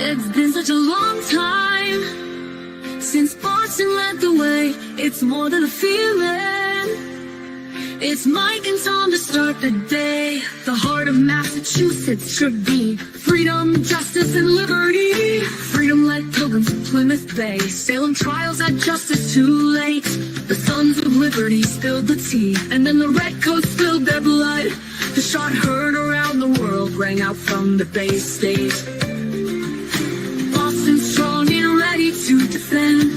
It's been such a long time since Boston led the way. It's more than a feeling. It's Mike and Tom to start the day. The heart of Massachusetts should be freedom, justice, and liberty. Freedom-led pilgrims from Plymouth Bay. Salem trials had justice too late. The sons of liberty spilled the tea, and then the redcoats spilled their blood. The shot heard around the world rang out from the Bay State. Boston strong and ready to defend.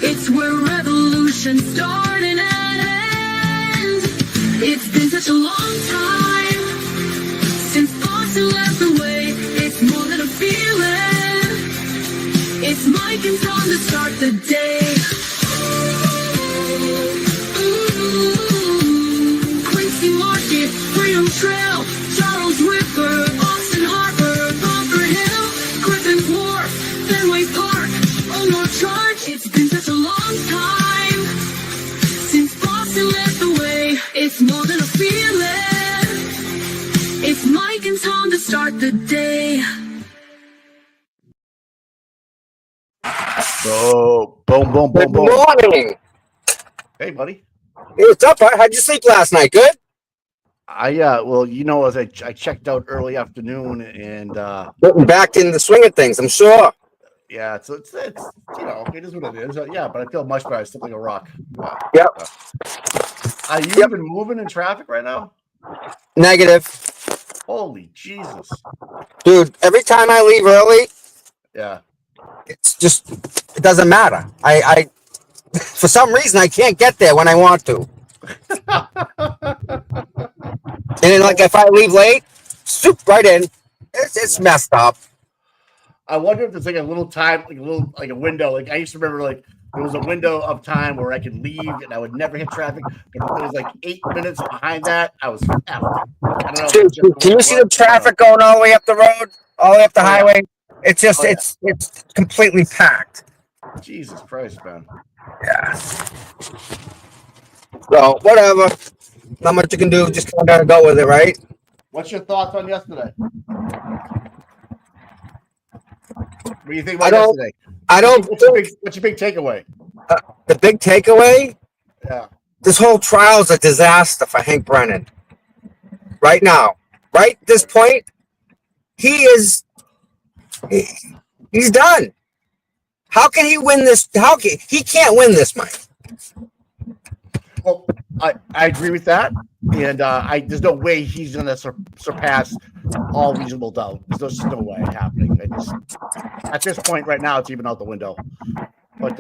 It's where revolution started and ends. It's been such a long time since Boston led the way. It's more than a feeling. It's Mike and Tom to start the day. Quincy Market, Freedom Trail, Charles River, Boston Harbor, Bunker Hill, Griffin Wharf, Fenway Park, Omar Charge. It's been such a long time since Boston led the way. It's more than a feeling. It's Mike and Tom to start the day. Oh, boom, boom, boom, Good boom. morning. Hey, buddy. Hey, what's up? How'd you sleep last night? Good? Well, as I checked out early afternoon and Getting back in the swing of things, I'm sure. yeah, it's it is what it is. Yeah, but I feel much better. I sleep like a rock. Yep. Are you even moving in traffic right now? Negative. Holy Jesus. Dude, every time I leave early, Yeah. it's just, it doesn't matter. I for some reason, I can't get there when I want to. And then, like, if I leave late, swoop right in. It's messed up. I wonder if there's like a little time, like a window. Like I used to remember, like there was a window of time where I could leave and I would never hit traffic. But if it was like 8 minutes behind that, I was out. I don't know. Dude, can you see the traffic going all the way up the road, all the way up the highway? It's just, Oh, yeah. it's completely packed. Jesus Christ, man. Yeah. So, whatever. Not much you can do. Just kind of go with it, right? What's your thoughts on yesterday? What do you think about yesterday? What's your big takeaway? The big takeaway, Yeah. this whole trial's a disaster for Hank Brennan. Right now. Right this point, he's done. How can he win this? He can't win this, Mike? Well, I agree with that, and there's no way he's gonna surpass all reasonable doubt. There's just no way happening. At this point, right now, it's even out the window. But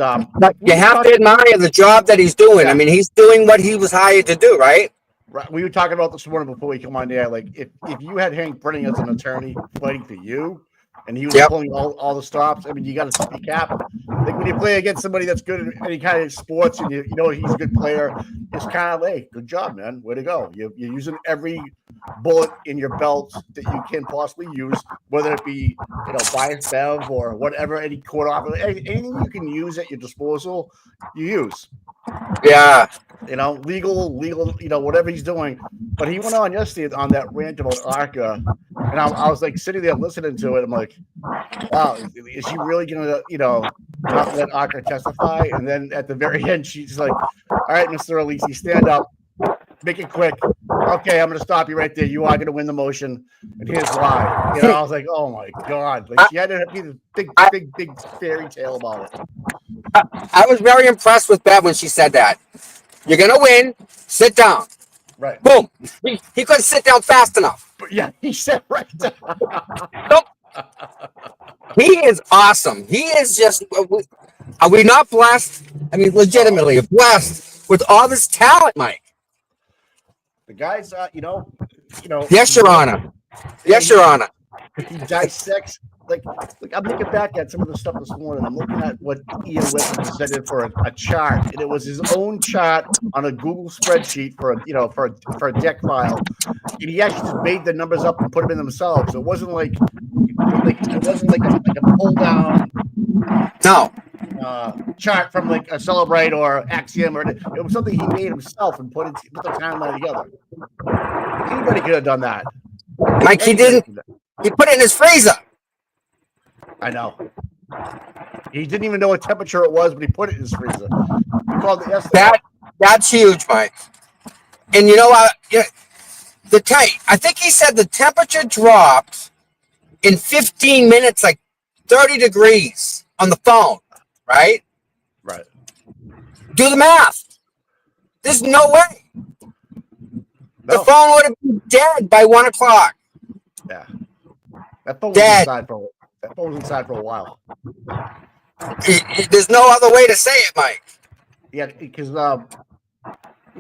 You have to admire the job that he's doing. I mean, he's doing what he was hired to do, right? Right, we were talking about this morning before we come on there. Like, if you had Hank Brennan as an attorney fighting for you, and he was pulling all the stops, I mean, you got to speak cap. Like when you play against somebody that's good at any kind of sports, and you know he's a good player, it's kind of like, good job, man, way to go. You're using every bullet in your belt that you can possibly use, whether it be bias bev or whatever, any court offer, anything you can use at your disposal, you use. Yeah. Legal, whatever he's doing. But he went on yesterday on that rant about ARCA, and I was like sitting there listening to it. I'm like, wow, is she really gonna, not let ARCA testify? And then at the very end, she's like, all right, Mr. Alisi, stand up, make it quick. Okay, I'm gonna stop you right there. You are gonna win the motion, and here's why. I was like, oh my god, like she had to be this big fairy tale about it. I was very impressed with Bev when she said that. You're gonna win. Sit down. Right. Boom. He couldn't sit down fast enough. But yeah, he said right down. Nope. He is awesome. He is just. Are we not blessed? I mean, legitimately blessed with all this talent, Mike. The guy's, Yes, Your Honor. Yes, Your Honor. He dissects. Like I'm looking back at some of the stuff this morning. I'm looking at what Ian Whitman presented for a chart, and it was his own chart on a Google spreadsheet for a deck file. And he actually just made the numbers up and put them in themselves. So it wasn't like a pull down. No. Chart from like a Celebrate or Axiom, or it was something he made himself and put the timeline together. Anybody could have done that. Mike, he didn't. He put it in his freezer. I know. He didn't even know what temperature it was, but he put it in his freezer. He called it yesterday. That's huge, Mike. And you know what? I think he said the temperature dropped in 15 minutes, like 30 degrees on the phone, right? Right. Do the math. There's no way. The phone would have been dead by 1 o'clock. Yeah. That phone was inside for a while. There's no other way to say it, Mike. Yeah, because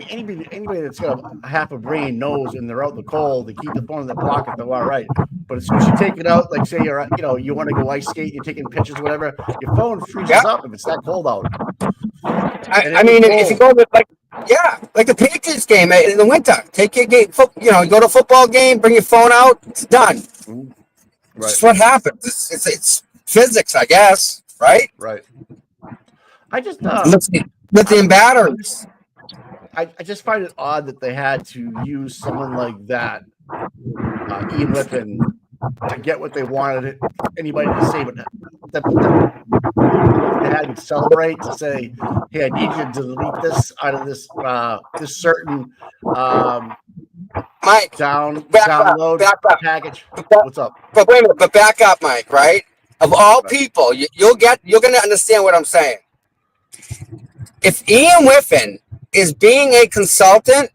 anybody that's got a half a brain knows when they're out in the cold, they keep the phone in their pocket, they're all right. But as soon as you take it out, like say you want to go ice skate, you're taking pictures, whatever, your phone freezes up if it's that cold out. I mean, if you go with like the Patriots game in the winter, take your game, go to a football game, bring your phone out, it's done. Right. That's what happens. It's physics, I guess, right? Right. I just lithium batteries. I just find it odd that they had to use someone like that, Ian Whiffen, to get what they wanted anybody to say, but they had to celebrate to say, "Hey, I need you to delete this out of this this certain Mike download package." What's up? But wait a minute, but back up, Mike. Right? Of all people, you're going to understand what I'm saying. If Ian Whiffen is being a consultant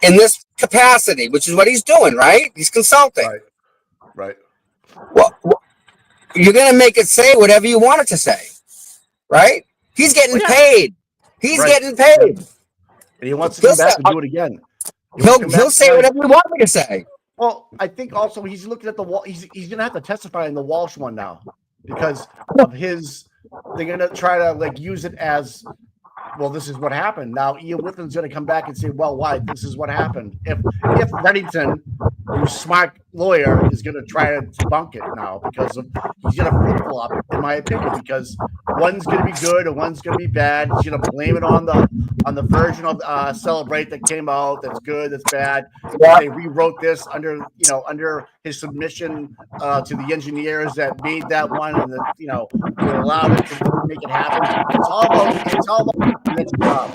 in this capacity, which is what he's doing, right? He's consulting. Right. Well, you're going to make it say whatever you want it to say, right? He's getting paid. He's getting paid. And he wants to come back and do it again. He'll say whatever you want me to say. Well, I think also he's looking at the wall. He's going to have to testify in the Walsh one now because of his. They're going to try to use it as, well, this is what happened. Now Ian Whiffen's going to come back and say, well, why? This is what happened. If Reddington, who's a smart lawyer, is going to try to debunk it now because he's going to flip flop, in my opinion, because one's going to be good and one's going to be bad. He's going to blame it on the version of Celebrate that came out. That's good. That's bad. Yeah. They rewrote this under his submission to the engineers that made that one, and they allowed it to make it happen. It's all about the job.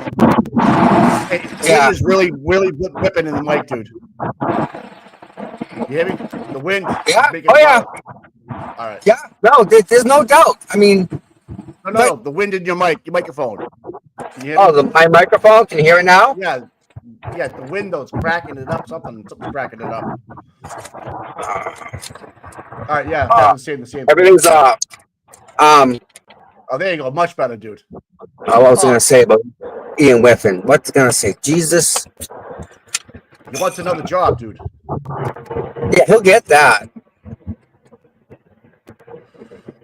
It is really whipping in the mic, dude. You hear me? The wind. Yeah. All right. Yeah. No, there's no doubt. I mean, no. The wind in your microphone. Can you hear me? My microphone. Can you hear it now? Yeah. Yeah, the window's cracking it up. Something's cracking it up. All right, yeah, the same. Everything's up. Oh, there you go. Much better, dude. I was gonna say about Ian Whiffen. What's gonna say? Jesus. He wants another job, dude. Yeah, he'll get that.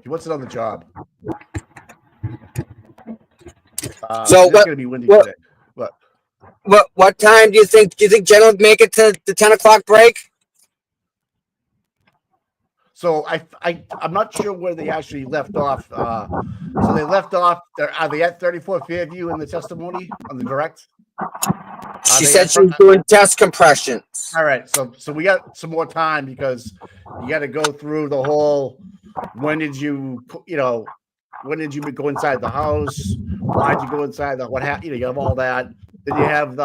He wants another job. So it's gonna be windy today. What time do you think? Do you think Jen will make it to the 10 o'clock break? So I'm not sure where they actually left off. So they left off. Are they at 34 Fairview in the testimony on the direct? She said she was doing test compressions. All right, so we got some more time because you got to go through the whole. When did you go inside the house? Why'd you go inside the what happened? You have all that. Then you have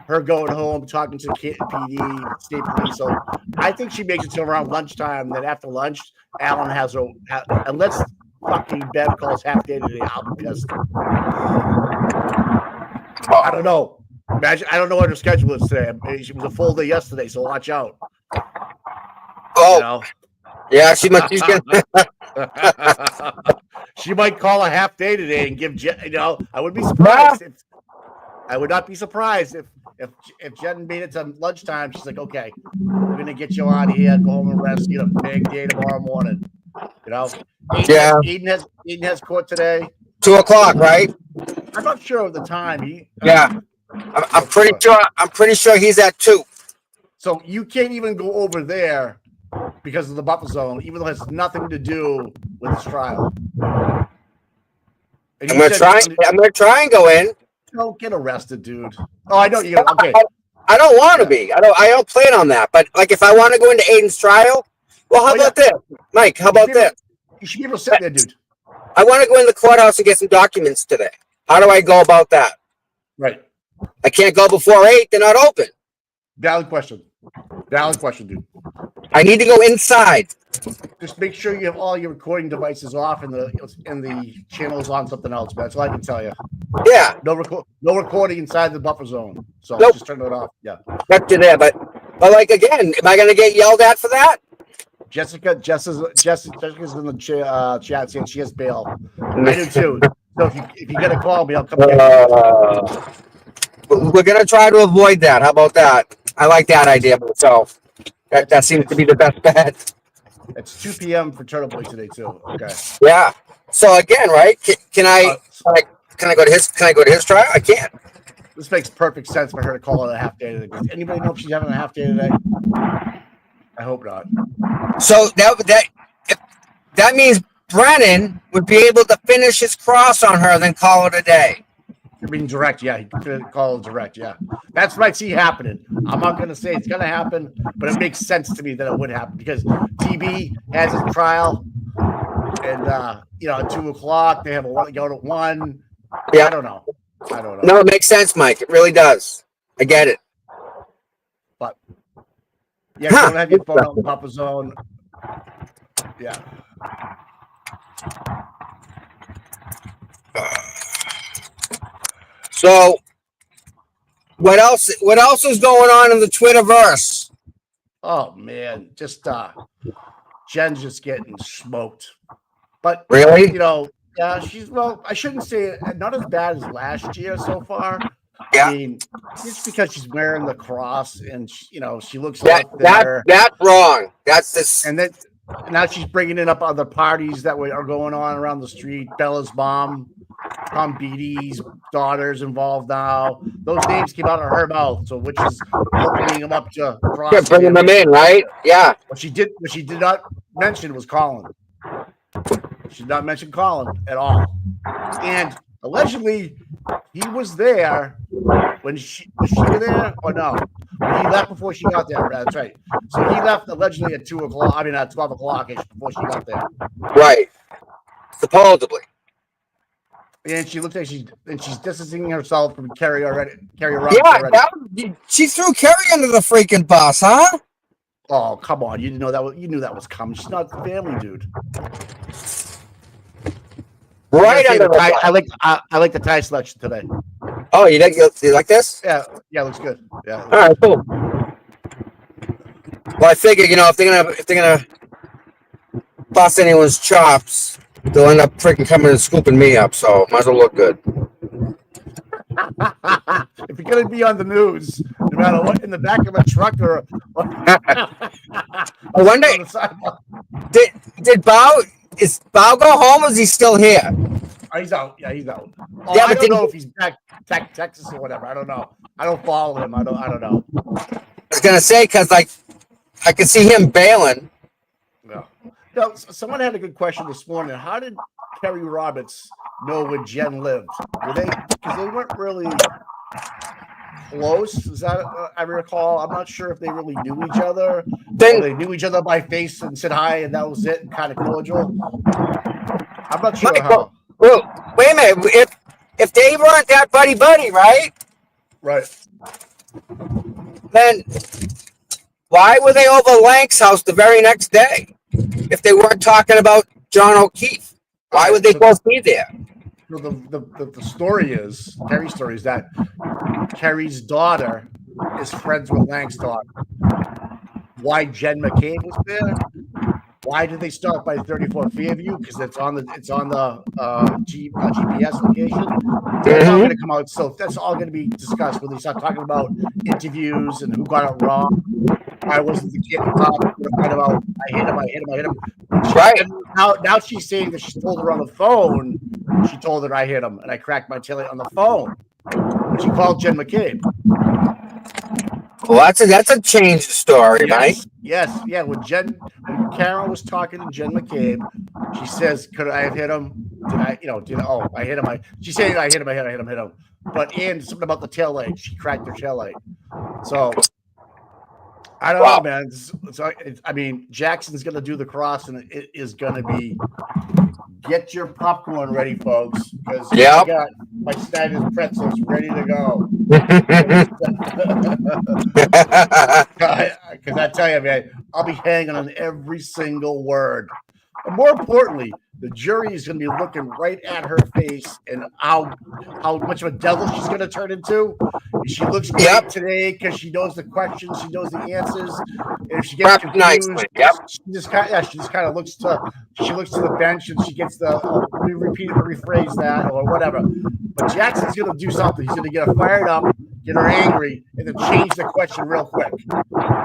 her going home, talking to PD, state police. So I think she makes it to around lunchtime. Then after lunch, Alan has her. Unless fucking Bev calls half day today, I'll be pissed. I don't know. Imagine, I don't know what her schedule is today. She was a full day yesterday, so watch out. Oh, yeah, she must. She might call a half day today and give Jen. I would be surprised. I would not be surprised if Jen made it to lunchtime. She's like, okay, we're gonna get you out of here, go home and rest. You know, big day tomorrow morning. Eden has court today. 2 o'clock, right? I'm not sure of the time. I'm pretty sure he's at 2. So you can't even go over there because of the buffer zone, even though it has nothing to do with this trial. I'm gonna try and go in. Don't get arrested, dude. Oh, I know you got. Okay. I don't want to be. I don't plan on that. But like, if I want to go into Aiden's trial, Well, how Oh, yeah. about this, Mike? How about this? You should be able to sit there, dude. I want to go in the courthouse and get some documents today. How do I go about that? Right. I can't go before 8. They're not open. Valid question. Valid question, dude. I need to go inside. Just make sure you have all your recording devices off and the channels on something else. That's all I can tell you. Yeah, No recording inside the buffer zone. So Nope. just turn it off. Yeah. up to there. But like again, am I going to get yelled at for that? Jessica's in the chat saying she has bail. I do too. So if you get a call me, I'll come get you. We're going to try to avoid that. How about that? I like that idea myself. That seems to be the best bet. It's 2 p.m. for Turtle Boy today too. Okay. Yeah. So again, right? Can I go to his? Can I go to his trial? I can't. This makes perfect sense for her to call it a half day today. Does anybody know if she's having a half day today? I hope not. So that means Brennan would be able to finish his cross on her, then call it a day. I mean, direct, yeah. He could call it direct, yeah. That's what I see happening. I'm not going to say it's going to happen, but it makes sense to me that it would happen because TB has his trial, and at 2 o'clock they have a one go to 1. Yeah. I don't know. No, it makes sense, Mike. It really does. I get it. But yeah, don't have your phone out in Papa Zone. Yeah. So, what else? What else is going on in the Twitterverse? Oh man, just Jen's just getting smoked. But Really? Yeah, I shouldn't say it, not as bad as last year so far. Yeah. I mean, just because she's wearing the cross and she looks like That's wrong. That's this. and then now she's bringing in up other parties that are going on around the street. Bella's mom, Tom Beatty's daughter's involved now. Those names came out of her mouth, so which is opening them up to cross. Yeah, bringing them in, right? Yeah. What she did not mention was Colin. She did not mention Colin at all. And allegedly, he was there when she was there or no? He left before she got there. That's right. So he left allegedly at 2 o'clock. I mean, at 12 o'clock ish before she got there. Right. Supposedly. And she looks like she's distancing herself from Kerry already. Kerry Roberts Yeah. already. She threw Kerry under the freaking bus, huh? Oh, come on! You didn't know that. You knew that was coming. She's not the family, dude. Right under the bus. I like the tie selection today. Oh, you like this? Yeah, looks good. Yeah. All right, cool. Well, I figure, if they're gonna bust anyone's chops, they'll end up freaking coming and scooping me up. So might as well look good. If you're gonna be on the news, no matter what, in the back of a truck or I wonder, on the sidewalk. did is Bao go home or is he still here? Oh, he's out. Yeah, he's out. Oh, Yeah, I but don't know if he's back Texas or whatever. I don't know. I don't follow him. I don't know. I was gonna say because I could see him bailing. No. Someone had a good question this morning. How did Kerry Roberts know where Jen lived? Because they weren't really close. Is that I recall? I'm not sure if they really knew each other. Then they knew each other by face and said hi, and that was it. Kind of cordial. I'm not sure how. Well, wait a minute. If they weren't that buddy, right? Right. Then why were they over Lank's house the very next day? If they weren't talking about John O'Keefe, why would they both be there? So the story is Kerry's story is that Kerry's daughter is friends with Lank's daughter. Why Jen McCabe was there? Why did they start by 34 Fairview? Because it's on the GPS location. That's all going to come out. So that's all going to be discussed when they start talking about interviews and who got it wrong. I wasn't the kid talking about I hit him. Right. Now she's saying that she told her on the phone. She told her I hit him and I cracked my tail on the phone. When she called Jen McCabe. Well, that's a change of story, right? Yes. Yeah. When Karen was talking to Jen McCabe, she says, "Could I have hit him? I hit him. She said I hit him. But and something about the tail light. She cracked her tail light. So I don't Wow. know, man. I mean, Jackson's going to do the cross, and it is going to be get your popcorn ready, folks, because Yep. I got my Snyder's pretzels ready to go. Because I tell you, man, I'll be hanging on every single word. But more importantly, the jury is going to be looking right at her face and how much of a devil she's going to turn into. She looks great Yep. today because she knows the questions, she knows the answers. And if she gets Prepped confused, nicely, yep. she just kind of looks to the bench and she gets the let me rephrase that or whatever. But Jackson's going to do something. He's going to get her fired up, get her angry, and then change the question real quick.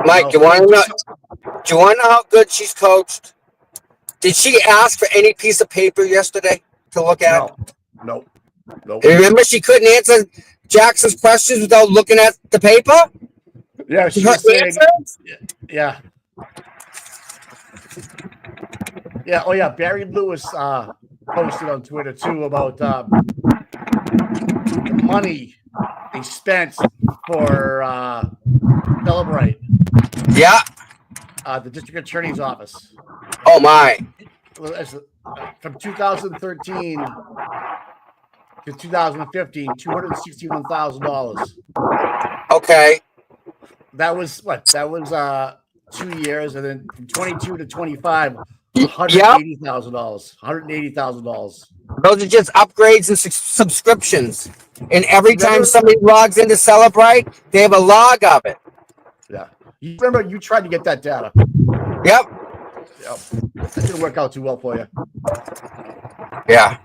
Mike, do you want to know how good she's coached? Did she ask for any piece of paper yesterday to look at? No. Remember, she couldn't answer Jackson's questions without looking at the paper? Yeah, she Her was saying, answers? yeah. Yeah, oh yeah, Barry Lewis posted on Twitter too about the money they spent for Celebrate, Yeah. the district attorney's office. Oh, my. From 2013 to 2015, $261,000. Okay. That was what? That was 2 years, and then from 22 to 25, Yep. $180,000. $180,000. Those are just upgrades and subscriptions. And every time Remember- somebody logs in to Celebrate, they have a log of it. Yeah. You remember you tried to get that data. Yep. Yep. That didn't work out too well for you. Yeah.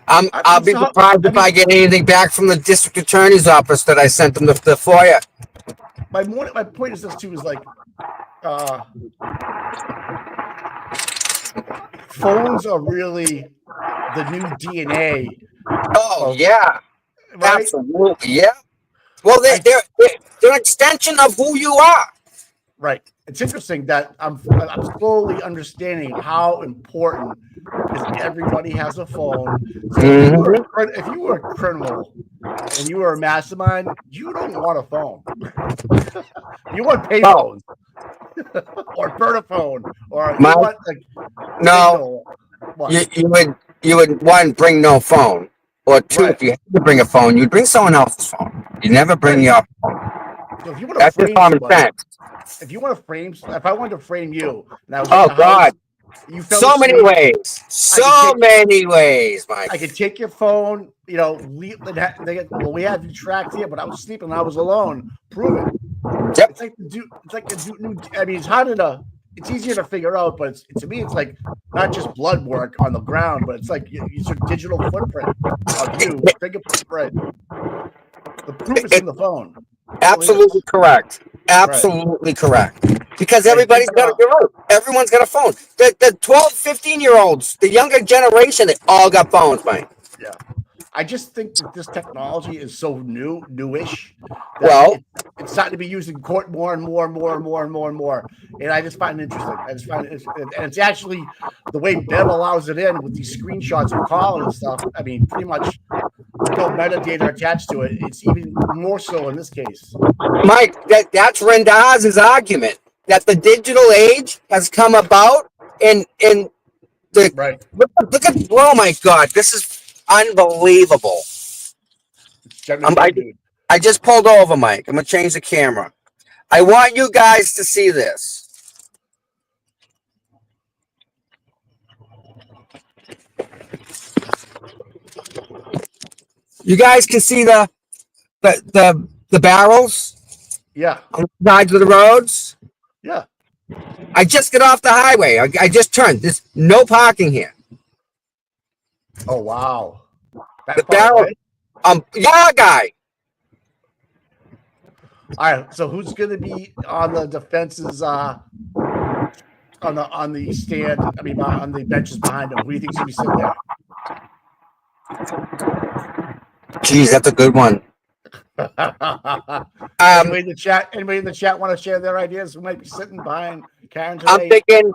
I'll be surprised if I get anything back from the district attorney's office that I sent them the FOIA. My point is this too is like phones are really the new DNA. Oh, yeah. Right? Absolutely. Yeah. Well, they're an extension of who you are. Right. It's interesting that I'm slowly understanding how important because everybody has a phone. So if you were a criminal and you were a mastermind, you don't want a phone. You want payphones or Vertaphone or you want like No. You would one bring no phone, or two Right. if you had to bring a phone, you'd bring someone else's phone. You never bring your phone. So if you want to That's just frame common somebody, sense. if I wanted to frame you, and I was Oh at the God. house, you fell So many asleep, ways. So many ways, Mike. I could take your phone, we have you tracked here, but I was sleeping and I was alone. Prove it. Yep. It's like it's harder to, it's easier to figure out, but to me, it's like not just blood work on the ground, but it's like it's a digital footprint of you, fingerprint. The proof is in the phone. Absolutely correct. Absolutely correct. Because everybody's got everyone's got a phone. The 12, 15-year-olds, the younger generation, they all got phones, Mike. Yeah. I just think that this technology is so newish. Well, it's starting to be used in court more and more. And I just find it interesting. And it's actually the way Bev allows it in with these screenshots of calling and stuff. I mean, pretty much no metadata attached to it. It's even more so in this case. Mike, that's Rendaz's argument that the digital age has come about and the Right. look at oh my God, this is unbelievable. I just pulled over, Mike. I'm gonna change the camera. I want you guys to see this. You guys can see the barrels Yeah. on the sides of the roads. Yeah. I just got off the highway. I just turned. There's no parking here. Oh wow. The barrel. Yeah, guy. All right. So who's going to be on the defense's on the stand? I mean, on the benches behind him. Who do you think's going to be sitting there? Jeez, that's a good one. Anybody in the chat want to share their ideas? Who might be sitting behind Karen today? I'm thinking.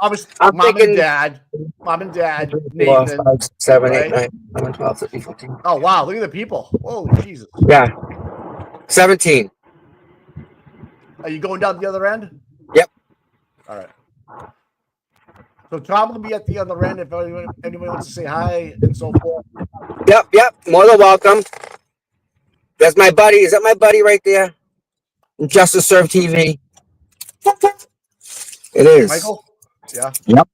Mom and Dad, Nathan. 5, 6, 7, 8, right? 9, 11, 12, 13, 14. Oh wow! Look at the people. Oh Jesus! Yeah. 17. Are you going down the other end? Yep. So Tom will be at the other end if anyone wants to say hi and so forth. Yep. More than welcome. That's my buddy. Is that my buddy right there? Justice Serve TV. It is. Michael? Yeah. Yep.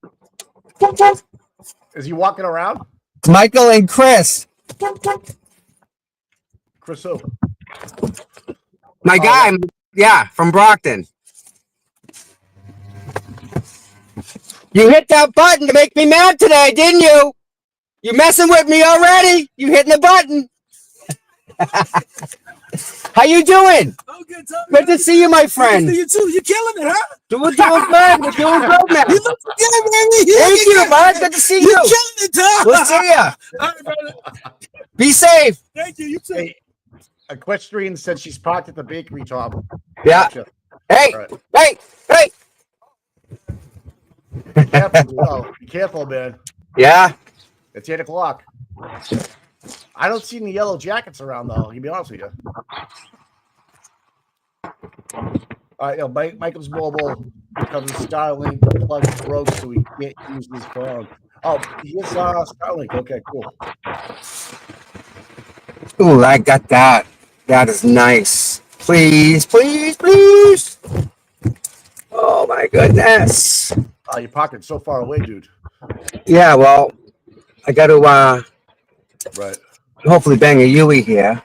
Is he walking around? Michael and Chris. Chris who? My guy. Yeah, from Brockton. You hit that button to make me mad today, didn't you? You messing with me already? You hitting the button. How you doing? Oh, good, Tom. Good to see you, my friend. Good to see you too. You killing it, huh? We're doing good. We're doing good, man. You look good, baby. Thank you, bud. Good to see you. You killing it, Tom. We'll see ya. All right, brother. Be safe. Thank you. You too. Hey, Equestrian said she's parked at the bakery, Tom. Yeah. Gotcha. Hey, All right. hey. Be careful, Joel. Be careful, man. Yeah. It's 8 o'clock. I don't see any yellow jackets around, though. To be honest with you. All right, Michael's mobile because of Starlink plug broke, so he can't use his phone. Oh, he is Starlink. Okay, cool. Ooh, I got that. That is nice. Please. Oh my goodness. Oh, your pocket's so far away, dude. Yeah, well, I got to Right. hopefully bang a Yui here.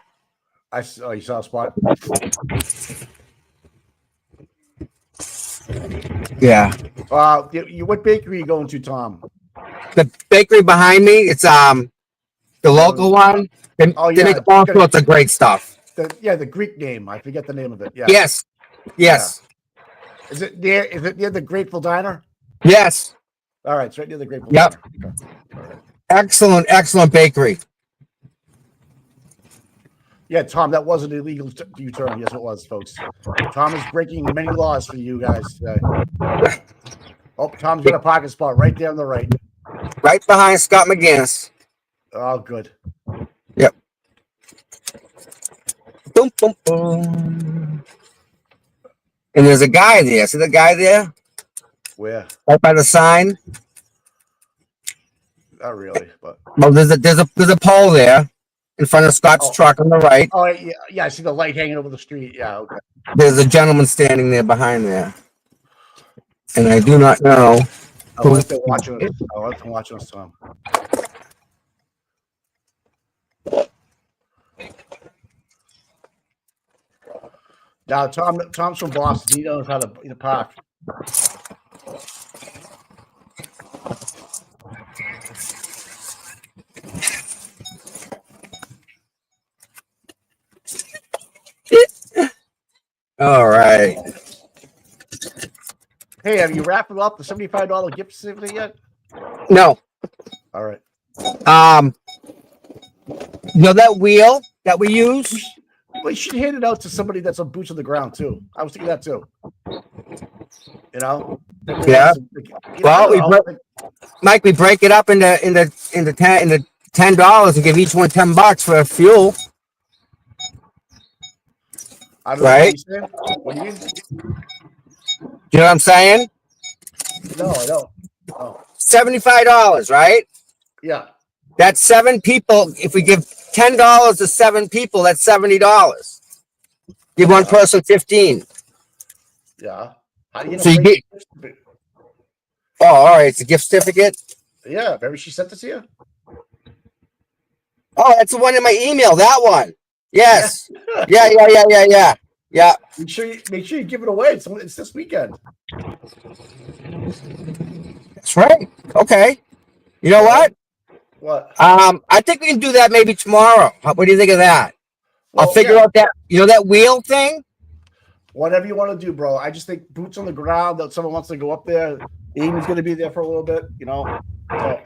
Oh, you saw a spot. Yeah. What bakery are you going to, Tom? The bakery behind me, it's the local one. They make all sorts of great stuff. The Greek name. I forget the name of it. Yeah. Yes. Is it near the Grateful Diner? Yes. All right, it's right near the Grateful Yep. Diner. Okay. All right. Excellent bakery. Yeah, Tom, that was an illegal U-turn. Yes, it was, folks. Tom is breaking many laws for you guys today. Oh, Tom's got a pocket spot right there on the right. Right behind Scott McGinnis. Oh, good. Yep. Boom, boom, boom. And there's a guy there. See the guy there? Where? Right by the sign. Not really, but. Well, there's a pole there in front of Scott's truck on the right. Oh, yeah. I see the light hanging over the street. Yeah, okay. There's a gentleman standing there behind there, and I do not know. I like to watch us, Tom. Now, Tom's from Boston. He knows how to park. All right. Hey, have you wrapped up the $75 gift certificate yet? No. All right. You know that wheel that we use? Well, you should hand it out to somebody that's on boots on the ground too. I was thinking that too. You know? Yeah. Well, Mike, we break it up into $10 and give each one $10 for fuel. I don't right? Know what do you mean? You know what I'm saying? No, I don't. Oh. $75, right? Yeah. That's 7 people. If we give $10 to 7 people, that's $70. Give one person 15. Yeah. How do you know? So you get. Oh, all right. It's a gift certificate. Yeah, maybe she sent this to you. Oh, that's the one in my email. That one. Yes. Yeah. Yeah. Make sure you give it away. It's this weekend. That's right. Okay. You know what? What? I think we can do that maybe tomorrow. What do you think of that? Well, I'll figure out that. You know that wheel thing? Whatever you want to do, bro. I just think boots on the ground. That someone wants to go up there. Amy's going to be there for a little bit. You know. So.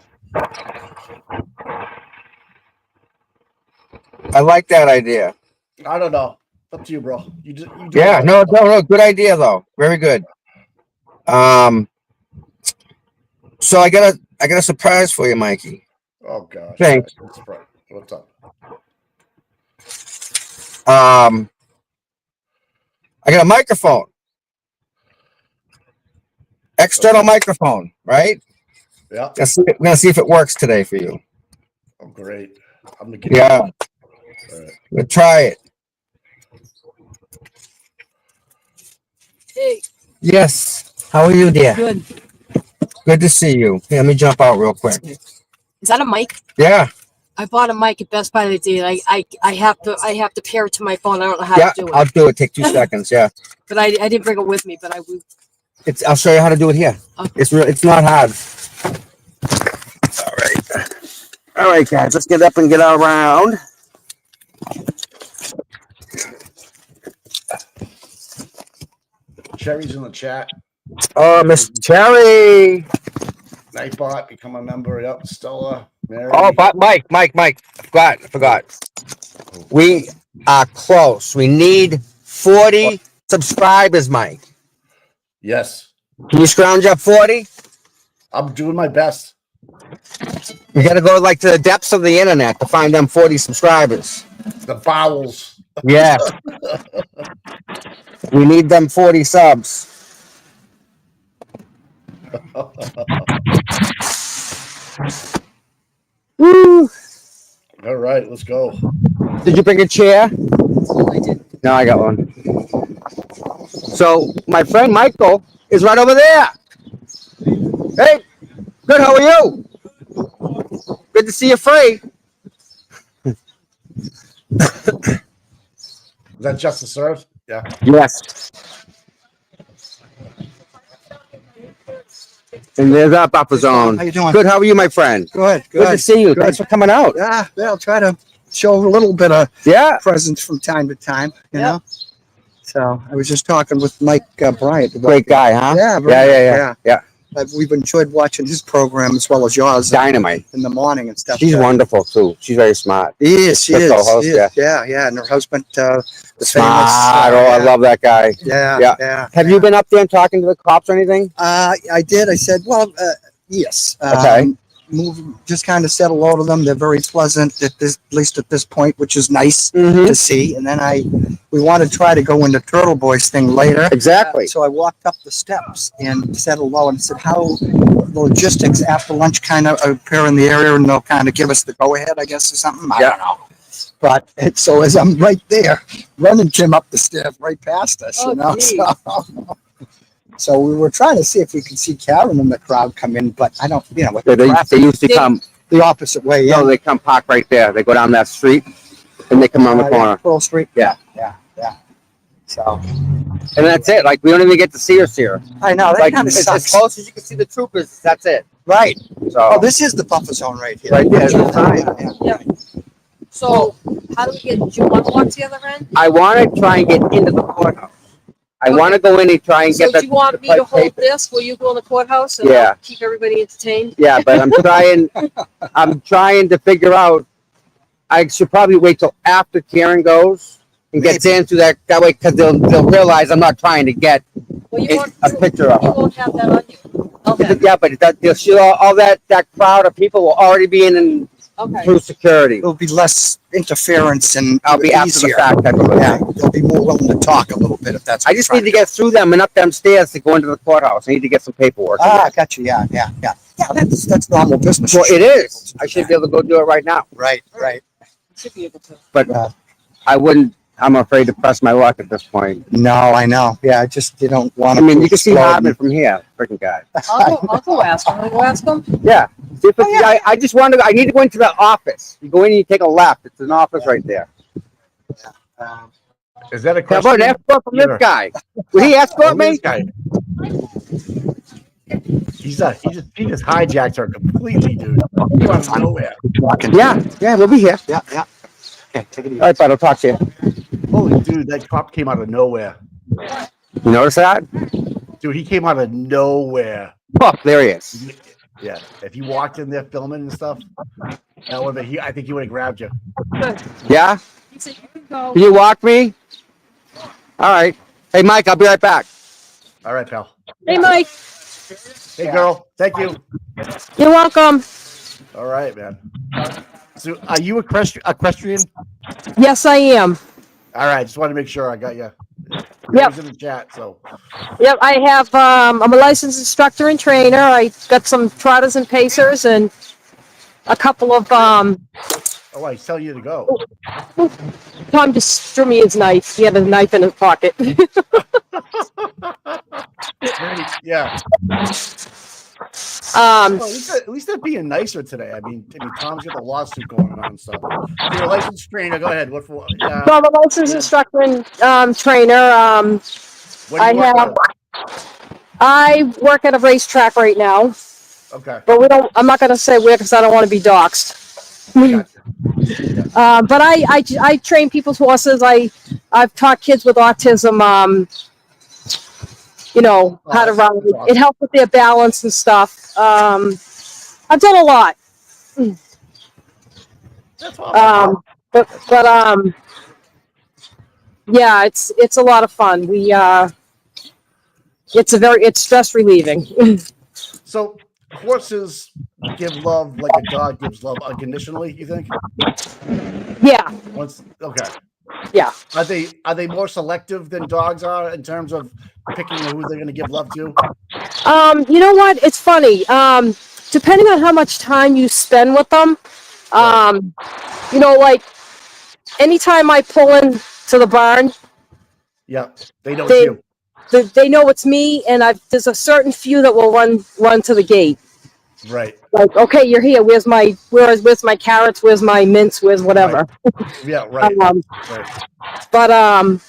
I like that idea. I don't know. Up to you, bro. You do yeah. No. Good idea though. Very good. So I got a surprise for you, Mikey. Oh gosh. Thanks. What's up? I got a microphone. External microphone, right? Yeah. We're gonna see if it works today for you. Oh, great. I'm gonna get Yeah. All right. We'll try it. Hey, Yes. How are you, dear? good. Good to see you. Here, let me jump out real quick. Is that a mic? Yeah. I bought a mic at Best Buy the other day. I have to pair it to my phone. I don't know how Yeah. to do it, I'll do it. Take 2 seconds. Yeah. but I didn't bring it with me. But I will. I'll show you how to do it here. Okay. It's not hard. All right. All right, guys. Let's get up and get around. Cherry's in the chat. Oh, Miss Cherry. Nightbot, become a member. Yep. Stella, Mary. Oh, but Mike. I forgot. We are close. We need 40 subscribers, Mike. Yes. Can you scrounge up 40? I'm doing my best. You got to go like to the depths of the internet to find them 40 subscribers. The bowels. Yeah. We need them 40 subs. Woo. All right, let's go. Did you bring a chair? I did. No, I got one. So my friend Michael is right over there. Hey, good. How are you? Good to see you free. Is that just to serve? Yeah. Yes. And there's our buffer zone. How you doing? Good. How are you, my friend? Good. Good to see you. Good. Thanks for coming out. Yeah, I'll try to show a little bit of Yeah. presence from time to time, you Yeah. know? So I was just talking with Mike Bryant. about Great guy, huh? Yeah, Yeah. We've enjoyed watching his program as well as yours Dynamite. in the morning and stuff. She's wonderful too. She's very smart. She is. Good co-host, Yeah. And her husband, the Smart. famous. Oh, I love that guy. Yeah. Have you been up there and talking to the cops or anything? I did. I said, well, yes. Okay. Just kind of said hello to them. They're very pleasant at least at this point, which is nice Mm-hmm. to see. And then we want to try to go into Turtle Boys thing later. Exactly. So I walked up the steps and said hello and said, how the logistics after lunch kind of appear in the area and they'll kind of give us the go ahead, I guess, or something. I don't know. But so as I'm right there, running Jim up the stairs right past us, Oh, you know. geez. So we were trying to see if we could see Karen in the crowd come in, but I don't, with They the traffic, used to come. the opposite way. No, they come park right there. They go down that street and they come around the corner. Pearl Street. Yeah. So And that's it. Like we don't even get to see us here. I know that Like kind of it's as sucks. close as you can see the troopers. That's it. Right. So Oh, this is the buffer zone right here. Right there, Yeah, the sign. yeah. So how do we get? Do you want to walk to the other end? I want to try and get into the courthouse. I want to go in and try and So get the. do you want me the to hold paper. this? Will you go in the courthouse and Yeah. I'll keep everybody entertained? Yeah, but I'm trying. I'm trying to figure out. I should probably wait till after Karen goes and gets in through that way because they'll realize I'm not trying to get Well, you won't. a picture of You her. won't have that on you. Okay. Yeah, but they'll see all that crowd of people will already be in Okay. through security. There'll be less interference and I'll be after the easier. fact type of Yeah, thing. they'll be more willing to talk a little bit if that's. I just need to get through them and up them stairs to go into the courthouse. I need to get some paperwork. Ah, got you. Yeah. Yeah, that's normal business. Well, it is. I should be able to go do it right now, Right. Should be able to. but Yeah. I wouldn't. I'm afraid to press my luck at this point. No, I know. Yeah, I just you don't want I to. mean, you can see Hartman from here, freaking guy. I'll go ask him. I'll go ask him. Yeah. See if Oh, yeah. I just want to. I need to go into the office. You go in and you take a left. It's an office right there. Is that a How question? about an escort from this guy? Would he escort me? This guy. He just hijacked her completely, dude. He came out of nowhere. Yeah, we'll be here. Yeah. Okay, take it easy. All right, bud. I'll talk to you. Holy dude, that cop came out of nowhere. You notice that? Dude, he came out of nowhere. Oh, there he is. Yeah. If you walked in there filming and stuff, that would have I think he would have grabbed you. Yeah. He said you can go. Can you walk me? All right. Hey, Mike. I'll be right back. All right, pal. Hey, Mike. Hey, girl. Thank you. You're welcome. All right, man. So, are you equestrian? Yes, I am. All right. Just wanted to make sure I got you. Yep. He's in the chat. So Yep, I have, I'm a licensed instructor and trainer. I got some trotters and pacers and a couple of, oh, I tell you to go. Tom just threw me his knife. He had a knife in his pocket. Yeah. Um, Well, at least they're being nicer today. I mean, Tom's got the lawsuit going on and stuff. You're a licensed trainer. Go ahead. What for? so I'm a licensed instructor and trainer. What do you work on? I work at a racetrack right now, Okay. but I'm not going to say where because I don't want to be doxxed. Gotcha. But I train people's horses. I've taught kids with autism, how to run. Awesome. It helps with their balance and stuff. I've done a lot. That's awesome. But yeah, it's a lot of fun. It's stress relieving. So horses give love like a dog gives love unconditionally, you think? Yeah, Okay. yeah. Are they more selective than dogs are in terms of picking who they're going to give love to? You know what? It's funny. Depending on how much time you spend with them, like anytime I pull in to the barn, Yeah, they know it's you. they know it's me, and there's a certain few that will run to the gate. Right. Like, okay, you're here. Where's my carrots? Where's my mince? Where's whatever? Yeah, right. Right. But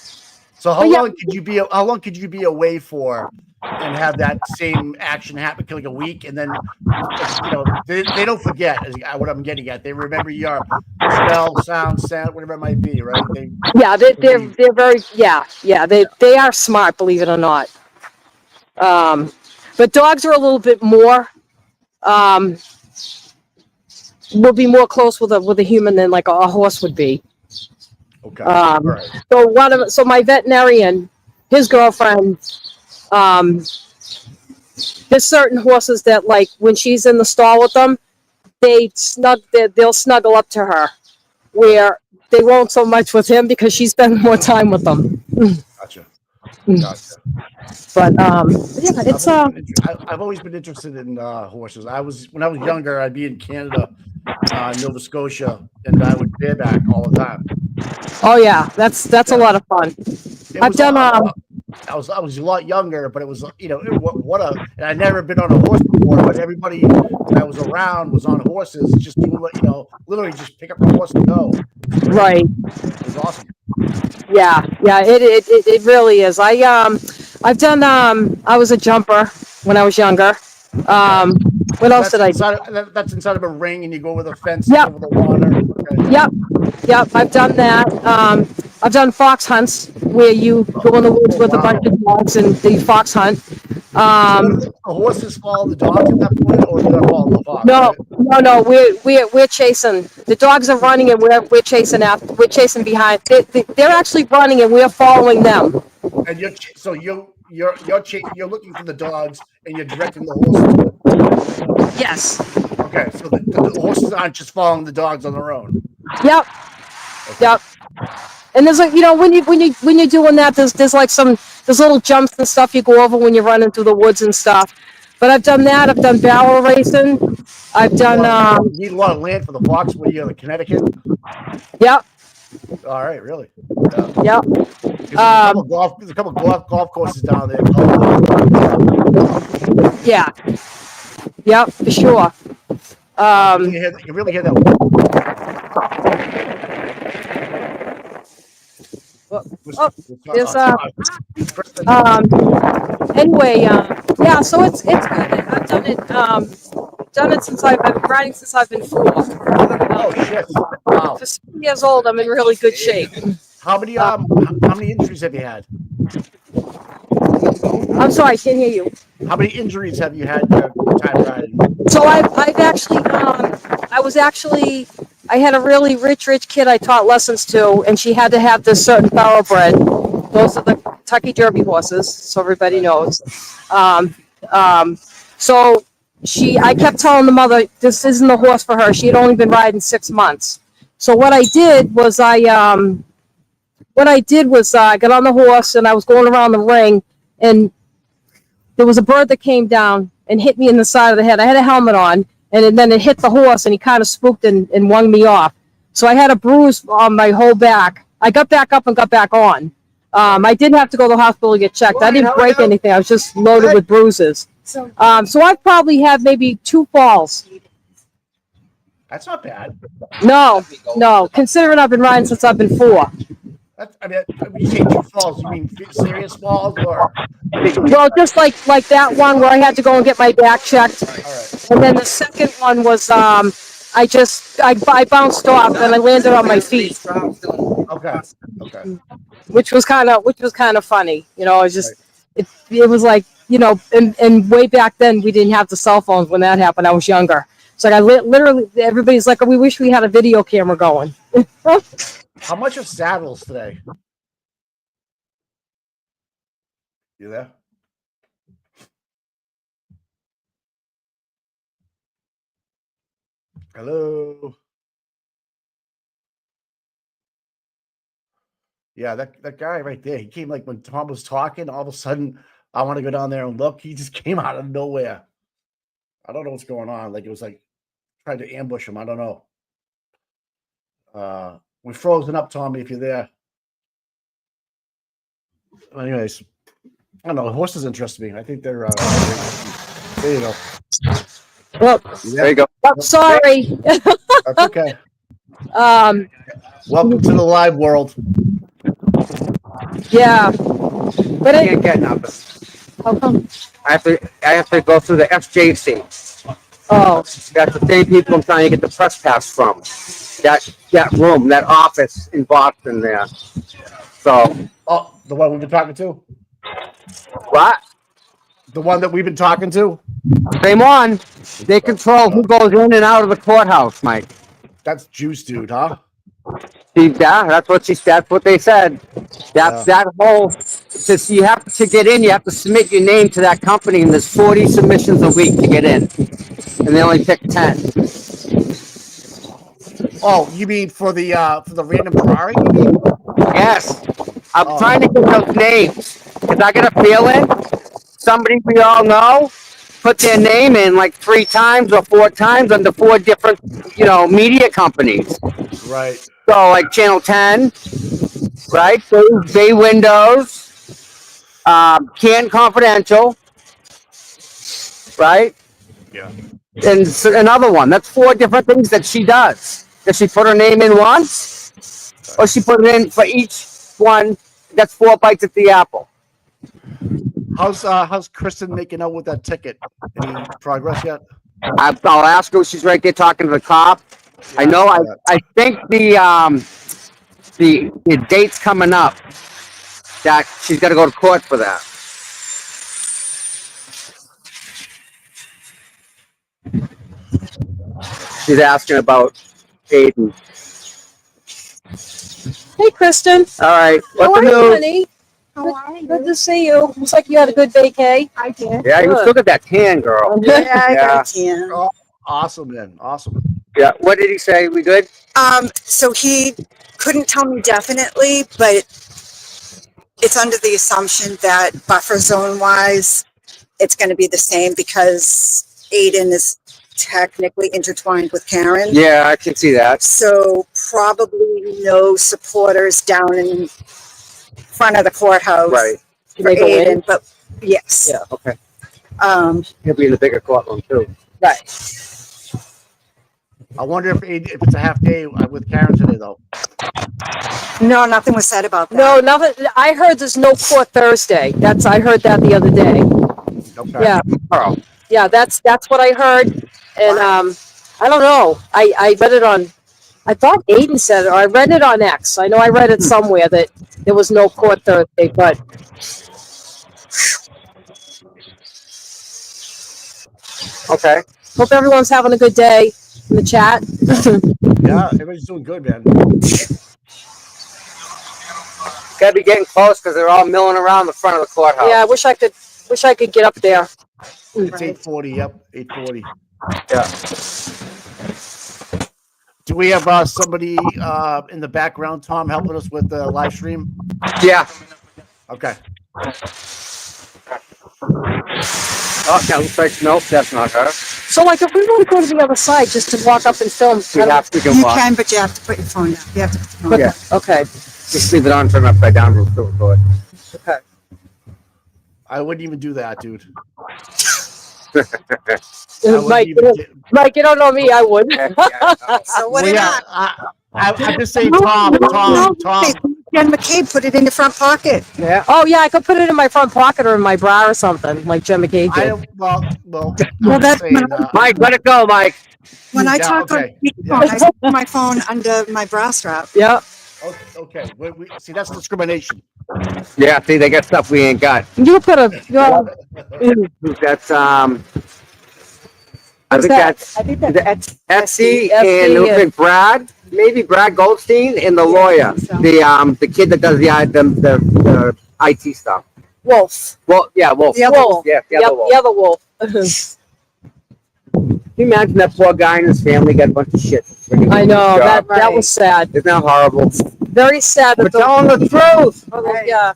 So how long could you be away for and have that same action happen like a week, and then they don't forget is what I'm getting at. They remember your smell, sound, whatever it might be, right? they're very they are smart, believe it or not. But dogs are a little bit more will be more close with a human than like a horse would be. Okay. All right. So my veterinarian, his girlfriend, there's certain horses that like when she's in the stall with them, they'll snuggle up to her, where they won't so much with him because she spends more time with them. Gotcha. But yeah, it's I've always been interested in horses. When I was younger, I'd be in Canada, Nova Scotia, and I would bareback all the time. oh yeah, that's a lot of fun. I've done I was a lot younger, but it was and I'd never been on a horse before, but everybody that was around was on horses, just literally just pick up a horse and go. right. It was awesome. Yeah, it really is. I've done I was a jumper when I was younger. What else did I do? That's inside of a ring, and you go over the fence Yep. over the water. Okay. Yep, I've done that. I've done fox hunts where you go in the woods with a bunch of dogs and the fox hunt. The horses follow the dogs at that point, or you don't follow the fox? No, right? no, we're chasing. The dogs are running and we're chasing after. We're chasing behind. They're actually running and we're following them. And you're looking for the dogs and you're directing the horses. Yes. Okay, so the horses aren't just following the dogs on their own. Yep. Okay. Yep. And there's like when you're doing that, there's like there's little jumps and stuff you go over when you're running through the woods and stuff. But I've done that. I've done barrel racing. I've done. You need a lot of land for the fox. Where you in Connecticut? Yep. All right, really? Yep. There's a couple golf courses down there. Yeah. Yep, for sure. You really hear that. There's anyway, yeah, so it's good. I've done it since I've been riding since I've been 4. Oh shit! Wow. For 7 years old, I'm in really good shape. How many injuries have you had? I'm sorry, I can't hear you. How many injuries have you had in your time riding? So I've actually I had a really rich kid I taught lessons to, and she had to have this certain thoroughbred. Those are the Kentucky Derby horses, so everybody knows. So I kept telling the mother, this isn't the horse for her. She had only been riding 6 months. So what I did was I what I did was I got on the horse and I was going around the ring, and there was a bird that came down and hit me in the side of the head. I had a helmet on, and then it hit the horse, and he kind of spooked and wung me off. So I had a bruise on my whole back. I got back up and got back on. I didn't have to go to the hospital to get checked. I didn't break anything. I was just loaded with bruises. So I've probably had maybe 2 falls. That's not bad. No. Considering I've been riding since I've been 4. That's, I mean, when you say 2 falls, you mean serious falls or? Well, just like that one where I had to go and get my back checked. All right. And then the second one was I bounced off and I landed on my feet, Okay. which was kind of funny. You know, it was like, you know, and way back then we didn't have the cell phones when that happened. I was younger. It's like I literally, everybody's like, oh, we wish we had a video camera going. How much are saddles today? You there? Hello. Yeah, that guy right there. He came like when Tom was talking. All of a sudden, I want to go down there and look. He just came out of nowhere. I don't know what's going on. Like it was like tried to ambush him. I don't know. We're frozen up, Tommy. If you're there. Anyways, I don't know. Horses interest me. I think they're. There you go. Well, There you go. I'm sorry. That's okay. Welcome to the live world. Yeah. But I can't get nothing. how come? I have to go through the FJC. Oh, That's the same people I'm trying to get the press pass from. That room, that office in Boston there. So Oh, the one we've been talking to? what? The one that we've been talking to? Same one. They control who goes in and out of the courthouse, Mike. That's Juice Dude, huh? See, that's what they said. That's that whole. Just you have to get in. You have to submit your name to that company, and there's 40 submissions a week to get in, and they only pick 10. Oh, you mean for the random drawing? You mean? Yes, I'm trying to get those names because I got a feeling somebody we all know put their name in like 3 times or 4 times under 4 different, media companies. Right. So like Channel 10, right? Bay Windows, Canton Confidential, right? Yeah. And another one. That's 4 different things that she does. Does she put her name in once, or she put it in for each one? That's 4 bites at the apple. How's Kristen making out with that ticket? Any progress yet? I'll ask her. She's right there talking to the cop. I know. I think the date's coming up. That she's got to go to court for that. She's asking about Aiden. hey, Kristen. All right. How What's are the you, news? honey? How are you? Good to see you. Looks like you had a good vacay. I did. Yeah, you still got that tan, girl. Yeah, I Yeah. got a tan. Oh, awesome, man. Awesome. Yeah. What did he say? We good? So he couldn't tell me definitely, but it's under the assumption that buffer zone wise, it's going to be the same because Aiden is technically intertwined with Karen. Yeah, I can see that. So probably no supporters down in front of the courthouse Right. for They go in? Aiden, but yes. Yeah. Okay. Yeah. He'll be in the bigger courtroom too. Right. I wonder if it's a half day with Karen today, though. No, nothing was said about that. No, nothing. I heard there's no court Thursday. I heard that the other day. Okay. Yeah. Tomorrow. Yeah, that's what I heard. And I don't know. I read it on. I thought Aiden said it, or I read it on X. I know I read it somewhere that there was no court Thursday, but Okay. hope everyone's having a good day in the chat. Yeah, everybody's doing good, man. Gotta be getting close because they're all milling around the front of the courthouse. Yeah, I wish I could get up there. It's 8:40. Yep, 8:40. Yeah. Can we have somebody in the background, Tom, helping us with the live stream? Yeah. Okay. Oh, that looks like nope, that's not her. So, like, if we want to go to the other side just to walk up and film, We have to You can, but you have to put your phone down. You have to put your phone Yeah. down. okay. Just leave it on, turn it upside down, real quick. Okay. I wouldn't even do that, dude. I wouldn't Mike, even Mike, you don't know me. I would. So what Well, did yeah, I'm just saying, No, Tom. Jen McCabe put it in the front pocket. Yeah. Oh yeah, I could put it in my front pocket or in my bra or something, like Jen McKay I did. don't, well, Well, I'm that's saying, when Mike, let it go, Mike. When I Yeah, talk okay. on speakerphone, I put my phone under my bra strap. Yeah. okay. See, that's discrimination. Yeah, see, they got stuff we ain't got. You put a. That's I Who's think that? that's I think that's Etsy Etsy and it looks and- like Brad, maybe Brad Goldstein and the lawyer, so. the kid that does the IT stuff. Wolf. Well, yeah, Wolf. The other Wolf. Yeah, the Yep, other Wolf. the other wolf. Can you imagine that poor guy and his family got a bunch of shit? when he I did know his that job? that was sad. Isn't that horrible? Very sad. We're That telling the truth. yeah.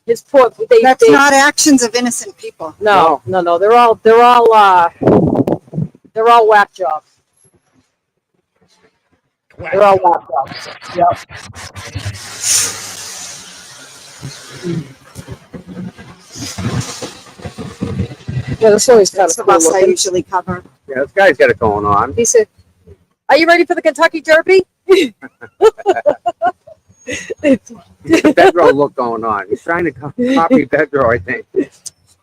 His poor. That's not actions of innocent people. No. They're all whack jobs. They're all whack jobs. Yep. Yeah, this one is kind That's of the cool bus I looking. usually cover. Yeah, this guy's got it going on. He said, "Are you ready for the Kentucky Derby?" Bedro look going on. He's trying to copy Bedro, I think.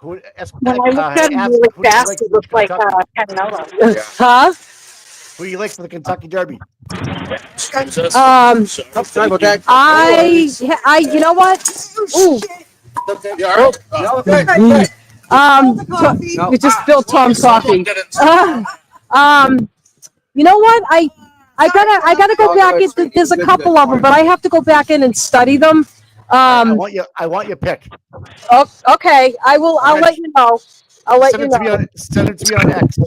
When I looked at him ask really who you fast, like it looked like Kentucky- Canelo. Huh? Who you like for the Kentucky Derby? Sorry about that. You know what? Ooh, No. you just spilled Tom's coffee. You know what? I gotta go back in. There's a couple of them, but I have to go back in and study them. I want your pick. Okay, I'll let you know. I'll let Send you it to me know. send it to me on X.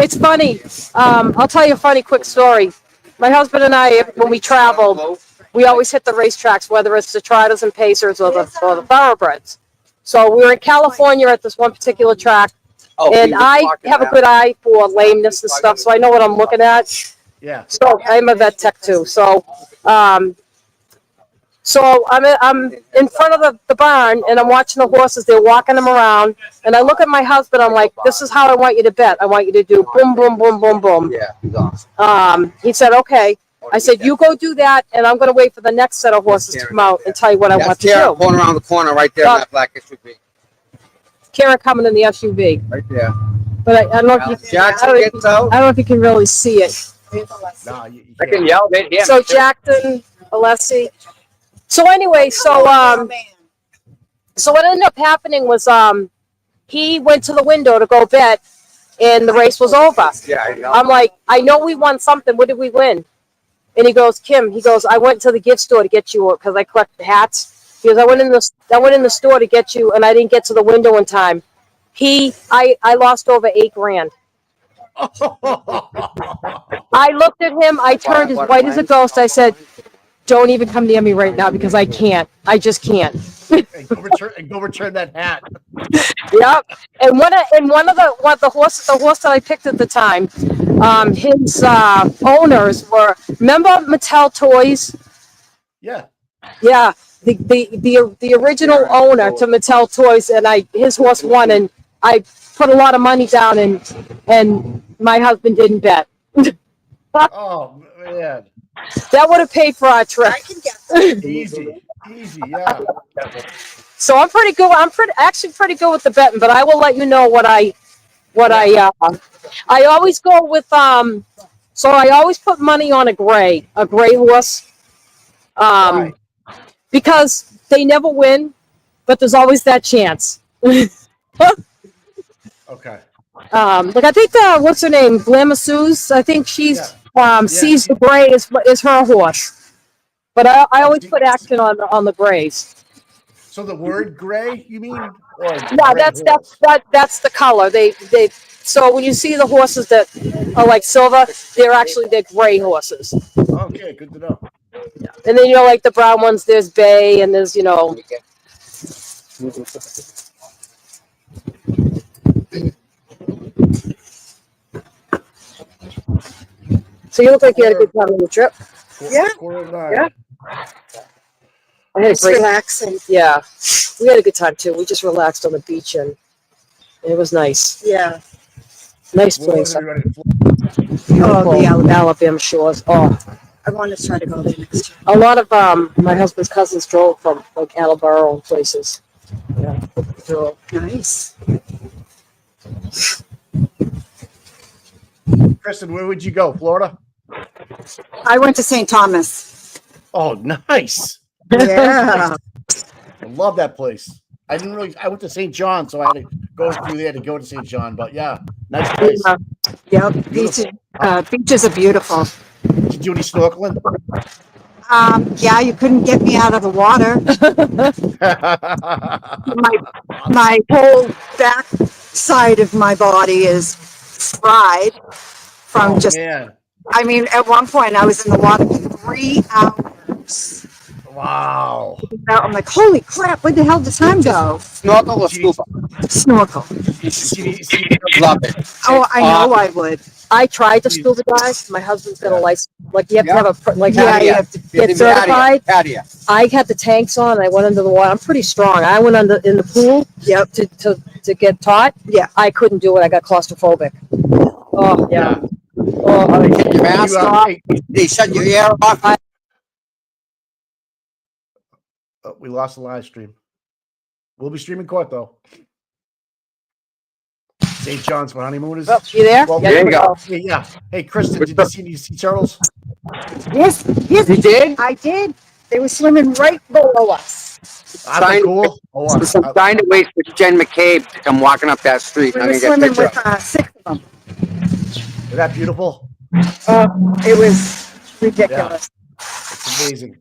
It's funny. I'll tell you a funny quick story. My husband and I, when we travel, we always hit the racetracks, whether it's the Trotters and Pacers or the Thoroughbreds. So we were in California at this one particular track, and I have a good eye for lameness and stuff, so I know what I'm looking at. Yeah. So I'm a vet tech too. So I'm in front of the barn and I'm watching the horses. They're walking them around, and I look at my husband. I'm like, "This is how I want you to bet. I want you to do boom, boom, boom, boom, boom." Yeah, he's awesome. He said, "Okay." I said, "You go do that, and I'm going to wait for the next set of horses to come out and tell you what I want to Tara do." going around the corner right there in that black SUV. Karen coming in the SUV, Right there. but I don't know if you, Jackson gets out. I don't know if you can really see it. No, you I can can't. yell at him. So Jackson, Alessi. So anyway, so what ended up happening was he went to the window to go bet, and the race was over. Yeah, I know. I'm like, "I know we won something. What did we win?" And he goes, "Kim," he goes, "I went to the gift store to get you because I collect hats." He goes, I went in the store to get you, and I didn't get to the window in time. I lost over $8,000. I looked at him. I turned as white as a ghost. I said, "Don't even come near me right now because I can't. I just can't." And go return that hat. Yep. And one of the horse that I picked at the time, his owners were, remember Mattel Toys? Yeah. Yeah. The original owner to Mattel Toys, and his horse won, and I put a lot of money down, and my husband didn't bet. Oh man. That would have paid for our trip. I can get that. Easy. Yeah. So I'm pretty good. Actually pretty good with the betting, but I will let you know what I always go with. So I always put money on a gray horse. Why? Because they never win, but there's always that chance. Okay. Like I think what's her name, Glamour Suze. I think she's sees the gray is her horse. But I always put action on the grays. So the word gray, you mean? Or No, gray that's horse? that's the color. They So when you see the horses that are like silver, they're gray horses. Okay, good to know. And then like the brown ones, there's bay and there's So you look like you had a good time on the trip. Yeah. Quarter to 9. Yeah. I had a It's great relaxing. Yeah, we had a good time too. We just relaxed on the beach and it was nice. Yeah. Nice We're place. ready to fly. Oh, the Beautiful Alabama shores. Oh, I want to try to go there next year. a lot of my husband's cousins drove from like Attleboro and places. Yeah, drove. Nice. Kristen, where would you go? Florida? I went to St. Thomas. Oh, nice. Yeah. I love that place. I went to St. John, so I had to go through there to go to St. John. But yeah, nice place. Yep. Beaches are beautiful. Did you do any snorkeling? Yeah, you couldn't get me out of the water. My whole back side of my body is fried from just, man. I mean, at one point I was in the water for 3 hours. Wow. I'm like, holy crap, where the hell did time go? Snorkel or scuba? Snorkel. Love it. Oh, I know I would. I tried to scuba dive. My husband's got a license. Like you have to have a like Yeah, you you have have to get certified. Patio. I had the tanks on. I went under the water. I'm pretty strong. I went under in the pool. Yep. To get taught. Yeah. I couldn't do it. I got claustrophobic. Oh yeah. Oh, They take your mask off. They shut your air off. We lost the live stream. We'll be streaming court though. St. John's for honeymooners. oh, you there? Well, Yeah, there you go. Yeah. Hey, Kristen, did you see these sea turtles? Yes, You did? I did. They were swimming right below us. Aren't they cool? Oh, I'm trying to wait for Jen McCabe to come walking up that street. We I'm were gonna get a swimming picture. with 6 of them. is that beautiful? It was ridiculous. It's amazing.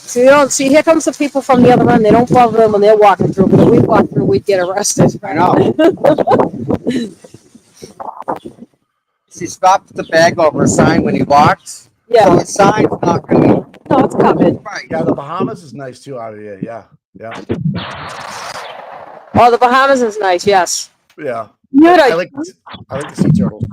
So you don't see. Here comes the people from the other end. They don't bother them when they're walking through. But if we walk through, we'd get arrested. I know. She stopped the bag over a sign when he walks. So Yeah. the sign's not really No, it's covered. right. Yeah, the Bahamas is nice too out of here. Yeah. Yeah. Oh, the Bahamas is nice. Yes. Yeah. Bermuda. I like the sea turtles.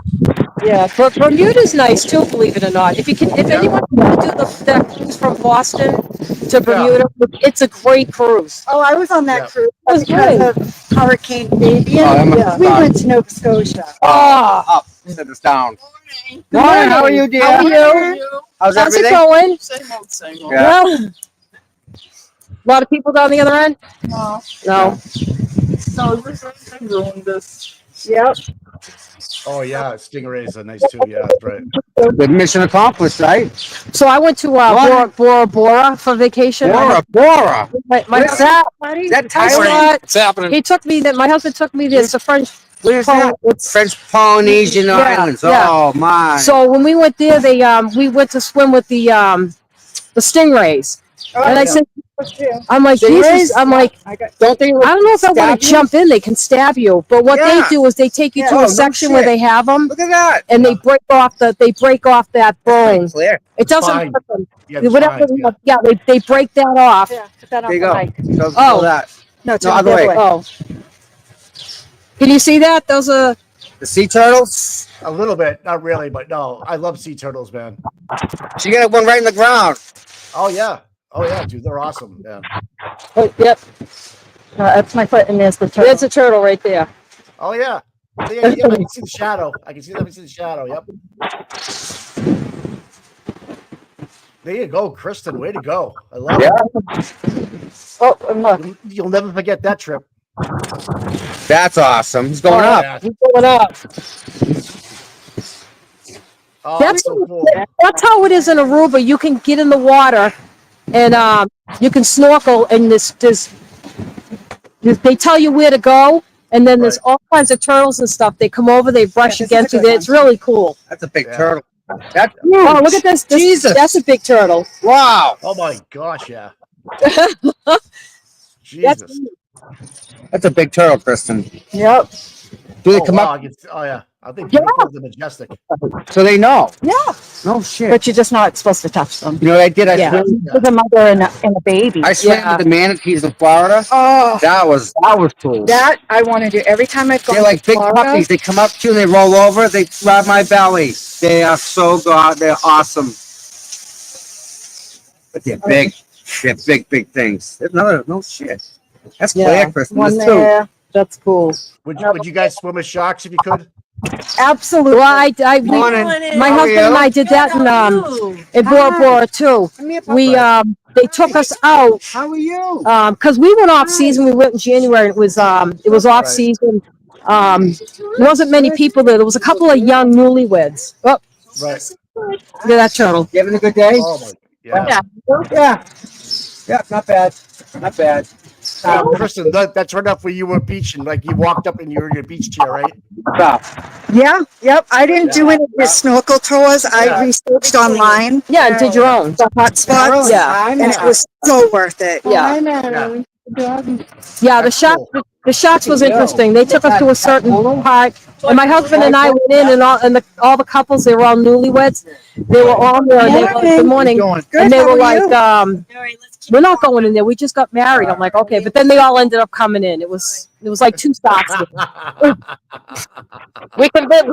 Yeah, but Bermuda's nice too. Believe it or not, if anyone wants to do that cruise from Boston to Bermuda, it's a great cruise. Oh, I was on that Yeah. cruise That's because great. of Hurricane Fabian. Oh, that must Yeah. have We sucked. went to Nova Scotia. Ah, Up instead of down. Good Morning, how are morning. you, dear? How are you? How's How's it everything? going? Same old. Yeah. Yeah. A lot of people down the other end. No, No. no, this thing ruined this. Yep. Oh yeah, stingrays are nice too. Yeah, that's right. The mission accomplished, right? So I went to Bora Bora for vacation. Bora. My Where's dad, Is that I Thailand? saw it. What's happening? He took me there. My husband took me there. It's a French. Where's that? It's, French Polynesian Yeah, Islands. yeah. Oh my. so when we went there, we went to swim with the stingrays. And I said, I'm like, Jesus, I'm like, Don't they? I don't know if I want stab to you? jump in. They can stab you. But what Yeah. they do is they take you Yeah. to Oh, a no section where shit. they have them, Look at that. and they break off that bone. Clear. It doesn't Fine. hurt them. Yeah, the Whatever. spines, yeah. Yeah, they break that off. Yeah, put that on There you the go. mic. Don't Oh. do that. No, No, other way. Oh. Can you see that? Those are. The sea turtles. A little bit, not really, but no, I love sea turtles, man. She got one right in the ground. Oh yeah, dude, they're awesome. Yeah. Oh, yep. That's my foot, and there's the turtle. There's a turtle right there. Oh yeah. Yeah, I can see the shadow. I can see the shadow. Yep. There you go, Kristen. Way to go. I love Oh, and look. it. You'll never forget that trip. That's awesome. He's going up. Yeah. He's going up. Oh, That's so cool. That's how it is in Aruba. You can get in the water and you can snorkel and they tell you where to go, and then there's Right. all kinds of turtles and stuff. They come over, they brush this is against a you. good It's really cool. That's a big Yeah. turtle. That's Oh, look at this. Jesus. That's a big turtle. Wow. Oh my gosh, yeah. That's Jesus. That's a big turtle, Kristen. Yep. Do they Oh, come wow, up I get- oh yeah. I think people call them majestic. so they know? Yeah. No shit. But you're just not supposed to touch them. You know what I did? I Yeah. swam, With a mother and a baby. I swam Yeah. with the manatees in Florida. Oh, That was cool. that I want to do every time I've gone They're like to big Florida. puppies. They come up to you and they roll over. They rub my belly. They are so god. They're awesome. But they're big. They're big things. There's another no shit. That's clear, Kristen. One There's two. there. That's cool. Would you guys swim with sharks if you could? Absolutely. Well, Morning. my How are husband and you? I did that in Bora Bora too. We they took us out How are you? because we went off season. We went in January. It was off Right. season. There wasn't many people there. There was a couple of young newlyweds. Oh, Right. look at that turtle. You having a good day? Oh my. Yeah. Yeah. Yeah, not bad. Not bad. Kristen, that's right enough where you were beaching. Like you walked up and you were in your beach chair, right? Yeah. Yep. I didn't do any of the snorkel tours. Yeah. I researched online Yeah, and did your own. the hot spots. Yeah. And it was so worth it. Yeah, Yeah. yeah. That's cool. The shots was interesting. They took us to a certain part, and my husband and I went in, and all the couples, they were all newlyweds. They were all there. And they were, good morning. Good. And they How were are like, you? we're not going in there. We just got married. I'm like, okay. But then they all ended up coming in. It was like 2 stops. We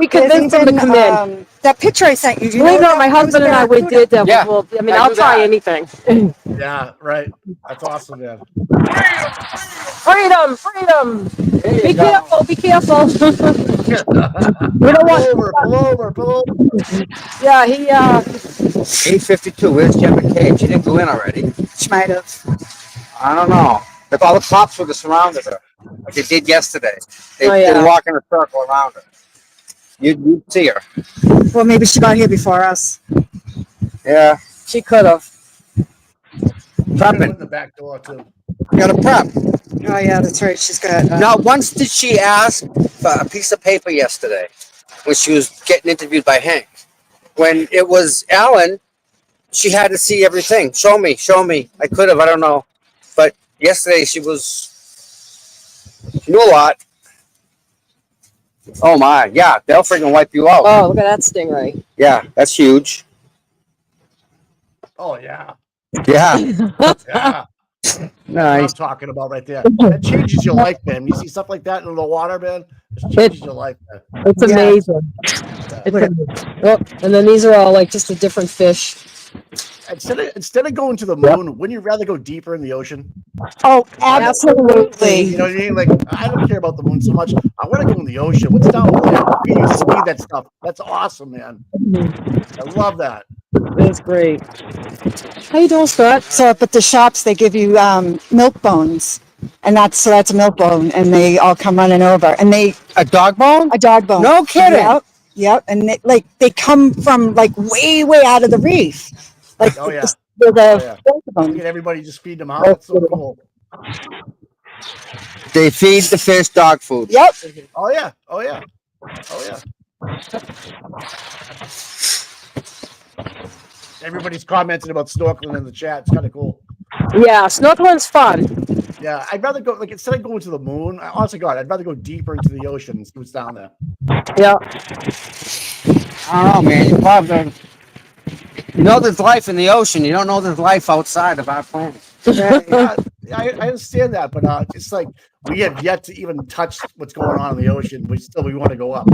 convinced them to come in. That picture I sent you. Do you Believe it know or not, my that was husband and I, we Barracuda? did that. Yeah. Well, I mean, I I'll do try that. anything. Yeah. Right. That's awesome, man. Freedom, freedom. Be careful, be careful. We don't want. Pull over. Yeah, he 8:52. Where's Kevin Cage? She didn't go in already. She might have. I don't know. If all the cops would have surrounded her, like they did yesterday, they Oh, yeah. were walking a circle around her. You'd see her. Well, maybe she got here before us. Yeah. she could have. In Prepping. the back door too. Got a prep. Oh yeah, that's right. She's got. Not once did she ask for a piece of paper yesterday when she was getting interviewed by Hank. When it was Alan, she had to see everything. Show me. I could have, I don't know. But yesterday she knew a lot. Oh my, yeah, they'll freaking wipe you out. Oh, look at that stingray. Yeah, that's huge. Oh yeah. Yeah, Yeah. That's what I'm nice. talking about right there. That changes your life, man. You see stuff like that in the water, man. It changes your life, man. It's Yeah. amazing. It's amazing. Oh, and then these are all like just a different fish. Instead of going to the moon, wouldn't you rather go deeper in the ocean? Oh, You absolutely. know what I mean? Like, I don't care about the moon so much. I want to go in the ocean. What's down there? You can see that stuff. That's awesome, man. I love that. It's great. How you doing, Scott? So up at the shops, they give you milk bones, and that's a milk bone, and they all come running over, and A dog bone? a dog bone. No kidding. Yep. And they come from like way out of the reef. Like Oh, yeah. the Look at everybody just feed them out. It's so cool. They feed the fish dog food. Yep. Oh yeah. Oh yeah. Oh yeah. Everybody's commenting about snorkeling in the chat. It's kind of cool. Yeah, snorkeling's fun. Yeah, I'd rather go, like, instead of going to the moon, honestly, God, I'd rather go deeper into the ocean and see what's down there. Yeah. I don't know, man. You know there's life in the ocean. You don't know there's life outside of our planet. Yeah, I understand that, but it's like we have yet to even touch what's going on in the ocean. We want to go up.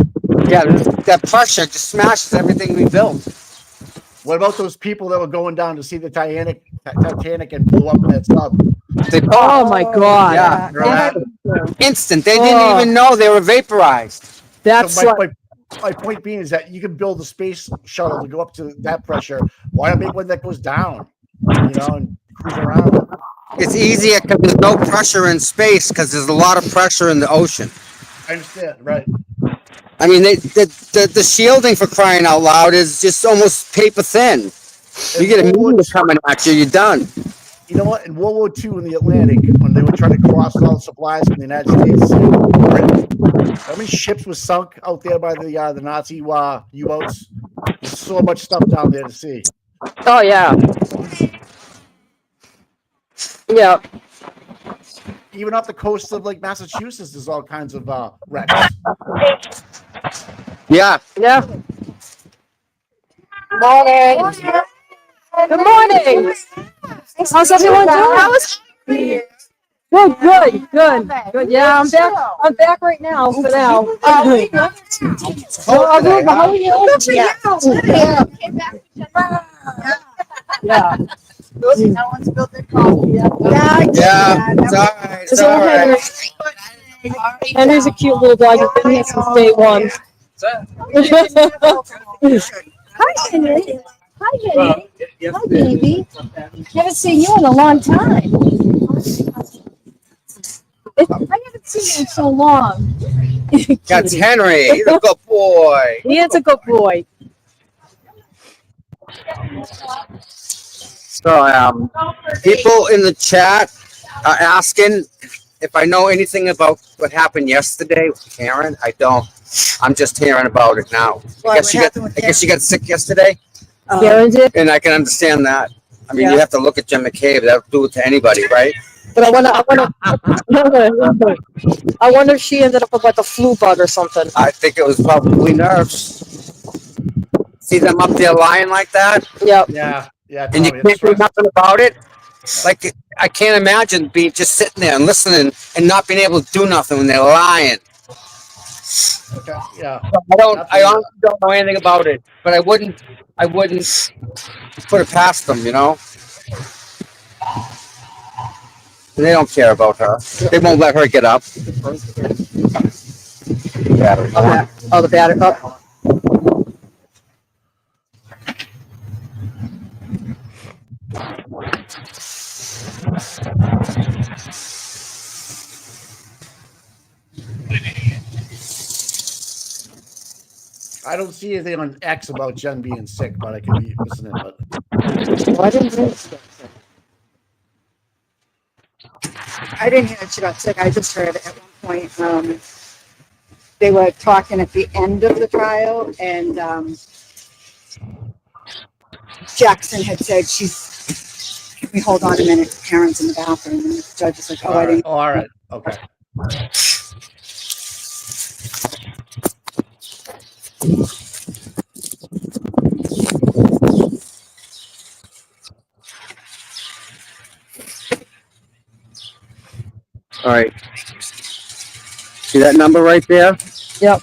Yeah, that pressure just smashes everything we built. What about those people that were going down to see the Titanic and blew up in that sub? They Oh my God. Yeah. Right? Instant. They didn't even know they were vaporized. That's So like, my point being is that you can build a space shuttle to go up to that pressure. Why not make one that goes down? You know, and cruise around. It's easier because there's no pressure in space because there's a lot of pressure in the ocean. I understand, right? I mean, the shielding, for crying out loud, is just almost paper thin. You get a meteor coming at you, you're done. You know what? In World War II in the Atlantic, when they were trying to cross all the supplies from the United States, how many ships were sunk out there by the Nazi U-boats? There's so much stuff down there to see. oh yeah. Yeah. even off the coast of like Massachusetts, there's all kinds of wrecks. Yeah. Yeah. Morning. Good morning. How's everyone doing? Good. Yeah, I'm back. I'm back right now for now. How are you? Yeah. No one's built their coffee yet. Yeah. It's all right. It's This all little right. Henry's a cute little dog. He's been here since day one. Hi, Henry. Hi, Henry. Hi, baby. Haven't seen you in a long time. I haven't seen you in so long. That's Henry. He's a good boy. He is a good boy. So, people in the chat are asking if I know anything about what happened yesterday with Karen. I don't. I'm just hearing about it now. I guess she got sick yesterday, Karen did. and I can understand that. I mean, Yeah. you have to look at Jim McCabe. That'll do it to anybody, right? But I wonder if she ended up with like a flu bug or something. I think it was probably nerves. See them up there lying like that, Yep. Yeah, and you probably. can't do nothing about it. Like, I can't imagine being just sitting there and listening and not being able to do nothing when they're lying. Okay, yeah. I honestly don't know anything about it, but I wouldn't put it past them, you know? They don't care about her. They won't let her get up. Battery. Oh, the battery. Oh. I don't see anything on X about Jen being sick, but I could be listening. But Well, I didn't think so. I didn't hear that she got sick. I just heard at one point they were talking at the end of the trial, and Jackson had said, "Can we hold on a minute? Karen's in the bathroom." And the judge is like, "Oh, I didn't." all right, okay. All right. See that number right there? Yep.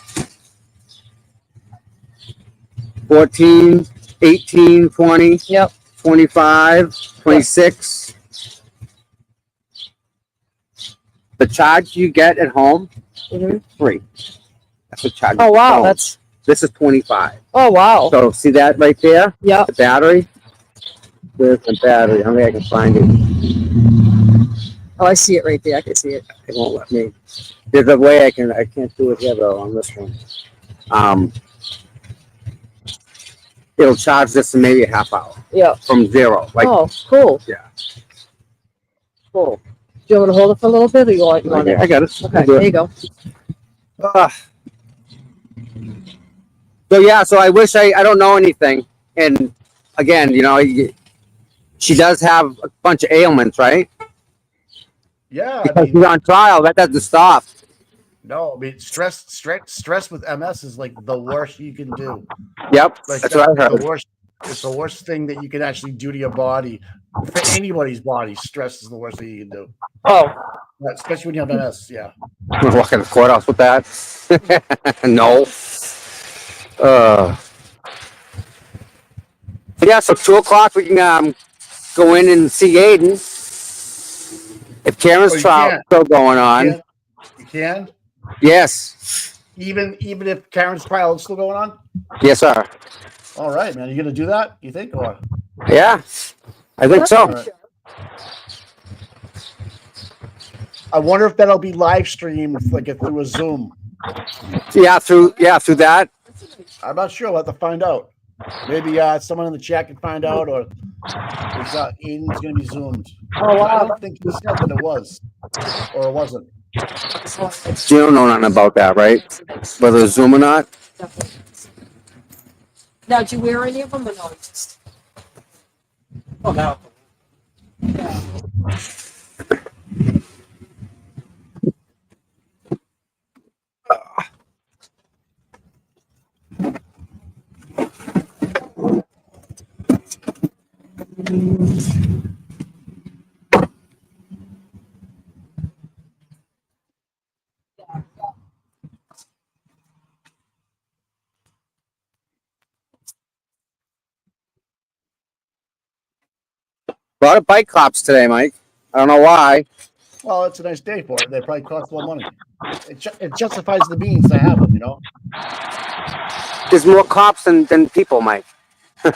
14, 18, 20, Yep. 25, 26. The charge you get at home, Mhm. free. That's the charge. Oh wow, So, that's. this is 25. Oh wow. So see that right there? Yep. The battery? There's the battery. I mean, I can find it. Oh, I see it right there. I can see it. It won't let me. There's a way I can't do it here though on this one. It'll charge this in maybe a half hour Yeah. from zero. Like, Oh, cool. Yeah. Cool. Do you want me to hold it for a little bit, or you want it? I got it. Okay, there you go. So yeah, so I wish I don't know anything. And again, you know, she does have a bunch of ailments, right? Yeah, I Because mean, she's on trial. That doesn't stop. no, I mean, stress with MS is like the worst you can do. Yep, Like that's what I the heard. worst. It's the worst thing that you can actually do to your body. For anybody's body, stress is the worst thing you can do. Oh, Especially when you have MS. Yeah. I'm walking the courthouse with that. No. Yeah, so 2:00 we can go in and see Aiden. If Karen's Oh, you trial is can. still going on, You can. yes, Even if Karen's trial is still going on. yes, sir. All right, man. You gonna do that? You think? Or Yeah, I think all so. right. I wonder if that'll be live streamed, like through a Zoom. Yeah, through that. I'm not sure. We'll have to find out. Maybe someone in the chat can find out, or if Aiden's going to be zoomed. Oh, wow. I don't think he said that it was, or it wasn't. You don't know nothing about that, right? Whether it's Zoom or not. now did you wear any of them or no? Just... Oh, no. A lot of bike cops today, Mike. I don't know why. Well, it's a nice day for it. They probably cost more money. It justifies the means to have them, you know. There's more cops than people, Mike. We've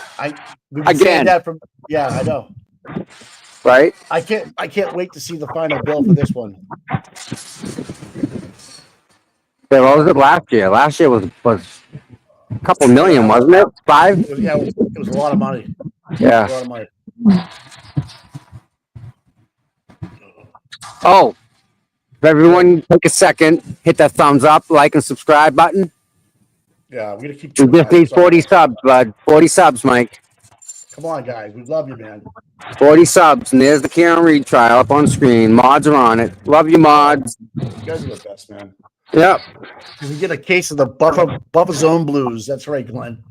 been saying Again. that from I know. Right? I can't wait to see the final bill for this one. Yeah, what was it last year? Last year was a couple million, wasn't it? 5? It was a lot of money. Yeah. A lot of money. Oh, if everyone take a second, hit that thumbs up, like, and subscribe button. Yeah, we're gonna keep We doing just that. need So, 40 subs, bud. 40 subs, Mike. come on, guys. We love you, man. 40 subs, and there's the Karen Reed trial up on screen. Mods are on it. Love you, mods. You guys are the best, man. Yep. We get a case of the Buffer Zone Blues. That's right, Glenn.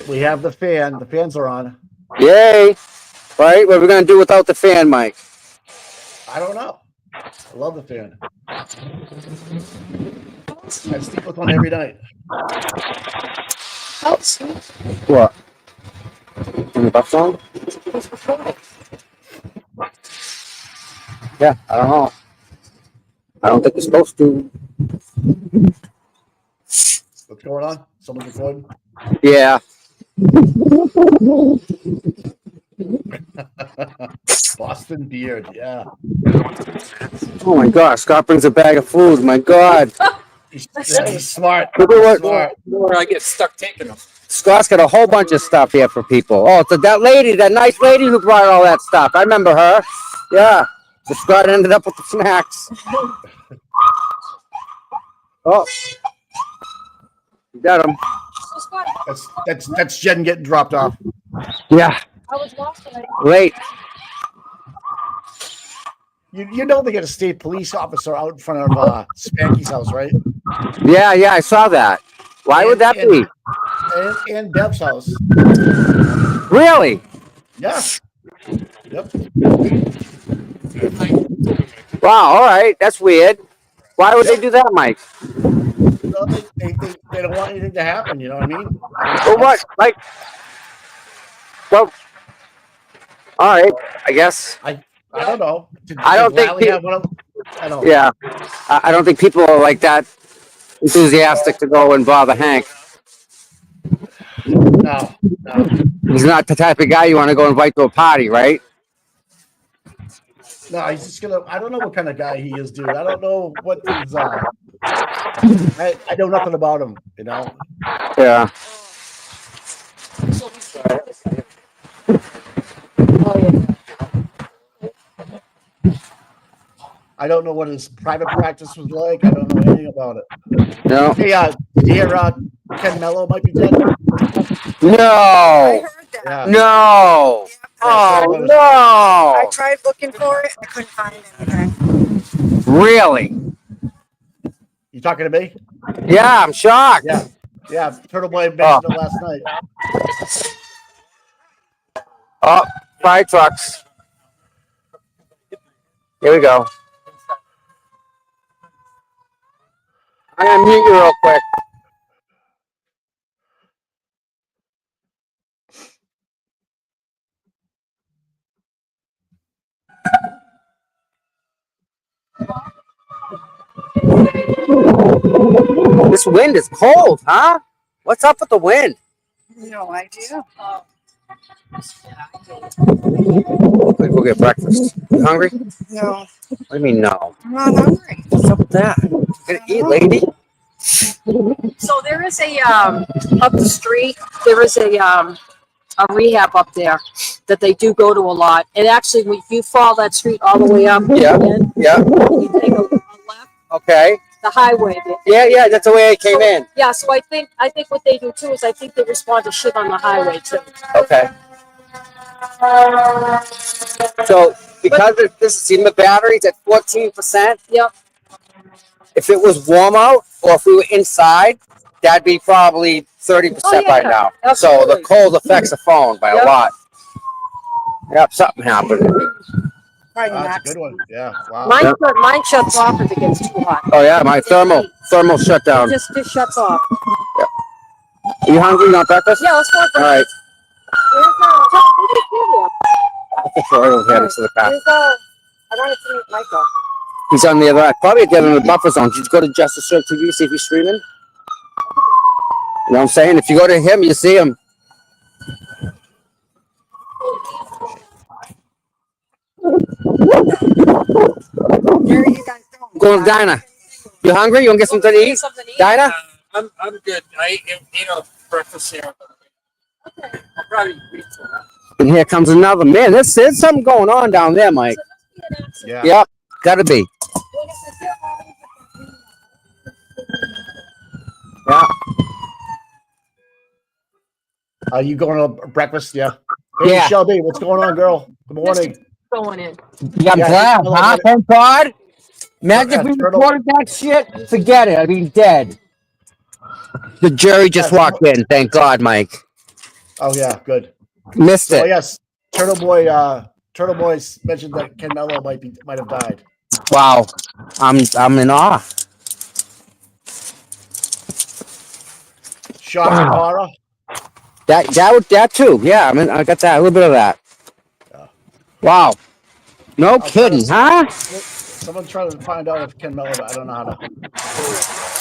We have the fan. The fans are on. Yay. Right? What are we going to do without the fan, Mike? I don't know. I love the fan. I sleep with one every night. What? In the buff zone? Yeah, I don't know. I don't think you're supposed to. What's going on? Someone's recording? Yeah. Boston Beard, yeah. Oh my God, Scott brings a bag of food. My God. He's smart. Look at what- Smart. Where I get stuck taking them. Scott's got a whole bunch of stuff here for people. Oh, it's that lady, that nice lady who brought all that stuff. I remember her. Yeah. So Scott ended up with the snacks. Oh. You got him. That's Jen getting dropped off. Yeah. I was lost tonight. Late. You know they got a state police officer out in front of Spanky's house, right? Yeah, I saw that. Why would that be? And Bev's house. Really? Yeah. Yep. Wow, all right. That's weird. Why would they do that, Mike? So they don't want anything to happen, you know what I mean? Well, what? Like, well, all right, I guess. I don't know. I don't think Lally have one of- I don't know. Yeah. I don't think people are like that enthusiastic to go and bother Hank. No. He's not the type of guy you want to go invite to a party, right? No, he's just gonna. I don't know what kind of guy he is, dude. I don't know what his. I know nothing about him, you know. Yeah. I don't know what his private practice was like. I don't know anything about it. No. Hey, did you hear Ken Mello might be dead? I No. heard that. Yeah. No. Oh, I no. tried looking for it. I couldn't find anything. Really? You talking to me? Yeah, I'm shocked. Yeah. Yeah. Turtle Boy mentioned it last night. Oh, fire trucks. Here we go. I'm gonna mute you real quick. This wind is cold, huh? What's up with the wind? No idea. Let's go get breakfast. You hungry? No, What do you mean no? I'm not hungry. What's up with that? You gonna eat, lady? So there is a up the street. There is a rehab up there that they do go to a lot. And actually, when you follow that street all the way up, Yeah. and Yeah. you take a left, Okay. the highway. Yeah. That's the way I came in. Yeah, so I think what they do too is I think they respond to shit on the highway too. Okay. So because of this, see the batteries at 14%. Yep. if it was warm out or if we were inside, that'd be probably 30% Oh, yeah, by now. So absolutely. the cold affects the phone by Yep. a lot. Yep, something happened. Probably That's a not. good one. Yeah. Wow. Mine shuts off if it gets too hot. Oh yeah, my thermal shutdown. It just shuts off. Are you hungry? Not breakfast? Yeah, let's go. All right. Where's I think we're over here next to the car. I wanted to meet Michael. He's on the other, probably at the other end of the buffer zone. Did you go to Justice Cirque TV, see if he's streaming? You know what I'm saying? If you go to him, you see him. Where are you guys going? I'm going to Dinah. You hungry? You want to get something to eat? Dinah? I'm good. I ate a breakfast here. Okay. I'll probably eat pizza. And here comes another. Man, there's something going on down there, Mike. Yeah. Yep, gotta be. Yeah. Are you going to breakfast? Yeah. Hey, Yeah. Shelby, what's going on, girl? Good morning. Going in. Yeah, I'm Yeah, glad, he's huh? still Thank God. Imagine Yeah, if we turtle. recorded that shit. Forget it. I'd be dead. The jury just Yeah. walked in. Thank God, Mike. Oh yeah, good. Missed Oh it. yes, Turtle Boy mentioned that Ken Mello might have died. Wow. I'm in awe. Shock and horror. That too. Yeah, I mean, I got that a little bit of that. Yeah. Wow. No I'll kidding, try huh? Someone trying to find out if Ken Mello. I don't know how to.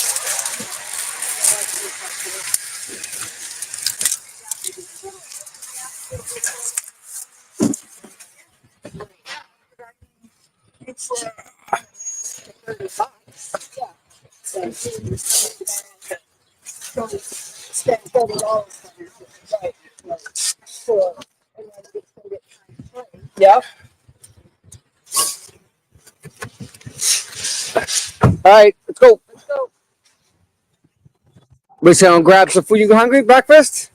Yep. All right, let's go. Let's go. We're gonna grab some food. You hungry? Breakfast?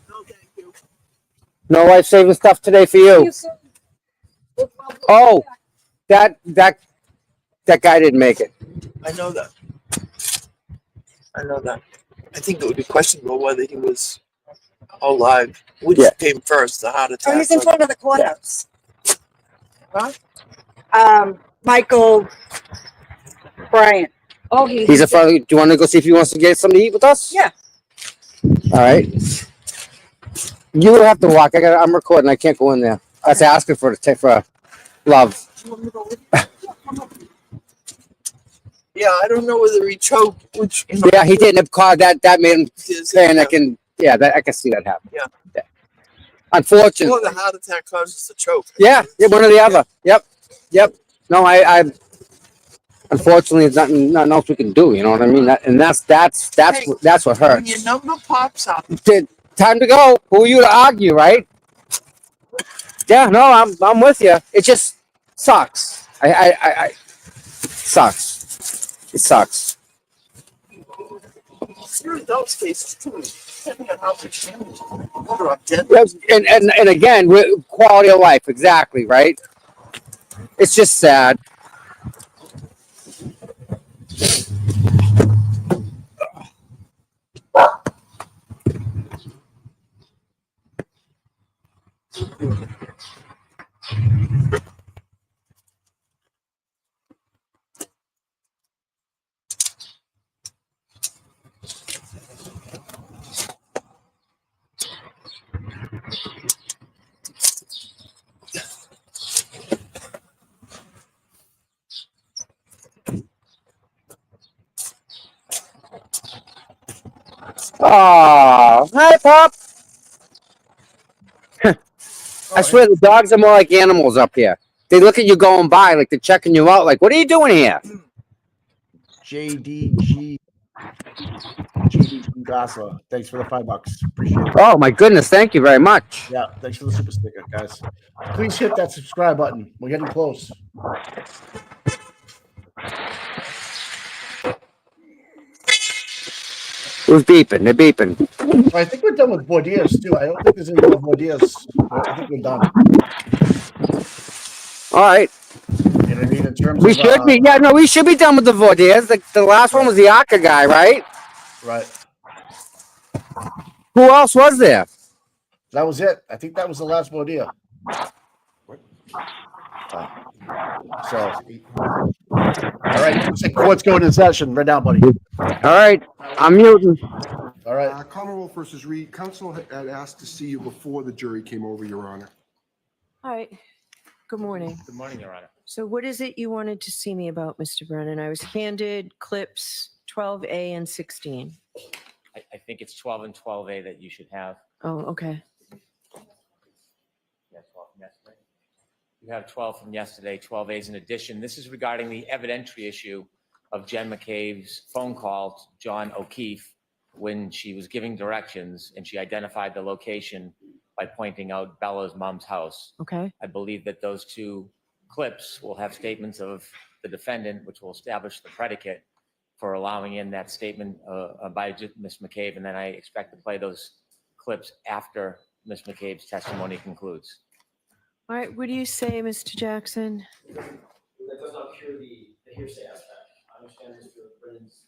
No life saving stuff today for you. Oh, that guy didn't make it. I know that. I think it would be questionable whether he was alive. Which Yeah. came first, the heart Oh, attack? he's in front of the courthouse. Huh? Michael Bryant. Oh, He's a friend. Do you want to go see if he wants to get something to eat with us? Yeah. All right. You will have to walk. I'm recording. I can't go in there. I was asking for love. Yeah, I don't know whether he choked. Which Yeah, he didn't call that. That made him is, panic, and yeah, I can see that happen. Yeah. Unfortunately. Well, the heart attack causes the choke. Yeah, one or the other. Yep. No, I unfortunately, there's nothing else we can do. You know what I mean? That's Hey, what When hurts. your number pops up, Time to go. Who are you to argue, right? Yeah, no, I'm with you. It just sucks. I sucks. It sucks. there are those cases too. Depending on how much damage. Or I'm dead. Yes, and again, quality of life, exactly, right? It's just sad. Oh, hi, Pop. I swear the dogs are more like animals up here. They look at you going by, like they're checking you out, like, what are you doing here? JDG Gasa. Thanks for the $5. Appreciate it. Oh, my goodness. Thank you very much. Yeah, thanks for the super sticker, guys. Please hit that subscribe button. We're getting close. Who's beeping? They're beeping. I think we're done with Bordias too. I don't think there's any more Bordias. I think we're done. All right. You what I mean? In terms We of should be. Yeah, no, we should be done with the voir dire. The last one was the Aka guy, right? right. Who else was there? That was it. I think that was the last Modia. So, all right. Looks like court's going in session right now, buddy. All right, I'm muting. All right. Commonwealth versus Reed. Counsel had asked to see you before the jury came over, Your Honor. All right. Good morning. Good morning, Your Honor. So what is it you wanted to see me about, Mr. Brennan? I was handed clips 12A and 16. I think it's 12 and 12A that you should have. Oh, okay. Yeah, 12 from yesterday. You have 12 from yesterday, 12As in addition. This is regarding the evidentiary issue of Jen McCabe's phone call to John O'Keefe when she was giving directions and she identified the location by pointing out Bella's mom's house. Okay. I believe that those two clips will have statements of the defendant, which will establish the predicate for allowing in that statement by Ms. McCabe. And then I expect to play those clips after Ms. McCabe's testimony concludes. All right. What do you say, Mr. Jackson? That does not cure the hearsay aspect. I understand Mr. Brennan's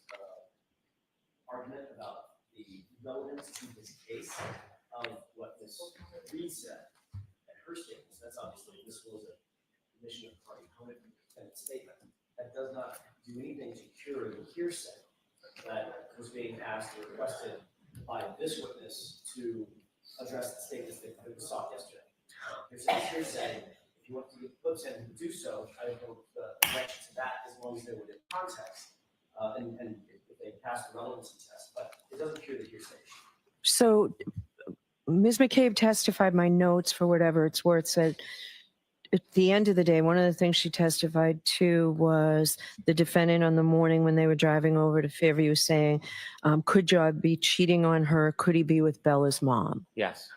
argument about the relevance to this case of what Ms. Reed said at her statements. That's obviously, this was a admission of party opponent and statement. That does not do anything to cure the hearsay that was being asked or requested by this witness to address the statements that was sought yesterday. Hearsay, if you want to get clips in to do so, I don't know the objection to that as long as they were in context and if they pass the relevancy test, but it doesn't cure the hearsay issue. So Ms. McCabe testified, my notes for whatever it's worth said at the end of the day, one of the things she testified to was the defendant on the morning when they were driving over to Fairview saying, could John be cheating on her? Could he be with Bella's mom? Yes.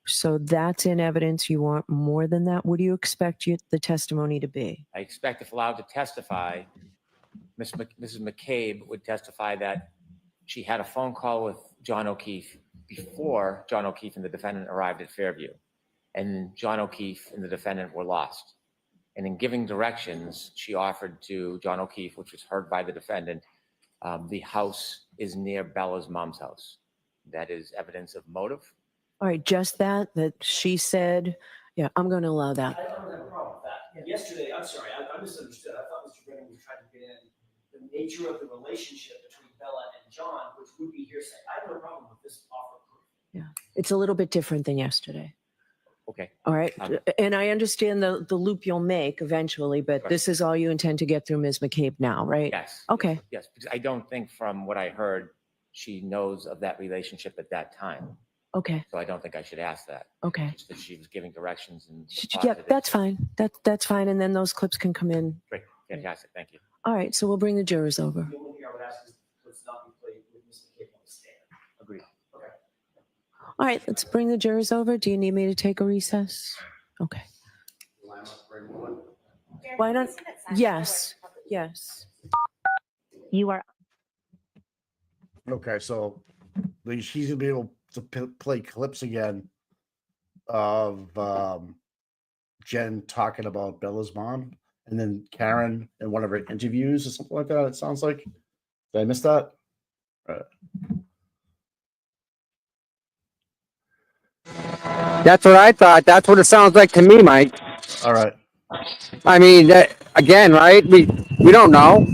So that's in evidence. You want more than that? What do you expect the testimony to be? I expect if allowed to testify, Mrs. McCabe would testify that she had a phone call with John O'Keefe before John O'Keefe and the defendant arrived at Fairview. And John O'Keefe and the defendant were lost. And in giving directions, she offered to John O'Keefe, which was heard by the defendant, the house is near Bella's mom's house. That is evidence of motive. All right, just that she said, yeah, I'm going to allow that. I don't have a problem with that. Yesterday, I'm sorry, I misunderstood. I thought Mr. Brennan was trying to get in the nature of the relationship between Bella and John, which would be hearsay. I have no problem with this offer of proof. Yeah, it's a little bit different than yesterday. Okay. All right. And I understand the loop you'll make eventually, but Right. this is all you intend to get through Ms. McCabe now, right? Yes. Okay. Yes, because I don't think from what I heard, she knows of that relationship at that time. Okay. So I don't think I should ask that. Okay. Just that she was giving directions and. Yeah, that's fine. That's fine. And then those clips can come in. Great, fantastic, thank you. All right. So we'll bring the jurors over. The only thing I would ask is let's not be played with Ms. McCabe on the stand. Agreed. Okay. All right. Let's bring the jurors over. Do you need me to take a recess? Okay. Why not? Yes. Yes. You are. Okay, so she's gonna be able to play clips again of Jen talking about Bella's mom, and then Karen in one of her interviews or something like that. It sounds like. Did I miss that? All right. That's what I thought. That's what it sounds like to me, Mike. All right. I mean, again, right? We don't know.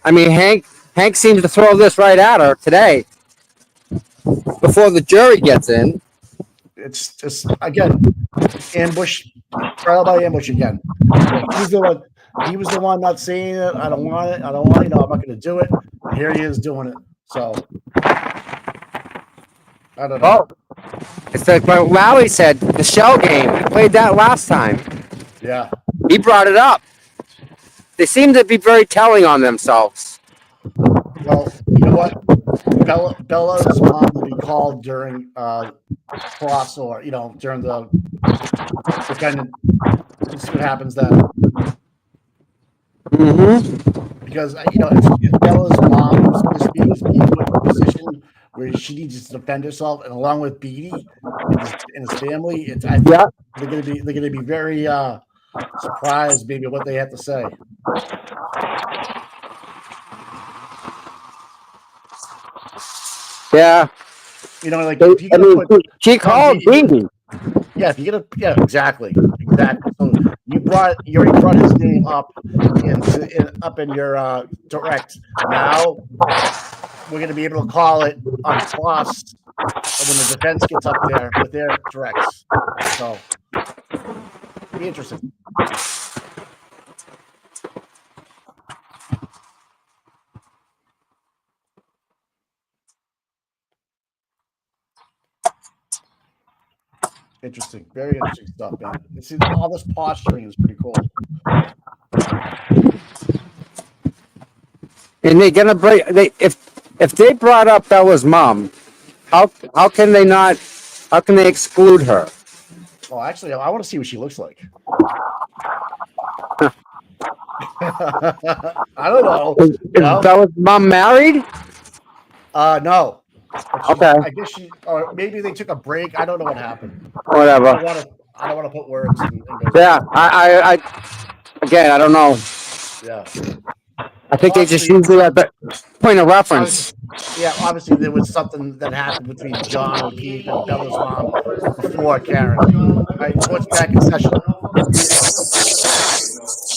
I mean, Hank seems to throw this right at her today before the jury gets in. It's just again ambush, trial by ambush again. He's the one. He was the one not saying it. I don't want it. I don't want it. No, I'm not going to do it. And here he is doing it. So I don't know. Oh, it's like what Lally said, the shell game. We played that last time. Yeah. He brought it up. They seem to be very telling on themselves. Well, you know what? Bella's mom will be called during cross or during the defendant. Let's see what happens then. Mm-hmm. Because if Bella's mom is being put in a position where she needs to defend herself, and along with Beatty and his family, they're going to be very surprised maybe what they have to say. Yeah. You know, like They- if you're I gonna mean, put she called Dee. yeah, if you're gonna exactly. So you already brought his name up up in your direct. Now we're gonna be able to call it on plus when the defense gets up there with their directs. So be interesting. Interesting. Very interesting stuff, man. See, all this posturing is pretty cool. And they're gonna bring if they brought up Bella's mom, how can they not? How can they exclude her? Well, actually, I want to see what she looks like. I don't know. Is Bella's mom married? No. Okay. I guess or maybe they took a break. I don't know what happened. Whatever. I don't want to put words in those. Yeah, I again, I don't know. Yeah. I think they just use it at the point of reference. Yeah, obviously there was something that happened between John O'Keefe and Bella's mom before Karen. All right, court's back in session.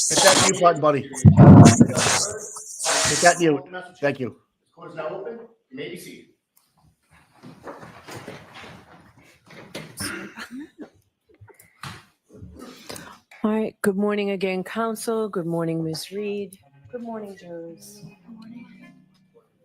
Hit that mute button, buddy. Hit that mute. Thank you. Court's now open. You may be seated. All right, good morning again, council. Good morning, Ms. Reed. Good morning, Jones.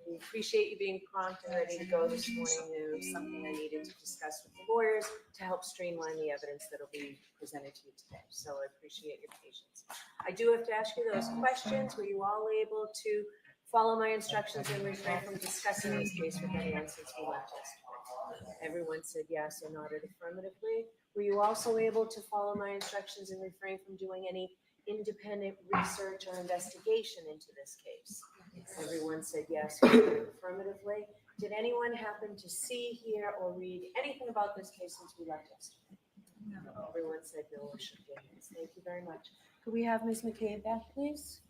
We appreciate you being prompt and ready to go this morning. There was something I needed to discuss with the lawyers to help streamline the evidence that will be presented to you today. So I appreciate your patience. I do have to ask you those questions. Were you all able to follow my instructions and refrain from discussing this case with anyone since we left yesterday? Everyone said yes or nodded affirmatively. Were you also able to follow my instructions and refrain from doing any independent research or investigation into this case? Everyone said yes or nodded affirmatively. Did anyone happen to see, hear, or read anything about this case since we left yesterday? No. Everyone said no or shook their hands. Thank you very much. Could we have Ms. McCabe back, please?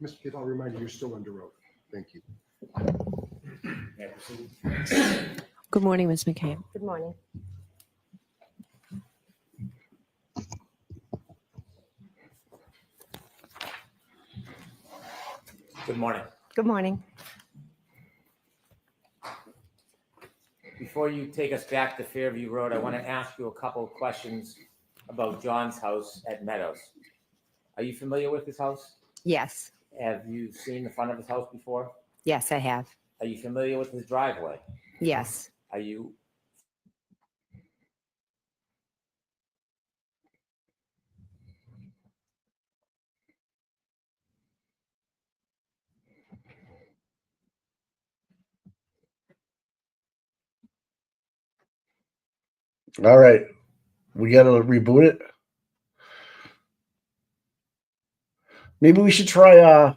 Mr. Kidd, I'll remind you, you're still under oath. Thank you. Good morning, Ms. McCabe. Good morning. Good morning. Good morning. Before you take us back to Fairview Road, I want to ask you a couple of questions about John's house at Meadows. Are you familiar with his house? Yes, Have you seen the front of his house before? yes, I have. Are you familiar with his driveway? Yes, Are you All right. We got to reboot it. Maybe we should try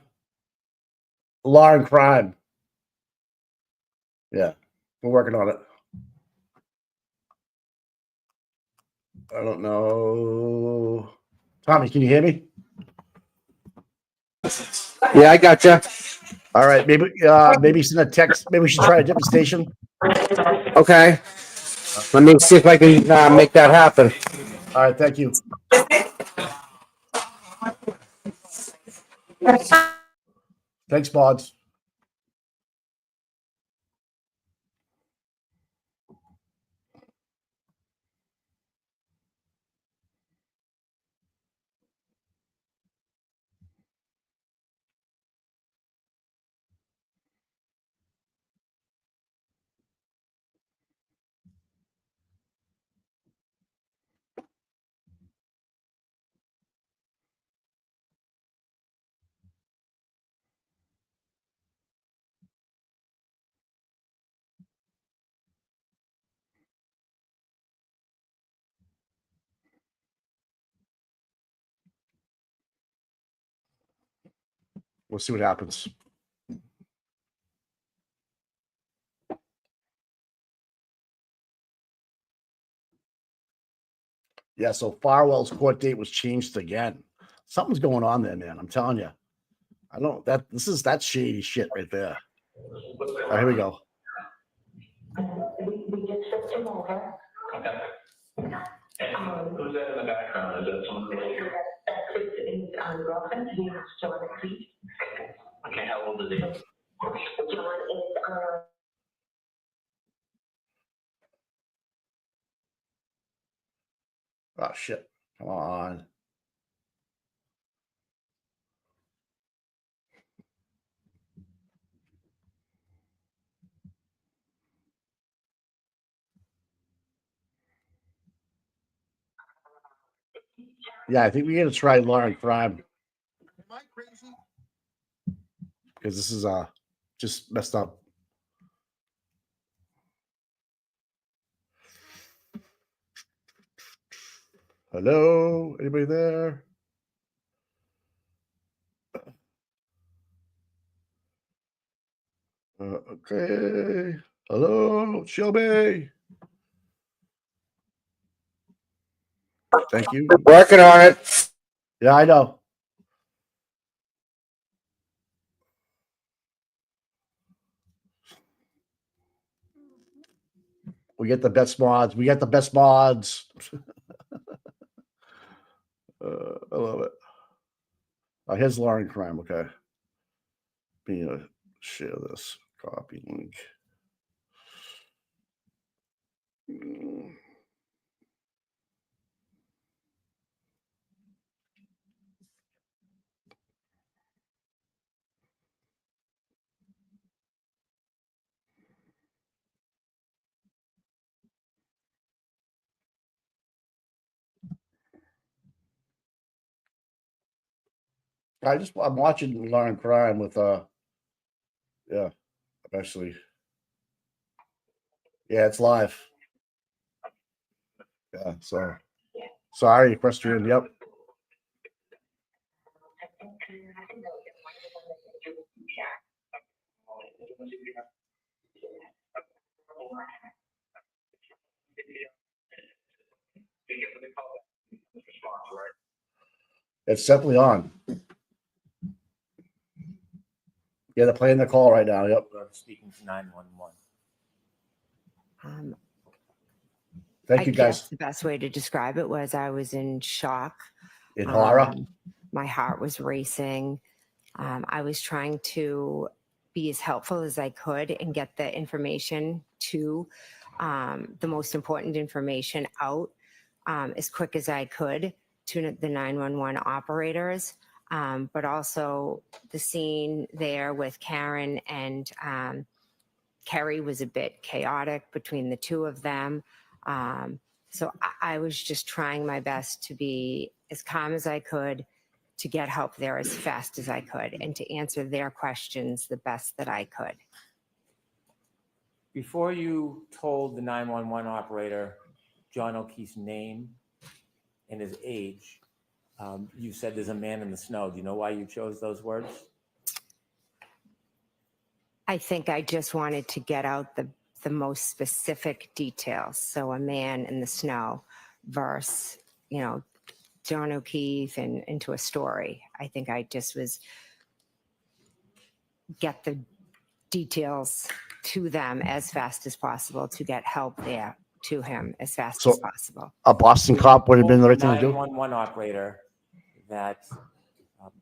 Law and Crime. Yeah, we're working on it. I don't know. Tommy, can you hear me? Yeah, I gotcha. All right, maybe send a text. Maybe we should try a different station. Okay. Let me see if I can make that happen. All right, thank you. Thanks, Bods. We'll see what happens. Yeah, so Farwell's court date was changed again. Something's going on there, man. I'm telling you. I don't that's shady shit right there. All right, here we go. We just shipped him over. Okay. Who's that in the background? Is that someone? That's his girlfriend. He's John O'Keefe. Okay, how old is he? John is Oh shit. Come on. Yeah, I think we gotta try Lauren Crime. Am I crazy? Because this is just messed up. Hello, anybody there? Okay. Hello, Shelby. Thank you. Working on it. Yeah, I know. We get the best mods. We got the best mods. I love it. Here's Lauren Crime. Okay. Be share this. Copy link. I'm watching Lauren Crime with yeah, actually. Yeah, it's live. Yeah, so sorry, equestrian. Yep. It's definitely on. Yeah, they're playing the call right now. Yep. Speaking to 911. Thank you, I guys. guess the best way to describe it was I was in shock. In horror. My heart was racing. I was trying to be as helpful as I could and get the information to the most important information out as quick as I could to the 911 operators. But also the scene there with Karen and Kerry was a bit chaotic between the two of them. So I was just trying my best to be as calm as I could, to get help there as fast as I could, and to answer their questions the best that I could. Before you told the 911 operator John O'Keefe's name and his age, you said there's a man in the snow. Do you know why you chose those words? I think I just wanted to get out the most specific details. So a man in the snow versus, John O'Keefe and into a story. I think I just was get the details to them as fast as possible to get help there to him as fast as possible. A Boston cop would have been the right thing to do. 911 operator that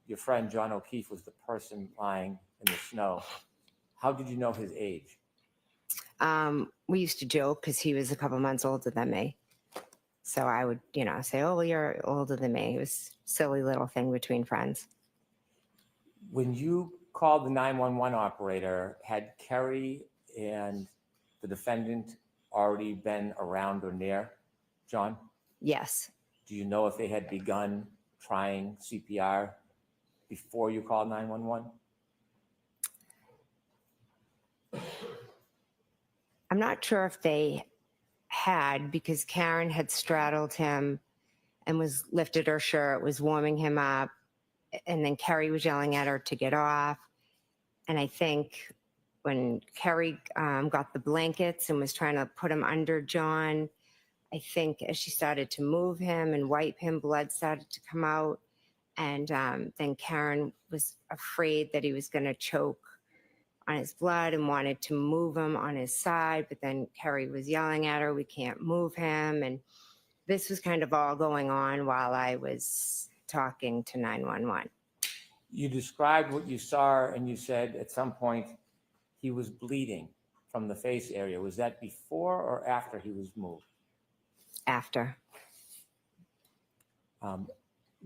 your friend John O'Keefe was the person lying in the snow. How did you know his age? We used to joke because he was a couple months older than me. So I would, say, oh, well, you're older than me. It was a silly little thing between friends. When you called the 911 operator, had Kerry and the defendant already been around or near John? Yes. Do you know if they had begun trying CPR before you called 911? I'm not sure if they had, because Karen had straddled him and was lifted her shirt, was warming him up. and then Kerry was yelling at her to get off. And I think when Kerry got the blankets and was trying to put him under John, I think as she started to move him and wipe him, blood started to come out. And then Karen was afraid that he was going to choke on his blood and wanted to move him on his side. But then Kerry was yelling at her, we can't move him. And this was kind of all going on while I was talking to 911. You described what you saw, and you said at some point he was bleeding from the face area. Was that before or after he was moved? After.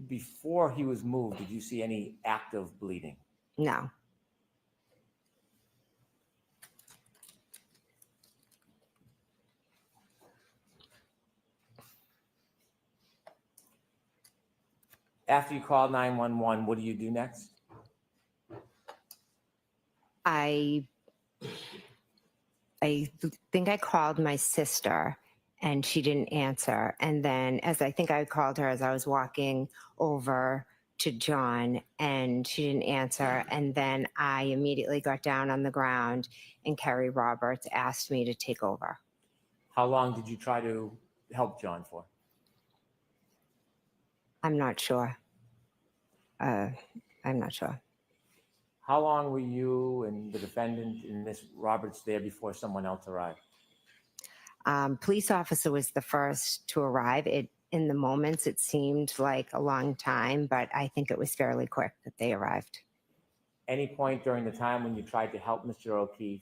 Before he was moved, did you see any active bleeding? No. After you called 911, what do you do next? I think I called my sister and she didn't answer. And then as I think I called her as I was walking over to John and she didn't answer. And then I immediately got down on the ground and Kerry Roberts asked me to take over. How long did you try to help John for? I'm not sure. I'm not sure. How long were you and the defendant and Miss Roberts there before someone else arrived? Police officer was the first to arrive. In the moments, it seemed like a long time, but I think it was fairly quick that they arrived. Any point during the time when you tried to help Mr. O'Keefe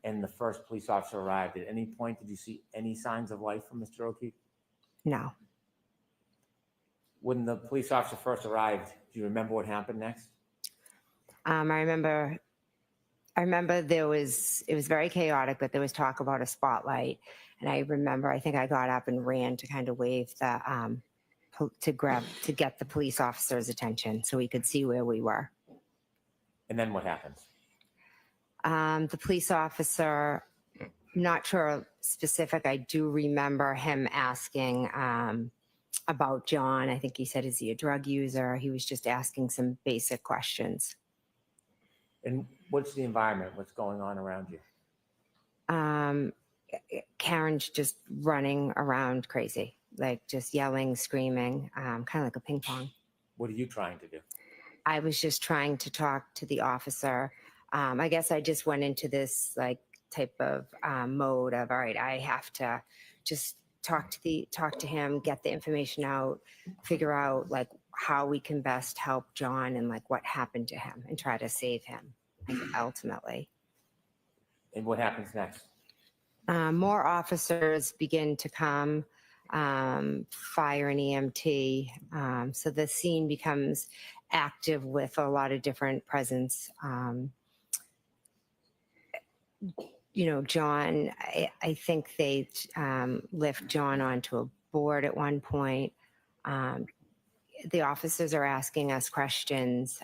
and the first police officer arrived, at any point did you see any signs of life from Mr. O'Keefe? No. When the police officer first arrived, do you remember what happened next? I remember it was very chaotic, but there was talk about a spotlight. And I remember, I think I got up and ran to kind of wave the, to get the police officer's attention so he could see where we were. And then what happens? The police officer, not sure specific, I do remember him asking about John. I think he said, is he a drug user? He was just asking some basic questions. And what's the environment? What's going on around you? Karen's just running around crazy, like just yelling, screaming, kind of like a ping pong. What are you trying to do? I was just trying to talk to the officer. I guess I just went into this like type of mode of, all right, I have to just talk to him, get the information out, figure out like how we can best help John and like what happened to him and try to save him ultimately. And what happens next? More officers begin to come, fire and EMT. So the scene becomes active with a lot of different presence. John, I think they lift John onto a board at one point. The officers are asking us questions.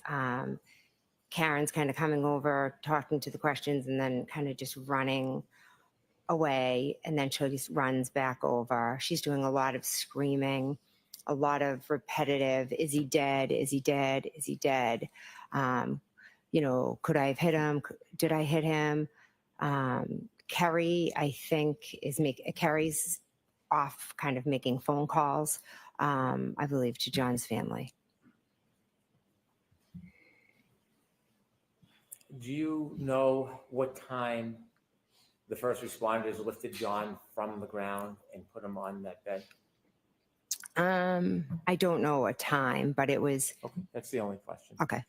Karen's kind of coming over, talking to the questions, and then kind of just running away. And then she just runs back over. She's doing a lot of screaming, a lot of repetitive, is he dead? Is he dead? Is he dead? Could I have hit him? Did I hit him? Kerry, I think, Kerry's off kind of making phone calls, I believe, to John's family. Do you know what time the first responders lifted John from the ground and put him on that bed? I don't know a time, but it was. Okay, that's the only question. Okay.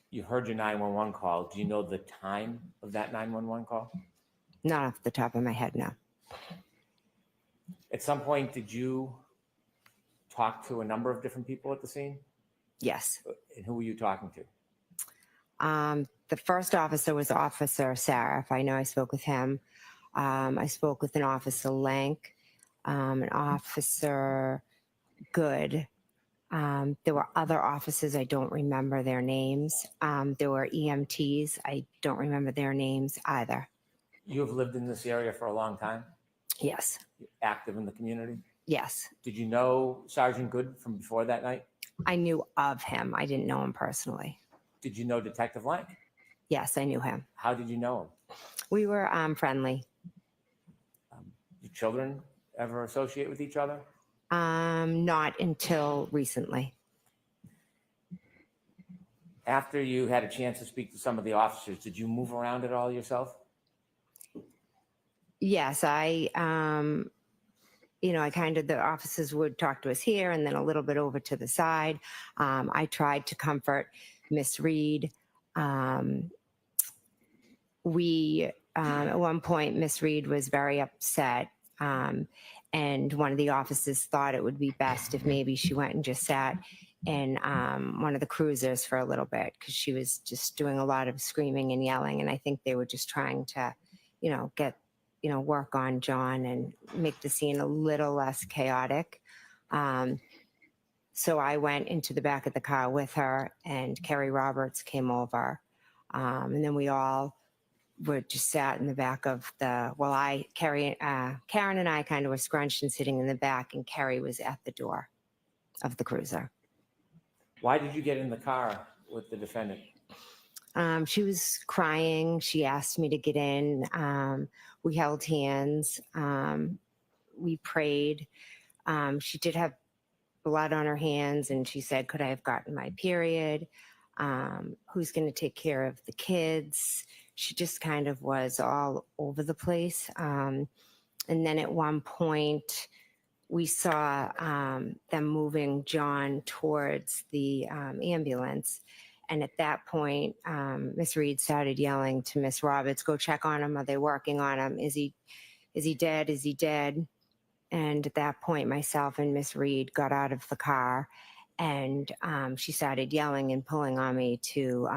You heard your 911 call. Do you know the time of that 911 call? Not off the top of my head, no. At some point, did you talk to a number of different people at the scene? Yes. And who were you talking to? The first officer was Officer Saraf. I know I spoke with him. I spoke with an Officer Lank, an Officer Good. There were other officers. I don't remember their names. There were EMTs. I don't remember their names either. You have lived in this area for a long time? Yes. You're active in the community? Yes, Did you know Sergeant Good from before that night? I knew of him. I didn't know him personally. Did you know Detective Lang? Yes, I knew him. How did you know him? We were friendly. Did children ever associate with each other? Not until recently. After you had a chance to speak to some of the officers, did you move around at all yourself? Yes, I kind of, the officers would talk to us here and then a little bit over to the side. I tried to comfort Miss Reed. At one point, Miss Reed was very upset. And one of the officers thought it would be best if maybe she went and just sat in one of the cruisers for a little bit because she was just doing a lot of screaming and yelling. And I think they were just trying to, get, work on John and make the scene a little less chaotic. So I went into the back of the car with her, and Kerry Roberts came over. And then we all were just sat in the back of Karen and I kind of were scrunched and sitting in the back, and Kerry was at the door of the cruiser. Why did you get in the car with the defendant? She was crying. She asked me to get in. We held hands. We prayed. She did have blood on her hands, and she said, could I have gotten my period? Who's going to take care of the kids? She just kind of was all over the place. And then at one point, we saw them moving John towards the ambulance. And at that point, Miss Reed started yelling to Miss Roberts, go check on him. Are they working on him? Is he dead? Is he dead? And at that point, myself and Miss Reed got out of the car, and she started yelling and pulling on me to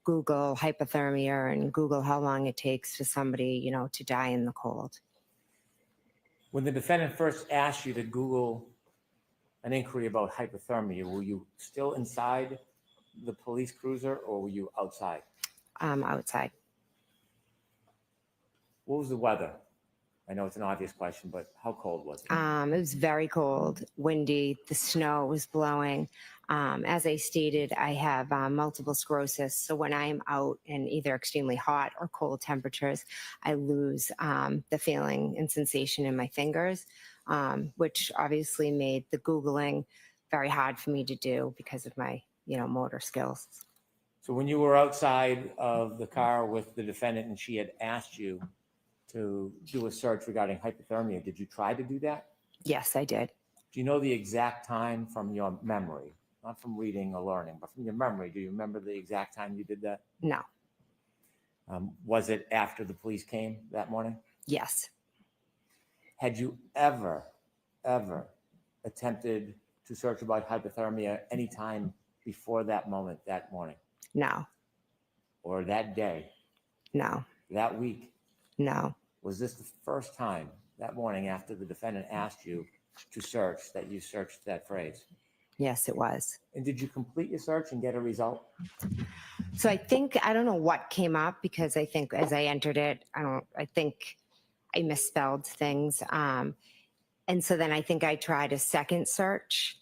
Google hypothermia and Google how long it takes for somebody, to die in the cold. When the defendant first asked you to Google an inquiry about hypothermia, were you still inside the police cruiser or were you outside? Outside. What was the weather? I know it's an obvious question, but how cold was it? It was very cold, windy. The snow was blowing. As I stated, I have multiple sclerosis. So when I'm out in either extremely hot or cold temperatures, I lose the feeling and sensation in my fingers, which obviously made the Googling very hard for me to do because of my, motor skills. So when you were outside of the car with the defendant and she had asked you to do a search regarding hypothermia, did you try to do that? Yes, I did. Do you know the exact time from your memory? Not from reading or learning, but from your memory. Do you remember the exact time you did that? No. Was it after the police came that morning? Yes. Had you ever attempted to search about hypothermia any time before that moment, that morning? No. Or that day? No. That week? No. Was this the first time that morning after the defendant asked you to search that you searched that phrase? Yes, it was. And did you complete your search and get a result? So I don't know what came up because I think as I entered it, I think I misspelled things. And so then I think I tried a second search.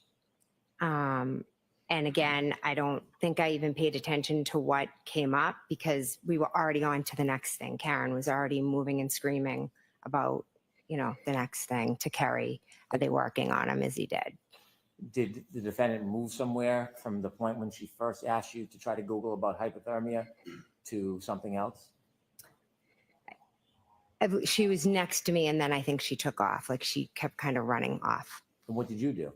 And again, I don't think I even paid attention to what came up because we were already on to the next thing. Karen was already moving and screaming about, the next thing to Kerry. Are they working on him? Is he dead? Did the defendant move somewhere from the point when she first asked you to try to Google about hypothermia to something else? She was next to me, and then I think she took off. Like she kept kind of running off. And what did you do?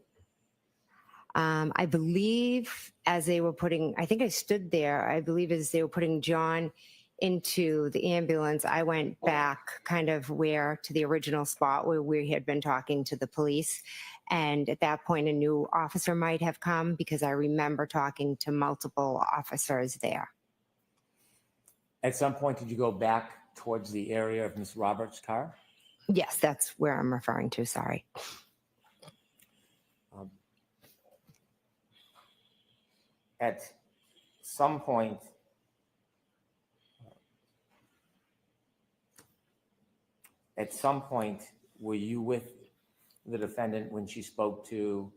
I believe as they were I think I stood there, I believe as they were putting John into the ambulance, I went back kind of to the original spot where we had been talking to the police. And at that point, a new officer might have come because I remember talking to multiple officers there. At some point, did you go back towards the area of Miss Roberts' car? Yes, that's where I'm referring to. Sorry. At some point, were you with the defendant when she spoke to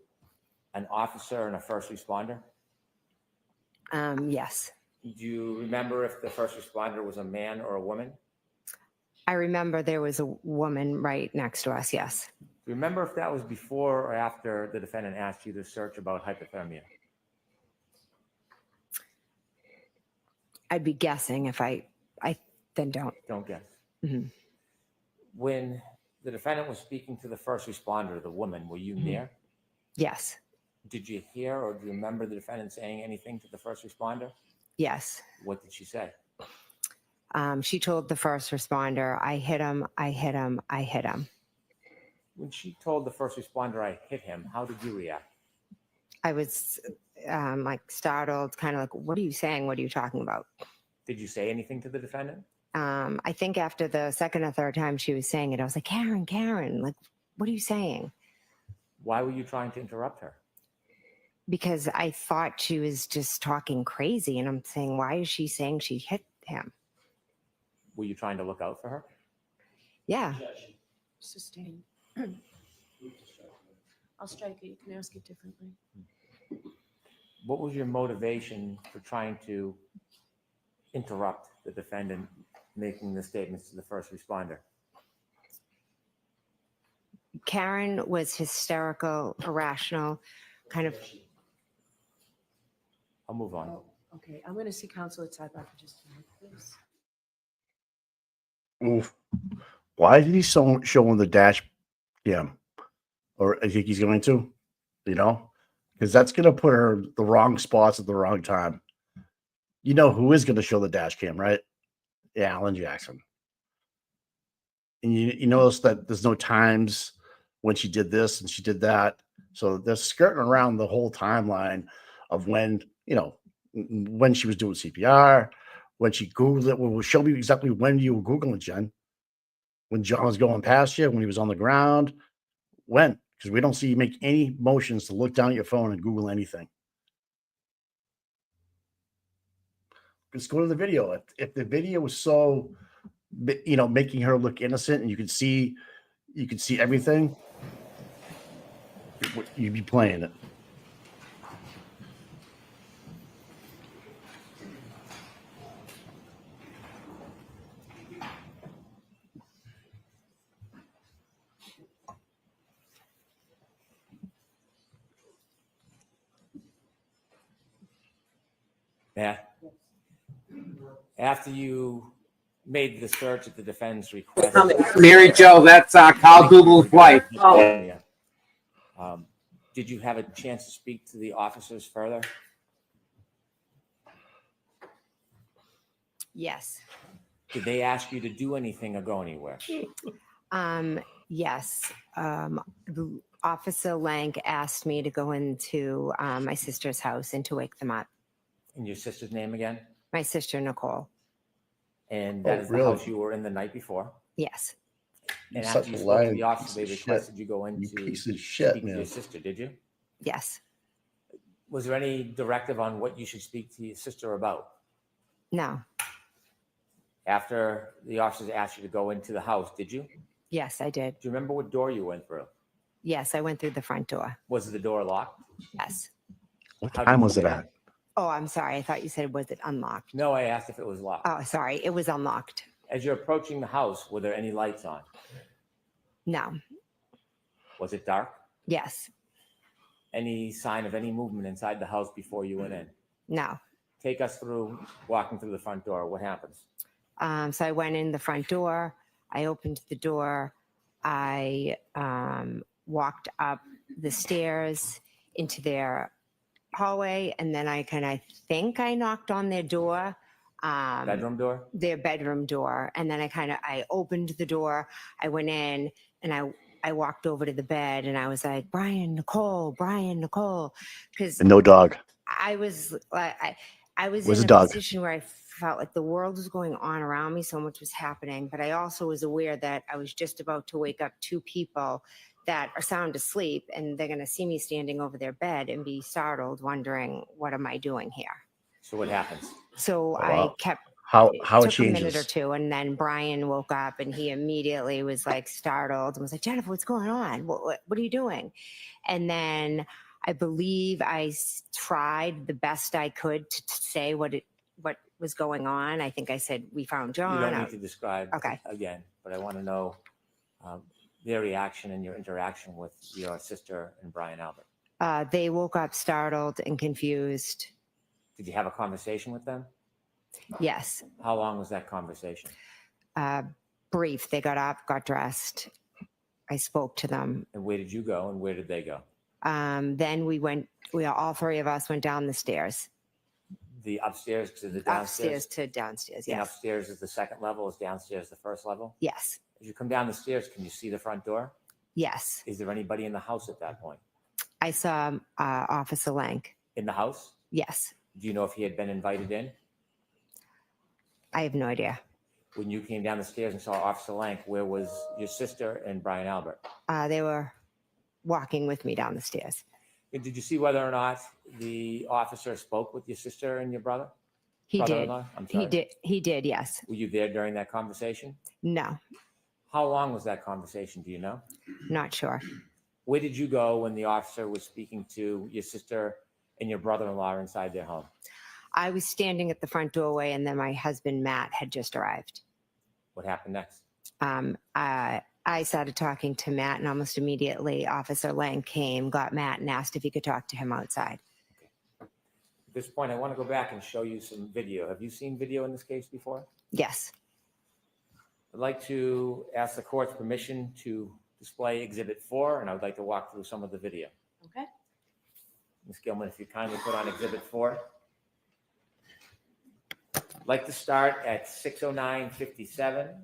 an officer and a first responder? Yes. Do you remember if the first responder was a man or a woman? I remember there was a woman right next to us. Yes. Do you remember if that was before or after the defendant asked you to search about hypothermia? I'd be guessing if I then don't. Don't guess. Mhm. When the defendant was speaking to the first responder, the woman, were you near? Yes. Did you hear or do you remember the defendant saying anything to the first responder? Yes. What did she say? She told the first responder, I hit him, I hit him, I hit him. When she told the first responder, I hit him, how did you react? I was like startled, kind of like, what are you saying? What are you talking about? Did you say anything to the defendant? I think after the second or third time she was saying it, I was like, Karen, like, what are you saying? Why were you trying to interrupt her? Because I thought she was just talking crazy. And I'm saying, why is she saying she hit him? Were you trying to look out for her? Yeah. Sustain. I'll strike it. You can ask it differently. What was your motivation for trying to interrupt the defendant making the statements to the first responder? Karen was hysterical, irrational, kind of. I'll move on. Okay, I'm going to see counsel at sidebar for just a minute, please. Oof. Why did he show him the dash cam? Or I think he's going to, because that's going to put her the wrong spots at the wrong time. You know who is going to show the dash cam, right? Yeah, Alan Jackson. And you notice that there's no times when she did this and she did that. So they're skirting around the whole timeline of when, when she was doing CPR, when she Googled it. Well, show me exactly when you were Googling, Jen. When John was going past you, when he was on the ground. When? Because we don't see you make any motions to look down at your phone and Google anything. Just go to the video. If the video was so, making her look innocent and you could see everything, you'd be playing it. Yeah. After you made the search at the defendant's request. Mary Jo, that's Carl Google's wife. Yeah. Did you have a chance to speak to the officers further? Yes. Did they ask you to do anything or go anywhere? Yes. Officer Lank asked me to go into my sister's house and to wake them up. And your sister's name again? My sister, Nicole. And that is the really? house you were in the night before? Yes. And You're after such you a spoke to lying the officer, they piece of requested shit. you go in You to piece of shit, speak to man. your sister, did you? Yes. Was there any directive on what you should speak to your sister about? No. After the officers asked you to go into the house, did you? Do Yes, I did. you remember what door you went through? Yes, I went through the front door. Was the door locked? Yes. What How did time you was it get at? Oh, I'm sorry. I thought you said, was it unlocked? No, I asked if it was locked. Oh, sorry. It was unlocked. As you're approaching the house, were there any lights on? No. Was it dark? Yes. Any sign of any movement inside the house before you went in? No. Take us through walking through the front door. What happens? So I went in the front door. I opened the door. I walked up the stairs into their hallway, and then I think I knocked on their door. Bedroom door? Their bedroom door. And then I opened the door. I went in and I walked over to the bed and I was like, Brian, Nicole. Because And no dog. I was Where's in the a dog? position where I felt like the world was going on around me. So much was happening. But I also was aware that I was just about to wake up two people that are sound asleep, and they're going to see me standing over their bed and be startled, wondering, what am I doing here? So what happens? So Oh, wow. I kept How it Took a minute or changes. two, and then Brian woke up and he immediately was like startled and was like, Jennifer, what's going on? What are you doing? And then I believe I tried the best I could to say what was going on. I think I said, we found John. You don't need to describe Okay. again, but I want to know their reaction and your interaction with your sister and Brian Albert. They woke up startled and confused. Did you have a conversation with them? Yes. How long was that conversation? Brief. They got up, got dressed. I spoke to them. And where did you go and where did they go? Then all three of us went down the stairs. The upstairs to the downstairs? Upstairs to downstairs, And yes. upstairs is the second level, is downstairs the first level? Yes. As you come down the stairs, can you see the front door? Yes. Is there anybody in the house at that point? I saw Officer Lank. In the house? Yes. Do you know if he had been invited in? I have no idea. When you came down the stairs and saw Officer Lank, where was your sister and Brian Albert? They were walking with me down the stairs. And did you see whether or not the officer spoke with your sister and your brother? He did. Brother-in-law? I'm sorry. He did. He did. Yes. Were you there during that conversation? No, How long was that conversation? Do you know? not sure. Where did you go when the officer was speaking to your sister and your brother-in-law inside their home? I was standing at the front doorway, and then my husband Matt had just arrived. What happened next? I started talking to Matt, and almost immediately Officer Lang came, got Matt, and asked if he could talk to him outside. At this point, I want to go back and show you some video. Have you seen video in this case before? Yes. I'd like to ask the court's permission to display Exhibit 4, and I would like to walk through some of the video. Okay. Ms. Gilman, if you kindly put on Exhibit 4. I'd like to start at 6:09:57.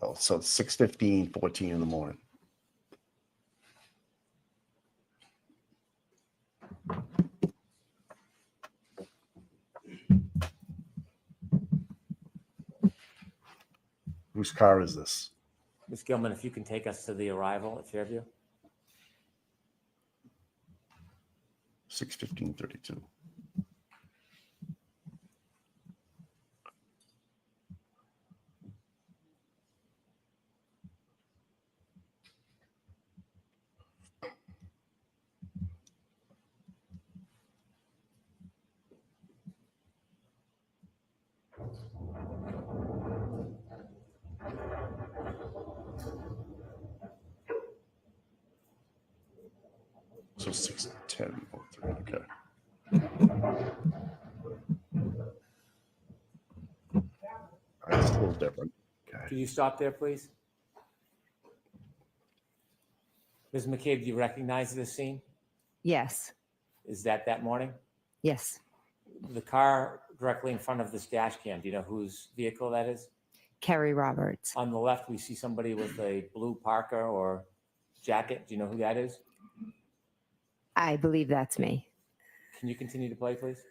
Oh, so it's 6:15, 14 in the morning. Whose car is this? Ms. Gilman, if you can take us to the arrival at Fairview. 6:15:32. So 6:10:03. Okay. All right, it's a little different. Okay. Could you stop there, please? Ms. McCabe, do you recognize this scene? Yes. Is that morning? Yes. The car directly in front of this dash cam, do you know whose vehicle that is? Kerry Roberts. On the left, we see somebody with a blue parka or jacket. Do you know who that is? I believe that's me. Can you continue to play, please?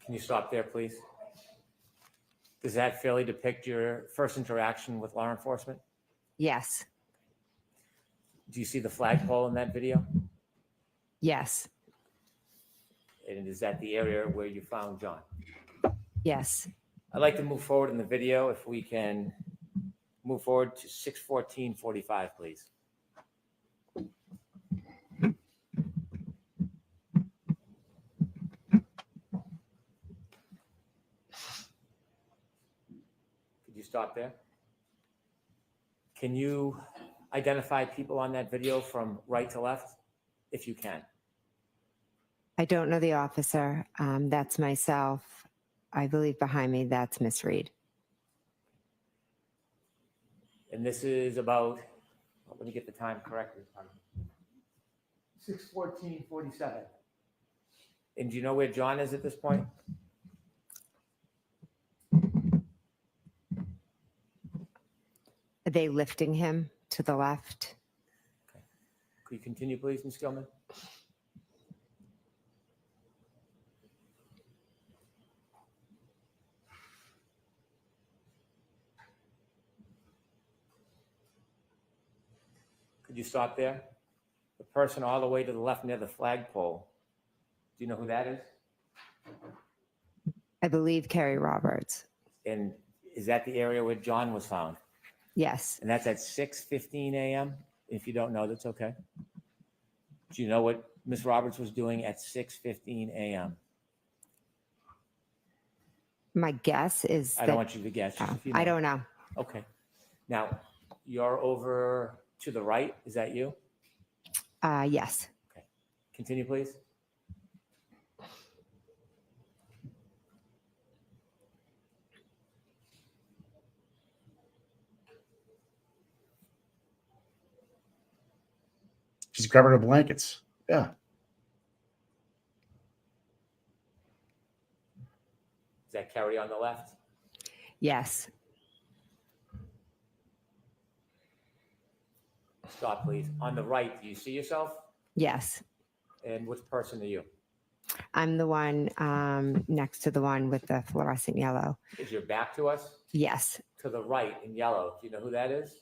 Can you stop there, please? Does that fairly depict your first interaction with law enforcement? Yes. Do you see the flagpole in that video? Yes. And is that the area where you found John? Yes. I'd like to move forward in the video. If we can move forward to 6:14:45, please. Could you stop there? Can you identify people on that video from right to left, if you can? I don't know the officer. That's myself. I believe behind me, that's Miss Reed. And this is about, well, let me get the time correctly. 6:14:47. And do you know where John is at this point? Are they lifting him to the left? Could you continue, please, Ms. Gilman? Could you stop there? The person all the way to the left near the flagpole. Do you know who that is? I believe Carrie Roberts. And is that the area where John was found? Yes. And that's at 6:15 a.m.? If you don't know, that's okay. Do you know what Ms. Roberts was doing at 6:15 a.m.? My guess is I don't want you to guess. Just if you I know. don't know. Okay. Now, you're over to the right. Is that you? Yes. Continue, please. She's grabbing her blankets. Yeah. Is that Carrie on the left? Yes. Stop, please. On the right, do you see yourself? Yes. And which person are you? I'm the one next to the one with the fluorescent yellow. Is your back to us? Yes. To the right in yellow. Do you know who that is?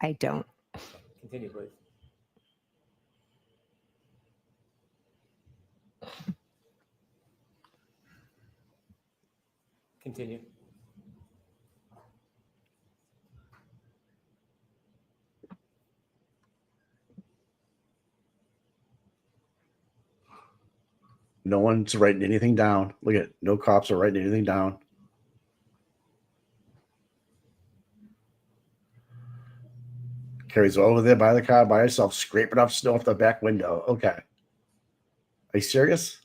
I don't. Continue, please. Continue. No one's writing anything down. Look at it. No cops are writing anything down. Carrie's over there by the car by herself, scraping off snow off the back window. Okay. Are you serious?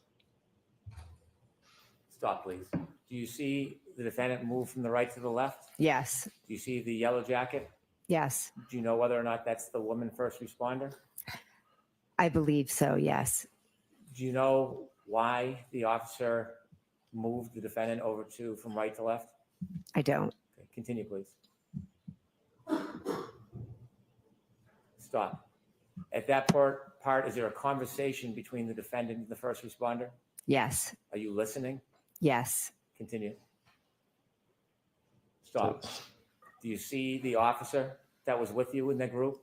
Stop, please. Do you see the defendant move from the right to the left? Yes. Do you see the yellow jacket? Yes. Do you know whether or not that's the woman first responder? I believe so. Yes. Do you know why the officer moved the defendant over to from right to left? I don't. Okay, continue, please. Stop. At that part, is there a conversation between the defendant and the first responder? Yes. Are you listening? Yes. Continue. Stop. Do you see the officer that was with you in the group?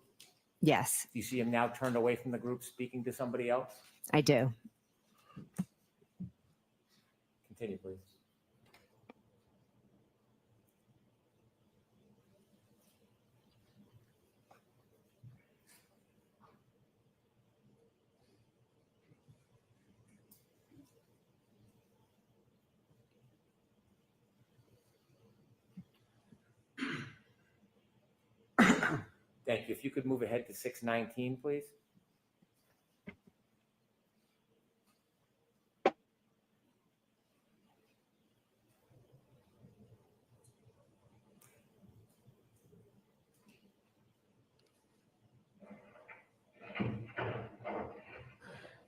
Yes. Do you see him now turned away from the group speaking to somebody else? I do. Continue, please. Thank you. If you could move ahead to 6:19, please.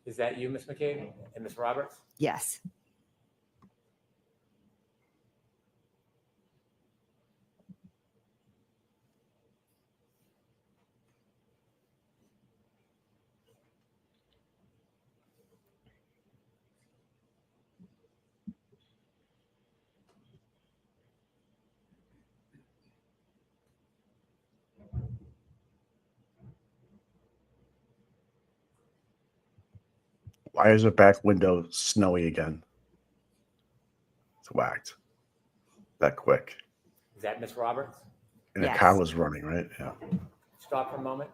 Is that you, Ms. McCabe and Ms. Roberts? Yes. Why is her back window snowy again? It's whacked. That quick. Is that Miss Roberts? And the Yes. car was running, right? Yeah. Stop for a moment.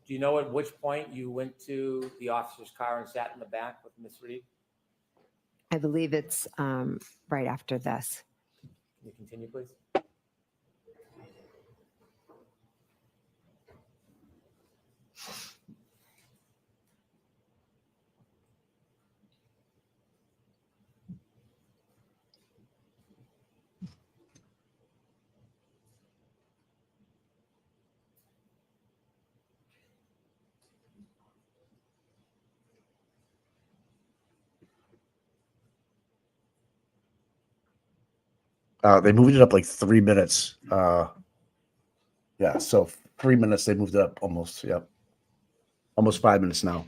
Do you know at which point you went to the officer's car and sat in the back with Miss Reed? I believe it's right after this. Can you continue, please? They moved it up like 3 minutes. Yeah, so 3 minutes they moved it up almost. Yep. Almost 5 minutes now.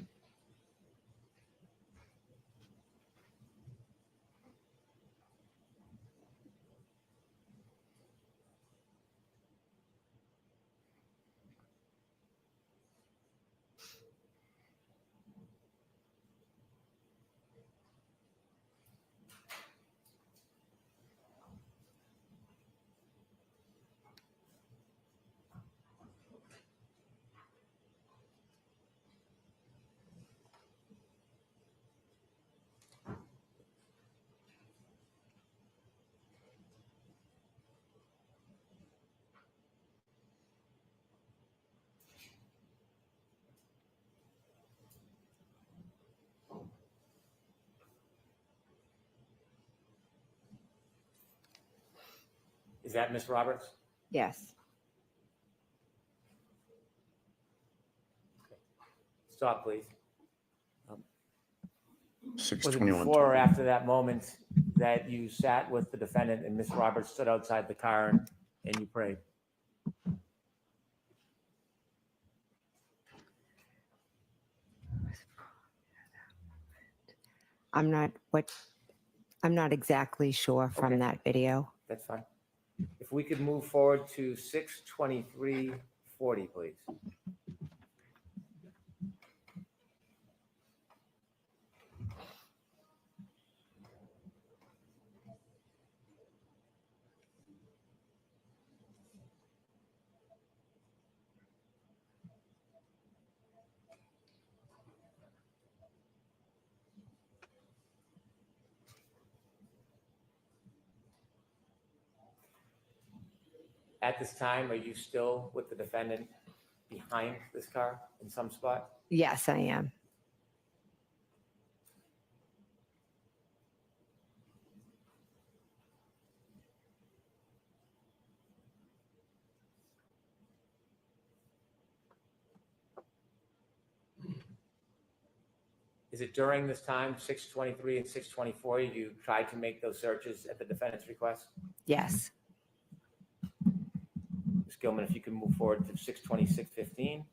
Is that Miss Roberts? Yes. Stop, please. Was it 6:21. before or after that moment that you sat with the defendant and Miss Roberts stood outside the car and you prayed? I'm not exactly sure from Okay. that video. That's fine. If we could move forward to 6:23:40, please. At this time, are you still with the defendant behind this car in some spot? Yes, I am. Is it during this time, 6:23 and 6:24, you tried to make those searches at the defendant's request? Yes. Ms. Gilman, if you can move forward to 6:26:15.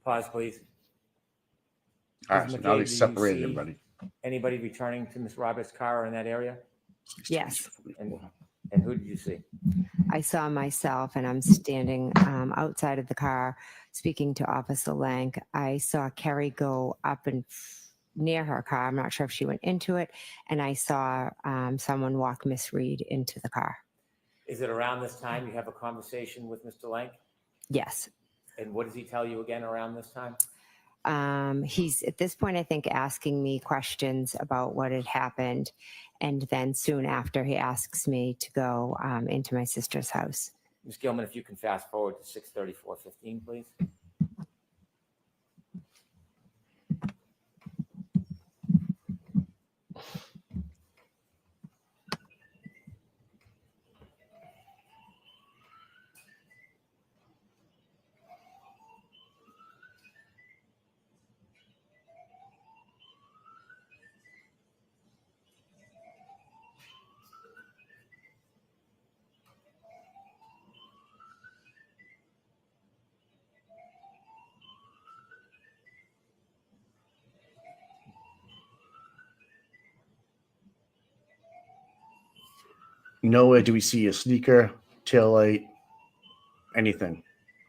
Pause, please. All right, Ms. so now McCabe, they do you separated see everybody. Anybody returning to Ms. Roberts' car in that area? Yes. And who did you see? I saw myself and I'm standing outside of the car speaking to Officer Lang. I saw Kerry go up and near her car. I'm not sure if she went into it. And I saw someone walk Miss Reed into the car. Is it around this time you have a conversation with Mr. Lank? Yes. And what does he tell you again around this time? He's at this point, I think, asking me questions about what had happened. And then soon after, he asks me to go into my sister's house. Ms. Gilman, if you can fast forward to 6:34:15, please. nowhere do we see a sneaker, tail light, anything.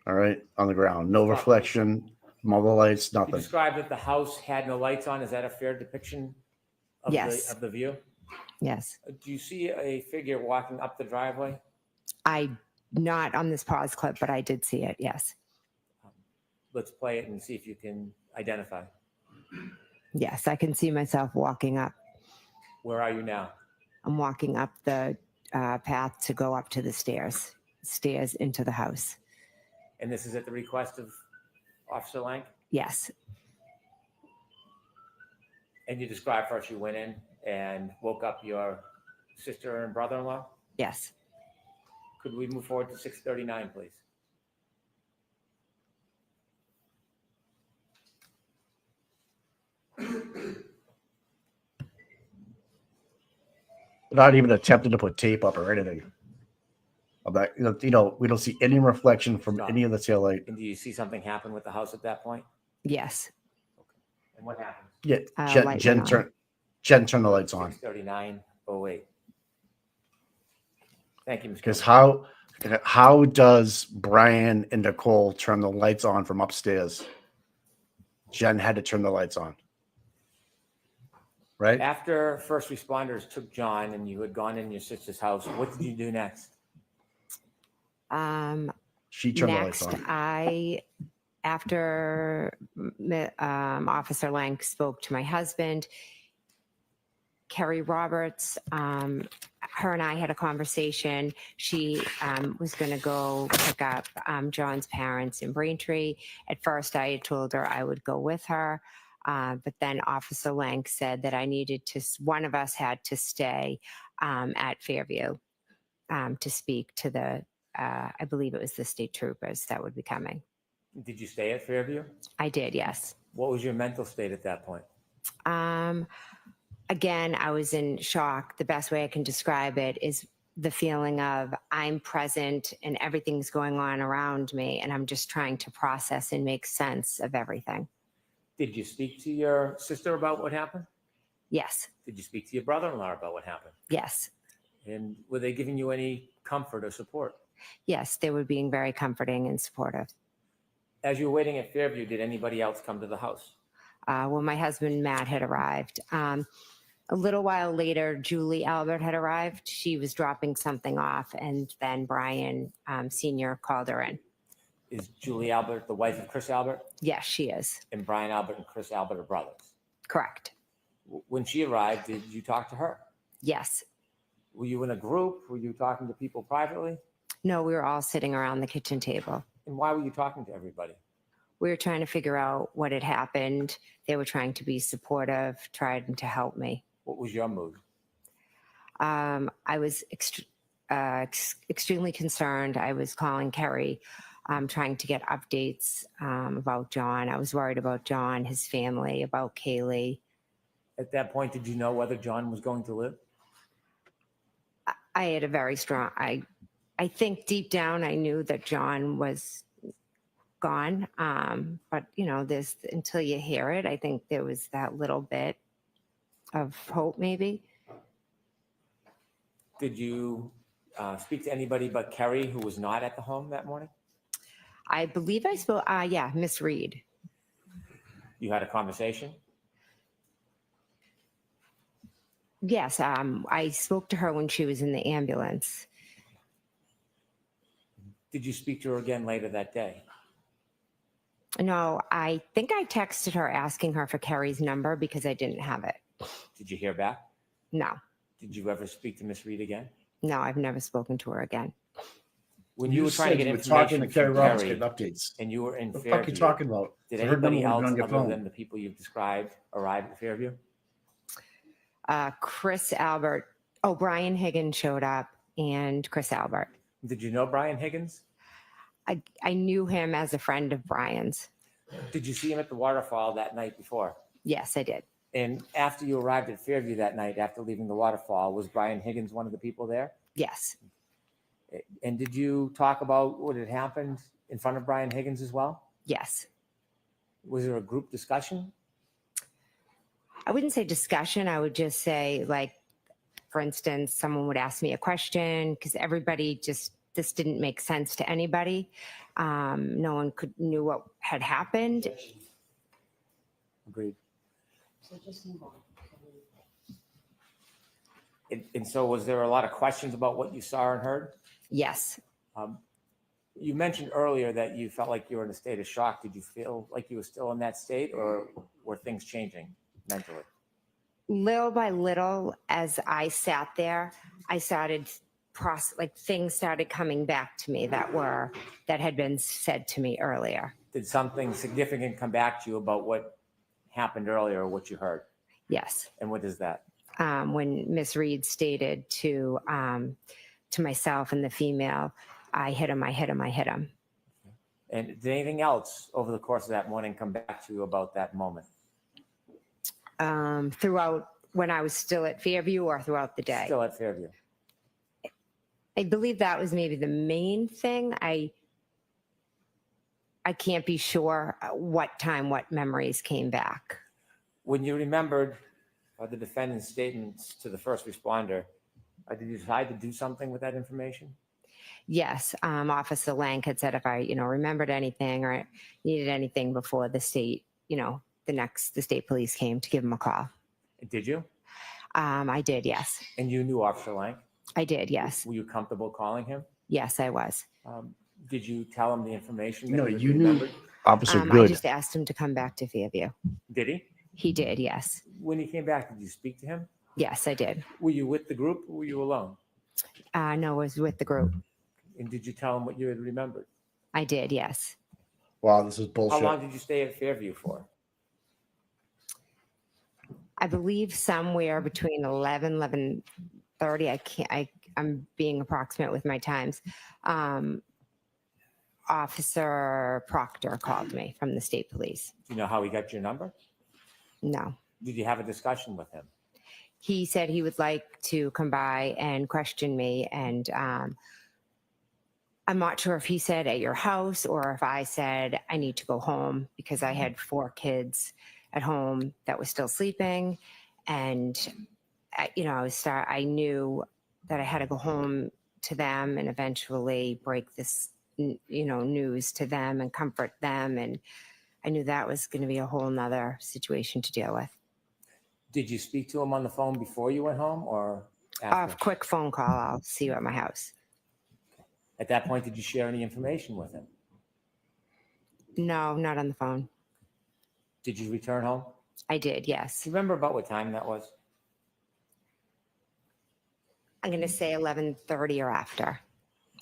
All right, on the ground. No reflection, mother lights, You nothing. described that the house had no lights on. Is that a fair depiction of Yes. the view? Yes. Do you see a figure walking up the driveway? Not on this pause clip, but I did see it. Yes. Let's play it and see if you can identify. Yes. I can see myself walking up. Where are you now? I'm walking up the path to go up to the stairs into the house. And this is at the request of Officer Lang? Yes. And you described first you went in and woke up your sister and brother-in-law? Yes. Could we move forward to 639, please? Not even attempting to put tape up or anything. Of that, we don't see any reflection from any of the tail light. And do you see something happen with the house at that point? Yes. And what happened? Yeah, Light Jen went on. turned the lights on. 639:08. Thank you, Mr. Because Coleman. how does Brian and Nicole turn the lights on from upstairs? Jen had to turn the lights on. Right? After first responders took John and you had gone in your sister's house, what did you do next? She turned the lights Next, on. after Officer Lang spoke to my husband, Kerry Roberts, her and I had a conversation. She was going to go pick up John's parents in Braintree. At first, I had told her I would go with her. But then Officer Lang said that one of us had to stay at Fairview to speak to the, I believe it was the state troopers that would be coming. Did you stay at Fairview? I did, yes. What was your mental state at that point? Again, I was in shock. The best way I can describe it is the feeling of I'm present and everything's going on around me, and I'm just trying to process and make sense of everything. Did you speak to your sister about what happened? Yes. Did you speak to your brother-in-law about what happened? Yes. And were they giving you any comfort or support? Yes, they were being very comforting and supportive. As you were waiting at Fairview, did anybody else come to the house? Well, my husband, Matt, had arrived. A little while later, Julie Albert had arrived. She was dropping something off, and then Brian Sr. called her in. Is Julie Albert the wife of Chris Albert? Yes, she is. And Brian Albert and Chris Albert are brothers? Correct. When she arrived, did you talk to her? Yes. Were you in a group? Were you talking to people privately? No, we were all sitting around the kitchen table. And why were you talking to everybody? We were trying to figure out what had happened. They were trying to be supportive, trying to help me. What was your mood? I was extremely concerned. I was calling Kerry, trying to get updates about John. I was worried about John, his family, about Kaylee. At that point, did you know whether John was going to live? I had a very strong, I think deep down I knew that John was gone. But there's, until you hear it, I think there was that little bit of hope maybe. Did you speak to anybody but Kerry who was not at the home that morning? I believe I spoke, yeah, Miss Reed. You had a conversation? Yes, I spoke to her when she was in the ambulance. Did you speak to her again later that day? No, I think I texted her asking her for Kerry's number because I didn't have it. Did you hear back? No, Did you ever speak to Miss Reed again? no, I've never spoken to her again. When you were trying to said get you were talking information to to Kerry Roberts, Kerry, getting updates. and you were in What the fuck Fairview, you talking about? did I heard anybody number else on your other phone. than the people you've described arrive at Fairview? Chris Albert, Brian Higgins showed up, and Chris Albert. Did you know Brian Higgins? I knew him as a friend of Brian's. Did you see him at the waterfall that night before? Yes, I did. And after you arrived at Fairview that night, after leaving the waterfall, was Brian Higgins one of the people there? Yes. And did you talk about what had happened in front of Brian Higgins as well? Yes. Was there a group discussion? I wouldn't say discussion. I would just say, like, for instance, someone would ask me a question because everybody just, this didn't make sense to anybody. No one knew what had happened. Agreed. So just move on. And so was there a lot of questions about what you saw and heard? Yes. You mentioned earlier that you felt like you were in a state of shock. Did you feel like you were still in that state, or were things changing mentally? Little by little, as I sat there, I started like things started coming back to me that had been said to me earlier. Did something significant come back to you about what happened earlier or what you heard? Yes. And what is that? When Miss Reed stated to myself and the female, I hit him, I hit him, I hit him. And did anything else over the course of that morning come back to you about that moment? Throughout when I was still at Fairview or throughout the day? Still at Fairview. I believe that was maybe the main thing. I can't be sure what time, what memories came back. When you remembered the defendant's statements to the first responder, did you decide to do something with that information? Yes, Officer Lang had said if I, remembered anything or needed anything before the state, the state police came to give him a call. Did you? I did, yes. And you knew Officer Lang? I did, yes. Were you comfortable calling him? Yes, I was. Did you tell him the information? No, that you remembered? knew Officer I Good. just asked him to come back to Fairview. Did he? He did, yes. When he came back, did you speak to him? Yes, I did. Were you with the group or were you alone? No, I was with the group. And did you tell him what you had remembered? I did, yes. Wow, this is bullshit. How long did you stay at Fairview for? I believe somewhere between 11:30. I'm being approximate with my times. Officer Proctor called me from the state police. Do you know how he got your number? No. Did you have a discussion with him? He said he would like to come by and question me. And I'm not sure if he said at your house or if I said I need to go home because I had 4 kids at home that was still sleeping. And, I knew that I had to go home to them and eventually break this, news to them and comfort them. And I knew that was going to be a whole nother situation to deal with. Did you speak to him on the phone before you went home or after? A quick phone call. I'll see you at my house. At that point, did you share any information with him? No, not on the phone. Did you return home? I did, yes. Do you remember about what time that was? I'm going to say 11:30 or after.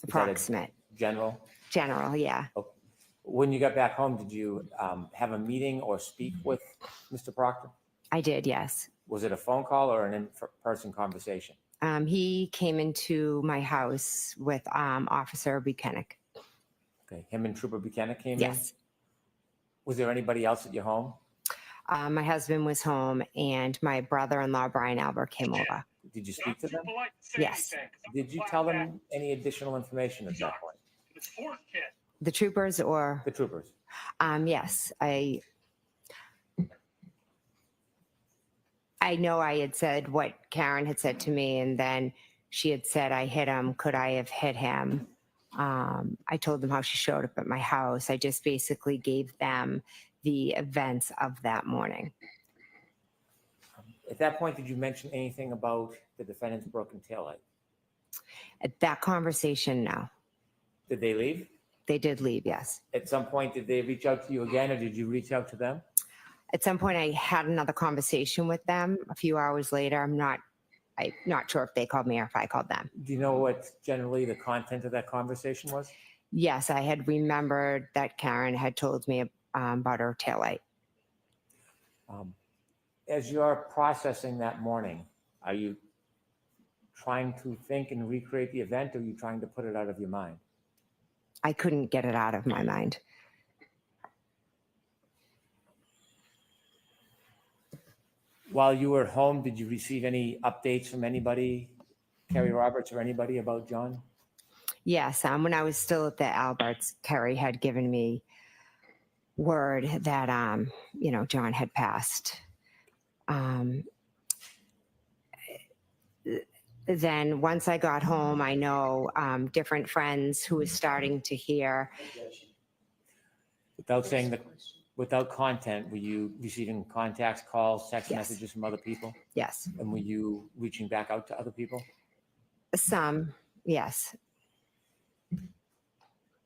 Approximate. General? General, yeah. Okay. When you got back home, did you have a meeting or speak with Mr. Proctor? I did, yes. Was it a phone call or an in-person conversation? He came into my house with Officer Buchanan. Okay, him and Trooper Buchanan came in? Yes. Was there anybody else at your home? My husband was home and my brother-in-law, Brian Albert, came over. Did you speak to them? Yes. Did you tell them any additional information at that point? The troopers or? The troopers. Yes, I know I had said what Karen had said to me, and then she had said, I hit him. Could I have hit him? I told them how she showed up at my house. I just basically gave them the events of that morning. At that point, did you mention anything about the defendant's broken taillight? At that conversation, no. Did they leave? They did leave, yes. At some point, did they reach out to you again, or did you reach out to them? At some point, I had another conversation with them a few hours later. I'm not sure if they called me or if I called them. Do you know what generally the content of that conversation was? Yes, I had remembered that Karen had told me about her taillight. As you're processing that morning, are you trying to think and recreate the event, or are you trying to put it out of your mind? I couldn't get it out of my mind. While you were at home, did you receive any updates from anybody, Kerry Roberts or anybody, about John? Yes, when I was still at the Alberts, Kerry had given me word that, John had passed. then once I got home, I know different friends who was starting to hear. Without saying that, without content, were you receiving contacts, calls, text Yes. messages from other people? Yes, And were you reaching back out to other people? some, yes.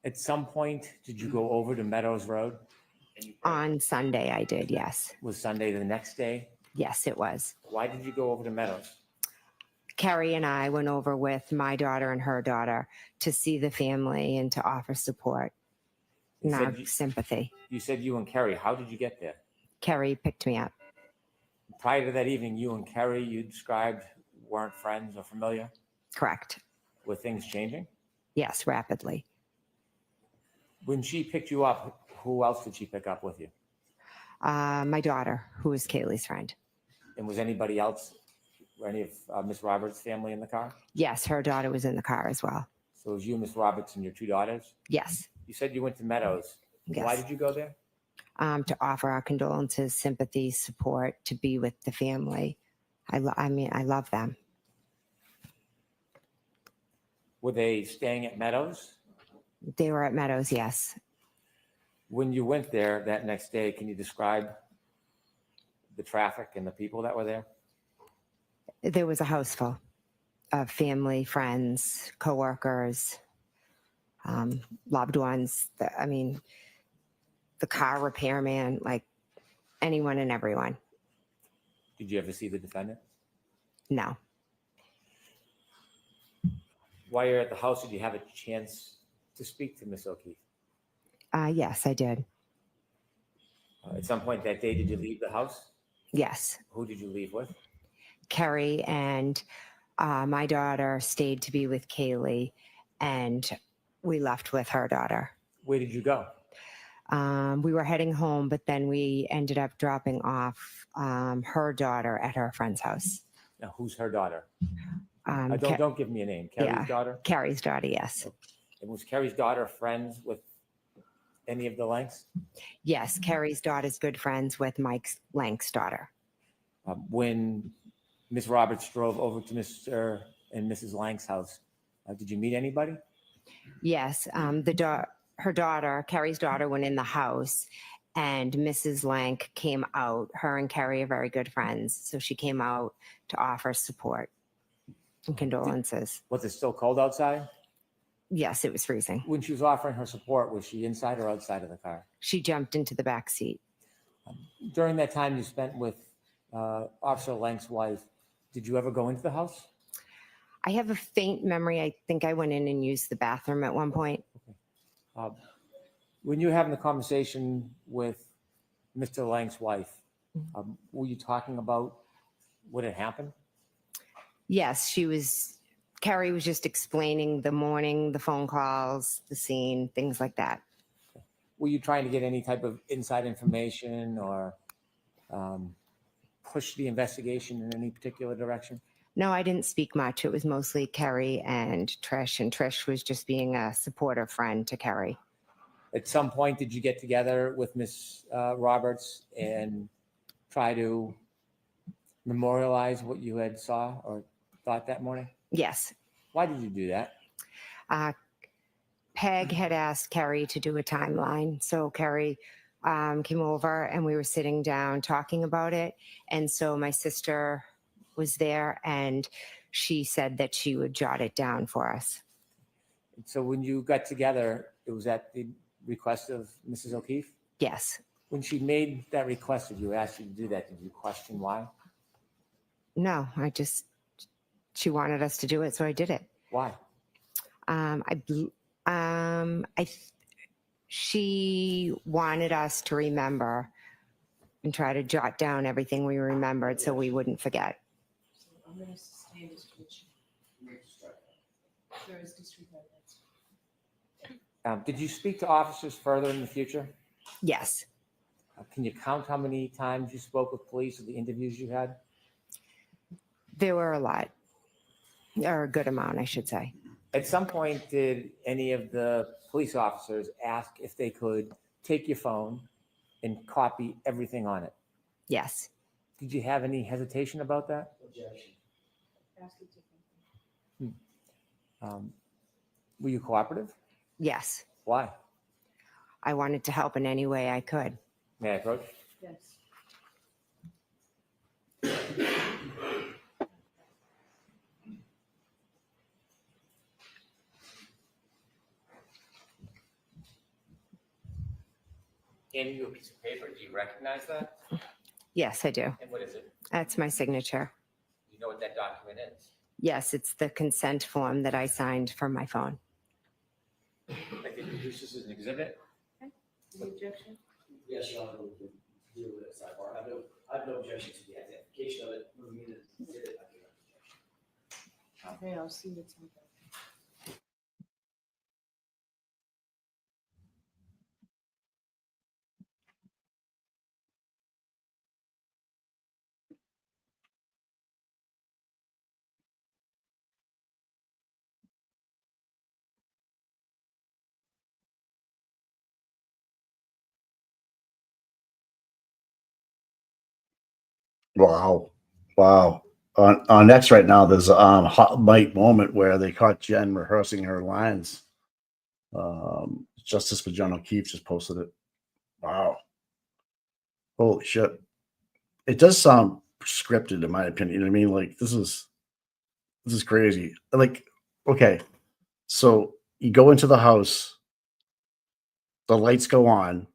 At some point, did you go over to Meadows Road? On Sunday, I did, yes. Was Sunday the next day? Yes, it was. Why did you go over to Meadows? Carrie and I went over with my daughter and her daughter to see the family and to offer support You and said our you- sympathy. You said you and Kerry. How did you get there? Carrie picked me up. Prior to that evening, you and Kerry, you described, weren't friends or familiar. Correct. Were things changing? Yes, rapidly. When she picked you up, who else did she pick up with you? My daughter, who is Kaylee's friend. And was anybody else, or any of Miss Roberts' family in the car? Yes, her daughter was in the car as well. So it was you, Miss Roberts, and your two daughters? Yes. You said you went to Meadows. Why Yes. did you go there? To offer our condolences, sympathy, support, to be with the family. I love them. Were they staying at Meadows? They were at Meadows, yes. When you went there that next day, can you describe the traffic and the people that were there? There was a house full of family, friends, coworkers, loved ones. The car repairman, like anyone and everyone. Did you ever see the defendant? No. While you're at the house, did you have a chance to speak to Miss O'Keefe? Yes, I did. At some point that day, did you leave the house? Yes. Who did you leave with? Carrie and my daughter stayed to be with Kaylee, and we left with her daughter. Where did you go? We were heading home, but then we ended up dropping off her daughter at her friend's house. Now, who's her daughter? Um, Don't give me a name. Carrie's yeah. daughter? Carrie's daughter, yes. And was Carrie's daughter friends with any of the Lanks? Yes, Carrie's daughter's good friends with Mike Lank's daughter. When Miss Roberts drove over to Mr. and Mrs. Lank's house, did you meet anybody? Yes, her daughter, Carrie's daughter, went in the house, and Mrs. Lank came out. Her and Carrie are very good friends, so she came out to offer support and condolences. Was it still cold outside? Yes, it was freezing. When she was offering her support, was she inside or outside of the car? She jumped into the back seat. During that time you spent with Officer Lank's wife, did you ever go into the house? I have a faint memory. I think I went in and used the bathroom at one point. When you were having the conversation with Mr. Lank's wife, were you talking about what had happened? Yes, Carrie was just explaining the morning, the phone calls, the scene, things like that. Were you trying to get any type of inside information or push the investigation in any particular direction? No, I didn't speak much. It was mostly Carrie and Trish was just being a supportive friend to Carrie. At some point, did you get together with Miss Roberts and try to memorialize what you had saw or thought that morning? Yes. Why did you do that? Peg had asked Carrie to do a timeline. So Carrie came over and we were sitting down talking about it. And so my sister was there and she said that she would jot it down for us. So when you got together, it was at the request of Mrs. O'Keefe? Yes. When she made that request of you, asked you to do that, did you question why? No, she wanted us to do it, so I did it. Why? She wanted us to remember and try to jot down everything we remembered so we wouldn't forget. I'm going to sustain description. There is district evidence. Did you speak to officers further in the future? Yes. Can you count how many times you spoke with police or the interviews you had? There were a lot, or a good amount, I should say. At some point, did any of the police officers ask if they could take your phone and copy everything on it? Yes. Did you have any hesitation about that? Objection. Were you cooperative? Yes, Why? I wanted to help in any way I could. May I approach? Yes. Handing you a piece of paper. Do you recognize that? Yes, I do. And what is it? That's my signature. You know what that document is? Yes, it's the consent form that I signed from my phone. I can use this as an exhibit. Any objection? Yes, Your Honor, we can deal with it sidebar. I have no objection to the identification of it. When we did it, I do have objection. Okay, I'll see what's on that. Wow. Wow. On X right now, there's a hot mic moment where they caught Jen rehearsing her lines. Justice for John O'Keefe just posted it. Wow. Holy shit. It does sound scripted in my opinion. I mean, like this is crazy. Like, okay. So you go into the house, the lights go on.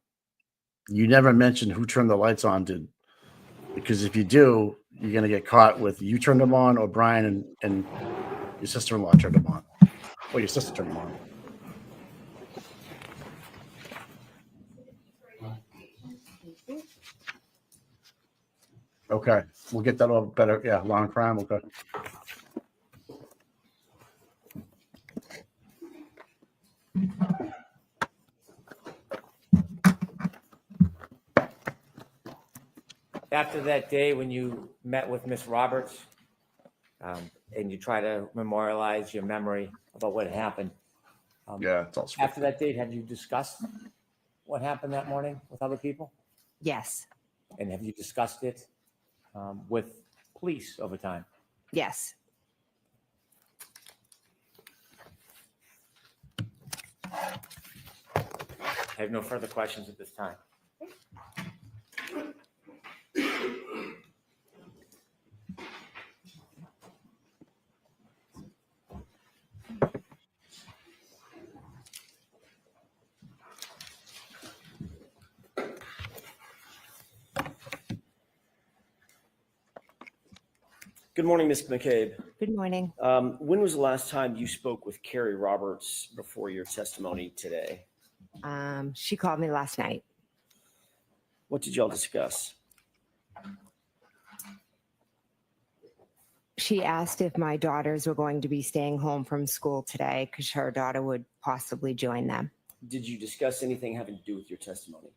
You never mention who turned the lights on, because if you do, you're gonna get caught with you turned them on or Brian and your sister-in-law turned them on. Or your sister turned them on. Okay. We'll get that all better. Yeah, long crime. Okay. After that day when you met with Miss Roberts, and you try to memorialize your memory about what happened. Yeah, it's all After that date, have you discussed what happened that morning with other people? Yes, And have you discussed it with police over time? yes. I have no further questions at this time. Good morning, Ms. McCabe. Good morning. When was the last time you spoke with Carrie Roberts before your testimony today? She called me last night. What did y'all discuss? She asked if my daughters were going to be staying home from school today because her daughter would possibly join them. Did you discuss anything having to do with your testimony?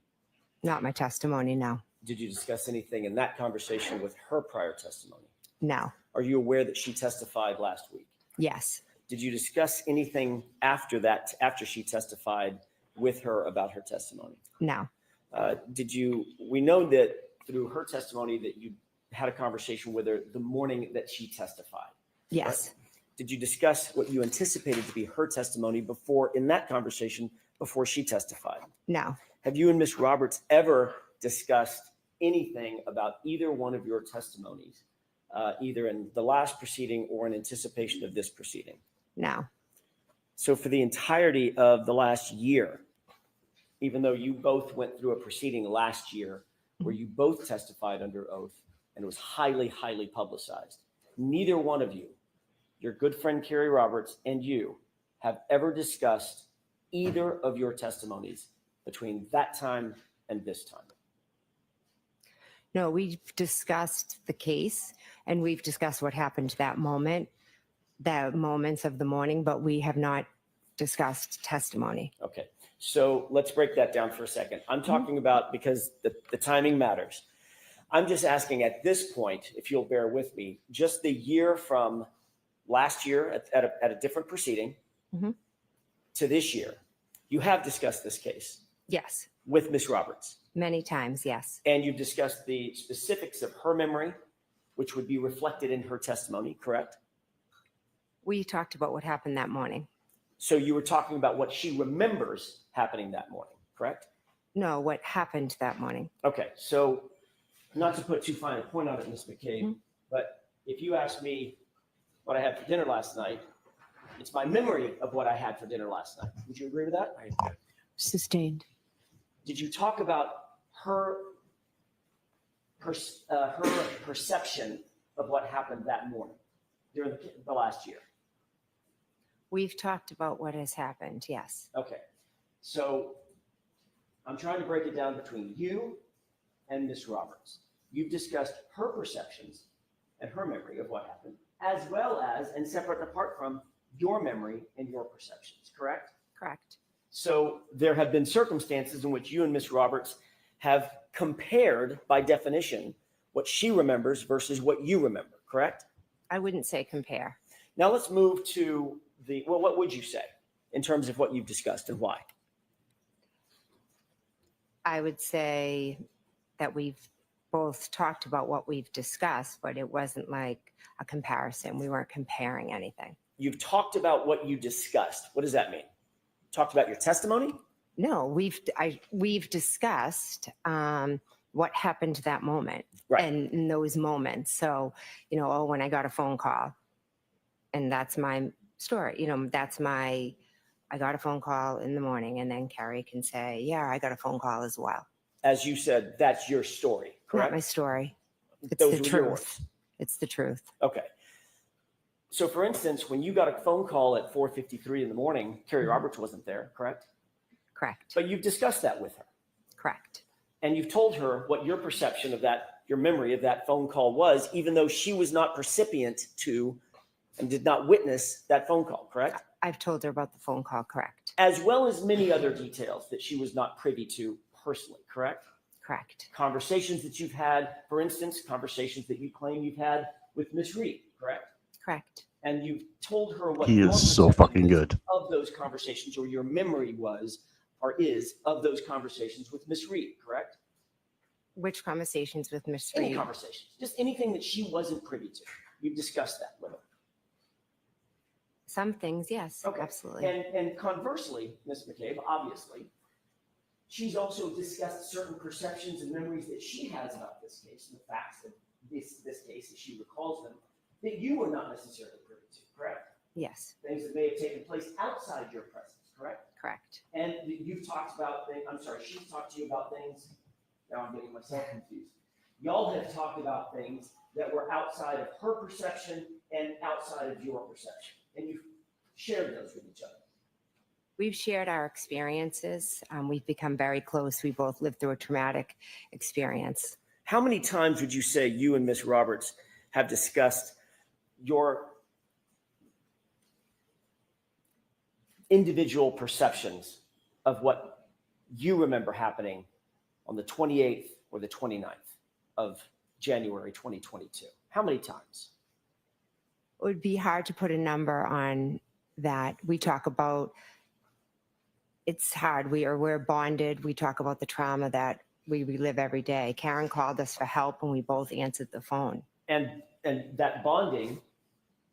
Not my testimony, no. Did you discuss anything in that conversation with her prior testimony? No. Are you aware that she testified last week? Yes. Did you discuss anything after that, after she testified with her about her testimony? No. We know that through her testimony that you had a conversation with her the morning that she testified. Yes. Right? Did you discuss what you anticipated to be her testimony in that conversation before she testified? No. Have you and Ms. Roberts ever discussed anything about either one of your testimonies, either in the last proceeding or in anticipation of this proceeding? No. So for the entirety of the last year, even though you both went through a proceeding last year where you both testified under oath and it was highly, highly publicized, neither one of you, your good friend Carrie Roberts and you, have ever discussed either of your testimonies between that time and this time. No, we've discussed the case and we've discussed what happened that moment, the moments of the morning, but we have not discussed testimony. Okay. So let's break that down for a second. I'm talking about, because the timing matters. I'm just asking at this point, if you'll bear with me, just the year from last year at a different proceeding to this year, you have discussed this case. Yes. With Ms. Roberts. Many times, yes. And you've discussed the specifics of her memory, which would be reflected in her testimony, correct? We talked about what happened that morning. So you were talking about what she remembers happening that morning, correct? No, what happened that morning. Okay, so not to put too fine a point on it, Ms. McCabe, Mhm. but if you ask me what I had for dinner last night, it's my memory of what I had for dinner last night. Would you agree with that? Sustained. Did you talk about her perception of what happened that morning during the last year? We've talked about what has happened, yes. Okay, so I'm trying to break it down between you and Ms. Roberts. You've discussed her perceptions and her memory of what happened, as well as, and separate and apart from, your memory and your perceptions, correct? Correct. So there have been circumstances in which you and Ms. Roberts have compared, by definition, what she remembers versus what you remember, correct? I wouldn't say compare. Now let's move to well, what would you say in terms of what you've discussed and why? I would say that we've both talked about what we've discussed, but it wasn't like a comparison. We weren't comparing anything. You've talked about what you discussed. What does that mean? Talked about your testimony? No, we've discussed what happened that moment and in those moments. So, when I got a phone call, and that's my story. I got a phone call in the morning, and then Carrie can say, yeah, I got a phone call as well. As you said, that's your story, correct? Not my story. It's Those the were your truth. words. It's the truth. Okay. So for instance, when you got a phone call at 4:53 in the morning, Carrie Roberts wasn't there, correct? Correct. But you've discussed that with her. Correct. And you've told her what your perception of that, your memory of that phone call was, even though she was not recipient to and did not witness that phone call, correct? I've told her about the phone call, correct. As well as many other details that she was not privy to personally, correct? Correct. Conversations that you've had, for instance, conversations that you claim you've had with Miss Reed, correct? Correct. And you've told her what He your is so perception fucking is good. of those conversations, or your memory was or is of those conversations with Miss Reed, correct? Which conversations with Miss Any Reed? conversations, just anything that she wasn't privy to. You've discussed that with her. Some things, yes, Okay. absolutely. And conversely, Ms. McCabe, obviously, she's also discussed certain perceptions and memories that she has about this case and the facts of this case, as she recalls them, that you were not necessarily privy to, correct? Yes, Things that may have taken place outside your presence, correct? correct. And you've talked about things, I'm sorry, she's talked to you about things, now I'm getting myself confused. Y'all have talked about things that were outside of her perception and outside of your perception. And you've shared those with each other. We've shared our experiences. We've become very close. We both lived through a traumatic experience. How many times would you say you and Miss Roberts have discussed your individual perceptions of what you remember happening on the 28th or the 29th of January 2022? How many times? It would be hard to put a number on that. We talk about, it's hard. We're bonded. We talk about the trauma that we relive every day. Karen called us for help and we both answered the phone. And that bonding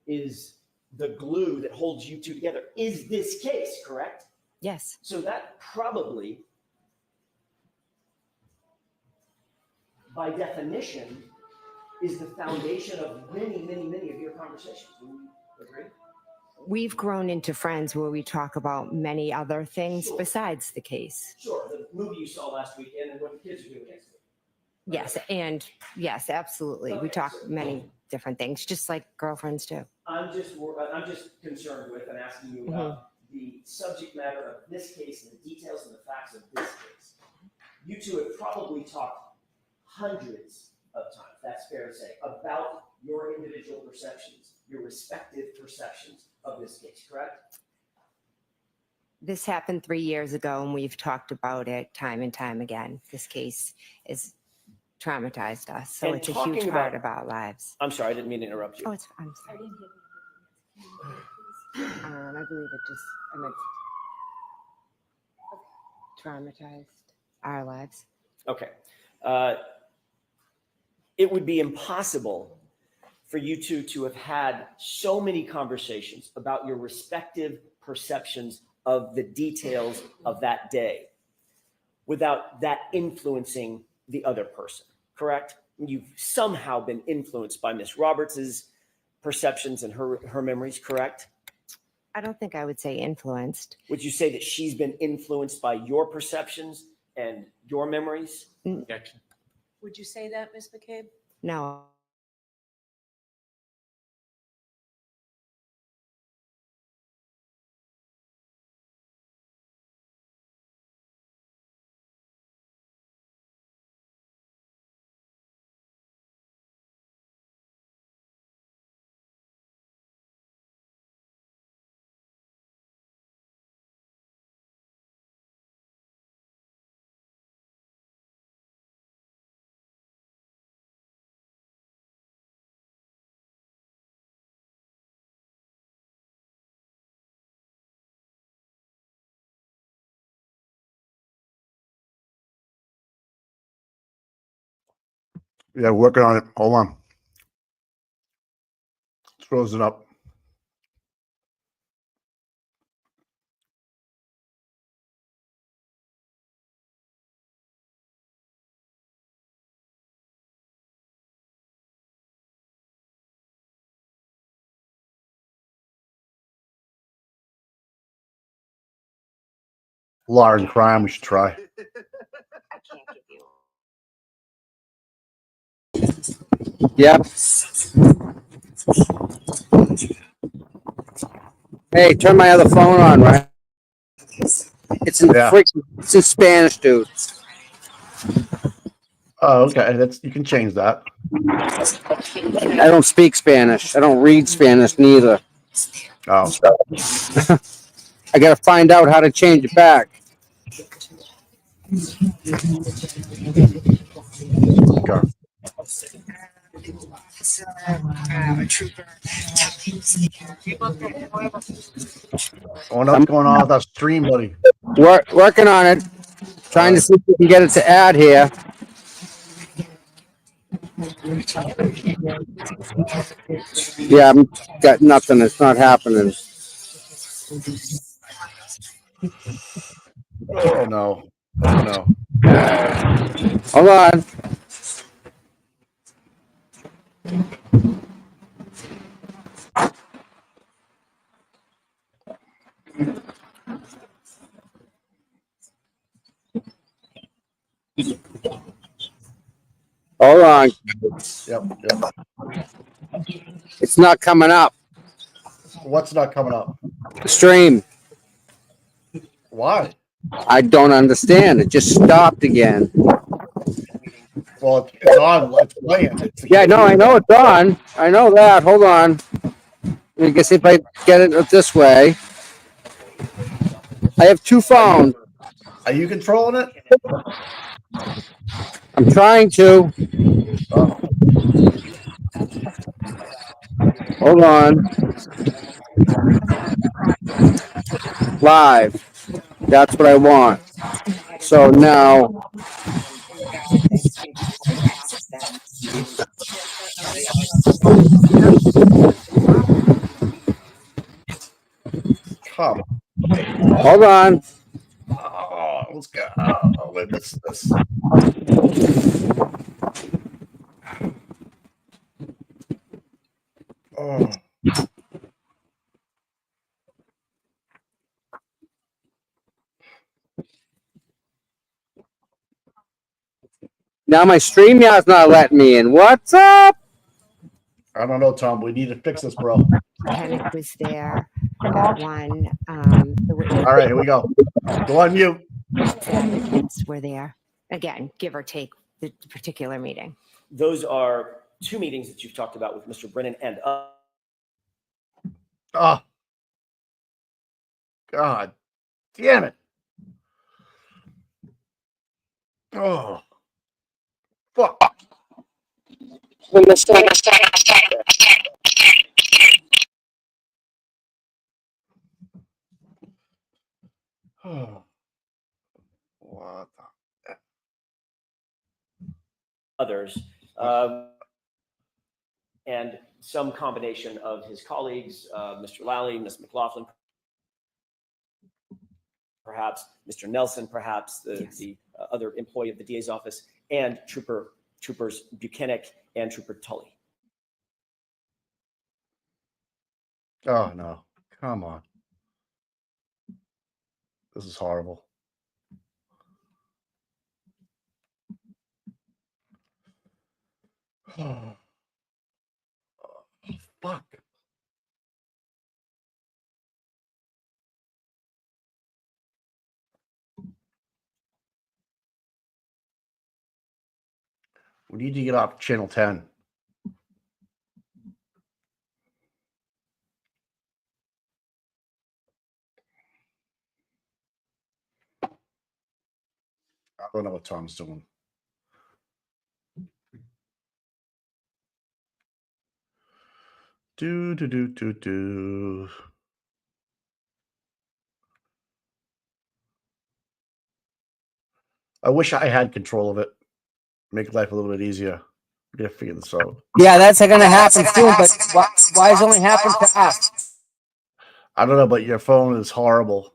is the glue that holds you two together. Is this case, correct? Yes. So that probably, by definition, is the foundation of many, many, many of your conversations. Do you agree? We've grown into friends where we talk about many other things besides the case. Sure, the movie you saw last weekend and what the kids are doing next week. Yes, and yes, absolutely. We Okay, talk so- many different things, just like girlfriends do. I'm just concerned with and asking you about the subject matter of this case and the details and the facts of this case. You two have probably talked hundreds of times, that's fair to say, about your individual perceptions, your respective perceptions of this case, correct? This happened 3 years ago and we've talked about it time and time again. This case is traumatized us, so And it's a talking huge part about- of our lives. I'm sorry, I didn't mean to interrupt you. Oh, I'm sorry. I believe it just, I meant traumatized our lives. Okay. It would be impossible for for you two to have had so many conversations about your respective perceptions of the details of that day without that influencing the other person, correct? You've somehow been influenced by Miss Roberts's perceptions and her memories, correct? I don't think I would say influenced. Would you say that she's been influenced by your perceptions and your memories? Objection. Would you say that, Ms. McCabe? No. Yeah, working on it. Hold on. It's frozen up. Law and crime, we should try. Yep. Hey, turn my other phone on, right? It's in it's in Spanish, dude. Oh, okay. That's you can change that. I don't speak Spanish. I don't read Spanish neither. Oh. I gotta find out how to change it back. Okay. Oh, what's going on with our stream, buddy? Working on it. Trying to see if we can get it to add here. Yeah, I've got nothing. It's not happening. Oh no. Oh no. Hold on. Hold on. Yep. It's not coming up. What's not coming up? The stream. Why? I don't understand. It just stopped again. Well, it's on. It's playing. Yeah, no, I know it's on. I know that. Hold on. I guess if I get it this way. I have two phones. Are you controlling it? I'm trying to. Oh. Hold on. Live. That's what I want. So now. Come. Hold on. Oh, let's go. Oh, wait, this. Oh. Now my StreamYard's not letting me in. What's up? I don't know, Tom. We need to fix this, bro. Panic was there. That one. All right, here we go. Go on mute. Advocates were there. Again, give or take the particular meeting. Those are two meetings that you've talked about with Mr. Brennan and Oh. God damn it. Oh. Fuck. Oh. What the? others. And some combination of his colleagues, Mr. Lally, Ms. McLaughlin, perhaps Mr. Nelson, perhaps the other employee of the DA's office, and Troopers Buchanan and Trooper Tully. Oh no, come on. This is horrible. Oh, fuck. We need to get off channel 10. I don't know what Tom's doing. Do. I wish I had control of it. Make life a little bit easier. We gotta figure this out. Yeah, that's going to happen soon, but why is it only happening to us? I don't know, but your phone is horrible.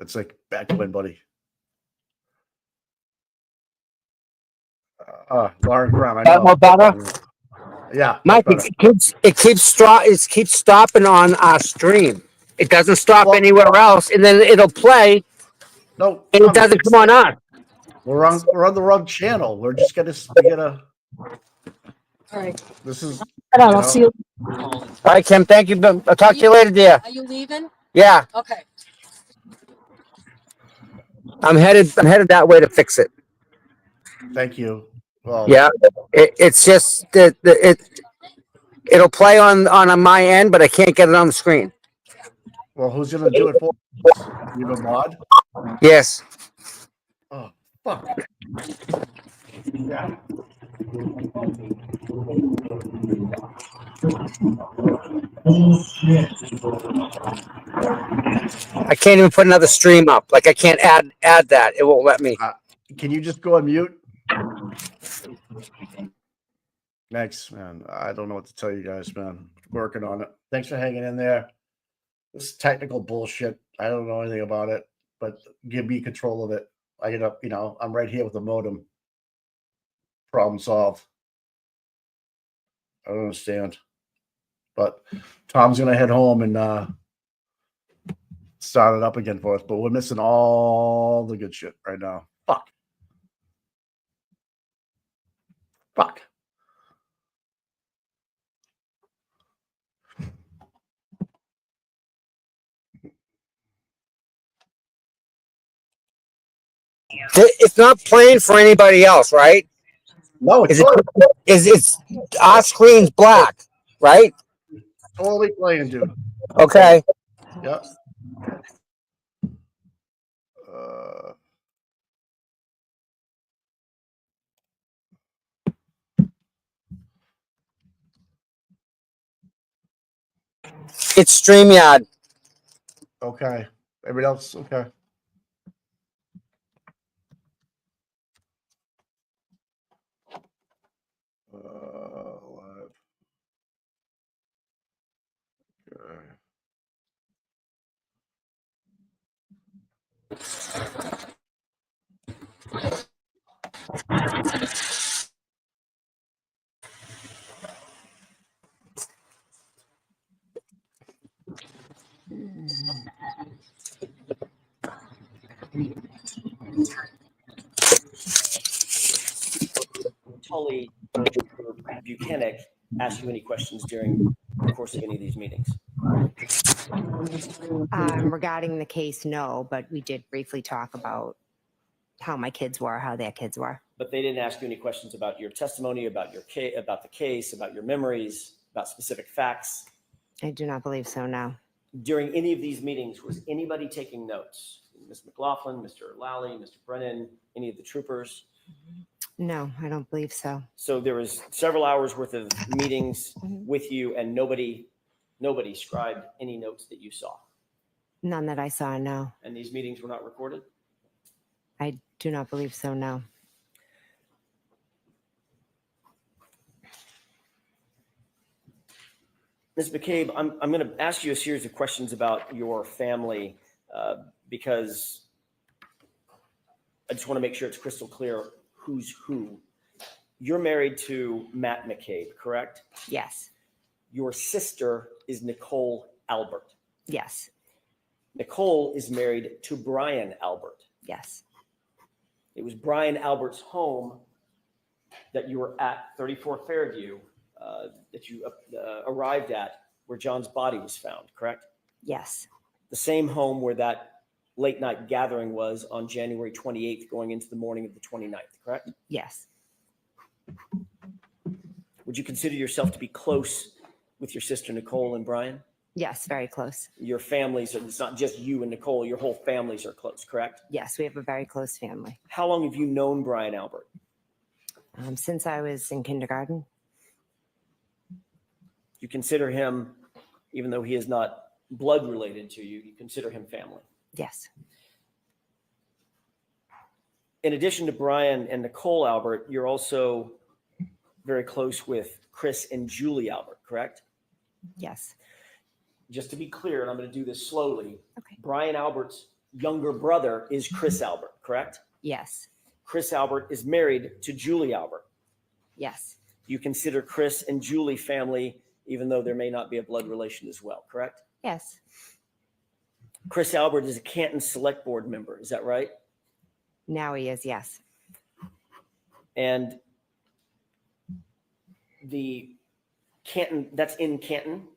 It's like back to win, buddy. Lauren Graham. I know. That more better? Yeah, Mike, better. it keeps stopping on our stream. It doesn't stop anywhere else, and then it'll play. No, and it doesn't come on us. We're on the wrong channel. We're just gonna All right. This is. I'll see you. All right, Kim. Thank you. I'll talk to you later, dear. Are you leaving? Yeah, Okay. I'm headed that way to fix it. Thank you. Well, Yeah, it's just that it'll play on my end, but I can't get it on the screen. Well, who's gonna do it for? You have a mod? Yes. Oh fuck. Yeah. I can't even put another stream up. Like I can't add that. It won't let me. Can you just go on mute? Thanks, man. I don't know what to tell you guys, man. Working on it. Thanks for hanging in there. This is technical bullshit. I don't know anything about it, but give me control of it. I get up, I'm right here with the modem. Problem solved. I don't understand. But Tom's gonna head home and start it up again for us. But we're missing all the good shit right now. Fuck. It's not playing for anybody else, right? No, it's it's our screen's black, right? Totally playing, dude. Okay. Yep. It's StreamYard. Okay. Everybody else, okay. Live. Okay. Tully or Buchanan ask you any questions during the course of any of these meetings? Regarding the case, no, but we did briefly talk about how my kids were, how their kids were. But they didn't ask you any questions about your testimony, about the case, about your memories, about specific facts? I do not believe so, no. During any of these meetings, was anybody taking notes? Ms. McLaughlin, Mr. Lally, Mr. Brennan, any of the troopers? No, I don't believe so. So there was several hours worth of meetings with you, and nobody scribed any notes that you saw? None that I saw, no. And these meetings were not recorded? I do not believe so, no. Ms. McCabe, I'm going to ask you a series of questions about your family because I just want to make sure it's crystal clear who's who. You're married to Matt McCabe, correct? Yes. Your sister is Nicole Albert. Yes. Nicole is married to Brian Albert. Yes. It was Brian Albert's home that you were at 34 Fairview that you arrived at where John's body was found, correct? Yes. The same home where that late night gathering was on January 28th going into the morning of the 29th, correct? Yes. Would you consider yourself to be close with your sister Nicole and Brian? Yes, very close. Your families, it's not just you and Nicole, your whole families are close, correct? Yes, we have a very close family. How long have you known Brian Albert? Since I was in kindergarten. You consider him, even though he is not blood related to you, you consider him family. Yes. In addition to Brian and Nicole Albert, you're also very close with Chris and Julie Albert, correct? Yes. Just to be clear, and I'm going to do this slowly. Okay. Brian Albert's younger brother is Chris Albert, correct? Yes. Chris Albert is married to Julie Albert. Yes. You consider Chris and Julie family, even though there may not be a blood relation as well, correct? Yes. Chris Albert is a Canton Select Board member, is that right? Now he is, yes. And the Canton, that's in Canton?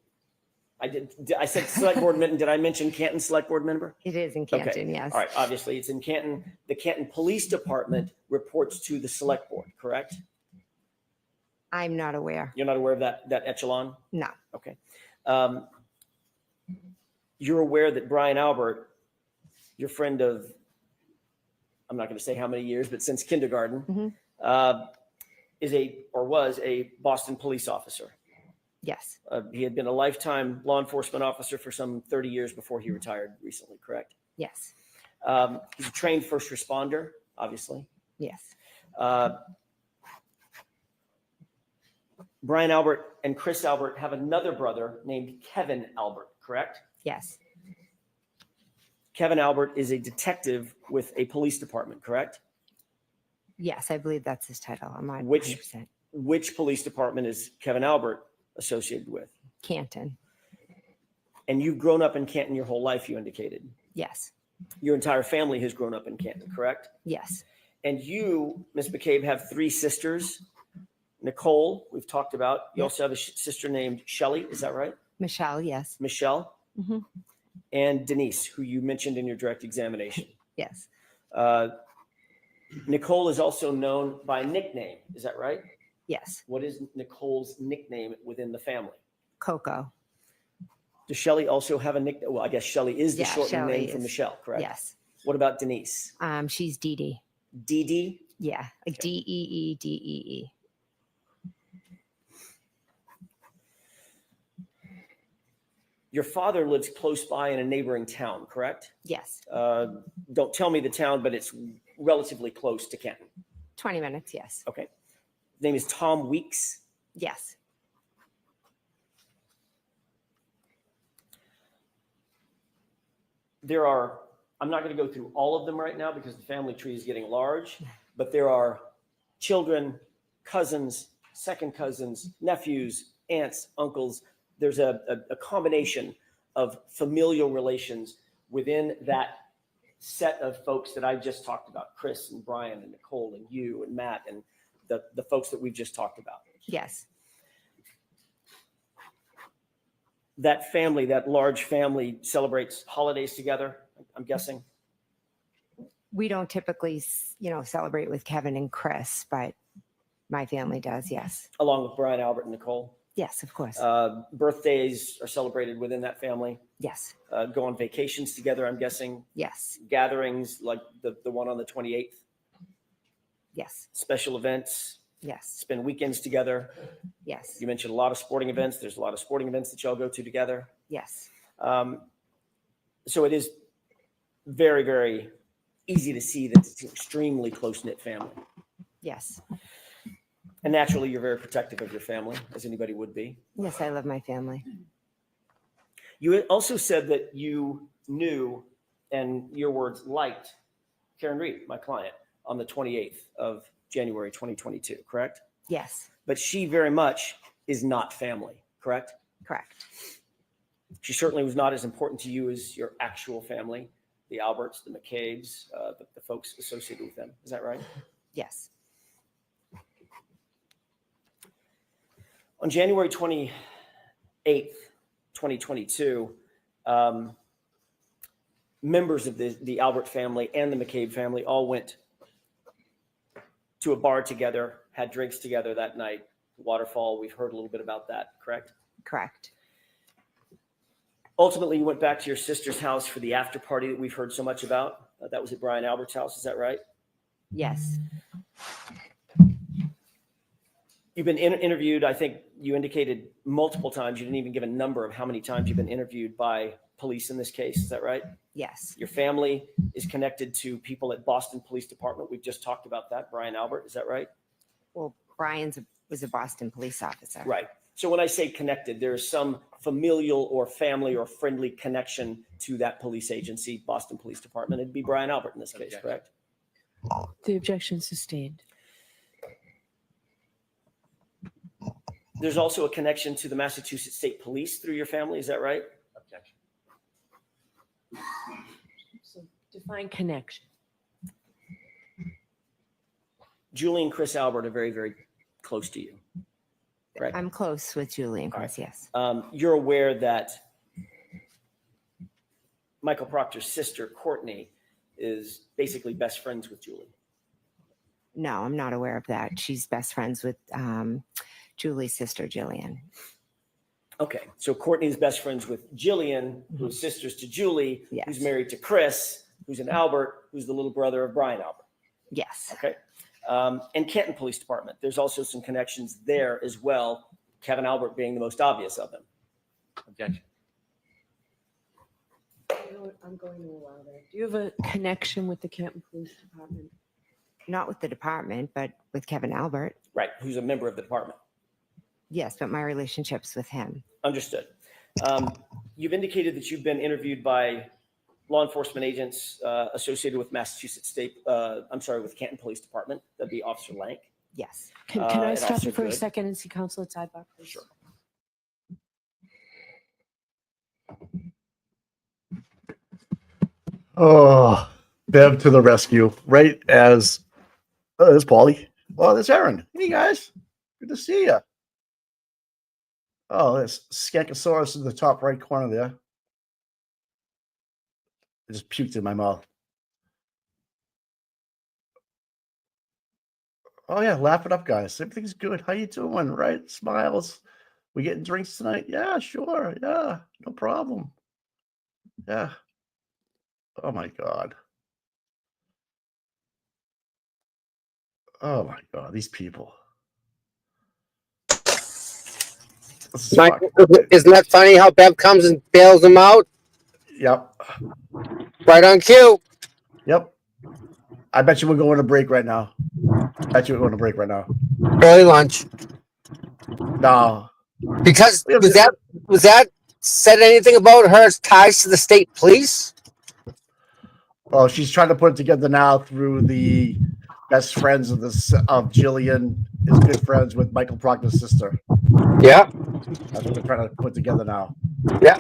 I said Select Board member. Did I mention Canton Select Board member? It is in Canton, yes. All right, obviously it's in Canton. The Canton Police Department reports to the Select Board, correct? I'm not aware. You're not aware of that echelon? No. Okay. You're aware that Brian Albert, your friend of, I'm not going to say how many years, but since kindergarten, was a Boston police officer. Yes. He had been a lifetime law enforcement officer for some 30 years before he retired recently, correct? Yes. He's a trained first responder, obviously. Yes. Brian Albert and Chris Albert have another brother named Kevin Albert, correct? Yes. Kevin Albert is a detective with a police department, correct? Yes, I believe that's his title. I'm not Which 100%. Which police department is Kevin Albert associated with? Canton. And you've grown up in Canton your whole life, you indicated. Yes. Your entire family has grown up in Canton, correct? Yes. And you, Ms. McCabe, have three sisters. Nicole, we've talked about. You also have a sister named Shelley, is that right? Michelle, yes. Michelle. Mm-hmm. And Denise, who you mentioned in your direct examination. Yes. Nicole is also known by a nickname, is that right? Yes. What is Nicole's nickname within the family? Coco. Does Shelley also have a nickname? Well, I guess Shelley is the shortened name for Michelle, correct? Yes. What about Denise? She's Dee Dee. Dee Dee? Yeah, like Deedee. Your father lives close by in a neighboring town, correct? Yes. Don't tell me the town, but it's relatively close to Canton. 20 minutes, yes. Okay. His name is Tom Weeks. Yes. I'm not going to go through all of them right now because the family tree is getting large, but there are children, cousins, second cousins, nephews, aunts, uncles. There's a combination of familial relations within that set of folks that I just talked about, Chris and Brian and Nicole and you and Matt and the folks that we've just talked about. Yes. That family, that large family, celebrates holidays together, I'm guessing? We don't typically, celebrate with Kevin and Chris, but my family does, yes. Along with Brian, Albert, and Nicole? Yes, of course. Birthdays are celebrated within that family? Yes. Go on vacations together, I'm guessing? Yes. Gatherings like the one on the 28th? Yes. Special events? Yes. Spend weekends together? Yes. You mentioned a lot of sporting events. There's a lot of sporting events that y'all go to together. Yes. So it is very, very easy to see that it's an extremely close-knit family. Yes. And naturally, you're very protective of your family, as anybody would be. Yes, I love my family. You also said that you knew, and your words, liked Karen Reed, my client, on the 28th of January 2022, correct? Yes, But she very much is not family, correct? correct. She certainly was not as important to you as your actual family, the Alberts, the McCabe's, the folks associated with them. Is that right? Yes. On January 28th, 2022, members of the Albert family and the McCabe family all went to a bar together, had drinks together that night. Waterfall, we've heard a little bit about that, correct? Correct. Ultimately, you went back to your sister's house for the after party that we've heard so much about. That was at Brian Albert's house, is that right? Yes. You've been interviewed, I think you indicated multiple times, you didn't even give a number of how many times you've been interviewed by police in this case, is that right? Yes. Your family is connected to people at Boston Police Department. We've just talked about that. Brian Albert, is that right? Well, was a Boston police officer. Right. So when I say connected, there is some familial or family or friendly connection to that police agency, Boston Police Department. It'd be Brian Albert in this case, correct? The objection sustained. There's also a connection to the Massachusetts State Police through your family. Is that right? Objection. So define connection. Julie and Chris Albert are very, very close to you. Right. I'm close with Julie and Chris, yes. You're aware that Michael Proctor's sister, Courtney, is basically best friends with Julie. No, I'm not aware of that. She's best friends with Julie's sister, Jillian. Okay, so Courtney's best friends with Jillian, who's sisters to Julie, Yes. who's married to Chris, who's an Albert, who's the little brother of Brian Albert. Yes. Okay. And Canton Police Department. There's also some connections there as well, Kevin Albert being the most obvious of them. Objection. You know what? I'm going to allow that. Do you have a connection with the Canton Police Department? Not with the department, but with Kevin Albert. Right, who's a member of the department. Yes, but my relationship's with him. Understood. You've indicated that you've been interviewed by law enforcement agents associated with Massachusetts State, with Canton Police Department. That'd be Officer Lank. Yes. Can I and stop Officer you for a Good. second and see counsel at sidebar, please? Sure. Oh, Bev to the rescue. Right as there's Paulie. Oh, there's Aaron. Hey guys, good to see you. Oh, there's Skankosaurus in the top right corner there. I just puked in my mouth. Oh yeah, laugh it up, guys. Everything's good. How you doing? Right? Smiles. We getting drinks tonight? Yeah, sure. Yeah, no problem. Yeah. Oh my God. Oh my God, these people. This is Mike, fucking- isn't that funny how Bev comes and bails him out? Yep. Right on cue. Yep. I bet you we're going to break right now. Bet you we're going to break right now. Early lunch. No. Because was that said anything about her ties to the state police? Well, she's trying to put it together now through the best friends of Jillian is good friends with Michael Proctor's sister. Yeah. That's what they're trying to put together now. Yeah.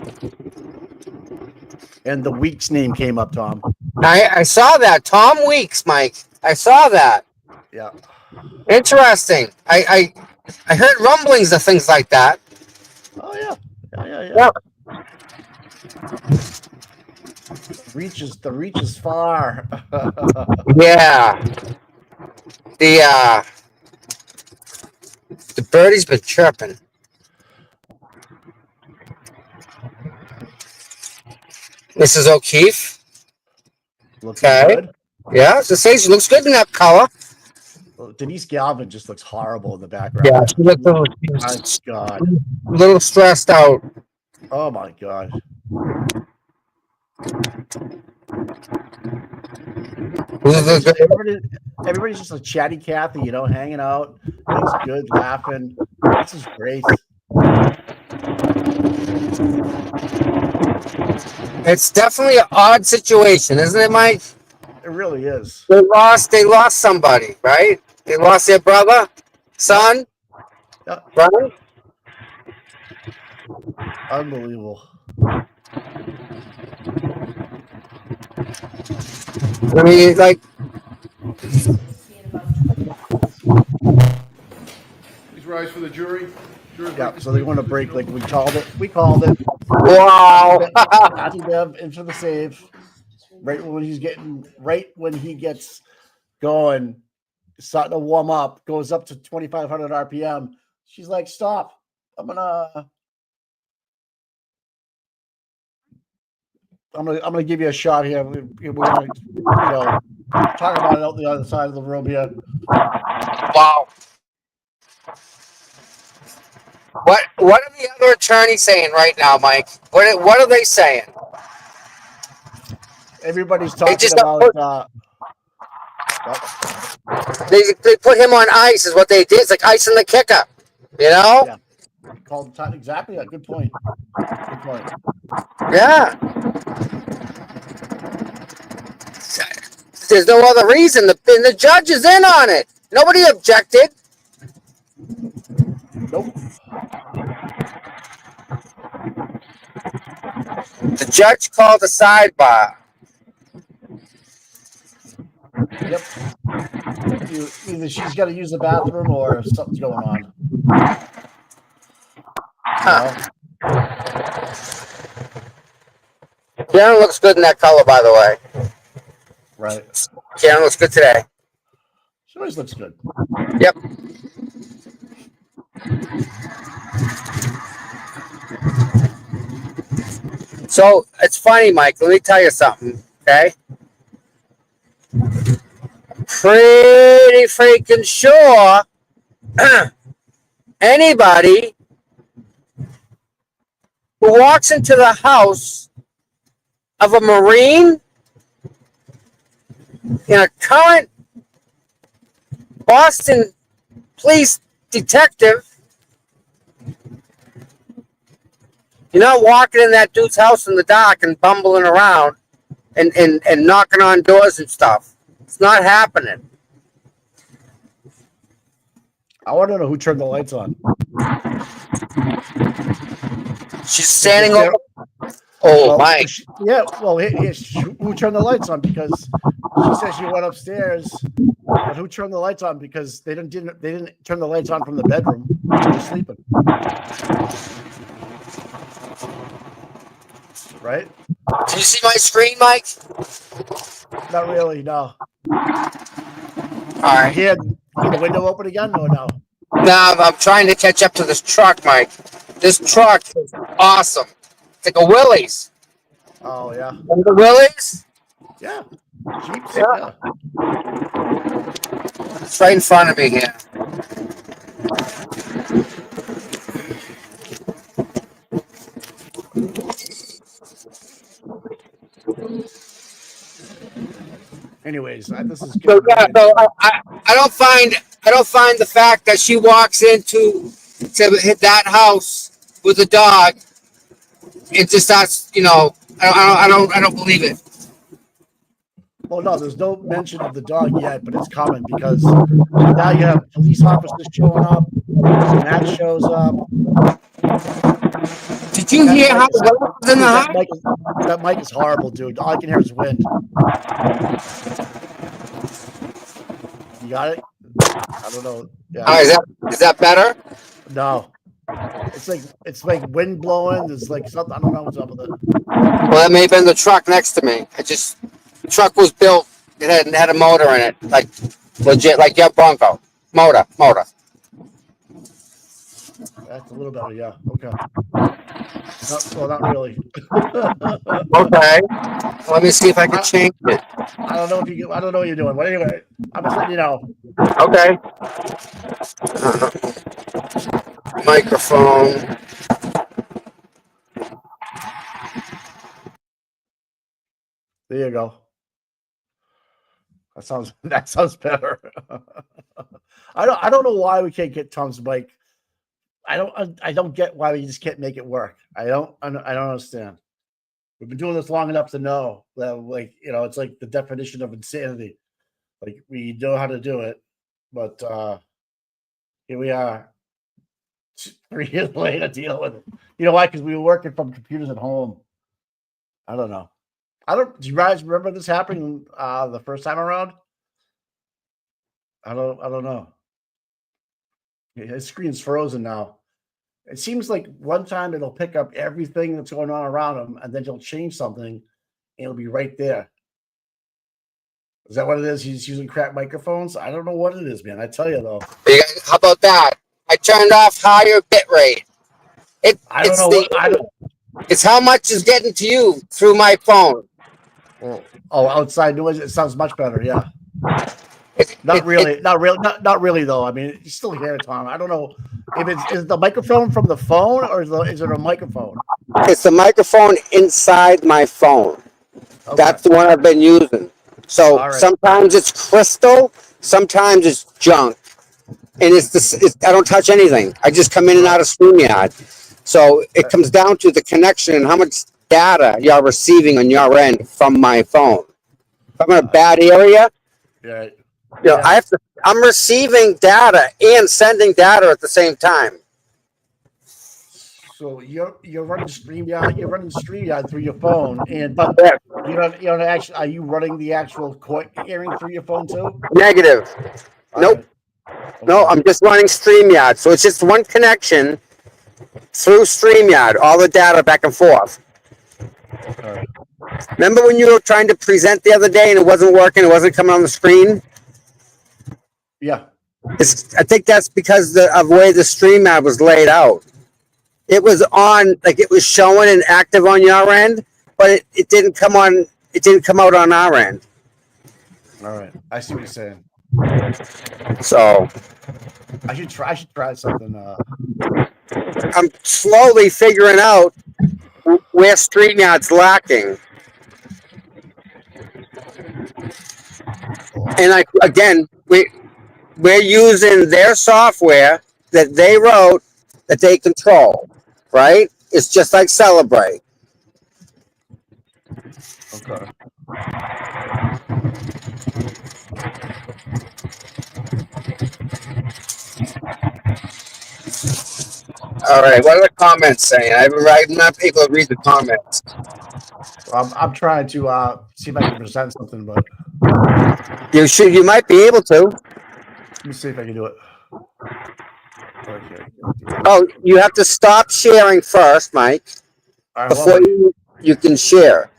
And the Weeks name came up, Tom. I saw that. Tom Weeks, Mike. I saw that. Yeah. Interesting. I heard rumblings of things like that. Oh yeah. Yeah. The reach is far. Yeah. The birdie's been chirping. Mrs. O'Keefe. Looks Okay. good. Yeah, so say she looks good in that color. Well, Denise Galvin just looks horrible in the background. Yeah, she looks My God. a little stressed out. Oh my God. Everybody's just a chatty Cathy, you know, hanging out. Everything's good, laughing. This is great. It's definitely an odd situation, isn't it, Mike? It really is. They lost somebody, right? They lost their brother, son, right? Unbelievable. I mean, like, Please rise for the jury. Yeah, so they want to break like we called it. We called it. Wow. Kathy Bev into the save. Right when he gets going, starting to warm up, goes up to 2,500 RPM. She's like, "Stop! I'm gonna give you a shot here. We're gonna, talk about it out the other side of the room here." Wow. What are the other attorneys saying right now, Mike? What are they saying? Everybody's talking about. They put him on ice, is what they did. It's like ice in the kicker, you know? Yeah. Called time exactly. Good point. Good point. Yeah. There's no other reason. And the judge is in on it. Nobody objected. Nope. The judge called a sidebar. Yep. Either she's got to use the bathroom or something's going on. Karen looks good in that color, by the way. Right. Karen looks good today. She always looks good. Yep. So it's funny, Mike. Let me tell you something, okay? Pretty freaking sure anybody who walks into the house of a Marine in a current Boston police detective, you're not walking in that dude's house in the dark and bumbling around and knocking on doors and stuff. It's not happening. I want to know who turned the lights on. She's standing over. Oh, Mike. Yeah, well, who turned the lights on? Because she says she went upstairs, but who turned the lights on? Because they didn't turn the lights on from the bedroom. They were sleeping. Right? Can you see my screen, Mike? Not really, no. All right. You had the window open again, or no? No, I'm trying to catch up to this truck, Mike. This truck is awesome. It's like a Willys. Oh, yeah. Remember the Willys? Yeah. Jeeps, yeah. It's right in front of me here. Anyways, this is So, good. yeah, so I don't find the fact that she walks to hit that house with a dog. It just starts, I don't believe it. Well, no, there's no mention of the dog yet, but it's coming because now you have police officers showing up. Matt shows up. Did you hear how the was in the house? That mic is horrible, dude. All I can hear is wind. You got it? I don't know. Yeah. Oh, is that better? No. It's like wind blowing. There's like something. I don't know what's up with it. Well, that may have been the truck next to me. The truck was built. It had a motor in it, like legit, like your Bronco motor. That's a little better, yeah. Okay. Well, not really. Okay. Let me see if I can change it. I don't know what you're doing. But anyway, I'm just letting you know. Okay. Microphone. There you go. That sounds better. I don't know why we can't get Tom's mic. I don't get why we just can't make it work. I don't understand. We've been doing this long enough to know that, like, you know, it's like the definition of insanity. Like, we know how to do it, but here we are 3 years later dealing with it. You know why? Because we were working from computers at home. I don't know. Do you guys remember this happening the first time around? I don't know. His screen's frozen now. It seems like one time it'll pick up everything that's going on around him, and then he'll change something, and it'll be right there. Is that what it is? He's using crap microphones? I don't know what it is, man. I tell you, though. How about that? I turned off higher bit rate. It's how much is getting to you through my phone. Oh, outside noise. It sounds much better. Yeah. Not really though. I mean, you still hear it, Tom. I don't know if is the microphone from the phone or is it a microphone? It's the microphone inside my phone. Okay. That's the one I've been using. So sometimes it's crystal, sometimes it's junk, and I don't touch anything. I just come in and out of StreamYard. So it comes down to the connection and how much data you're receiving on your end from my phone. If I'm in a bad area, yeah. You know, I'm receiving data and sending data at the same time. So you're running StreamYard through your phone, but you don't actually. Are you running the actual court hearing through your phone too? Negative. Nope. No, I'm just running StreamYard. So it's just one connection through StreamYard, all the data back and forth. Remember when you were trying to present the other day and it wasn't working, it wasn't coming on the screen? Yeah. I think that's because of the way the StreamYard was laid out. It was on, like it was showing and active on your end, but it didn't come on. It didn't come out on our end. All right, I see what you're saying. So I should try something. I'm slowly figuring out where StreamYard's lacking. And we're using their software that they wrote that they control, right? It's just like Celebrate. Okay. All right, what are the comments saying? I'm not able to read the comments. I'm trying to see if I can present something, but you might be able to. Let me see if I can do it. Okay. Oh, you have to stop sharing first, Mike, All right, before you can share.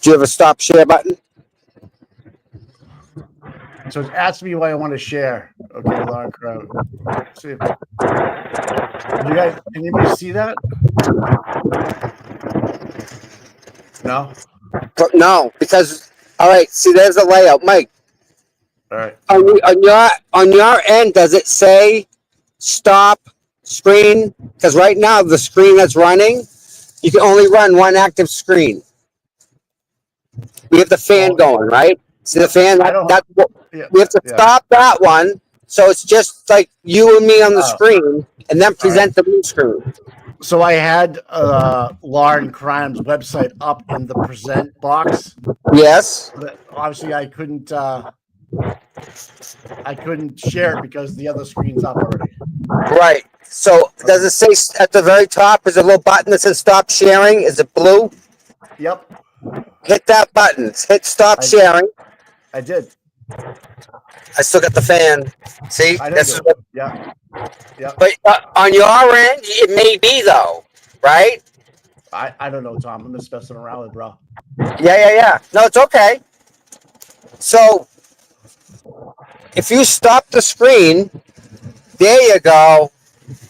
Do you have a stop share button? So it's asking me what I want to share. Okay, Lauren Crow. See if you guys, anybody see that? No. No, because all right. See, there's the layout, Mike. All right. On your end, does it say stop screen? Because right now the screen that's running, you can only run one active screen. We have the fan going, right? See the fan? We have to stop that one. So it's just like you and me on the screen, and then present the blue screen. So I had Lauren Crime's website up in the present box. Yes. But obviously, I couldn't share it because the other screen's up already. Right. So does it say at the very top? Is a little button that says stop sharing? Is it blue? Yep. Hit that button. Hit stop sharing. I did. I still got the fan. See? Yeah. But on your end, it may be though, right? I don't know, Tom. I'm just messing around with, bro. Yeah. No, it's okay. So if you stop the screen, there you go.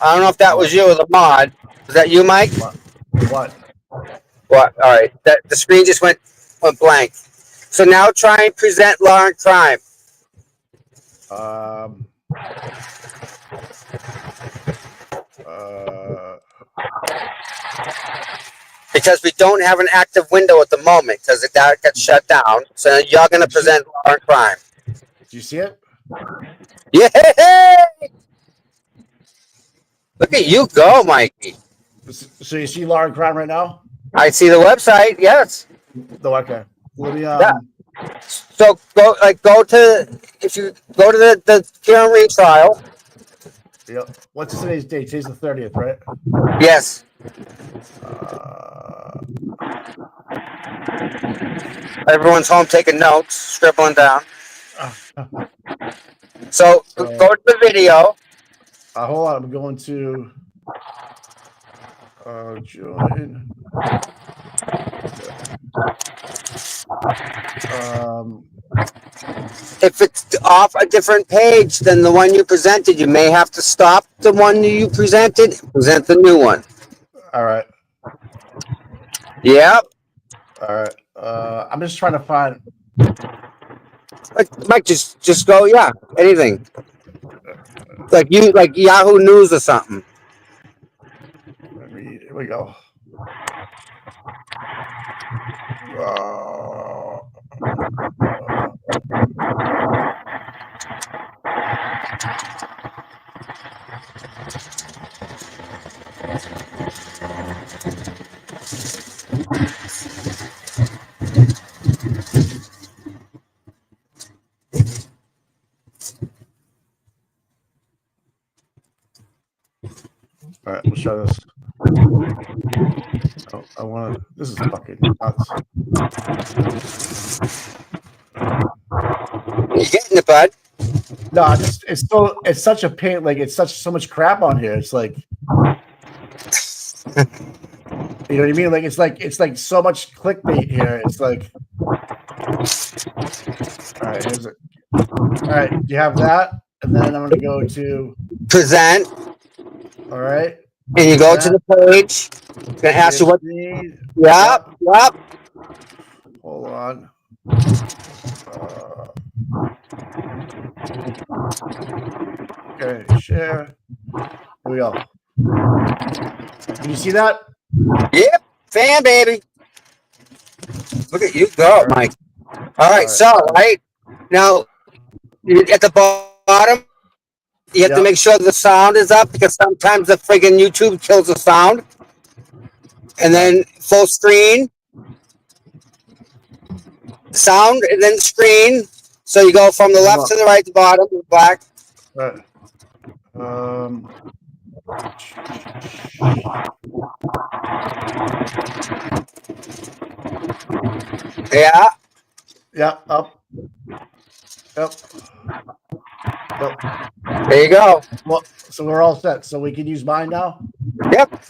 I don't know if that was you or the mod. Was that you, Mike? What? All right. The screen just went blank. So now try and present Lauren Crime. because we don't have an active window at the moment because that got shut down. So you're going to present law and crime. Do you see it? Yeah. Look at you go, Mikey. So you see Law and Crime right now? I see the website. Yes. Oh, okay. Let me. Yeah. So go if you go to the Karen Reed trial. Yep. What's today's date? Today's the 30th, right? Yes. Everyone's home taking notes, scribbling down. So go to the video. Hold on. I'm going to join. If it's off a different page than the one you presented, you may have to stop the one you presented and present the new one. All right. Yep. All right. I'm just trying to find. Mike, just go. Yeah. Anything. Like Yahoo News or something. Here we go. All right, we'll show this. Oh, I want to. This is fucking nuts. You getting it, bud? No, it's such a pain. Like it's so much crap on here. It's like, you know what I mean? Like it's like so much clickbait here. It's like, all right, here's it. All right, do you have that? And then I'm gonna go to present. All right. And you go to the page. It's gonna ask you what. Yep. Hold on. Okay, share. Here we go. Can you see that? Yep, fan baby. Look at you go, Mike. All right, so right now at the bottom, you have to make sure the sound is up because sometimes the friggin' YouTube kills the sound. And then full screen, sound, and then screen. So you go from the left to the right, the bottom, black. Right. Yeah. Yeah. Up. Yep. Yep. There you go. Well, so we're all set. So we can use mine now. Yep.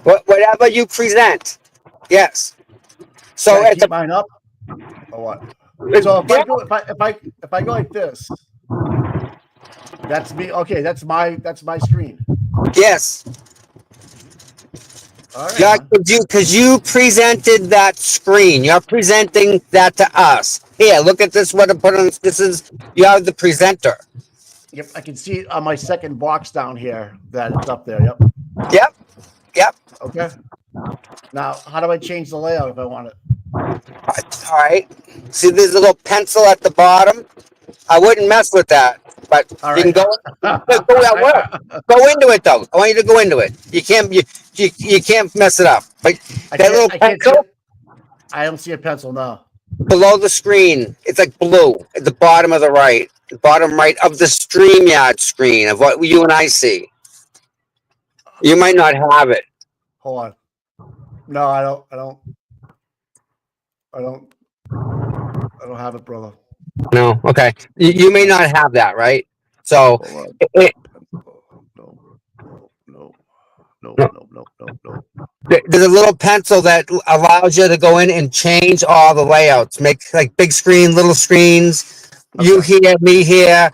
Whatever you present. Yes. So Can I at keep the mine up. Or what? So if I go like this, that's me. Okay, that's my screen. yes. All right. Yeah, because you presented that screen. You're presenting that to us. Here, look at this. What I put on this is you're the presenter. Yep, I can see on my second box down here that it's up there. Yep. Yep. Yep. Okay. Now, how do I change the layout if I want it? All right. See, there's a little pencil at the bottom. I wouldn't mess with that, but All you right. can go into it though. I want you to go into it. You can't mess it up. But that little pencil I don't see a pencil now. below the screen, it's like blue at the bottom of the right, the bottom right of the StreamYard screen of what you and I see. You might not have it. Hold on. No, I don't have it, brother. No. Okay. You may not have that, right? So No. there's a little pencil that allows you to go in and change all the layouts, make like big screen, little screens, you here, me here,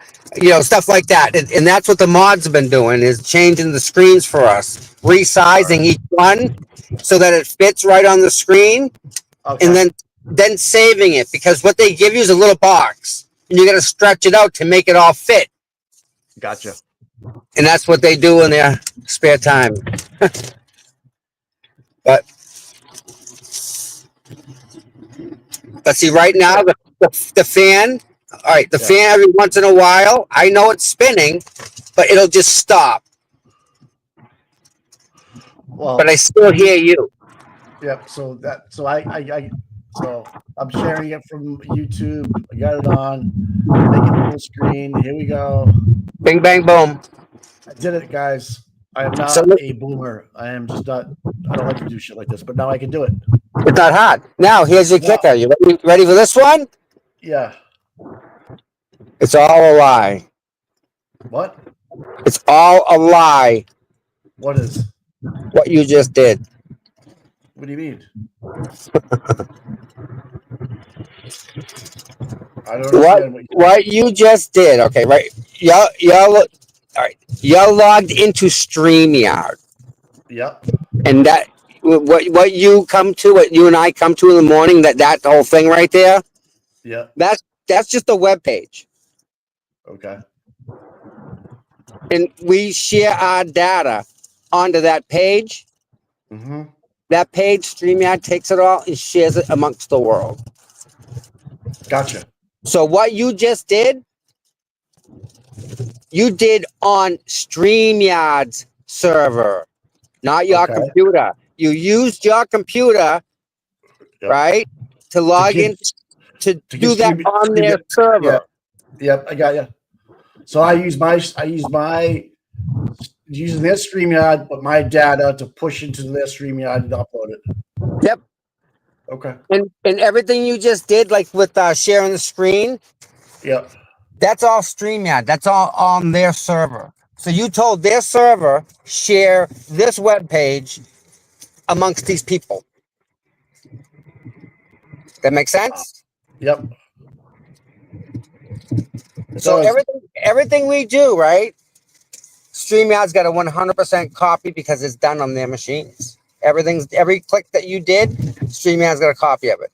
stuff like that. And that's what the mods have been doing is changing the screens for us, resizing each one so that it fits right on the screen, and then saving it because what they give you is a little box and you got to stretch it out to make it all fit. Gotcha. And that's what they do in their spare time. But see, right now the fan. All right, the fan every once in a while. I know it's spinning, but it'll just stop. Well, but I still hear you. Yep. So so I'm sharing it from YouTube. I got it on. Make it full screen. Here we go. Bing, bang, boom. I did it, guys. I am not So- a boomer. I am just not. I don't like to do shit like this, but now I can do it. It's not hot. Now here's your kicker. You ready for this one? Yeah. It's all a lie. What? It's all a lie. What is? What you just did. What do you mean? I don't understand What you just did. Okay, right. Y'all all right. Y'all logged into StreamYard. Yep. And that what you come to, what you and I come to in the morning, that whole thing right there, Yeah. that's just a web page. Okay. And we share our data onto that page. Mm-hmm. That page, StreamYard takes it all and shares it amongst the world. Gotcha. So what you just did, you did on StreamYard's server, not your computer. You used your computer, right, to log in to do that on their server. Yep, I got you. So I use using their StreamYard, but my data to push into their StreamYard and upload it. Yep. Okay. And everything you just did, like with sharing the screen, yep, that's all StreamYard. That's all on their server. So you told their server share this web page amongst these people. That makes sense? Yep. So everything we do, right? StreamYard's got a 100% copy because it's done on their machines. Every click that you did, StreamYard's got a copy of it.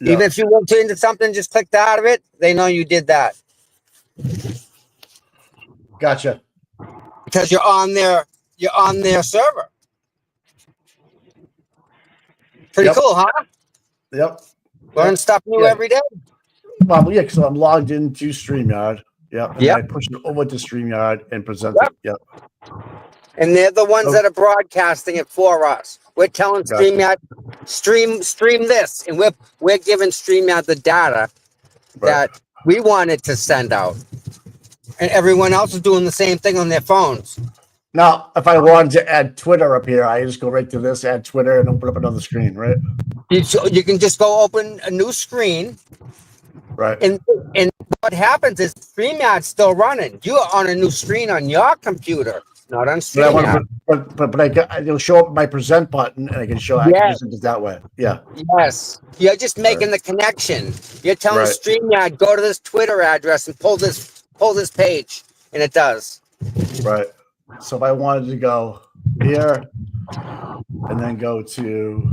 Yep. Even if you went into something, just clicked out of it, they know you did that. Gotcha. Because you're on their server. Pretty cool, huh? Yep. Learn stuff new every day. Well, yeah, so I'm logged into StreamYard. Yep. And Yep. I push it over to StreamYard and present it. Yep. And they're the ones that are broadcasting it for us. We're telling Gotcha. StreamYard, stream this, and we're giving StreamYard the data that we wanted to send out. And everyone else is doing the same thing on their phones. Now, if I wanted to add Twitter up here, I just go right to this, add Twitter, and open up another screen, right? You can just go open a new screen. Right. And what happens is StreamYard's still running. You are on a new screen on your computer, not on But I want StreamYard. to, but it'll show up my present button, and I can show. I can use it that way. Yeah. Yes. You're just making the connection. You're telling Right. StreamYard, go to this Twitter address and pull this page, and it does. Right. So if I wanted to go here and then go to,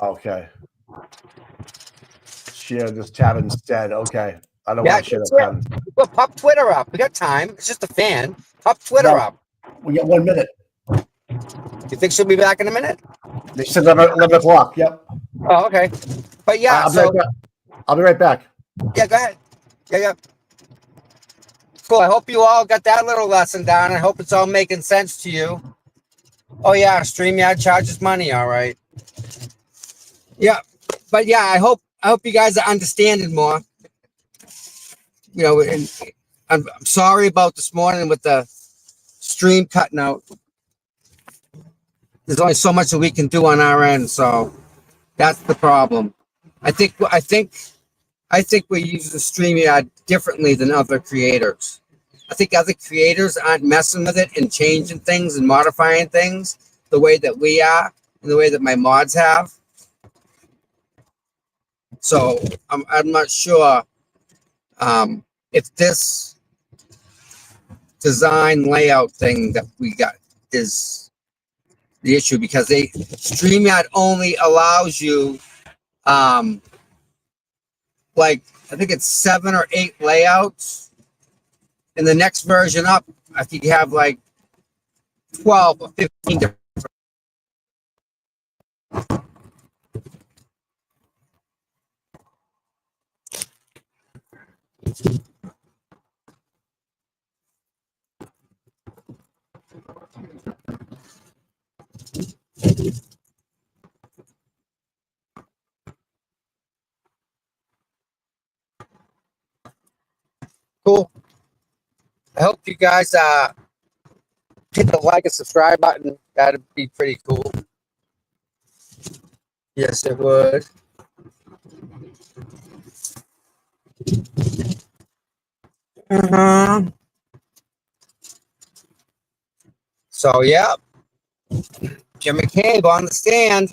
okay, share this tab instead. Okay. I don't want to share that tab. Well, pop Twitter up. We got time. It's just a fan. Pop Twitter No. up. We got 1 minute. You think she'll be back in a minute? They said 11 o'clock. Yep. Oh, okay. But yeah, I'll be right back. Yeah, go ahead. Yeah. Cool. I hope you all got that little lesson down. I hope it's all making sense to you. Oh yeah, StreamYard charges money. All right. Yeah, but yeah, I hope you guys are understanding more. You know, and I'm sorry about this morning with the stream cutting out. There's only so much that we can do on our end, so that's the problem. I think we use the StreamYard differently than other creators. I think other creators aren't messing with it and changing things and modifying things the way that we are and the way that my mods have. So I'm not sure if this design layout thing that we got is the issue, because StreamYard only allows you like I think it's 7 or 8 layouts. In the next version up, I think you have like 12 or 15 different Cool. I hope you guys hit the like and subscribe button. That'd be pretty cool. Yes, it would. So, yeah. Jim McCabe on the stand.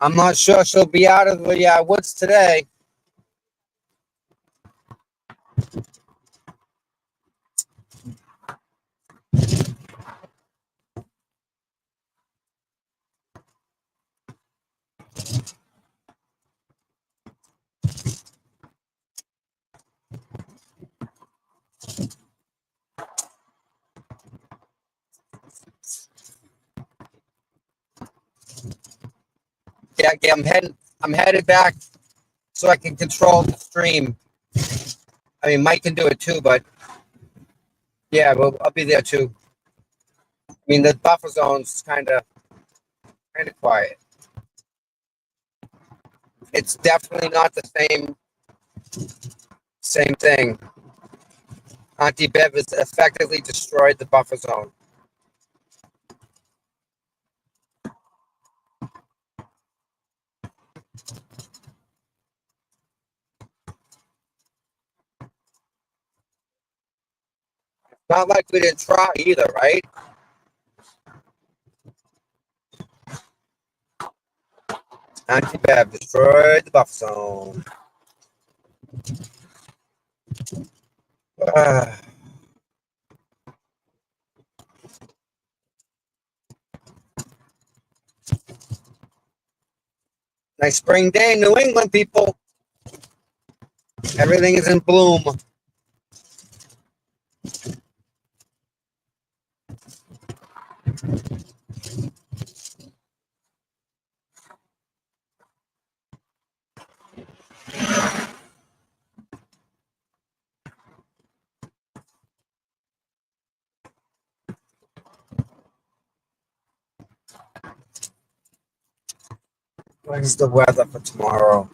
I'm not sure she'll be out of the woods today. Yeah, I'm headed back so I can control the stream. I mean, Mike can do it too, but yeah, well, I'll be there too. I mean, the buffer zone's kind of quiet. It's definitely not the same thing. Auntie Bev has effectively destroyed the buffer zone. Not like we didn't try either, right? Auntie Bev destroyed the buffer zone. Nice spring day in New England, people. Everything is in bloom. What is the weather for tomorrow?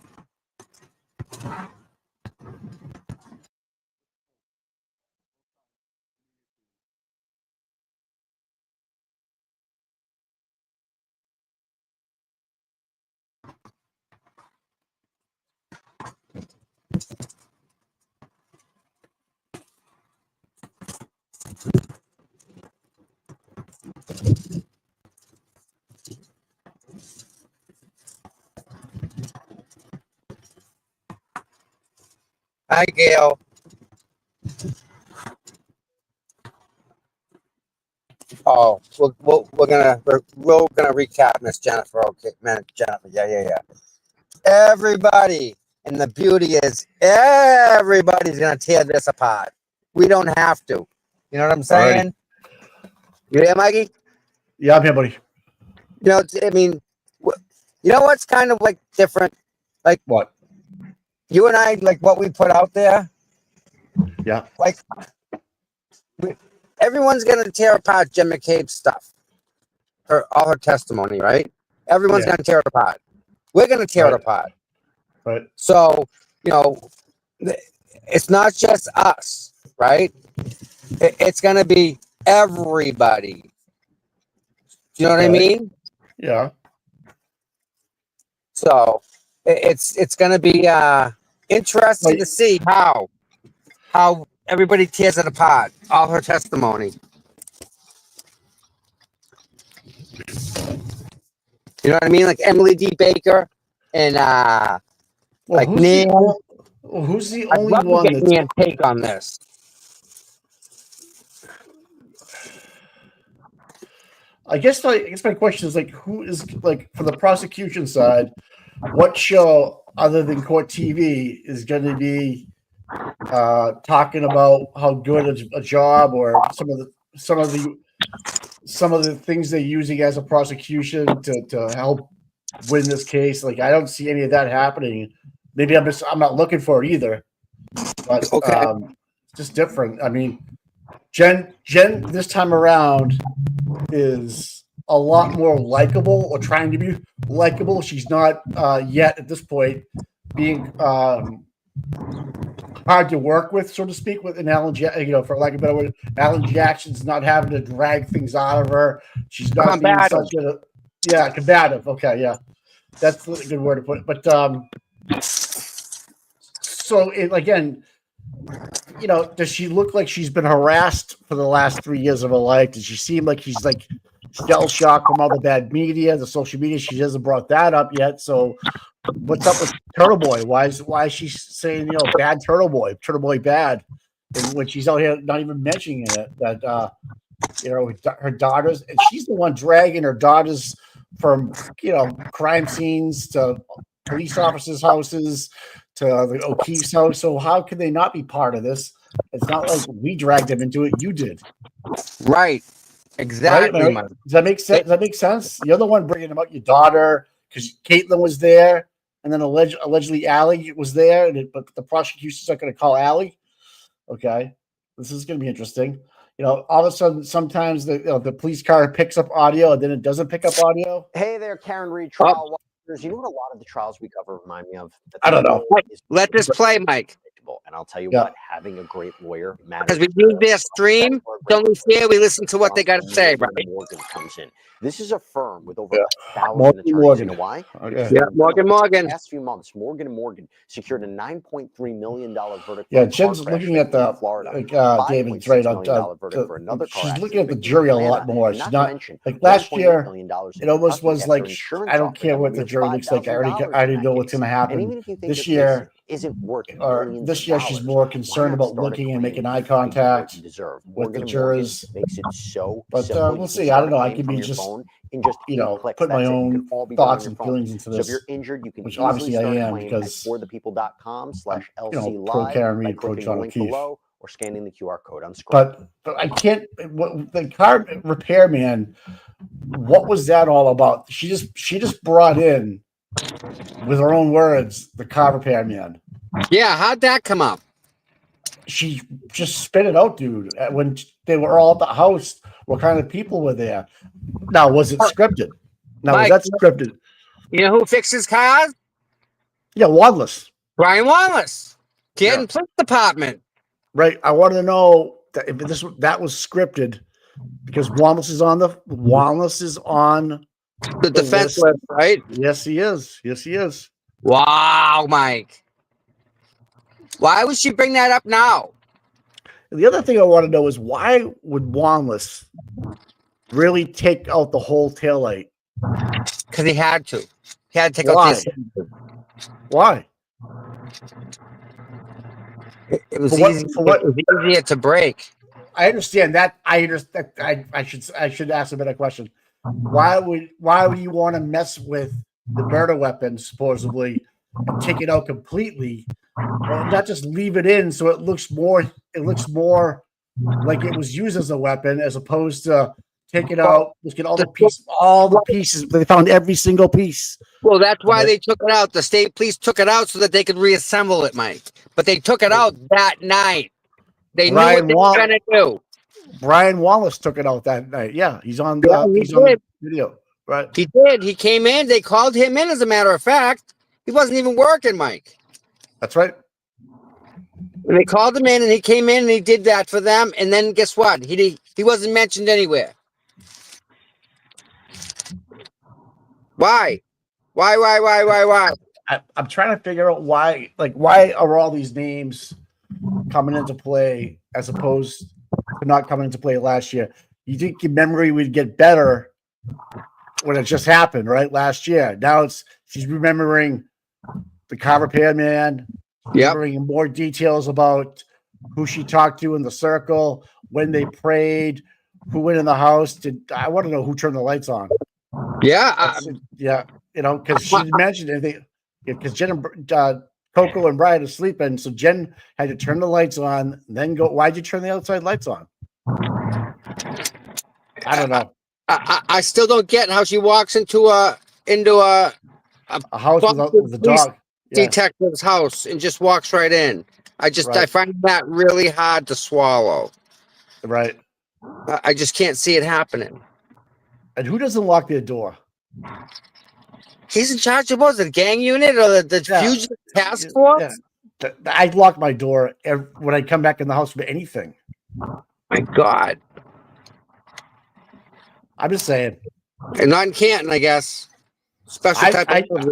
Hi, Gail. Oh, we're gonna recap Miss Jennifer. Okay, man, Jennifer. Yeah. Everybody, and the beauty is everybody's gonna tear this apart. We don't have to. You know what I'm saying? You there, Mikey? Yeah, I'm here, buddy. You know, I mean, you know what's kind of like different? Like what? You and I, like what we put out there. Yeah. Like everyone's gonna tear apart Jim McCabe's stuff, all her testimony, right? Everyone's gonna tear it apart. We're gonna tear it apart. Right. So, you know, it's not just us, right? It's gonna be everybody. Do you know what I mean? Yeah. So it's gonna be interesting to see how everybody tears it apart. All her testimony. You know what I mean? Like Emily D. Baker and like Neil. Who's the I'd only love one to get that's Neil's take on this? I guess my question is like, who is like for the prosecution side, what show other than Court TV is going to be talking about how good a job or some of the things they're using as a prosecution to help win this case. Like I don't see any of that happening. Maybe I'm not looking for it either. But it's just different. I mean, Jen this time around is a lot more likable, or trying to be likable. She's not yet at this point being hard to work with, so to speak, with an Alan, for lack of a better word. Alan Jackson's not having to drag things out of her. She's not being such a combative. Okay, yeah, that's a good word to put it. But again, does she look like she's been harassed for the last 3 years of her life? Does she seem like she's like shell shocked from all the bad media, the social media? She hasn't brought that up yet. So what's up with Turtle Boy? Why is she saying, bad Turtle Boy bad, and when she's out here not even mentioning it, that her daughters, and she's the one dragging her daughters from crime scenes to police officers' houses to the O'Keefe's house. So how could they not be part of this? It's not like we dragged them into it. You did. Right. Exactly. Right? Does that make sense? Does that make sense? You're the one bringing about your daughter because Caitlin was there, and then allegedly Allie was there, but the prosecution's not going to call Allie. Okay, this is going to be interesting. All of a sudden, sometimes the police car picks up audio, and then it doesn't pick up audio. Hey there, Karen Reed, trial watchers. You know what a lot of the trials we cover remind me of? I don't know. Let this play, Mike. And I'll tell you what, having a great lawyer matters. Because we use their stream, don't we fear we listen to what they got to say, right? Morgan comes in. This is a firm with over 1,000 attorneys. You know why? Okay. Yeah, Morgan. In the past few months, Morgan & Morgan secured a $9.3 million verdict. Yeah, Jen's looking at the David's right on. She's looking at the jury a lot more. She's not like last year. It almost was like I don't care what the jury looks like. I already know what's going to happen. This year isn't working. This year she's more concerned about looking and making eye contact with the jurors. Makes it so but we'll see. I don't know. I could be just put my own thoughts and feelings into this. So if you're injured, you can which obviously I am because forthepeople.com/LC pro Karen Reed, by clicking pro John the link O'Keefe. below or scanning the QR code on screen. But I can't. The car repairman. What was that all about? She just brought in, with her own words, the car repairman. Yeah, how'd that come up? She just spit it out, dude. When they were all at the house, what kind of people were there? Now, was it scripted? Now, Mike, was that scripted? You know who fixes cars? Yeah, Wadless. Brian Wallace. Kid and police department. Right. I wanted to know that if that was scripted because Wallace is on the defense list, right? Yes, he is. Yes, he is. Wow, Mike. Why would she bring that up now? The other thing I want to know is why would Wanless really take out the whole taillight? Because he had to. He had to take Why? out this. Why? It was easy. It was easier to break. I understand that. I should ask a better question. Why would you want to mess with the murder weapon supposedly and take it out completely? Well, not just leave it in so it looks more like it was used as a weapon as opposed to take it out, look at all the pieces. They found every single piece. Well, that's why they took it out. The state police took it out so that they could reassemble it, Mike. But they took it out that night. They knew what they were gonna do. Brian Wallace took it out that night. Yeah, he's on the video. Right. He did. He came in. They called him in, as a matter of fact. He wasn't even working, Mike. That's right. And they called him in, and he came in, and he did that for them. And then guess what? He wasn't mentioned anywhere. Why? Why? I'm trying to figure out why. Like, why are all these names coming into play as opposed to not coming into play last year? You think your memory would get better when it just happened, right? Last year. Now she's remembering the car repairman. Remembering more details about who she talked to in the circle, when they prayed, who went in the house. I want to know who turned the lights on. Yeah. Because she mentioned anything. Because Jen and Coco and Brian are sleeping, so Jen had to turn the lights on, then go. Why'd you turn the outside lights on? I don't know. I still don't get how she walks into a a house with a dog. Yeah. detective's house and just walks right in. I Right. find that really hard to swallow. Right. I just can't see it happening. And who doesn't lock their door? He's in charge of what? The gang unit or the Yeah. fugitive task force? Yeah. I lock my door when I come back in the house for anything. My God. I'm just saying. And not in Canton, I guess. Special type of.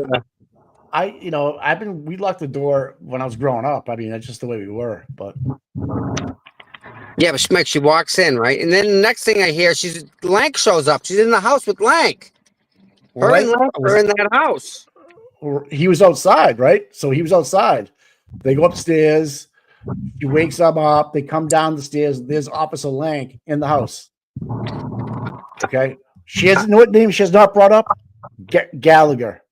We locked the door when I was growing up. I mean, that's just the way we were. But Yeah, but she walks in, right? And then the next thing I hear, Lank shows up. She's in the house with Lank. Her and Lank are in that house. He was outside, right? So he was outside. They go upstairs. He wakes them up. They come down the stairs. There's Officer Lank in the house. Okay. She has what name she has not brought up? Gallagher.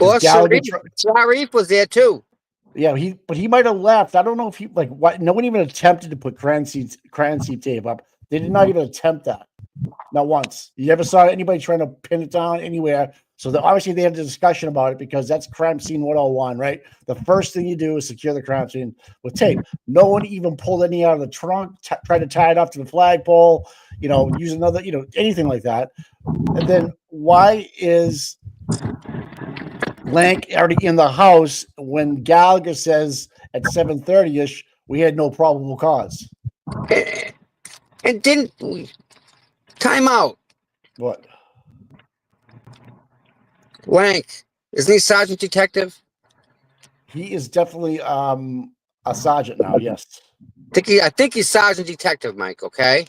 Well, Sharif was there too. Yeah, he might have left. I don't know if he what. No one even attempted to put crime scene tape up. They did not even attempt that. Not once. You never saw anybody trying to pin it down anywhere. So obviously they had a discussion about it because that's crime scene 101, right? The first thing you do is secure the crime scene with tape. No one even pulled any out of the trunk, tried to tie it up to the flagpole, use another, anything like that. And then why is Lank already in the house when Gallagher says at 7:30ish we had no probable cause? And didn't time out. What? Lank, isn't he sergeant detective? He is definitely a sergeant now. Yes. I think he's sergeant detective, Mike. Okay.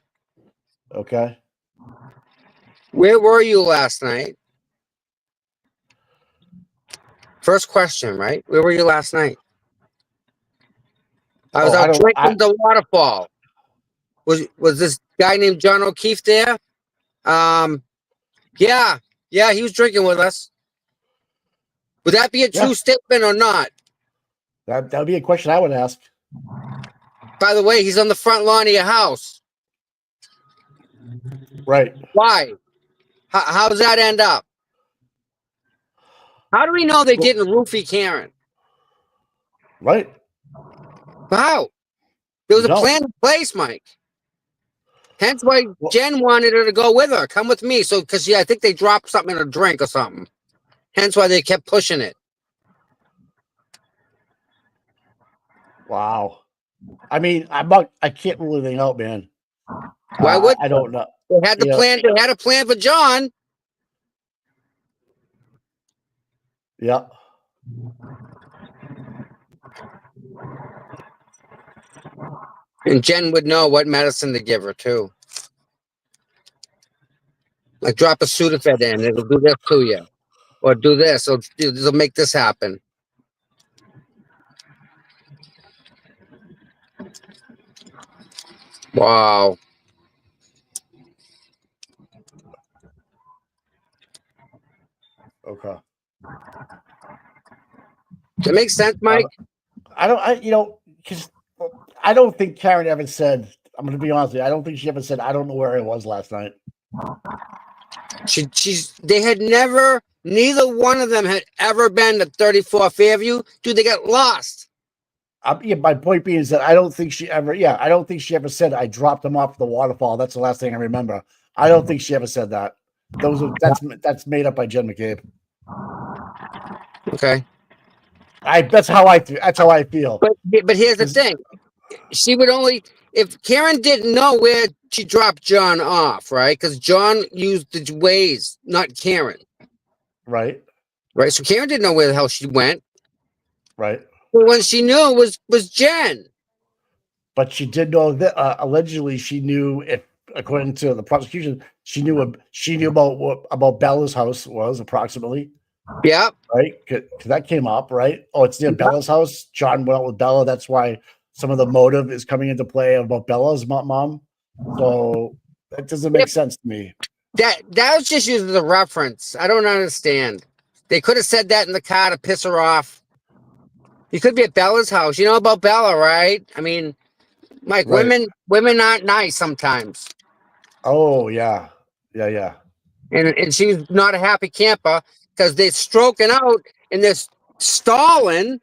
Okay. Where were you last night? First question, right? Where were you last night? I was out drinking the waterfall. Was this guy named John O'Keefe there? Yeah, he was drinking with us. Would that be a true statement or not? That would be a question I would ask. By the way, he's on the front lawn of your house. Right. Why? How does that end up? How do we know they didn't roofie Karen? Right. How? There was a plan in place, Mike. Hence why Jen wanted her to go with her. Come with me. So, because I think they dropped something in a drink or something. Hence why they kept pushing it. Wow. I mean, I can't rule anything out, man. Why would I don't know. They had the plan. They had a plan for John. Yeah. And Jen would know what medicine to give her too. Like drop a Sudafed in, it'll do this to you. Or do this, it'll make this happen. Wow. Okay. Does it make sense, Mike? Because I don't think Karen ever said, I'm going to be honest with you, I don't think she ever said, I don't know where I was last night. They had never, neither one of them had ever been to 34 Fairview. Dude, they got lost. My point being is that I don't think she ever said I dropped them off the waterfall. That's the last thing I remember. I don't think she ever said that. That's made up by Jen McCabe. Okay. That's how I feel. But here's the thing. She would only, if Karen didn't know where she dropped John off, right? Because John used the Waze, not Karen. Right. Right. So Karen didn't know where the hell she went. Right. The one she knew was Jen. But she did know that allegedly she knew, if according to the prosecution, she knew about Bella's house was approximately. Yeah. Right. Because that came up, right? Oh, it's near Bella's house. John went out with Bella. That's why some of the motive is coming into play about Bella's mom. So that doesn't make sense to me. That was just used as a reference. I don't understand. They could have said that in the car to piss her off. You could be at Bella's house. You know about Bella, right? I mean, Mike, right. Women aren't nice sometimes. Oh, yeah. Yeah. And she's not a happy camper. because they're stroking out and they're stalling.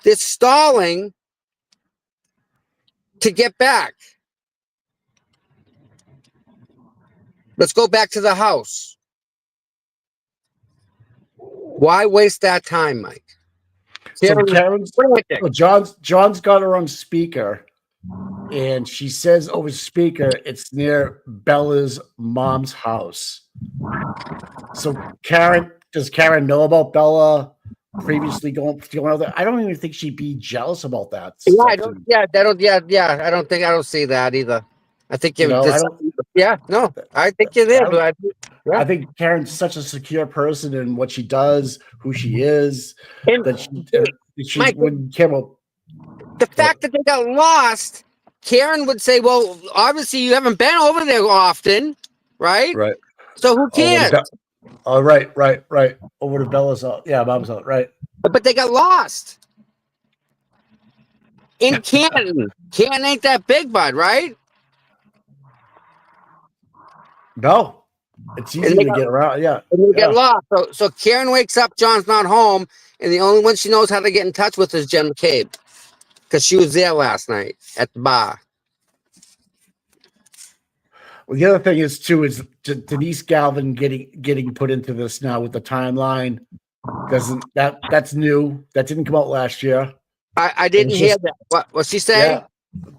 They're stalling to get back. Let's go back to the house. Why waste that time, Mike? So John's got her on speaker, and she says over speaker it's near Bella's mom's house. So does Karen know about Bella previously going out there? I don't even think she'd be jealous about that. Yeah, I don't see that either. I think I think you're there. I think Karen's such a secure person in what she does, who she is, that she Mike, wouldn't care about the fact that they got lost. Karen would say, "Well, obviously you haven't been over there often, right? Right. So who cares?" Oh, right. Over to Bella's house. Yeah, mom's house. Right. But they got lost in Canton. Canton ain't that big, bud, right? No, it's easy to get around. Yeah, and they get lost. So Karen wakes up. John's not home, and the only one she knows how to get in touch with is Jen McCabe, because she was there last night at the bar. Well, the other thing is too is Denise Galvin getting put into this now with the timeline. That's new? That didn't come out last year. I didn't hear that. What'd she say? Yeah.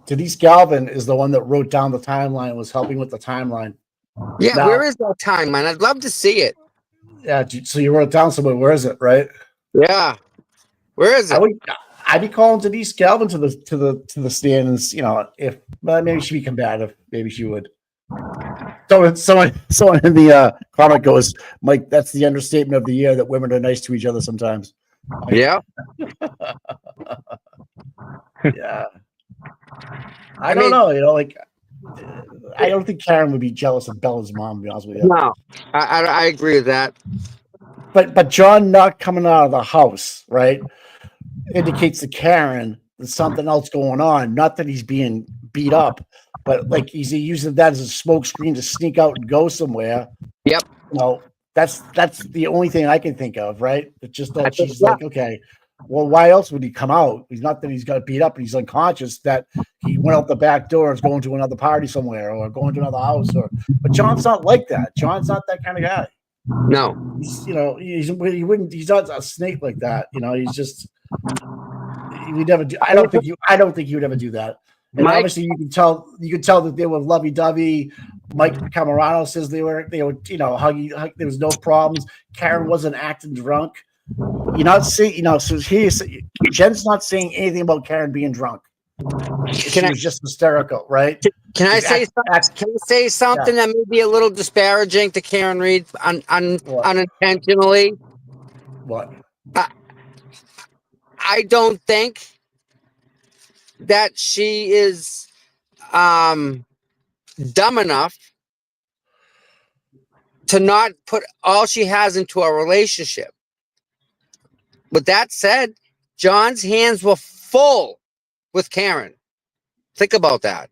Denise Galvin is the one that wrote down the timeline, was helping with the timeline. Yeah, Now, where is that timeline? I'd love to see it. Yeah, so you wrote it down somewhere. Where is it? Right? Yeah. Where is it? I'd be calling Denise Galvin to the stand, and maybe she'd be combative. Maybe she would. Someone in the comment goes, Mike, that's the understatement of the year, that women are nice to each other sometimes. Yeah. Yeah. I don't know. I don't think Karen would be jealous of Bella's mom, to be honest with you. No, I agree with that. But John not coming out of the house, right, indicates to Karen there's something else going on. Not that he's being beat up, but like he's using that as a smoke screen to sneak out and go somewhere. Yep. That's the only thing I can think of, right? It's just that she's like, okay, well, why else would he come out? He's not that he's got beat up and he's unconscious, that he went out the back door and is going to another party somewhere or going to another house. But John's not like that. John's not that kind of guy. No. He's not a snake like that. He's just, he would never do. I don't think he would ever do that. And Mike, obviously you can tell that they were lovey-dovey. Mike Camerano says they were, huggy, there was no problems. Karen wasn't acting drunk. You're not seeing, so Jen's not saying anything about Karen being drunk. She was just hysterical, right? Can I say something that may be a little disparaging to Karen Reed unintentionally? What? I don't think that she is dumb enough to not put all she has into a relationship. With that said, John's hands were full with Karen. Think about that.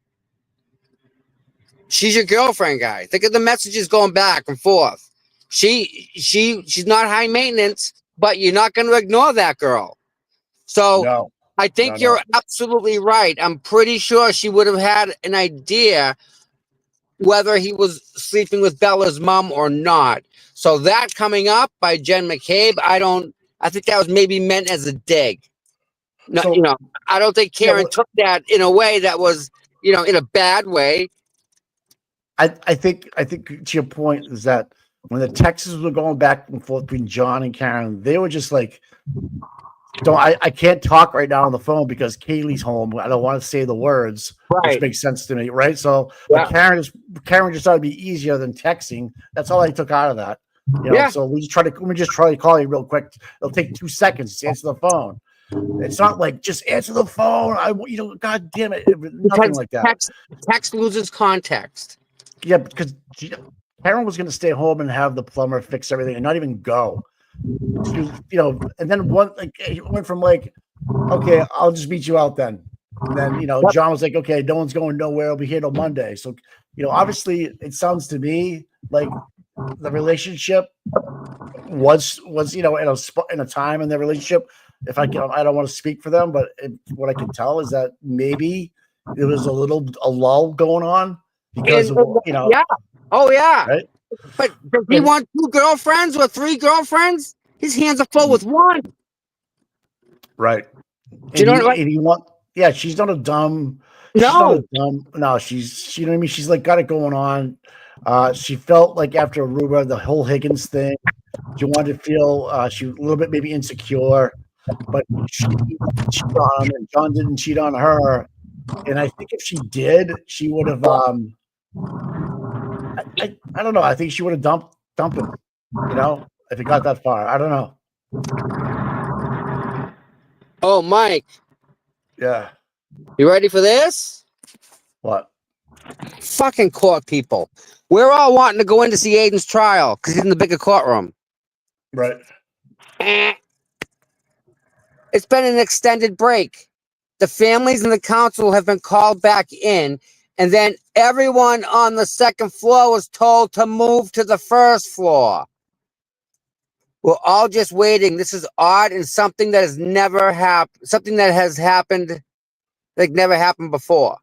She's your girlfriend, guy. Think of the messages going back and forth. She's not high maintenance, but you're not going to ignore that girl. So no, I think you're absolutely right. I'm pretty sure she would have had an idea whether he was sleeping with Bella's mom or not. So that coming up by Jen McCabe, I think that was maybe meant as a dig. No, I don't think Karen took that in a way that was, in a bad way. I think to your point is that when the texts were going back and forth between John and Karen, they were just like, I can't talk right now on the phone because Kaylee's home. I don't want to say the words, which makes sense to me, right? So Karen just thought it'd be easier than texting. That's all I took out of that. So let me just try to call you real quick. It'll take 2 seconds to answer the phone. It's not like just answer the phone. God damn it, nothing like that. Text loses context. Yeah, because Karen was going to stay home and have the plumber fix everything and not even go. She was, and then it went from like, okay, I'll just meet you out then. And then, John was like, okay, no one's going nowhere. I'll be here till Monday. So, obviously it sounds to me like the relationship was in a time in their relationship. If I don't want to speak for them, but what I can tell is that maybe there was a lull going on because of, yeah, oh yeah. right? But does he want 2 girlfriends or 3 girlfriends? His hands are full with one. Right. Do you know what? And he yeah, she's not a dumb. No. She's you know what I mean? She's like got it going on. She felt like after Aruba, the whole Higgins thing, she wanted to feel she was a little bit maybe insecure, but she didn't cheat on him and John didn't cheat on her. And I think if she did, she would have I don't know. I think she would have dumped him, if it got that far. I don't know. Oh, Mike. Yeah. You ready for this? What? Fucking court people. We're all wanting to go in to see Aiden's trial because he's in the bigger courtroom. Right. It's been an extended break. The families and the council have been called back in, and then everyone on the second floor was told to move to the first floor. We're all just waiting. This is odd and something that has never happened. Something that has happened like never happened before.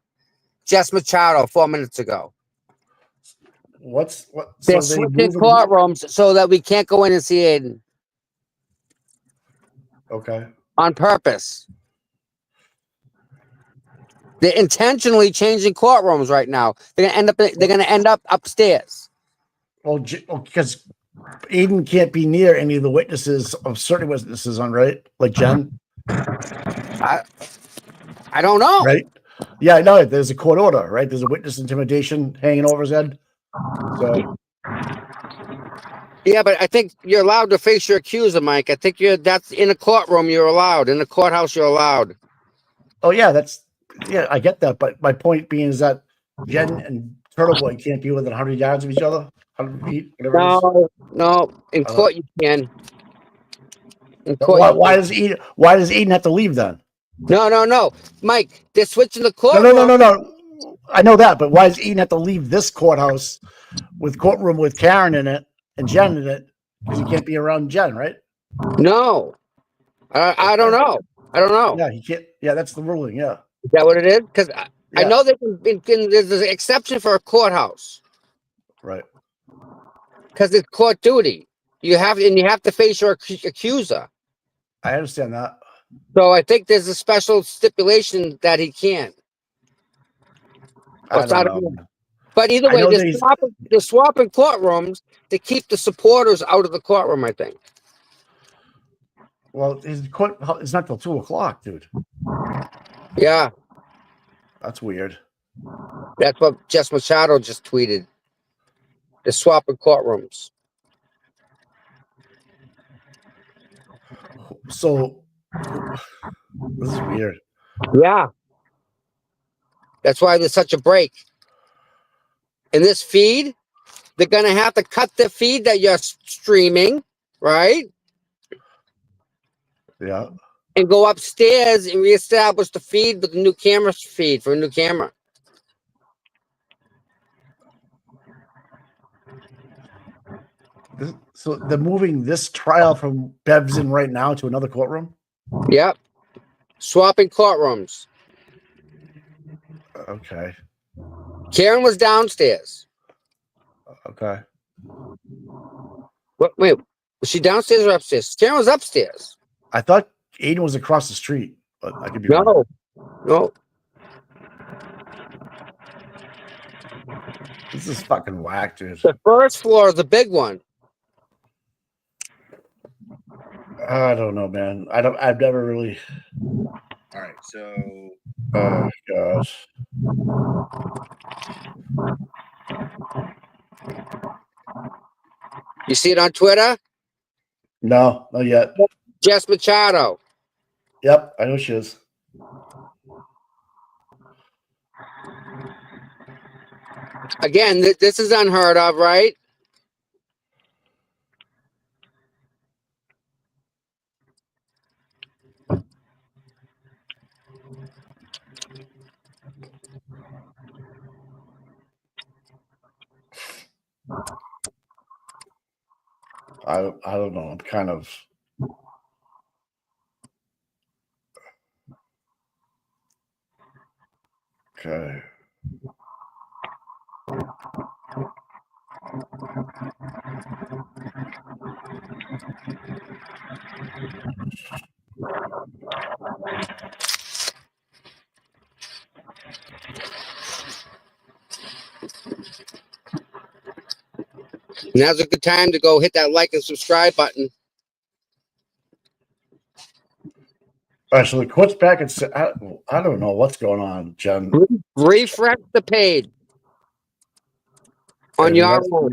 Jess Machado 4 minutes ago. What? They're switching courtrooms so that we can't go in and see Aiden. Okay. On purpose. They're intentionally changing courtrooms right now. They're gonna end up upstairs. Well, because Aiden can't be near any of the witnesses of certain witnesses on, right? Like Jen. I don't know. Right? Yeah, I know. There's a court order, right? There's a witness intimidation hanging over his head. So yeah, but I think you're allowed to face your accuser, Mike. I think that's in a courtroom. You're allowed. In the courthouse, you're allowed. Oh yeah, I get that. But my point being is that Jen and Turtle Boy can't be within 100 yards of each other, 100 feet, whatever. No. In court you can. In court, why does Eden have to leave then? No, Mike. They're switching the court. No. I know that, but why does Eden have to leave this courthouse with courtroom with Karen in it and Jen in it? Because he can't be around Jen, right? No, I don't know. I don't know. Yeah, he can't. Yeah, that's the ruling. Yeah. Is that what it is? Because I know that there's an exception for a courthouse. Right. Because it's court duty. You have to face your accuser. I understand that. So I think there's a special stipulation that he can't. I don't know. But either way, they're swapping courtrooms to keep the supporters out of the courtroom, I think. Well, his court is not till 2:00, dude. Yeah. That's weird. That's what Jess Machado just tweeted. They're swapping courtrooms. So this is weird. Yeah. That's why there's such a break. In this feed, they're going to have to cut the feed that you're streaming, right? Yeah. And go upstairs and reestablish the feed with the new camera feed for a new camera. So they're moving this trial from Bev's in right now to another courtroom? Yep. Swapping courtrooms. Okay. Karen was downstairs. Okay. Wait, was she downstairs or upstairs? Karen was upstairs. I thought Aiden was across the street, but I could be wrong. No. This is fucking whack, dude. The first floor is the big one. I don't know, man. I've never really. All right, so. Oh gosh. You see it on Twitter? No, not yet. Jess Machado. Yep, I know she is. Again, this is unheard of, right? I don't know. I'm kind of. Okay. Now's a good time to go hit that like and subscribe button. All right, so the court's back and I don't know what's going on, Jen. Refresh the page on And your that's- own.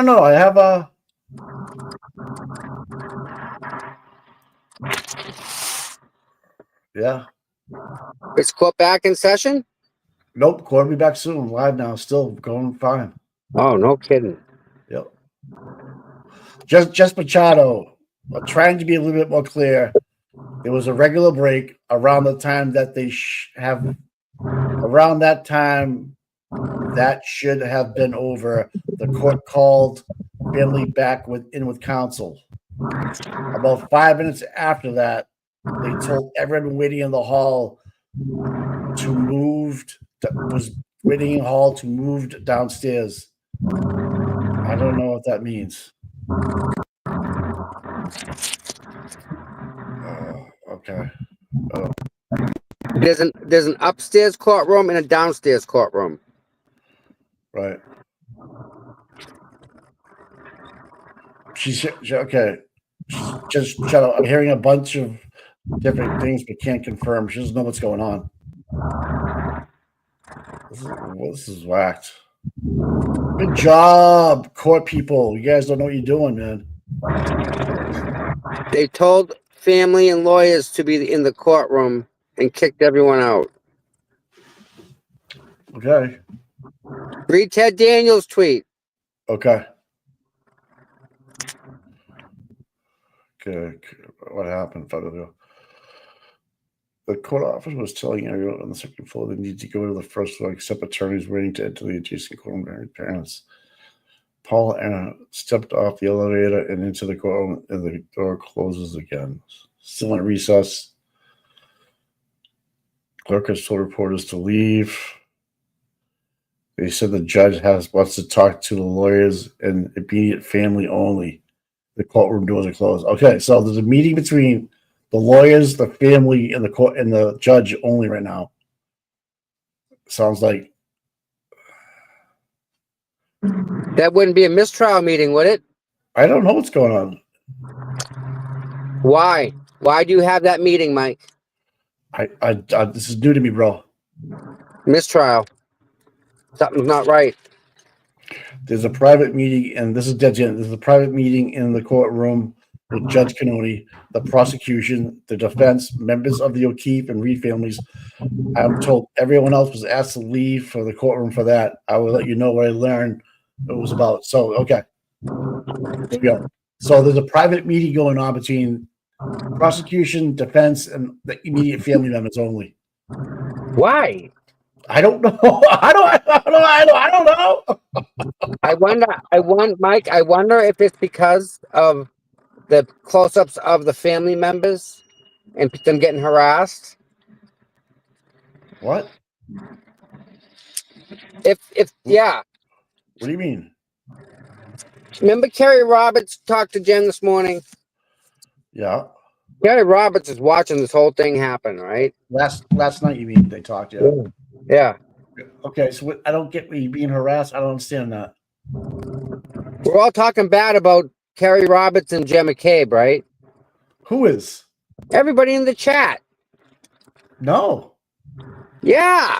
no, I have a. Yeah. Is court back in session? Nope, court will be back soon. Live now, still going fine. Oh, no kidding. Yep. Just Machado, trying to be a little bit more clear. There was a regular break around the time that they have. Around that time, that should have been over. The court called family back in with counsel. About 5 minutes after that, they told everyone waiting in the hall to move. Was waiting in the hall to move downstairs. I don't know what that means. Okay. There's an upstairs courtroom and a downstairs courtroom. Right. She's okay. Just shut up. I'm hearing a bunch of different things, but can't confirm. She doesn't know what's going on. This is whacked. Good job, court people. You guys don't know what you're doing, man. They told family and lawyers to be in the courtroom and kicked everyone out. Okay. Read Ted Daniels' tweet. Okay. Okay. What happened? The court office was telling everyone on the second floor they need to go to the first floor except attorneys waiting to enter the adjacent courtroom married parents. Paul and Anna stepped off the elevator and into the courtroom, and the door closes again. Still in recess. Clerk has told reporters to leave. They said the judge wants to talk to the lawyers and immediate family only. The courtroom doors are closed. Okay, so there's a meeting between the lawyers, the family, and the court and the judge only right now. Sounds like that wouldn't be a mistrial meeting, would it? I don't know what's going on. Why? Why do you have that meeting, Mike? I this is new to me, bro. Mistrial. Something's not right. There's a private meeting, and this is dead end. There's a private meeting in the courtroom with Judge Cannoni, the prosecution, the defense, members of the O'Keefe and Reed families. I'm told everyone else was asked to leave for the courtroom for that. I will let you know what I learned it was about. So, okay. Here we go. So there's a private meeting going on between prosecution, defense, and the immediate family members only. Why? I don't know. I don't know. I wonder, Mike, I wonder if it's because of the close-ups of the family members and them getting harassed. What? Yeah. What do you mean? Remember Kerry Roberts talked to Jen this morning? Yeah. Kerry Roberts is watching this whole thing happen, right? Last night, you mean they talked? Yeah. Yeah. Okay, so I don't get me being harassed. I don't understand that. We're all talking bad about Kerry Roberts and Jen McCabe, right? Who is? Everybody in the chat. No. Yeah.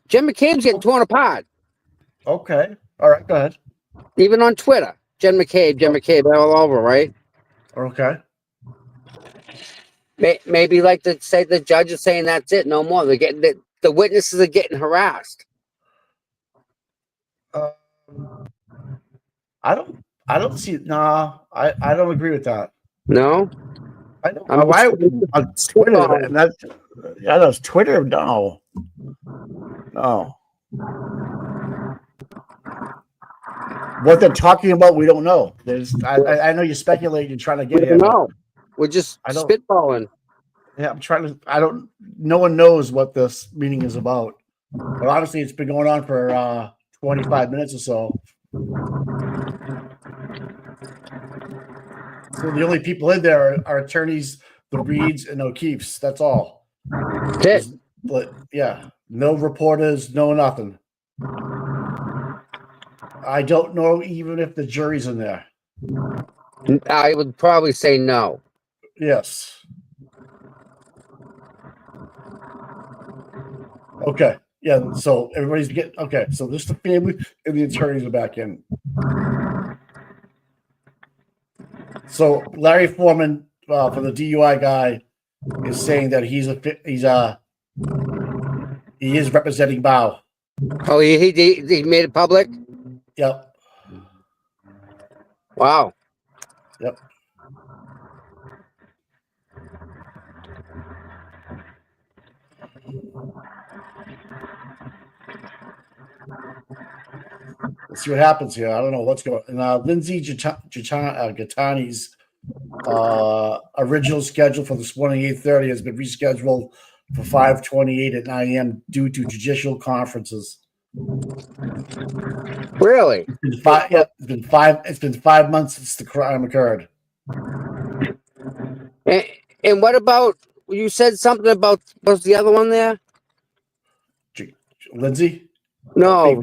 Jen McCabe's getting torn apart. Okay. All right, go ahead. Even on Twitter. Jen McCabe, all over, right? Okay. Maybe like to say the judge is saying that's it, no more. They're getting the witnesses are getting harassed. I don't see it. Nah, I don't agree with that. No. I don't. Why on Twitter? That's Twitter. No. What they're talking about, we don't know. I know you speculate. You're trying to get here. No, we're just I don't- spitballing. Yeah, I'm trying to. No one knows what this meeting is about. But obviously, it's been going on for 25 minutes or so. So the only people in there are attorneys, the Reeds, and O'Keefe's. That's all. Okay. But yeah, no reporters, no nothing. I don't know even if the jury's in there. I would probably say no. Yes. Okay. Yeah. So everybody's getting okay. So this the family and the attorneys are back in. So Larry Foreman for the DUI guy is saying that he is representing Bao. Oh, he made it public? Yep. Wow. Yep. Let's see what happens here. I don't know what's going on. Lindsay Gattani's original schedule for this morning, 8:30, has been rescheduled for 5:28 at 9 a.m. due to judicial conferences. Really? It's been 5 months since the crime occurred. And what about, you said something about, was the other one there? Lindsay? No.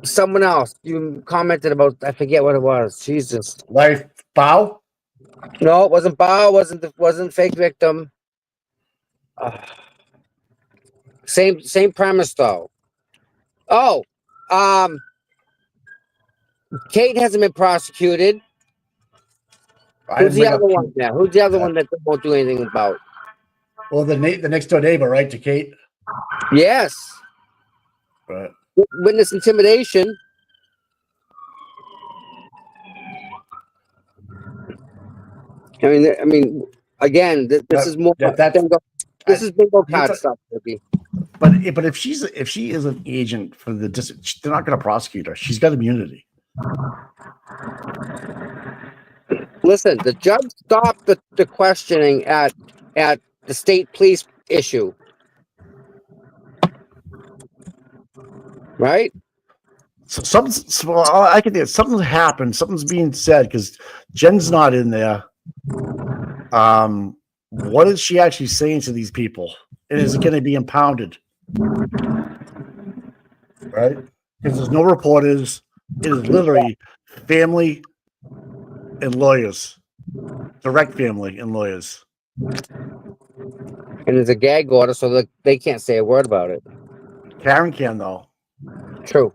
Someone else. You commented about, I forget what it was. Jesus. Larry Bao? No, it wasn't Bao, wasn't fake victim. Same premise though. Oh, Kate hasn't been prosecuted. Who's the other one there? Who's the other one that they won't do anything about? Well, the next door neighbor, right, to Kate? Yes. Right. Witness intimidation. I mean, again, this is more. This is bingo card stuff, baby. But if she is an agent for the district, they're not going to prosecute her. She's got immunity. Listen, the judge stopped the questioning at the state police issue. Right? So I can think something's happened. Something's being said because Jen's not in there. What is she actually saying to these people? And is it going to be impounded? Right? Because there's no reporters. It is literally family and lawyers, direct family and lawyers. And there's a gag order, so they can't say a word about it. Karen can, though. True.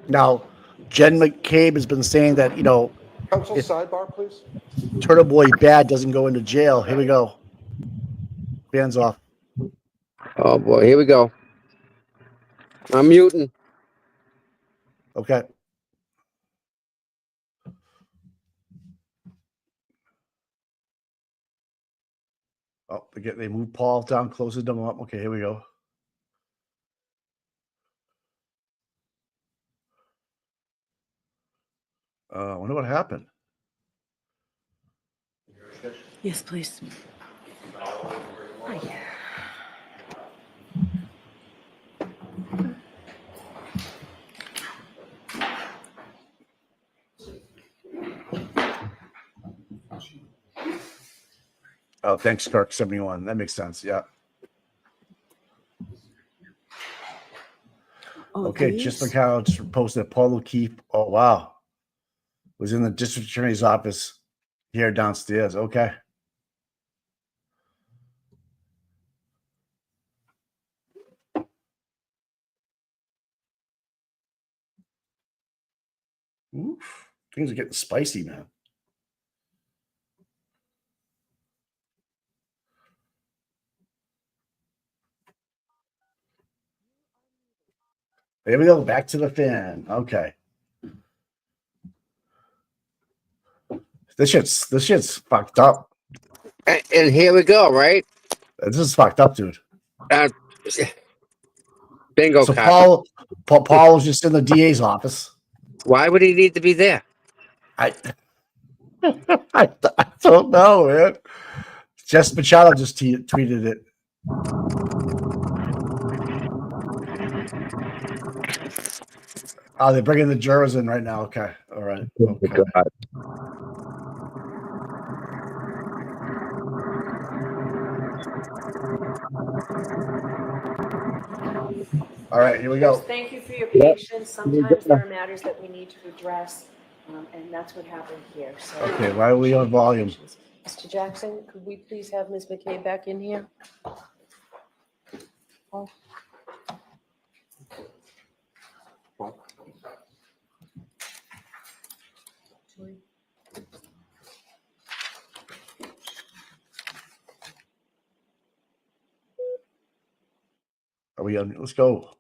Now, Jen McCabe has been saying that, Council sidebar, please. Turtle Boy Bad doesn't go into jail. Here we go. Bands off. Oh boy, here we go. I'm muting. Okay. Oh, they moved Paul down, closes them up. Okay, here we go. I wonder what happened. Yes, please. Oh, thanks, Kirk 71. That makes sense. Yeah. Oh, okay, just look how it's posted. Paul O'Keefe. Oh, wow. Was in the district attorney's office here downstairs. Okay. Oof. Things are getting spicy, man. There we go. Back to the fan. Okay. This shit's fucked up. And here we go, right? This is fucked up, dude. Bingo So card. Paul was just in the DA's office. Why would he need to be there? I don't know, man. Jess Machado just tweeted it. Oh, they're bringing the jurors in right now. Okay. All right. Okay. All right, here we go. Thank you for your patience. Sometimes there are matters that we need to address, and that's what happened here. So, Okay, why are we on volume? Mr. Jackson, could we please have Ms. McKay back in here? Oh. Are we on? Let's go.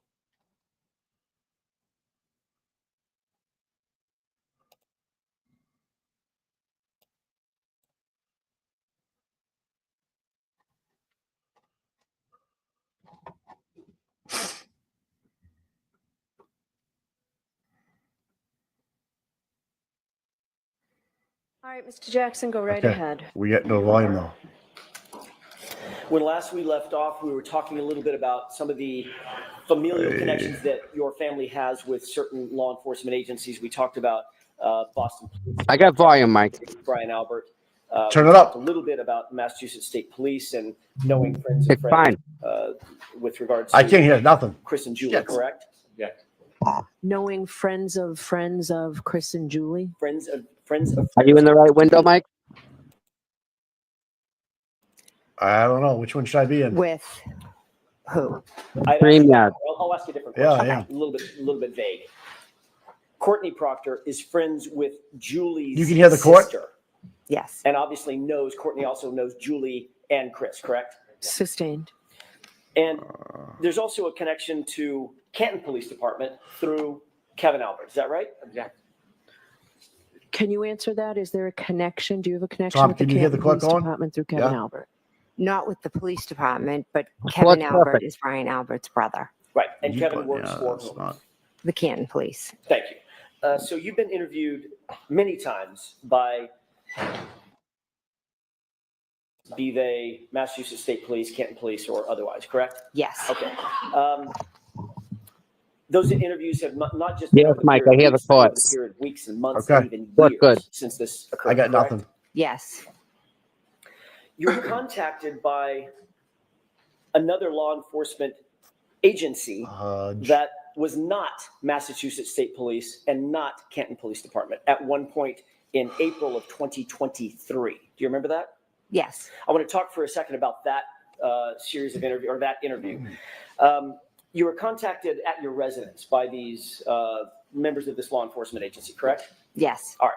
All right, Mr. Jackson, go right Okay. ahead. We get no volume though. When last we left off, we were talking a little bit about some of the familial connections that your family has with certain law enforcement agencies. We talked about Boston Police. I got volume, Mike. Brian Albert. Turn We it up. talked a little bit about Massachusetts State Police and knowing friends It's and friends fine. with regards to I can't hear nothing. Chris and Julie, Yes. correct? Yeah. Knowing friends of Chris and Julie. Friends of Are you in the right window, Mike? I don't know. Which one should I be in? With who? StreamYard. I'll ask you a different Yeah, question. yeah. A little bit vague. Courtney Proctor is friends with Julie's You can hear the court? sister, Yes. and obviously Courtney also knows Julie and Chris, correct? Sustained. And there's also a connection to Canton Police Department through Kevin Albert. Is that right? Exactly. Can you answer that? Is there a connection? Do you have a connection Tom, with the can you hear the Canton clock Police going? Department through Kevin Yeah. Albert? Not with the police department, but What's Kevin Albert perfect? is Brian Albert's brother, Right. And You Kevin put- works yeah, for that's whom? not- the Canton Police. Thank you. So you've been interviewed many times by, be they Massachusetts State Police, Canton Police, or otherwise, correct? Yes. Okay. Those interviews have not just Yes, been over Mike, period I of hear the weeks, but over thoughts. period of weeks and months, Okay. and even Good, years good. since this occurred. I got correct? nothing. Yes. You were contacted by another law enforcement agency that was not Massachusetts State Police and not Canton Police Department at one point in April of 2023. Do you remember that? Yes. I want to talk for a second about that series of interview or that interview. You were contacted at your residence by these members of this law enforcement agency, correct? Yes. All right.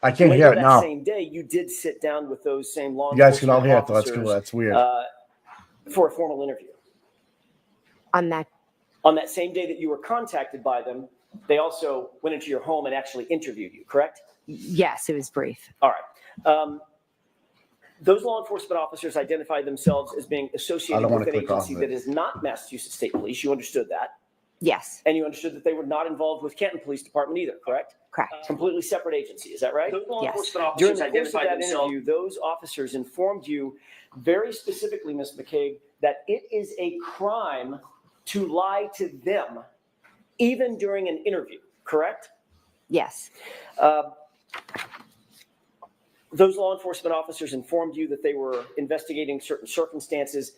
I can't Later hear it that now. same day, you did sit down with those same law You guys can all enforcement hear it though. That's officers, cool. That's weird. for a formal interview. On that. On that same day that you were contacted by them, they also went into your home and actually interviewed you, correct? Yes, it was brief. All right. Those law enforcement officers identified themselves as being I associated don't wanna with an click off agency of that it. is not Massachusetts State Police. You understood that. Yes. And you understood that they were not involved with Canton Police Department either, correct? Correct. Completely separate agency, is that right? Yes. During officers the course of identified that interview, those officers informed you very specifically, Ms. McCabe, that it is a crime to lie to them, even during an interview, correct? Yes. Those law enforcement officers informed you that they were investigating certain circumstances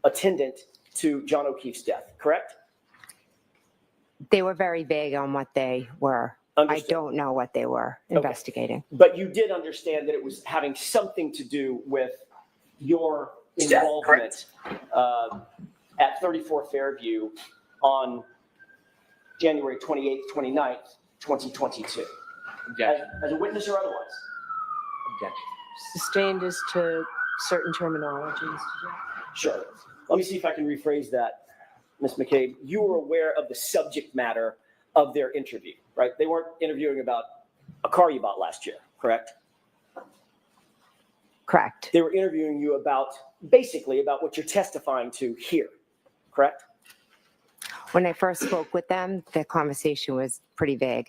attendant to John O'Keefe's death, correct? They were very vague on what they were. Understood. I don't know what they were investigating. But you did understand that it was having something to do with your involvement at 34 Fairview on January 28th, 29th, 2022. As a witness or otherwise? Objection. Sustained as to certain terminologies. Sure. Let me see if I can rephrase that, Ms. McCabe. You were aware of the subject matter of their interview, right? They weren't interviewing about a car you bought last year, correct? Correct. They were interviewing you about, basically, about what you're testifying to here, correct? When I first spoke with them, the conversation was pretty vague.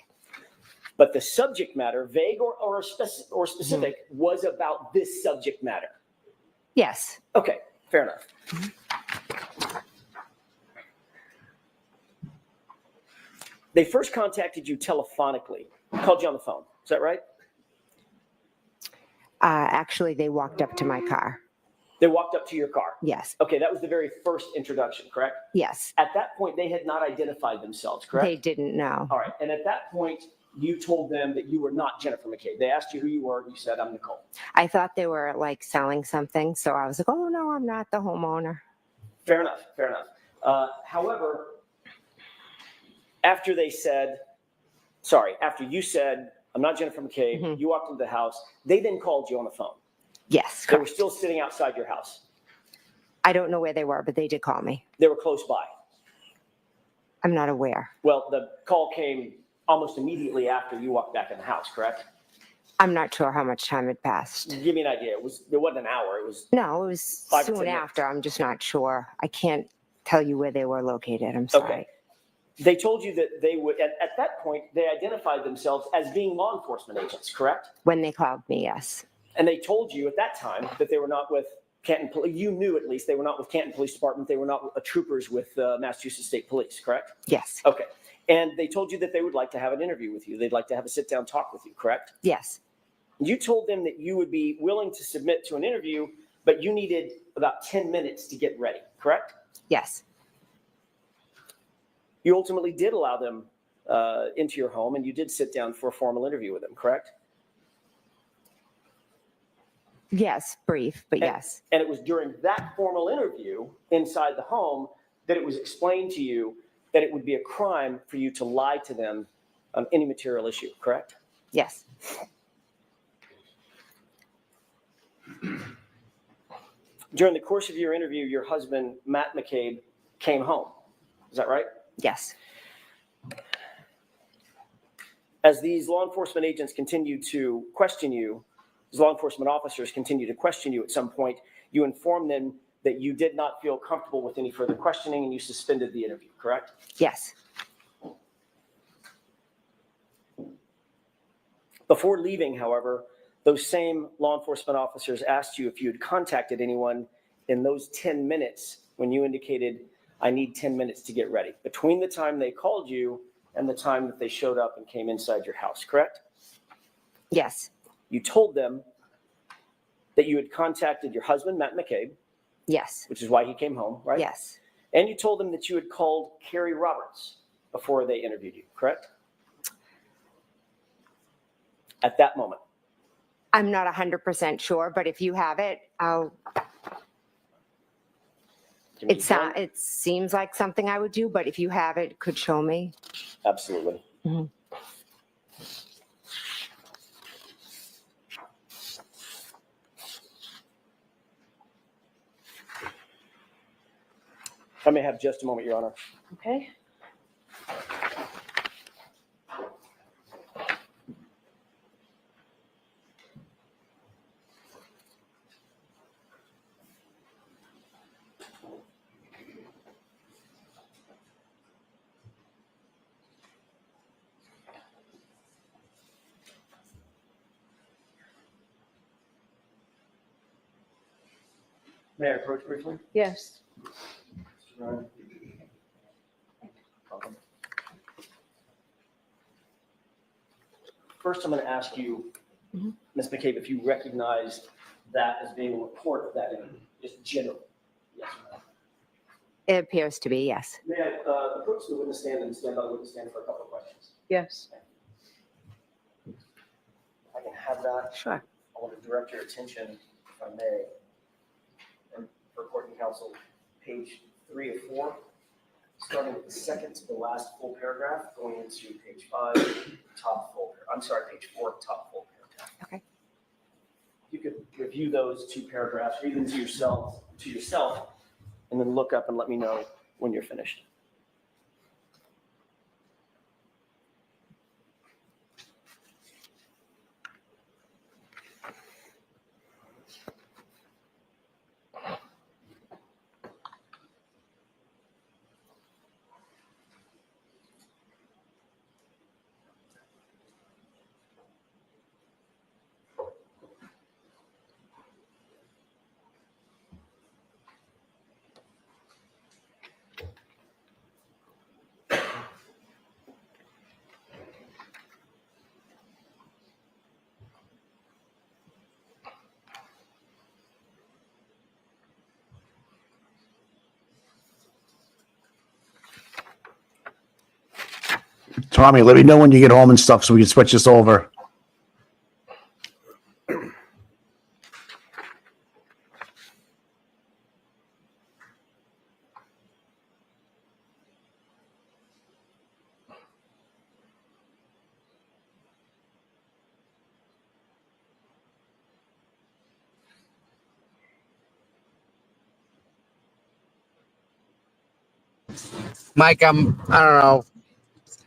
But the subject matter, vague or specific, was about this subject matter. Yes. Okay, fair enough. They first contacted you telephonically, called you on the phone. Is that right? Actually, they walked up to my car. They walked up to your car. Yes. Okay, that was the very first introduction, correct? Yes. At that point, they had not identified themselves, correct? They didn't know. All right, and at that point, you told them that you were not Jennifer McCabe. They asked you who you were, and you said, I'm Nicole. I thought they were like selling something, so I was like, oh no, I'm not the homeowner. Fair enough, fair enough. However, after you said, I'm not Jennifer McCabe, you walked into the house, they then called you on the phone. Yes, They were still sitting outside your house. I don't know where they were, but they did call me. They were close by. I'm not aware. Well, the call came almost immediately after you walked back in the house, correct? I'm not sure how much time had passed. Give me an idea. It wasn't an hour. It was No, it was 5 to 10 soon minutes. after. I'm just not sure. I can't tell you where they were located. I'm sorry. Okay. They told you that they would, at that point, they identified themselves as being law enforcement agents, correct? When they called me, yes. And they told you at that time that they were not with Canton Police. You knew at least they were not with Canton Police Department. They were not troopers with Massachusetts State Police, correct? Yes. Okay. And they told you that they would like to have an interview with you. They'd like to have a sit-down talk with you, correct? Yes. You told them that you would be willing to submit to an interview, but you needed about 10 minutes to get ready, correct? Yes. You ultimately did allow them into your home, and you did sit down for a formal interview with them, correct? Yes, brief, but yes. And it was during that formal interview inside the home that it was explained to you that it would be a crime for you to lie to them on any material issue, correct? Yes. During the course of your interview, your husband, Matt McCabe, came home. Is that right? Yes. As these law enforcement agents continue to question you, as law enforcement officers continue to question you at some point, you inform them that you did not feel comfortable with any further questioning and you suspended the interview, correct? Yes. Before leaving, however, those same law enforcement officers asked you if you had contacted anyone in those 10 minutes when you indicated, I need 10 minutes to get ready, between the time they called you and the time that they showed up and came inside your house, correct? Yes. You told them that you had contacted your husband, Matt McCabe. Yes. Which is why he came home, right? Yes. And you told them that you had called Carrie Roberts before they interviewed you, correct? At that moment. I'm not 100% sure, but if you have it, it seems like something I would do, but if you have it, could show me. Absolutely. Mhm. I may have just a moment, Your Honor. Okay. May I approach briefly? Yes. First, I'm going to ask you, Ms. McCabe, if you recognize that as being a report of that interview, just generally. Yes or no? It appears to be, yes. May I approach the witness stand and stand by the witness stand for a couple of questions? Yes. If I can have that. Sure. I want to direct your attention, if I may, and for court and counsel, page 3 of 4, starting with the second to the last full paragraph, going into page 5, top full. I'm sorry, page 4, top full paragraph. Okay. You could review those 2 paragraphs, read them to yourself, and then look up and let me know when you're finished. Tommy, let me know when you get home and stuff so we can switch this over. Mike, I don't know,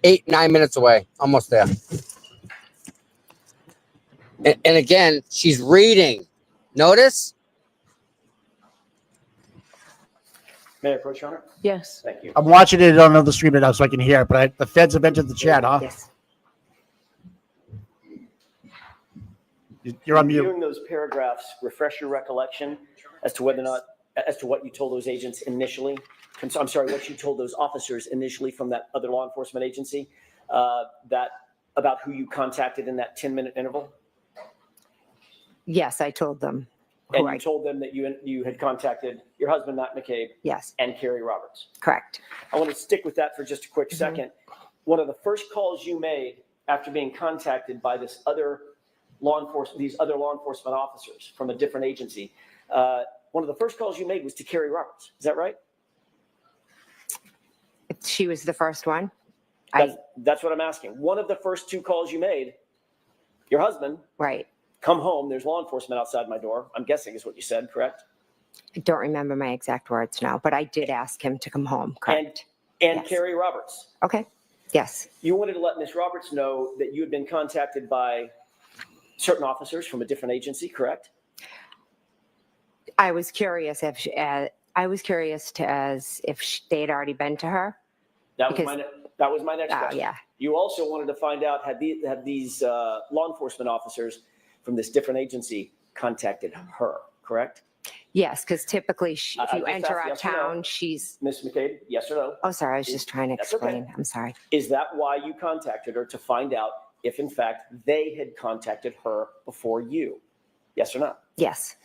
8-9 minutes away, almost there. And again, she's reading. Notice? May I approach, Your Honor? Yes. Thank you. I'm watching it on another stream right now so I can hear it, but the feds have entered the chat, huh? Yes. You're on mute. Reviewing those paragraphs, refresh your recollection as to whether or not, as to what you told those agents initially. I'm sorry, what you told those officers initially from that other law enforcement agency, that about who you contacted in that 10-minute interval? Yes, I told them. And you told them that you had contacted your husband, Matt McCabe. Yes. And Carrie Roberts. Correct. I want to stick with that for just a quick second. One of the first calls you made after being contacted by these other law enforcement officers from a different agency, one of the first calls you made was to Carrie Roberts. Is that right? She was the first one. That's what I'm asking. One of the first two calls you made, your husband. Right. Come home. There's law enforcement outside my door. I'm guessing is what you said, correct? I don't remember my exact words now, but I did ask him to come home. Correct. And Yes. Carrie Roberts. Okay. Yes. You wanted to let Miss Roberts know that you had been contacted by certain officers from a different agency, correct? I was curious if they had already been to her. That was Because- my next Oh, question. yeah. You also wanted to find out had these law enforcement officers from this different agency contacted her, correct? Yes, because typically if I you just enter asked our yes or no. town, she's. Ms. McCabe, yes or no? Oh, sorry. I was just trying to That's okay. explain. I'm sorry. Is that why you contacted her, to find out if in fact they had contacted her before you? Yes or no? Yes.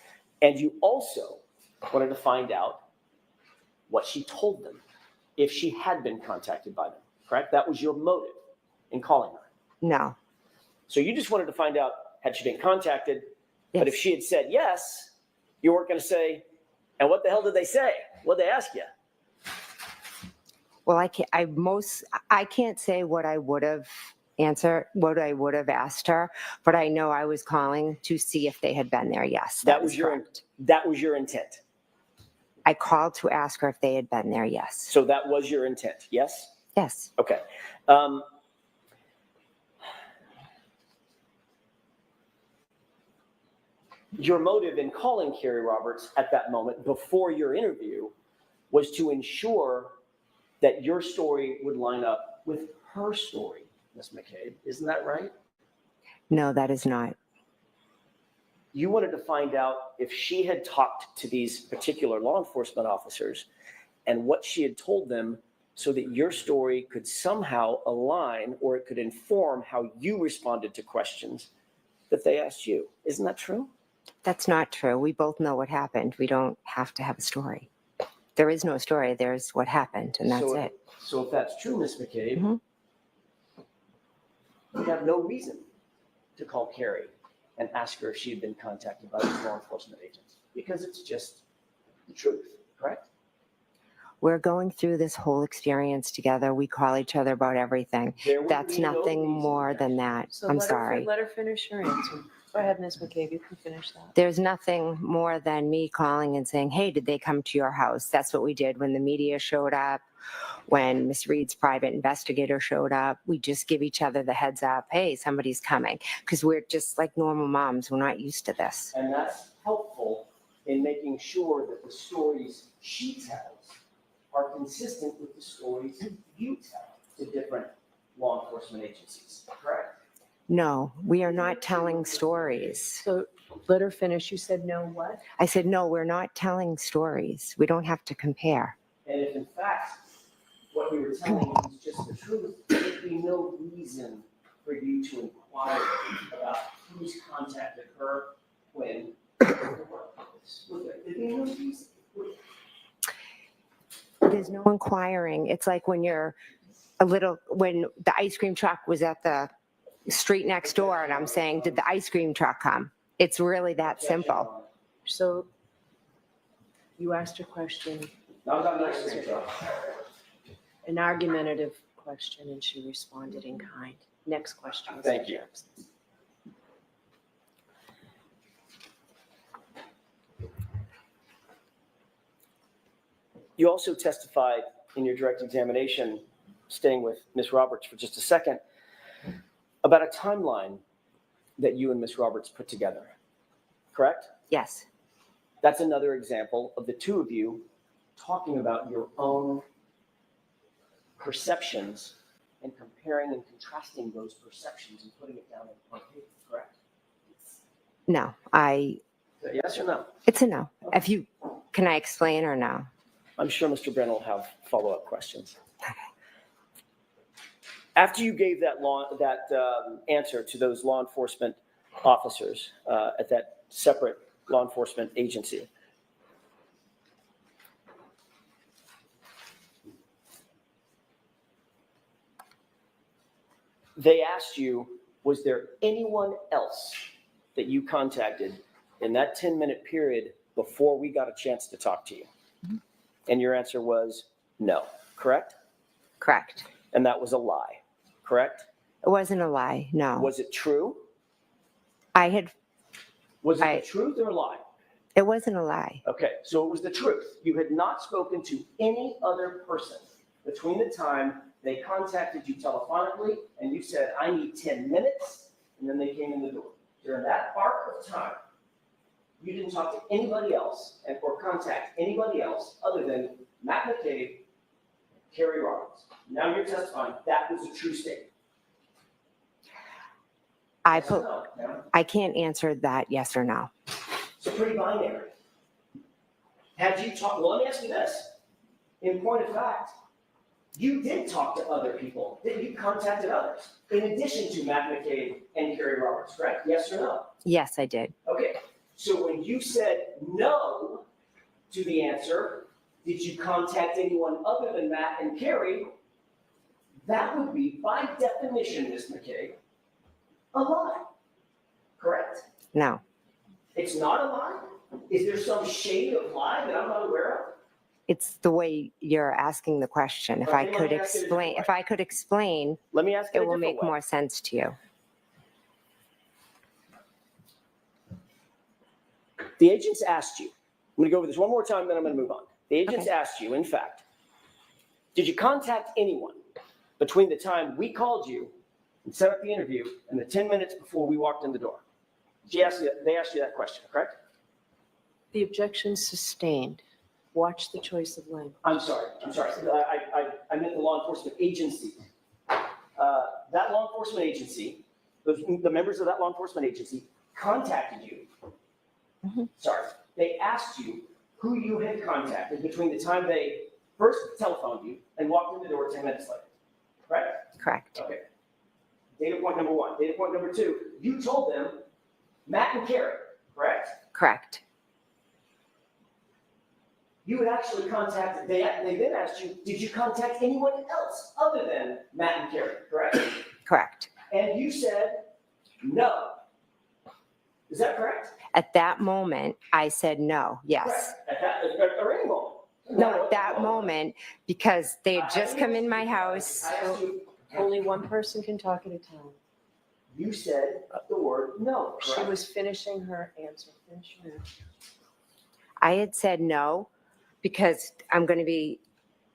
And you also wanted to find out what she told them, if she had been contacted by them, correct? That was your motive in calling her. No. So you just wanted to find out, had she been contacted? But if Yes. she had said yes, you weren't going to say, and what the hell did they say? What'd they ask you? Well, I can't say what I would have asked her, but I know I was calling to see if they had been there. Yes. That was your intent. I called to ask her if they had been there. Yes. So that was your intent, yes? Yes. Okay. Your motive in calling Carrie Roberts at that moment before your interview was to ensure that your story would line up with her story, Ms. McCabe. Isn't that right? No, that is not. You wanted to find out if she had talked to these particular law enforcement officers and what she had told them, so that your story could somehow align, or it could inform how you responded to questions that they asked you. Isn't that true? That's not true. We both know what happened. We don't have to have a story. There is no story. There's what happened, and that's it. So if that's true, Ms. McCabe, you have no reason to call Carrie and ask her if she had been contacted by these law enforcement agents, because it's just the truth, correct? We're going through this whole experience together. We call each other about everything. There would That's be no nothing reason more than that. So I'm let her sorry. let her finish her answer. Go ahead, Ms. McCabe. You can finish that. There's nothing more than me calling and saying, hey, did they come to your house? That's what we did when the media showed up, when Miss Reed's private investigator showed up. We just give each other the heads up, hey, somebody's coming, because we're just like normal moms. We're not used to this. And that's helpful in making sure that the stories she tells are consistent with the stories you tell to different law enforcement agencies, correct? No, we are not telling stories. So let her finish. You said no what? I said, no, we're not telling stories. We don't have to compare. And if in fact what we were telling you is just the truth, there'd be no reason for you to inquire about who's contacted her when. There'd be no reason. There's no inquiring. It's like when you're a little, when the ice cream truck was at the street next door, and I'm saying, did the ice cream truck come? It's really that simple. So you asked a question, an argumentative question, and she responded in kind. Next question. Mr. Thank you. Jacobson. You also testified in your direct examination, staying with Ms. Roberts for just a second, about a timeline that you and Ms. Roberts put together, correct? Yes. That's another example of the two of you talking about your own perceptions and comparing and contrasting those perceptions and putting it down on paper, correct? No, Is that yes or no? it's a no. If you, can I explain or no? I'm sure Mr. Brennan will have follow-up questions. After you gave that answer to those law enforcement officers at that separate law enforcement agency, they asked you, was there anyone else that you contacted in that 10-minute period before we got a chance to talk to you? And your answer was no, correct? Correct. And that was a lie, correct? It wasn't a lie, no. Was it true? Was it the truth or a lie? It wasn't a lie. Okay, so it was the truth. You had not spoken to any other person between the time they contacted you telephonically and you said, I need 10 minutes, and then they came in the door. During that part of time, you didn't talk to anybody else or contact anybody else other than Matt McCabe, Kerry Roberts. Now you're testifying that was a true statement. I can't answer that yes or no. It's pretty binary. Had you talked, well, let me ask you this. In point of fact, you did talk to other people. You contacted others in addition to Matt McCabe and Kerry Roberts, correct? Yes or no? Yes, I did. Okay, so when you said no to the answer, did you contact anyone other than Matt and Kerry? That would be, by definition, Ms. McCabe, a lie, correct? No. It's not a lie? Is there some shade of lie that I'm not aware of? It's the way you're asking the question. If I Okay, let could me ask it a different explain, Let me ask it it a will different make way. more sense to you. The agents asked you, I'm going to go over this one more time, then I'm going to move on. The agents asked you, in fact, did you contact anyone between the time we called you and set up the interview and the 10 minutes before we walked in the door? They asked you that question, correct? The objection sustained. Watch the choice of language. I'm sorry. I meant the law enforcement agency. That law enforcement agency, the members of that law enforcement agency contacted you. Sorry. They asked you who you had contacted between the time they first telephoned you and walked in the door 10 minutes later, correct? Correct. Okay. Data point number one. Data point number two, you told them Matt and Kerry, correct? Correct. You had actually contacted, they then asked you, did you contact anyone else other than Matt and Kerry, correct? Correct. And you said no. Is that correct? At that moment, I said no, yes. Correct. At any moment. No, at that moment, because they had just come in my house. I asked you, Only one person can talk at a time. you said the word no, She correct? was finishing her answer. Finish your answer. I had said no because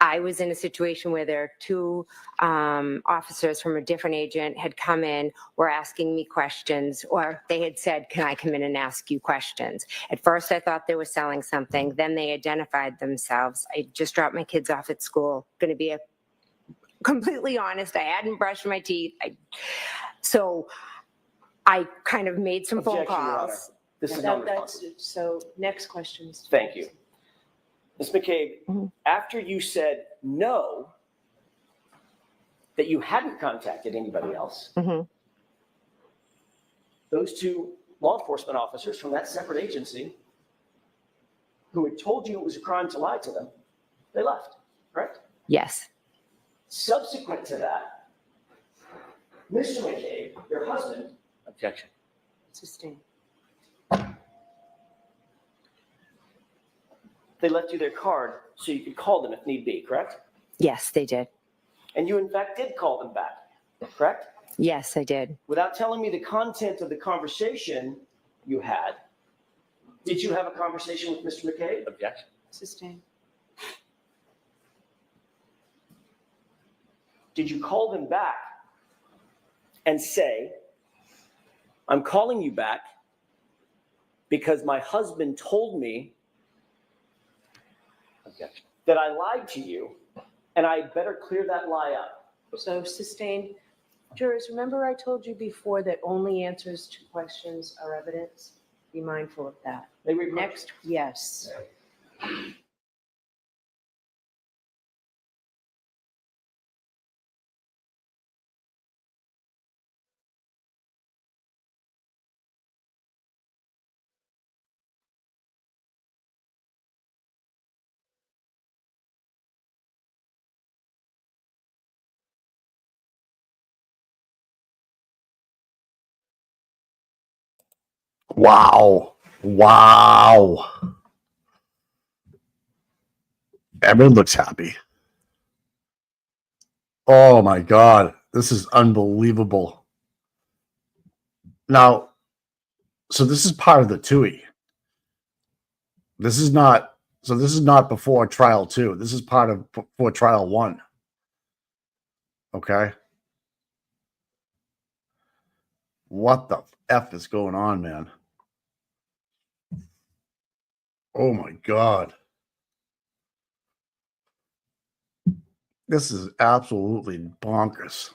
I was in a situation where there are two officers from a different agent had come in, were asking me questions, or they had said, can I come in and ask you questions? At first, I thought they were selling something. Then they identified themselves. I just dropped my kids off at school. Going to be completely honest, I hadn't brushed my teeth. So I kind of made some phone Objection, Your Honor. calls. This is That's non-responsive. so. Next question. Mr. Thank you. Ms. McCabe, after you said no, that you hadn't contacted anybody else, those two law enforcement officers from that separate agency who had told you it was a crime to lie to them, they left, correct? Yes. Subsequent to that, Mr. McCabe, your husband, Objection. Sustained. they left you their card so you could call them if need be, correct? Yes, they did. And you in fact did call them back, correct? Yes, I did. Without telling me the content of the conversation you had, did you have a conversation with Mr. McCabe? Objection. Sustained. Did you call them back and say, I'm calling you back because my husband told me Objection. that I lied to you and I better clear that lie up? So sustained. Jurors, remember I told you before that only answers to questions are evidence? Be mindful of that. May we Next, yes. Wow. Wow. Everyone looks happy. Oh my God. This is unbelievable. Now, so this is part of the TUI. This is not before trial 2. This is part of before trial 1. Okay. What the F is going on, man? Oh my God. This is absolutely bonkers.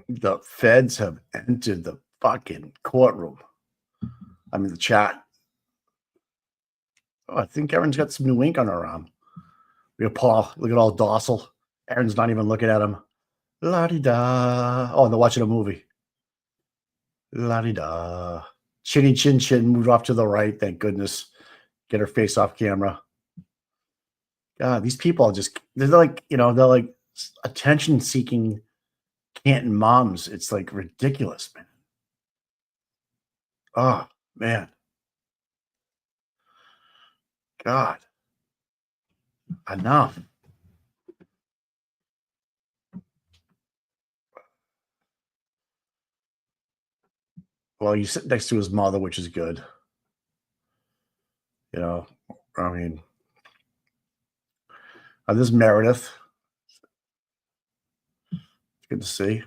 The feds have entered the fucking courtroom. I mean, the chat. Oh, I think Erin's got some new ink on her arm. Look at Paul. Look at all docile. Erin's not even looking at him. La-di-da. Oh, and they're watching a movie. La-di-da. Chinny chin chin moved off to the right. Thank goodness. Get her face off camera. God, these people are just, they're like attention seeking Canton moms. It's like ridiculous, man. Oh, man. God. Enough. Well, you sit next to his mother, which is good. You know, I mean, this is Meredith. It's good to see.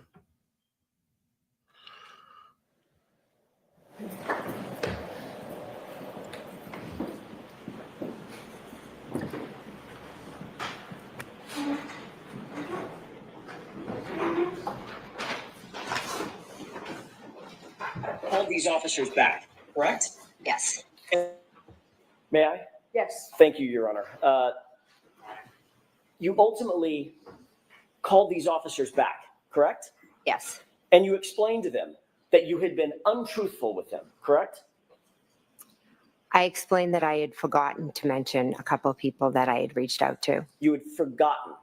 Called these officers back, correct? Yes. May I? Yes. Thank you, Your Honor. You ultimately called these officers back, correct? Yes. And you explained to them that you had been untruthful with them, correct? I explained that I had forgotten to mention a couple of people that I had reached out to. You had forgotten.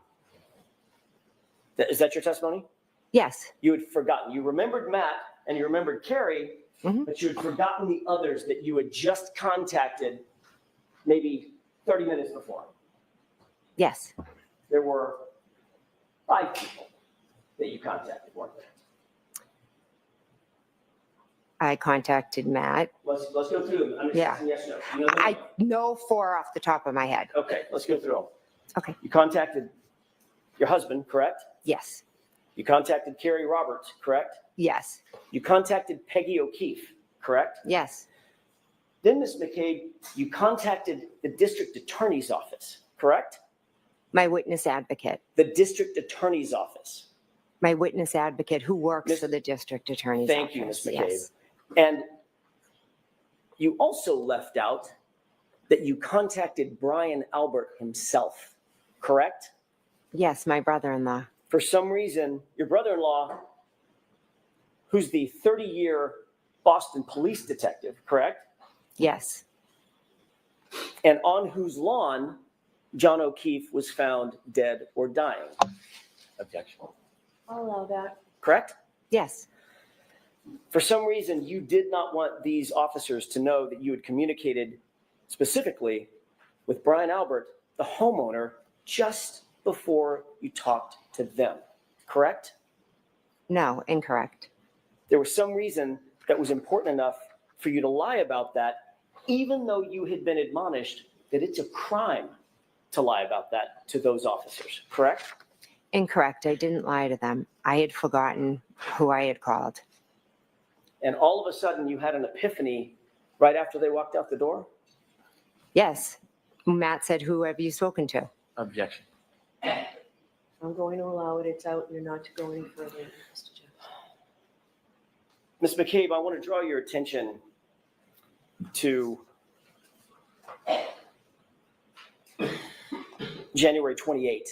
Is that your testimony? Yes. You had forgotten. You remembered Matt and you remembered Carrie, but you had forgotten the others that you had just contacted maybe 30 minutes before. Yes. There were 5 people that you contacted, weren't there? I contacted Matt. Let's go through them. I'm just asking yes or no. You know them? I know 4 off the top of my head. Okay, let's go through them. Okay. You contacted your husband, correct? Yes. You contacted Carrie Roberts, correct? Yes. You contacted Peggy O'Keefe, correct? Yes. Then, Ms. McCabe, you contacted the district attorney's office, correct? My witness advocate. The district attorney's office. My witness advocate who works for the district attorney's office. Thank you, Ms. McCabe. Yes. And you also left out that you contacted Brian Albert himself, correct? Yes, my brother-in-law. For some reason, your brother-in-law, who's the 30-year Boston police detective, correct? Yes. and on whose lawn John O'Keefe was found dead or dying. Objection. I'll allow that. Correct? Yes. For some reason, you did not want these officers to know that you had communicated specifically with Brian Albert, the homeowner, just before you talked to them. Correct? No, incorrect. There was some reason that was important enough for you to lie about that, even though you had been admonished that it's a crime to lie about that to those officers. Correct? Incorrect. I didn't lie to them. I had forgotten who I had called. And all of a sudden, you had an epiphany right after they walked out the door? Yes. Matt said, who have you spoken to? Objection. I'm going to allow it. It's out. You're not to go any further, Mr. Jones. Ms. McCabe, I want to draw your attention to January 28th.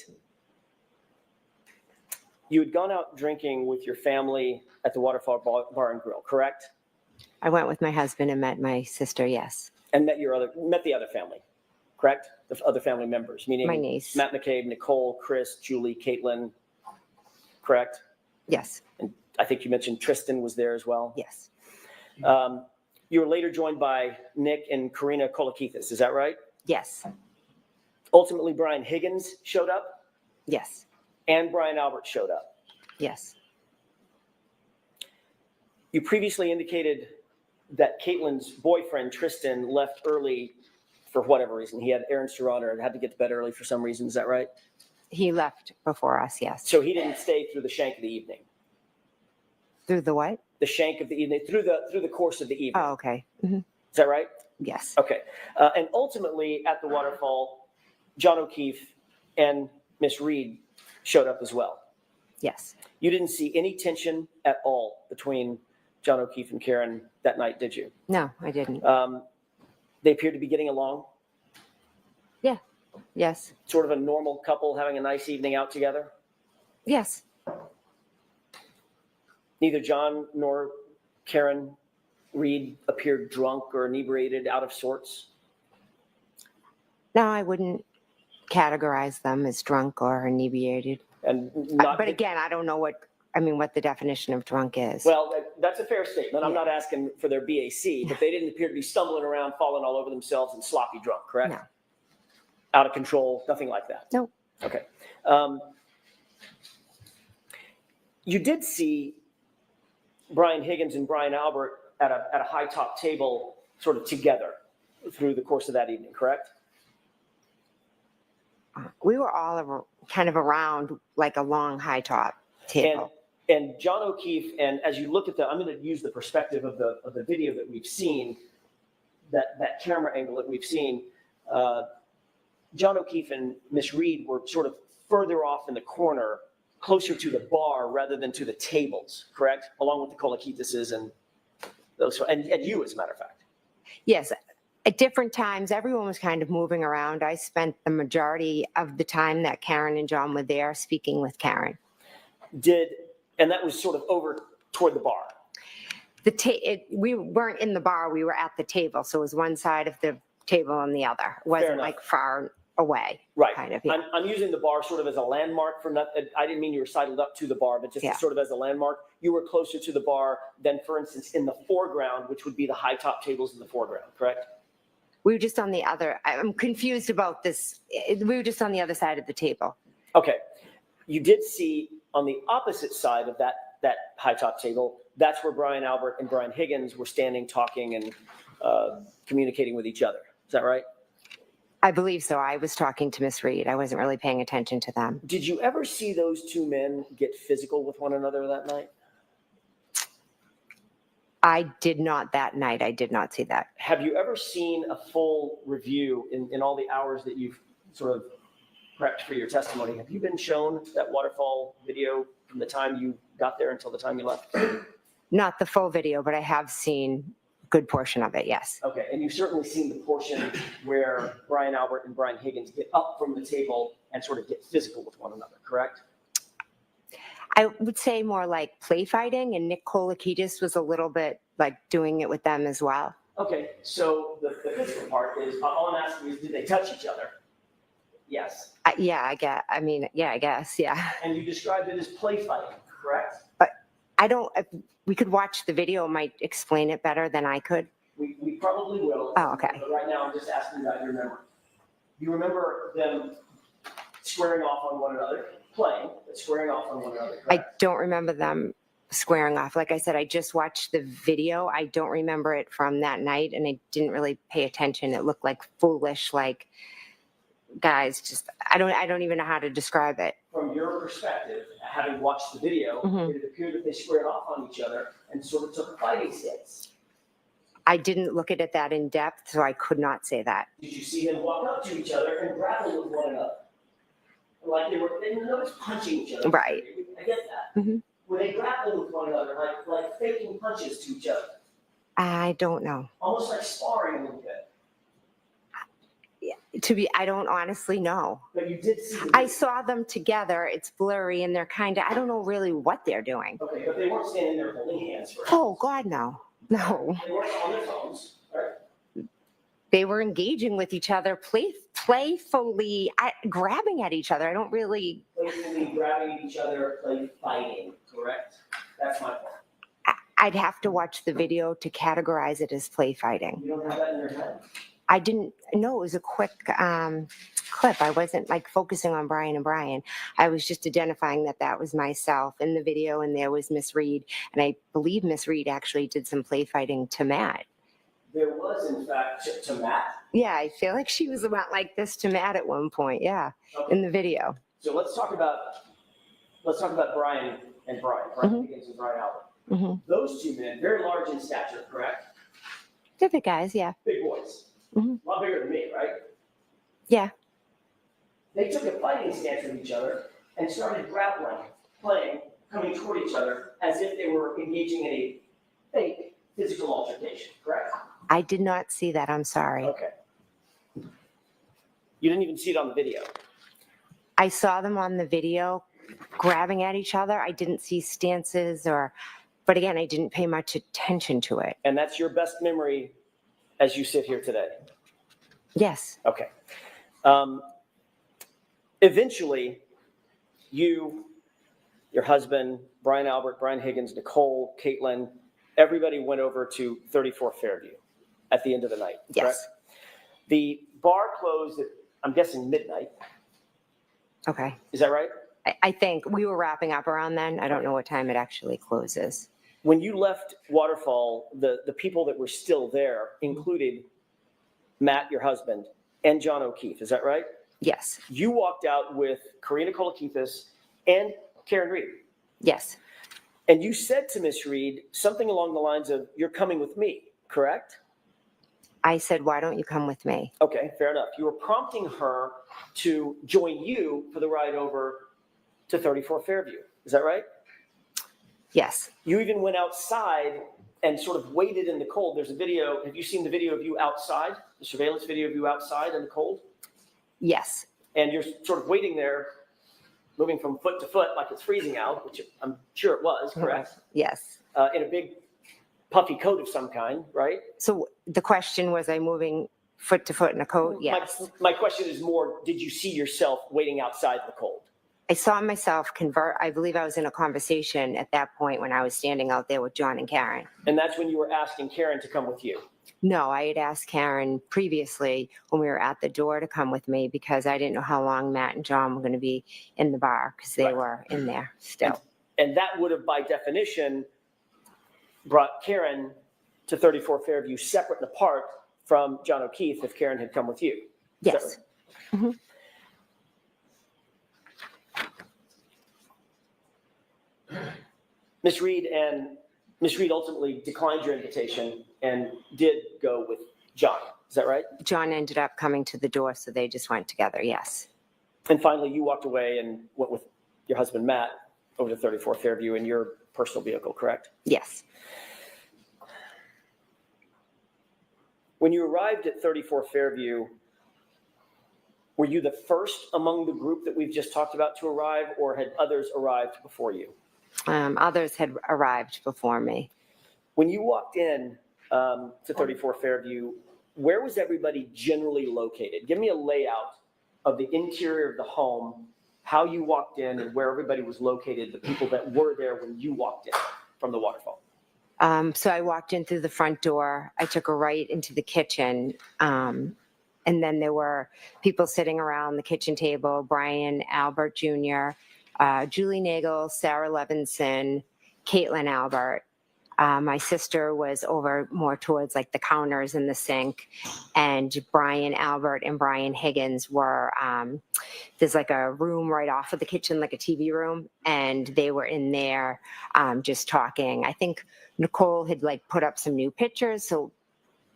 You had gone out drinking with your family at the Waterfall Bar and Grill, correct? I went with my husband and met my sister, yes. And met the other family, correct? The other family members, meaning My niece. Matt McCabe, Nicole, Chris, Julie, Caitlin, correct? Yes. And I think you mentioned Tristan was there as well. Yes. You were later joined by Nick and Karina Kolakithis, is that right? Yes. Ultimately, Brian Higgins showed up Yes. and Brian Albert showed up. Yes. You previously indicated that Caitlin's boyfriend, Tristan, left early for whatever reason. He had errands to run or had to get to bed early for some reason. Is that right? He left before us, yes. So he didn't stay through the shank of the evening. Through the what? The shank of the evening, through the course of the evening. Oh, okay. Mhm. Is that right? Yes. Okay. And ultimately, at the waterfall, John O'Keefe and Miss Reed showed up as well. Yes. You didn't see any tension at all between John O'Keefe and Karen that night, did you? No, I didn't. They appeared to be getting along. Yeah. Yes. Sort of a normal couple having a nice evening out together. Yes. Neither John nor Karen Reed appeared drunk or inebriated, out of sorts. No, I wouldn't categorize them as drunk or inebriated. And not, but again, I don't know what the definition of drunk is. well, that's a fair statement. I'm not asking for their BAC, but they didn't appear to be stumbling around, falling all over themselves and sloppy drunk, correct? No. Out of control, nothing like that. No. Okay. You did see Brian Higgins and Brian Albert at a high top table sort of together through the course of that evening, correct? We were all kind of around like a long high top table. And John O'Keefe, and as you look at I'm going to use the perspective of the video that we've seen, that camera angle that we've seen. John O'Keefe and Miss Reed were sort of further off in the corner, closer to the bar rather than to the tables, correct? Along with the Kolakithises and those, and you, as a matter of fact. Yes. At different times, everyone was kind of moving around. I spent the majority of the time that Karen and John were there speaking with Karen. And that was sort of over toward the bar. We weren't in the bar, we were at the table. So it was one side of the table and the other. It wasn't like far away. Right. Kind of, yeah. I'm using the bar sort of as a landmark for nothing. I didn't mean you were sidled up to the bar, but just sort of as a landmark. You were closer to the bar than, for instance, in the foreground, which would be the high top tables in the foreground, correct? We were just on the other, I'm confused about this. We were just on the other side of the table. Okay. You did see on the opposite side of that high top table, that's where Brian Albert and Brian Higgins were standing, talking and communicating with each other. Is that right? I believe so. I was talking to Miss Reed. I wasn't really paying attention to them. Did you ever see those two men get physical with one another that night? I did not that night. I did not see that. Have you ever seen a full review in all the hours that you've sort of prepped for your testimony? Have you been shown that waterfall video from the time you got there until the time you left? Not the full video, but I have seen a good portion of it, yes. Okay, and you've certainly seen the portion where Brian Albert and Brian Higgins get up from the table and sort of get physical with one another, correct? I would say more like play fighting, and Nick Kolakidis was a little bit like doing it with them as well. Okay, so the physical part is, all I'm asking is, did they touch each other? Yes. Yeah, I guess, yeah. And you described it as play fighting, correct? I don't, we could watch the video, it might explain it better than I could. We probably will. Oh, okay. But right now, I'm just asking about your memory. You remember them squaring off on one another, playing, but squaring off on one another, I correct? don't remember them squaring off. Like I said, I just watched the video. I don't remember it from that night, and I didn't really pay attention. It looked like foolish, like guys. Just I don't even know how to describe it. From your perspective, having watched the video, Mhm. it appeared that they squared off on each other and sort of took a fighting stance. I didn't look at it that in depth, so I could not say that. Did you see them walk up to each other and grapple with one another? Like they nobody's punching each other. Right. I get that. Mhm. When they grapple with one another, like faking punches to each other, I don't know. almost like sparring a little bit. I don't honestly know. But you did see. I saw them together. It's blurry, and they're I don't know really what they're doing. Okay, but they weren't standing there holding hands. For Oh God, no. No. They weren't on their phones, right? They were engaging with each other, playfully, grabbing at each other. I don't really. Playfully grabbing each other, play fighting, correct? That's my point. I'd have to watch the video to categorize it as play fighting. You don't have that in your head. I didn't know. It was a quick clip. I wasn't like focusing on Brian and Brian. I was just identifying that was myself in the video, and there was Miss Reed, and I believe Miss Reed actually did some play fighting to Matt. There was, in fact, to Matt. Yeah, I feel like she was about like this to Matt at one point. Yeah, in the video. So let's talk about Brian and Brian. Brian Higgins and Brian Albert. Mm-hmm. Those two men, very large in stature, correct? They're big guys, yeah. Big boys. Mhm. A lot bigger than me, right? Yeah. They took a fighting stance with each other and started grappling, playing, coming toward each other as if they were engaging in a fake physical altercation, correct? I did not see that. I'm sorry. Okay. You didn't even see it on the video. I saw them on the video grabbing at each other. I didn't see stances but again, I didn't pay much attention to it. And that's your best memory as you sit here today? Yes. Okay. Eventually, you, your husband, Brian Albert, Brian Higgins, Nicole, Caitlin, everybody went over to 34 Fairview at the end of the night, Yes. correct? The bar closed at, I'm guessing, midnight. Okay. Is that right? I think we were wrapping up around then. I don't know what time it actually closes. When you left Waterfall, the people that were still there included Matt, your husband, and John O'Keefe. Is that right? Yes. You walked out with Karina Kolakithis and Karen Reed. Yes. And you said to Miss Reed something along the lines of, "You're coming with me," correct? I said, why don't you come with me? Okay, fair enough. You were prompting her to join you for the ride over to 34 Fairview. Is that right? Yes. You even went outside and sort of waited in the cold. There's a video. Have you seen the video of you outside? The surveillance video of you outside in the cold? Yes. And you're sort of waiting there, moving from foot to foot like it's freezing out, which I'm sure it was, correct? Yes. In a big puffy coat of some kind, right? So the question was, I moving foot to foot in a coat? Yes. My question is more, did you see yourself waiting outside in the cold? I saw myself convert. I believe I was in a conversation at that point when I was standing out there with John and Karen. And that's when you were asking Karen to come with you? No, I had asked Karen previously when we were at the door to come with me because I didn't know how long Matt and John were going to be in the bar because they were in there still. And that would have, by definition, brought Karen to 34 Fairview separate and apart from John O'Keefe if Karen had come with you. Yes. Mm-hmm. Miss Reed ultimately declined your invitation and did go with John. Is that right? John ended up coming to the door, so they just went together. Yes. And finally, you walked away and went with your husband, Matt, over to 34 Fairview in your personal vehicle, correct? Yes. When you arrived at 34 Fairview, were you the first among the group that we've just talked about to arrive, or had others arrived before you? Others had arrived before me. When you walked in, to 34 Fairview, where was everybody generally located? Give me a layout of the interior of the home, how you walked in and where everybody was located, the people that were there when you walked in from the waterfall. So I walked in through the front door. I took a right into the kitchen. And then there were people sitting around the kitchen table, Brian Albert Jr., Julie Nagel, Sarah Levinson, Caitlin Albert. My sister was over more towards like the counters and the sink, and Brian Albert and Brian Higgins were, there's like a room right off of the kitchen, like a TV room, and they were in there just talking. I think Nicole had like put up some new pictures, so,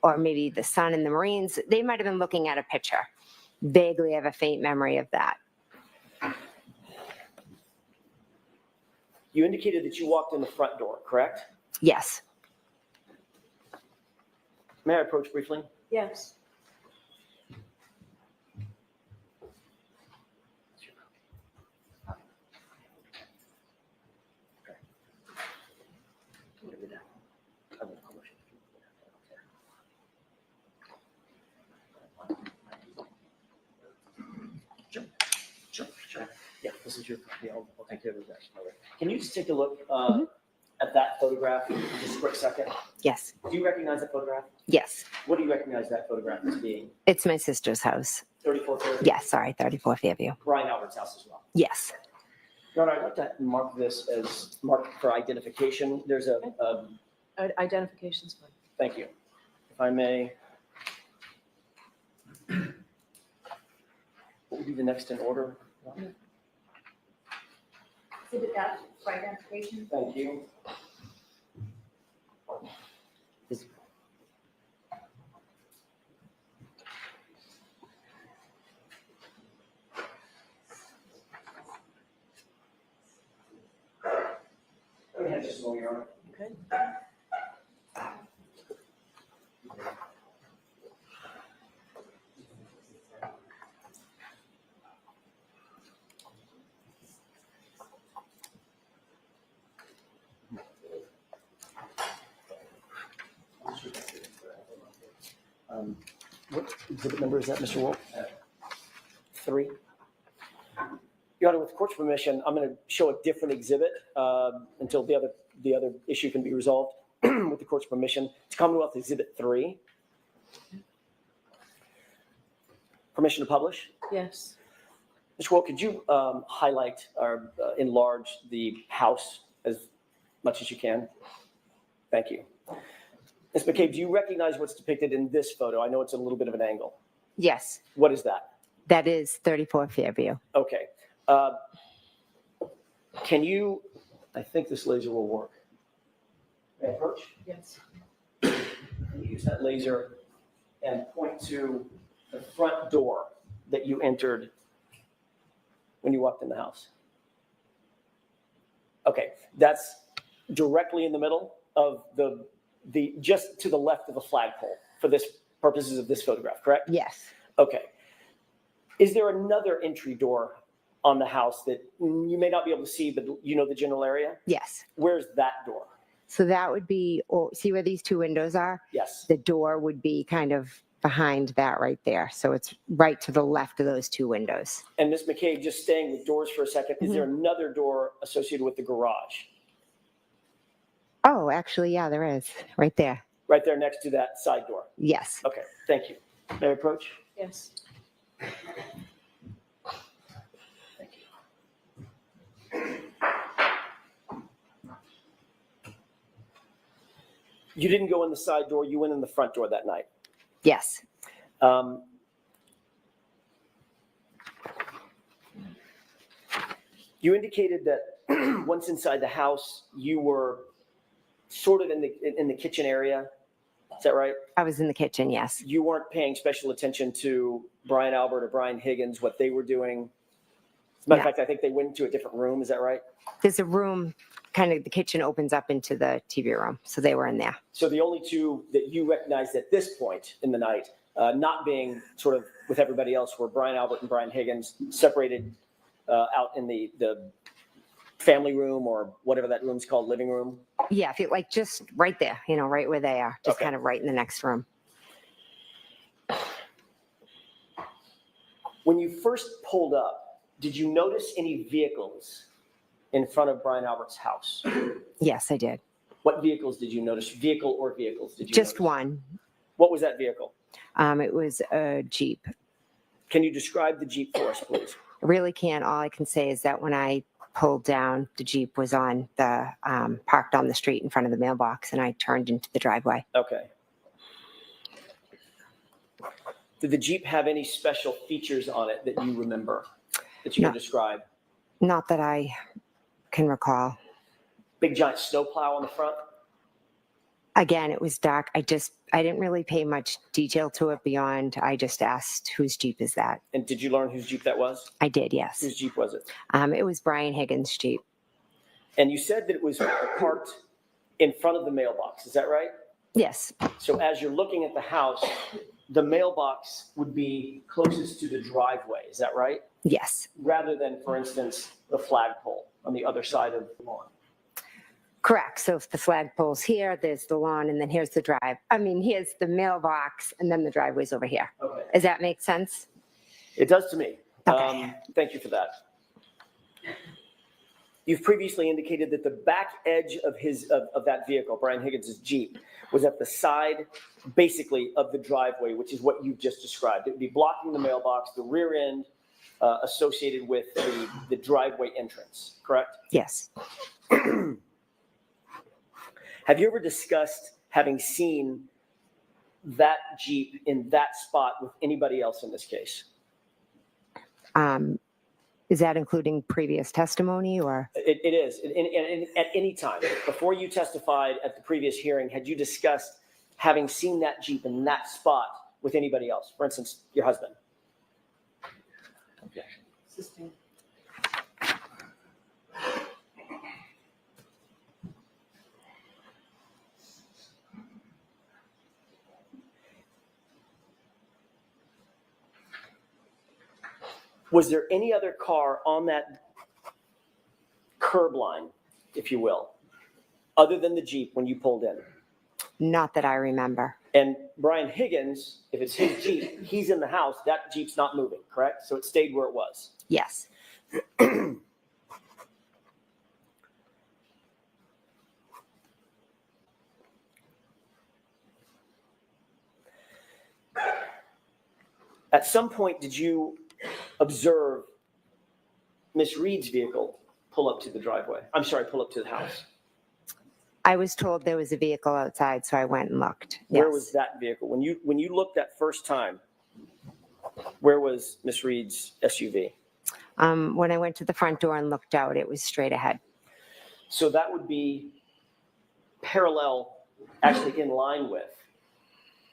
or maybe the sun and the Marines, they might have been looking at a picture. Vaguely have a faint memory of that. You indicated that you walked in the front door, correct? Yes. May I approach briefly? Yes. Sure. Yeah, this is your, yeah, I'll take care of that. Can you just take a look at that photograph just for a second? Yes. Do you recognize that photograph? Yes. What do you recognize that photograph as being? It's my sister's house. 34 Fairview? Yes, sorry, 34 Fairview. Brian Albert's house as well. Yes. Your Honor, I'd like to mark this as marked for identification. There's a Identification's fine. thank you. If I may. What would be the next in order? Exhibit F for identification. Thank you. Go ahead, just a moment, Your Honor. Okay. What exhibit number is that, Mr. Wolf? 3. Your Honor, with the court's permission, I'm going to show a different exhibit until the other issue can be resolved. With the court's permission, it's Commonwealth Exhibit 3. Permission to publish? Yes. Mr. Wolf, could you highlight or enlarge the house as much as you can? Thank you. Ms. McCabe, do you recognize what's depicted in this photo? I know it's a little bit of an angle. Yes. What is that? That is 34 Fairview. Okay. Can you, I think this laser will work. May I approach? Yes. Can you use that laser and point to the front door that you entered when you walked in the house? Okay, that's directly in the middle of the just to the left of the flagpole for this purposes of this photograph, correct? Yes. Okay. Is there another entry door on the house that you may not be able to see, but you know the general area? Yes. Where's that door? So that would be, oh, see where these two windows are? Yes. The door would be kind of behind that right there. So it's right to the left of those two windows. And Ms. McCabe, just staying with doors for a second, is there another door associated with the garage? Oh, actually, yeah, there is. Right there. Right there next to that side door? Yes. Okay, thank you. May I approach? Yes. Thank you. You didn't go in the side door, you went in the front door that night? Yes. You indicated that once inside the house, you were sort of in the kitchen area. Is that right? I was in the kitchen, yes. You weren't paying special attention to Brian Albert or Brian Higgins, what they were doing. As a matter of fact, I think they went into a different room. Is that right? There's a room, kind of the kitchen opens up into the TV room. So they were in there. So the only two that you recognized at this point in the night, not being sort of with everybody else, were Brian Albert and Brian Higgins, separated out in the family room or whatever that room's called, living room? Yeah, if you like, just right there, you know, right where they are, just Okay. kind of right in the next room. When you first pulled up, did you notice any vehicles in front of Brian Albert's house? Yes, I did. What vehicles did you notice? Vehicle or vehicles did you Just notice? one. What was that vehicle? It was a Jeep. Can you describe the Jeep for us, please? I really can't. All I can say is that when I pulled down, the Jeep was on the parked on the street in front of the mailbox, and I turned into the driveway. Okay. Did the Jeep have any special features on it that you remember, that you No. can describe? Not that I can recall. Big giant snowplow on the front? Again, it was dark. I didn't really pay much detail to it beyond I just asked whose Jeep is that. And did you learn whose Jeep that was? I did, yes. Whose Jeep was it? It was Brian Higgins' Jeep. And you said that it was parked in front of the mailbox, is that right? Yes, So as you're looking at the house, the mailbox would be closest to the driveway, is that right? yes. Rather than, for instance, the flagpole on the other side of the lawn. Correct. So if the flagpole's here, there's the lawn, and then here's the drive. I mean, here's the mailbox, and then the driveway's over here. Okay. Does that make sense? It does to me. Okay. Thank you for that. You've previously indicated that the back edge of that vehicle, Brian Higgins' Jeep, was at the side, basically, of the driveway, which is what you've just described. It would be blocking the mailbox, the rear end associated with the driveway entrance, correct? Yes. Have you ever discussed having seen that Jeep in that spot with anybody else in this case? Is that including previous testimony or? It is. And at any time, before you testified at the previous hearing, had you discussed having seen that Jeep in that spot with anybody else? For instance, your husband? Objection. Was there any other car on that curb line, if you will, other than the Jeep when you pulled in? Not that I remember. And Brian Higgins, if it's his Jeep, he's in the house, that Jeep's not moving, correct? So it stayed where it was. Yes. At some point, did you observe Miss Reed's vehicle pull up to the driveway? I'm sorry, pull up to the house. I was told there was a vehicle outside, so I went and looked. Where Yes. was that vehicle? When you looked that first time, where was Miss Reed's SUV? When I went to the front door and looked out, it was straight ahead. So that would be parallel, actually in line with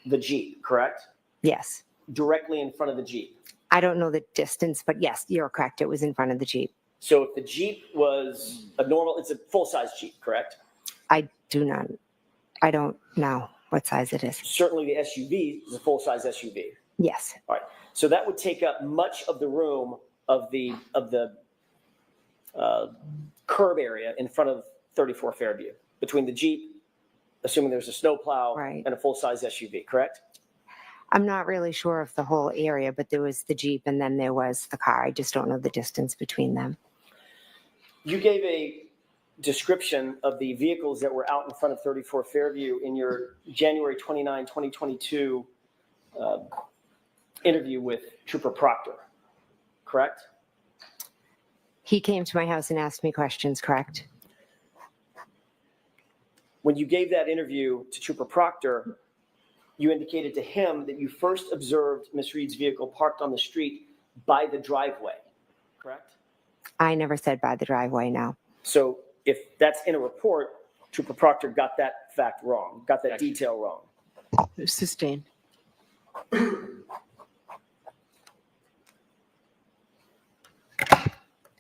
the Jeep, correct? Yes. Directly in front of the Jeep. I don't know the distance, but yes, you're correct. It was in front of the Jeep. So if the Jeep was it's a full-size Jeep, correct? I don't know what size it is. Certainly the SUV is a full-size SUV. Yes. All right. So that would take up much of the room of the curb area in front of 34 Fairview, between the Jeep, assuming there's a snowplow, Right. and a full-size SUV, correct? I'm not really sure of the whole area, but there was the Jeep and then there was the car. I just don't know the distance between them. You gave a description of the vehicles that were out in front of 34 Fairview in your January 29, 2022 interview with Trooper Proctor, correct? He came to my house and asked me questions, correct? When you gave that interview to Trooper Proctor, you indicated to him that you first observed Miss Reed's vehicle parked on the street by the driveway, correct? I never said by the driveway, no. So if that's in a report, Trooper Proctor got that fact wrong, got that detail wrong. Sustained.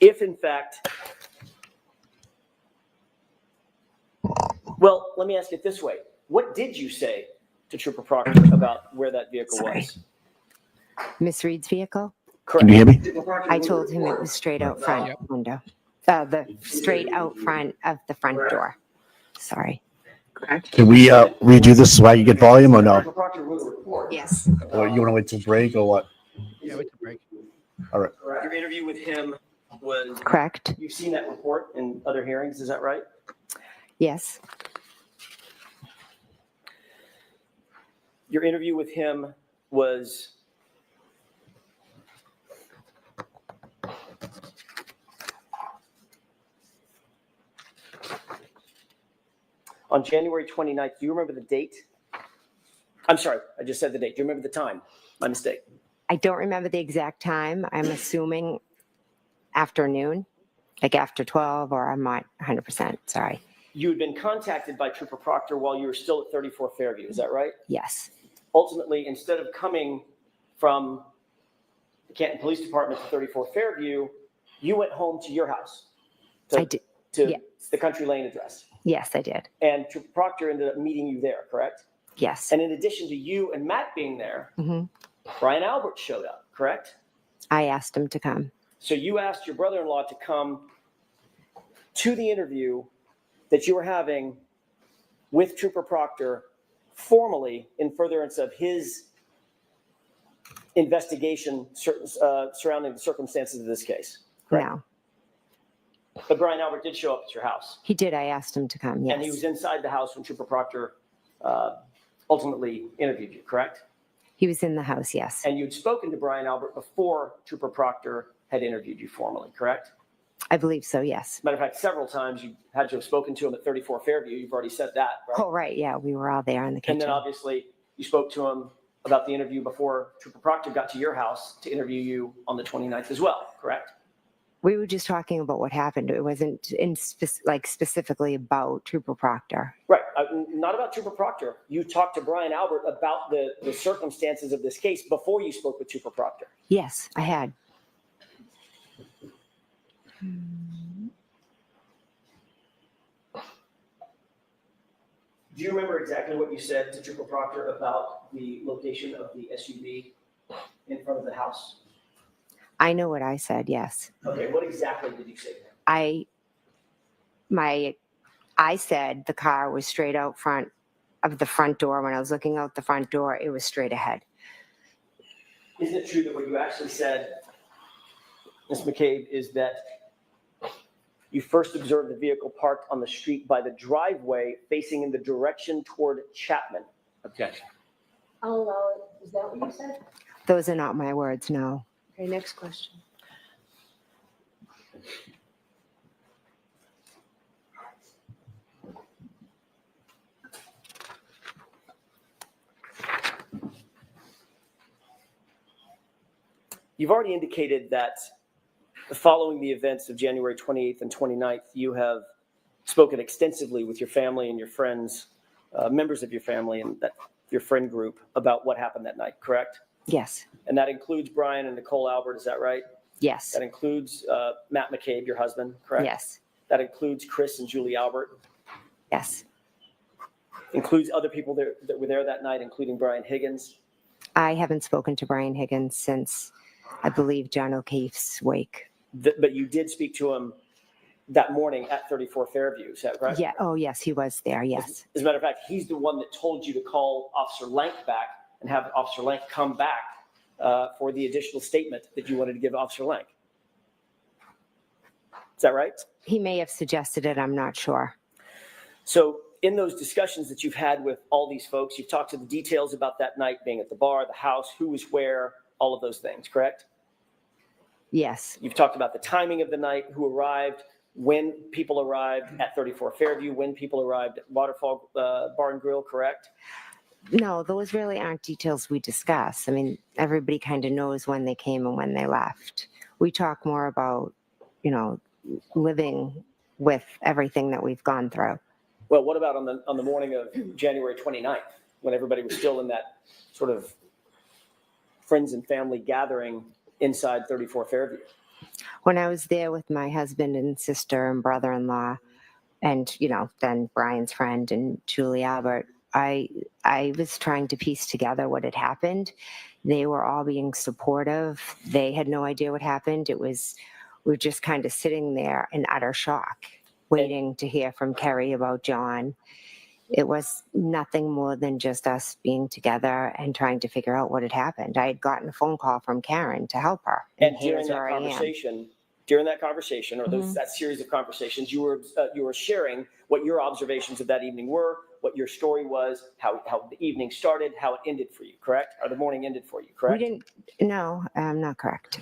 If in fact, well, let me ask it this way. What did you say to Trooper Proctor about where that vehicle was? Miss Reed's vehicle? Correct. Can you hear me? I told him it was straight out front window. The straight out front of the front door. Sorry. Can we redo this so I can get volume or no? Proctor wrote a report. Yes. Or you want to wait till break or what? Yeah, wait till break. All right. Your interview with him was. Correct. You've seen that report in other hearings, is that right? Yes. Your interview with him was. On January 29th, do you remember the date? I'm sorry, I just said the date. Do you remember the time? My mistake. I don't remember the exact time. I'm assuming afternoon, like after 12, or I'm not 100%. Sorry. You had been contacted by Trooper Proctor while you were still at 34 Fairview, is that right? Yes. Ultimately, instead of coming from the Canton Police Department to 34 Fairview, you went home to your house. I did. To Yes. the Country Lane address. Yes, I did. And Trooper Proctor ended up meeting you there, correct? Yes. And in addition to you and Matt being there, hmm Brian Albert showed up, correct? I asked him to come. So you asked your brother-in-law to come to the interview that you were having with Trooper Proctor formally in furtherance of his investigation surrounding the circumstances of this case. Correct? No, But Brian Albert did show up at your house. he did. I asked him to come. Yes. And he was inside the house when Trooper Proctor ultimately interviewed you, correct? He was in the house. Yes. And you'd spoken to Brian Albert before Trooper Proctor had interviewed you formally, correct? I believe so. Yes. Matter of fact, several times you had to have spoken to him at 34 Fairview. You've already said that, right? Oh, right. Yeah. We were all there in the kitchen. And then obviously you spoke to him about the interview before Trooper Proctor got to your house to interview you on the 29th as well, correct? We were just talking about what happened. It wasn't specifically about Trooper Proctor. Right. Not about Trooper Proctor. You talked to Brian Albert about the circumstances of this case before you spoke with Trooper Proctor. Yes, I had. Do you remember exactly what you said to Trooper Proctor about the location of the SUV in front of the house? I know what I said. Yes. Okay, what exactly did you say to him? I said the car was straight out front of the front door. When I was looking out the front door, it was straight ahead. Isn't it true that what you actually said, Ms. McCabe, is that you first observed the vehicle parked on the street by the driveway facing in the direction toward Chapman? Objection. I'll allow it. Is that what you said? Those are not my words. No. Okay, next question. You've already indicated that following the events of January 28th and 29th, you have spoken extensively with your family and your friends, members of your family and your friend group about what happened that night, correct? Yes. And that includes Brian and Nicole Albert, is that right? Yes. That includes Matt McCabe, your husband, correct? Yes. That includes Chris and Julie Albert? Yes. Includes other people that were there that night, including Brian Higgins? I haven't spoken to Brian Higgins since, I believe, John O'Keefe's wake. But you did speak to him that morning at 34 Fairview, is that right? Yeah. Oh, yes, he was there. Yes. As a matter of fact, he's the one that told you to call Officer Lank back and have Officer Lank come back for the additional statement that you wanted to give Officer Lank. Is that right? He may have suggested it. I'm not sure. So in those discussions that you've had with all these folks, you've talked to the details about that night being at the bar, the house, who was where, all of those things, correct? Yes. You've talked about the timing of the night, who arrived, when people arrived at 34 Fairview, when people arrived at Waterfall Bar and Grill, correct? No, those really aren't details we discuss. I mean, everybody kind of knows when they came and when they left. We talk more about, living with everything that we've gone through. Well, what about on the morning of January 29th, when everybody was still in that sort of friends and family gathering inside 34 Fairview? When I was there with my husband and sister and brother-in-law and, then Brian's friend and Julie Albert, I was trying to piece together what had happened. They were all being supportive. They had no idea what happened. It was we were just kind of sitting there in utter shock, waiting to hear from Kerry about John. It was nothing more than just us being together and trying to figure out what had happened. I had gotten a phone call from Karen to help her. And here's where I am. during that conversation, or Mhm. that series of conversations, you were sharing what your observations of that evening were, what your story was, how the evening started, how it ended for you, correct? Or the morning ended for you, correct? We didn't, no, not correct.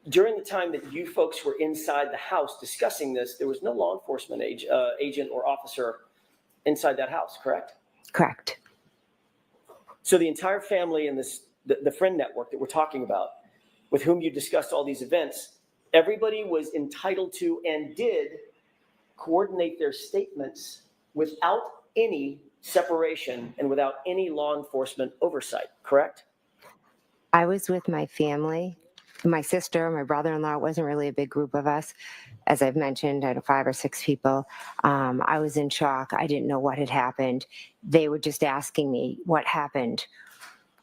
During the time that you folks were inside the house discussing this, there was no law enforcement agent or officer inside that house, correct? Correct. So the entire family and the friend network that we're talking about, with whom you discussed all these events, everybody was entitled to and did coordinate their statements without any separation and without any law enforcement oversight, correct? I was with my family, my sister, my brother-in-law. It wasn't really a big group of us. As I've mentioned, I had 5 or 6 people. I was in shock. I didn't know what had happened. They were just asking me what happened.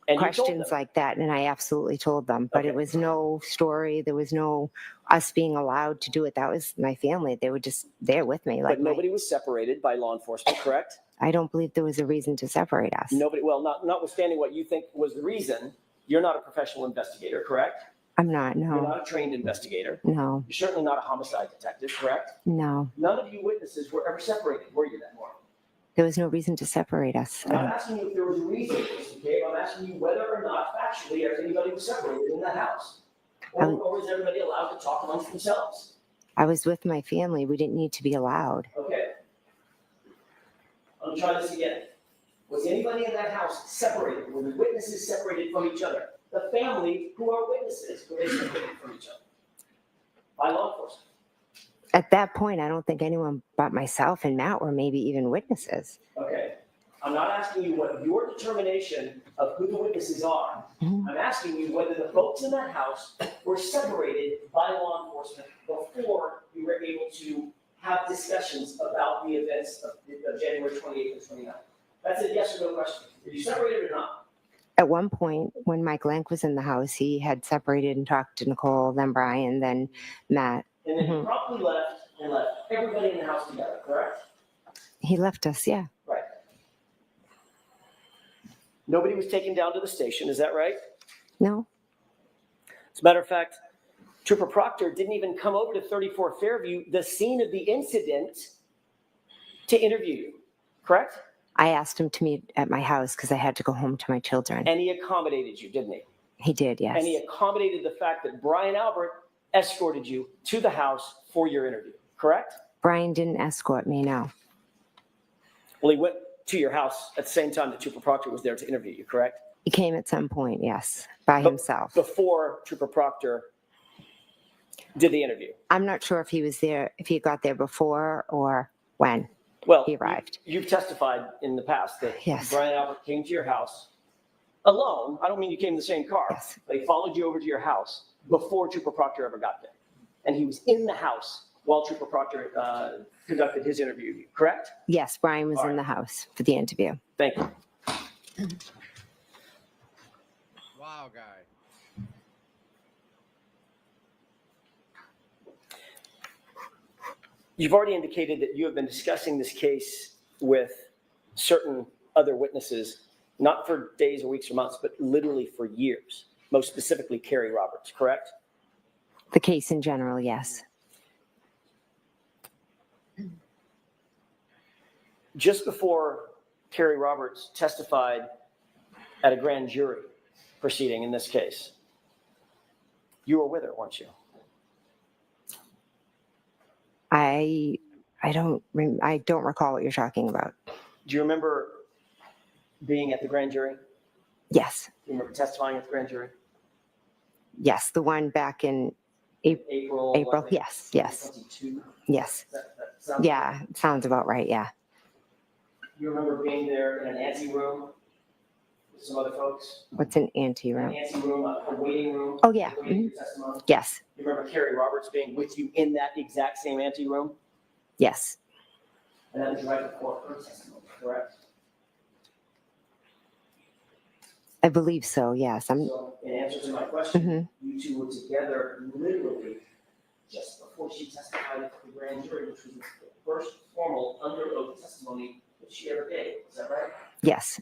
And you told Questions them? like that, and I absolutely told them. But it was no story. There was no us being allowed to do it. That was my family. They were just there with me. But nobody was separated by law enforcement, correct? I don't believe there was a reason to separate us. Nobody, well, notwithstanding what you think was the reason, you're not a professional investigator, correct? I'm not, You're no. not a trained investigator. No, You're certainly not a homicide detective, correct? no. None of you witnesses were ever separated, were you, that morning? There was no reason to separate us. I'm not asking you if there was a reason, Mr. McCabe. I'm asking you whether or not factually if anybody was separated in that house. Or was everybody allowed to talk amongst themselves? I was with my family. We didn't need to be allowed. Okay. I'm trying this again. Was anybody in that house separated? Were the witnesses separated from each other? The family, who are witnesses, were they separated from each other? By law enforcement. At that point, I don't think anyone but myself and Matt were maybe even witnesses. Okay. I'm not asking you what your determination of who the witnesses are. Mhm. I'm asking you whether the folks in that house were separated by law enforcement before you were able to have discussions about the events of January 28th and 29th. That's a yes or no question. Were you separated or not? At one point, when Mike Lank was in the house, he had separated and talked to Nicole, then Brian, then Matt. And then you promptly left and left everybody in the house together, correct? He left us, yeah. Right. Nobody was taken down to the station, is that right? No, As a matter of fact, Trooper Proctor didn't even come over to 34 Fairview, the scene of the incident, to interview you, correct? I asked him to meet at my house because I had to go home to my children. And he accommodated you, didn't he? He did, yes. And he accommodated the fact that Brian Albert escorted you to the house for your interview, correct? Brian didn't escort me, no. Well, he went to your house at the same time that Trooper Proctor was there to interview you, correct? He came at some point, yes, by himself. Before Trooper Proctor did the interview. I'm not sure if he was there, if he got there before or when Well, he arrived. You've testified in the past that Yes. Brian Albert came to your house alone. I don't mean you came in the same car. Yes. But he followed you over to your house before Trooper Proctor ever got there. And he was in the house while Trooper Proctor conducted his interview, correct? Yes, Brian was in the house for the interview. Thank you. Wow, guy. You've already indicated that you have been discussing this case with certain other witnesses, not for days or weeks or months, but literally for years, most specifically Kerry Roberts, correct? The case in general, yes. Just before Kerry Roberts testified at a grand jury proceeding in this case, you were with her, weren't you? I don't recall what you're talking about. Do you remember being at the grand jury? Yes, Do you remember testifying at the grand jury? yes, the one back in April. I April. think, Yes, yes, 22? yes. That sounds Yeah, sounds about right. Yeah, You remember being there in an ante room with some other folks? what's an An anteroom? ante room, a waiting room? Oh, yeah. Waiting for testimony? Yes, You remember Kerry Roberts being with you in that exact same ante room? yes, And that was right before her testimony, correct? I believe so. Yes, So in answer to my question, you two were together literally just before she testified at the grand jury, which was the first formal under oath testimony that she ever gave. Is that right? Yes.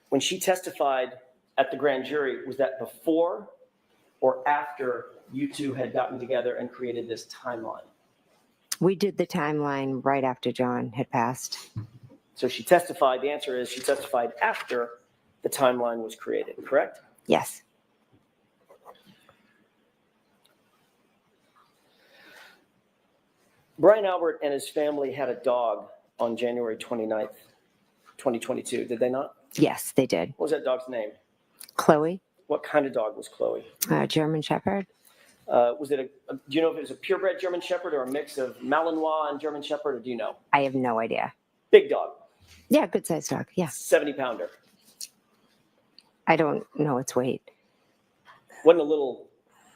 When she testified at the grand jury, was that before or after you two had gotten together and created this timeline? We did the timeline right after John had passed. So she testified, the answer is she testified after the timeline was created, correct? Yes. Brian Albert and his family had a dog on January 29th, 2022, did they not? Yes, they did. What was that dog's name? Chloe, What kind of dog was Chloe? German Shepherd. Was it do you know if it was a purebred German Shepherd or a mix of Malinois and German Shepherd, or do you know? I have no idea. Big dog, Yeah, good sized dog. Yeah. 70-pounder. I don't know its weight. Wasn't a little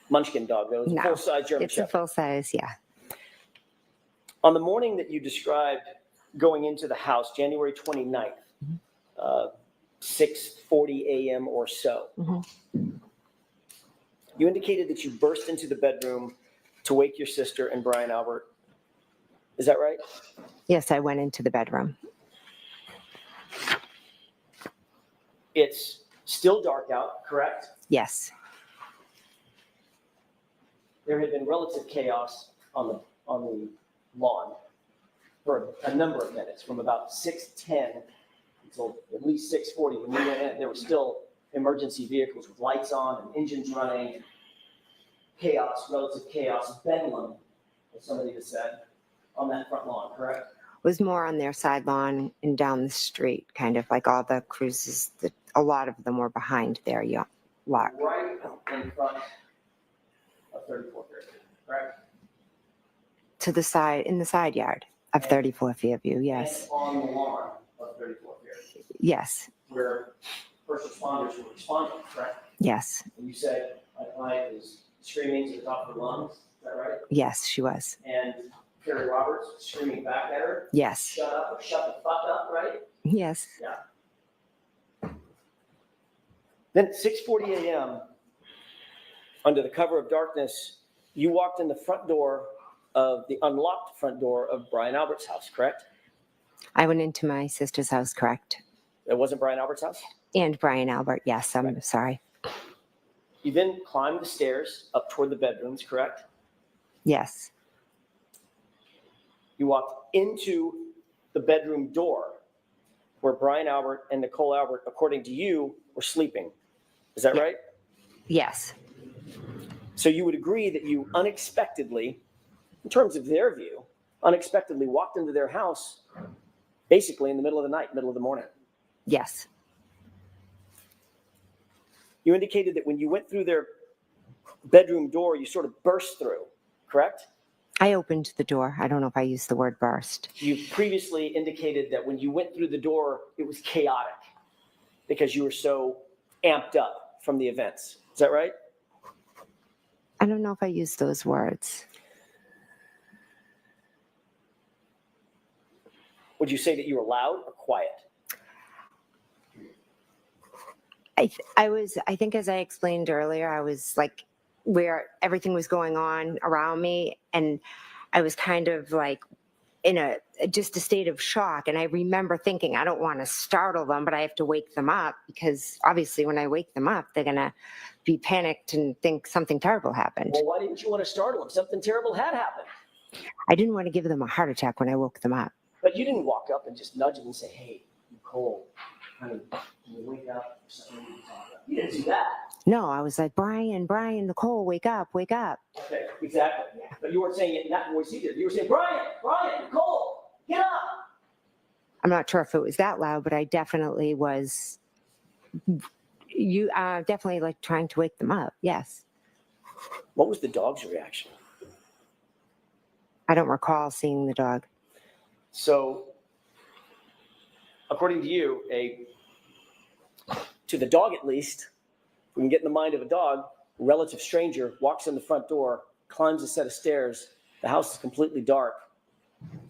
munchkin dog, though. It was No, a full-size German It's a Shepherd. full size, yeah. On the morning that you described going into the house, January 29th, 6:40 a.m. or so, you indicated that you burst into the bedroom to wake your sister and Brian Albert. Is that right? Yes, I went into the bedroom. It's still dark out, correct? Yes. There had been relative chaos on the lawn for a number of minutes, from about 6:10 until at least 6:40. When we went in, there were still emergency vehicles with lights on and engines running. Chaos, relative chaos, bedlam, as somebody has said, on that front lawn, correct? Was more on their side lawn and down the street, kind of like all the cruises. A lot of them were behind their lot. Right in front of 34th Street, correct? To the side, in the side yard of 34th Fairview, yes. And on the lawn of 34th Street, Yes, where first responders were responding, correct? yes, And you said my client is screaming to the top of her lungs, is that right? yes, she was. And Carrie Roberts was screaming back at her, Yes, shut up or shut the fuck up, right? yes. Yeah. Then at 6:40 a.m., under the cover of darkness, you walked in the front door of the unlocked front door of Brian Albert's house, correct? I went into my sister's house, correct? It wasn't Brian Albert's house? And Brian Albert, yes, I'm sorry. You then climbed the stairs up toward the bedrooms, correct? Yes, You walked into the bedroom door where Brian Albert and Nicole Albert, according to you, were sleeping. Is that right? yes, So you would agree that you unexpectedly, in terms of their view, unexpectedly walked into their house basically in the middle of the night, middle of the morning. yes, You indicated that when you went through their bedroom door, you sort of burst through, correct? I opened the door. I don't know if I used the word burst. You previously indicated that when you went through the door, it was chaotic because you were so amped up from the events. Is that right? I don't know if I used those words. Would you say that you were loud or quiet? I think as I explained earlier, I was like where everything was going on around me, and I was kind of like in just a state of shock. And I remember thinking, I don't want to startle them, but I have to wake them up, because obviously when I wake them up, they're going to be panicked and think something terrible happened. Well, why didn't you want to startle them? Something terrible had happened. I didn't want to give them a heart attack when I woke them up. But you didn't walk up and just nudge them and say, hey, Nicole, honey, can you wake up? There's something we need to talk about. You didn't do that. No, I was like, Brian, Nicole, wake up, wake up. Okay, exactly. But you weren't saying it in that voice either. You were saying, Brian, Nicole, get up. I'm not sure if it was that loud, but I definitely was. You definitely like trying to wake them up. Yes. What was the dog's reaction? I don't recall seeing the dog. So, according to you, to the dog at least, we can get in the mind of a dog, a relative stranger walks in the front door, climbs a set of stairs, The house is completely dark,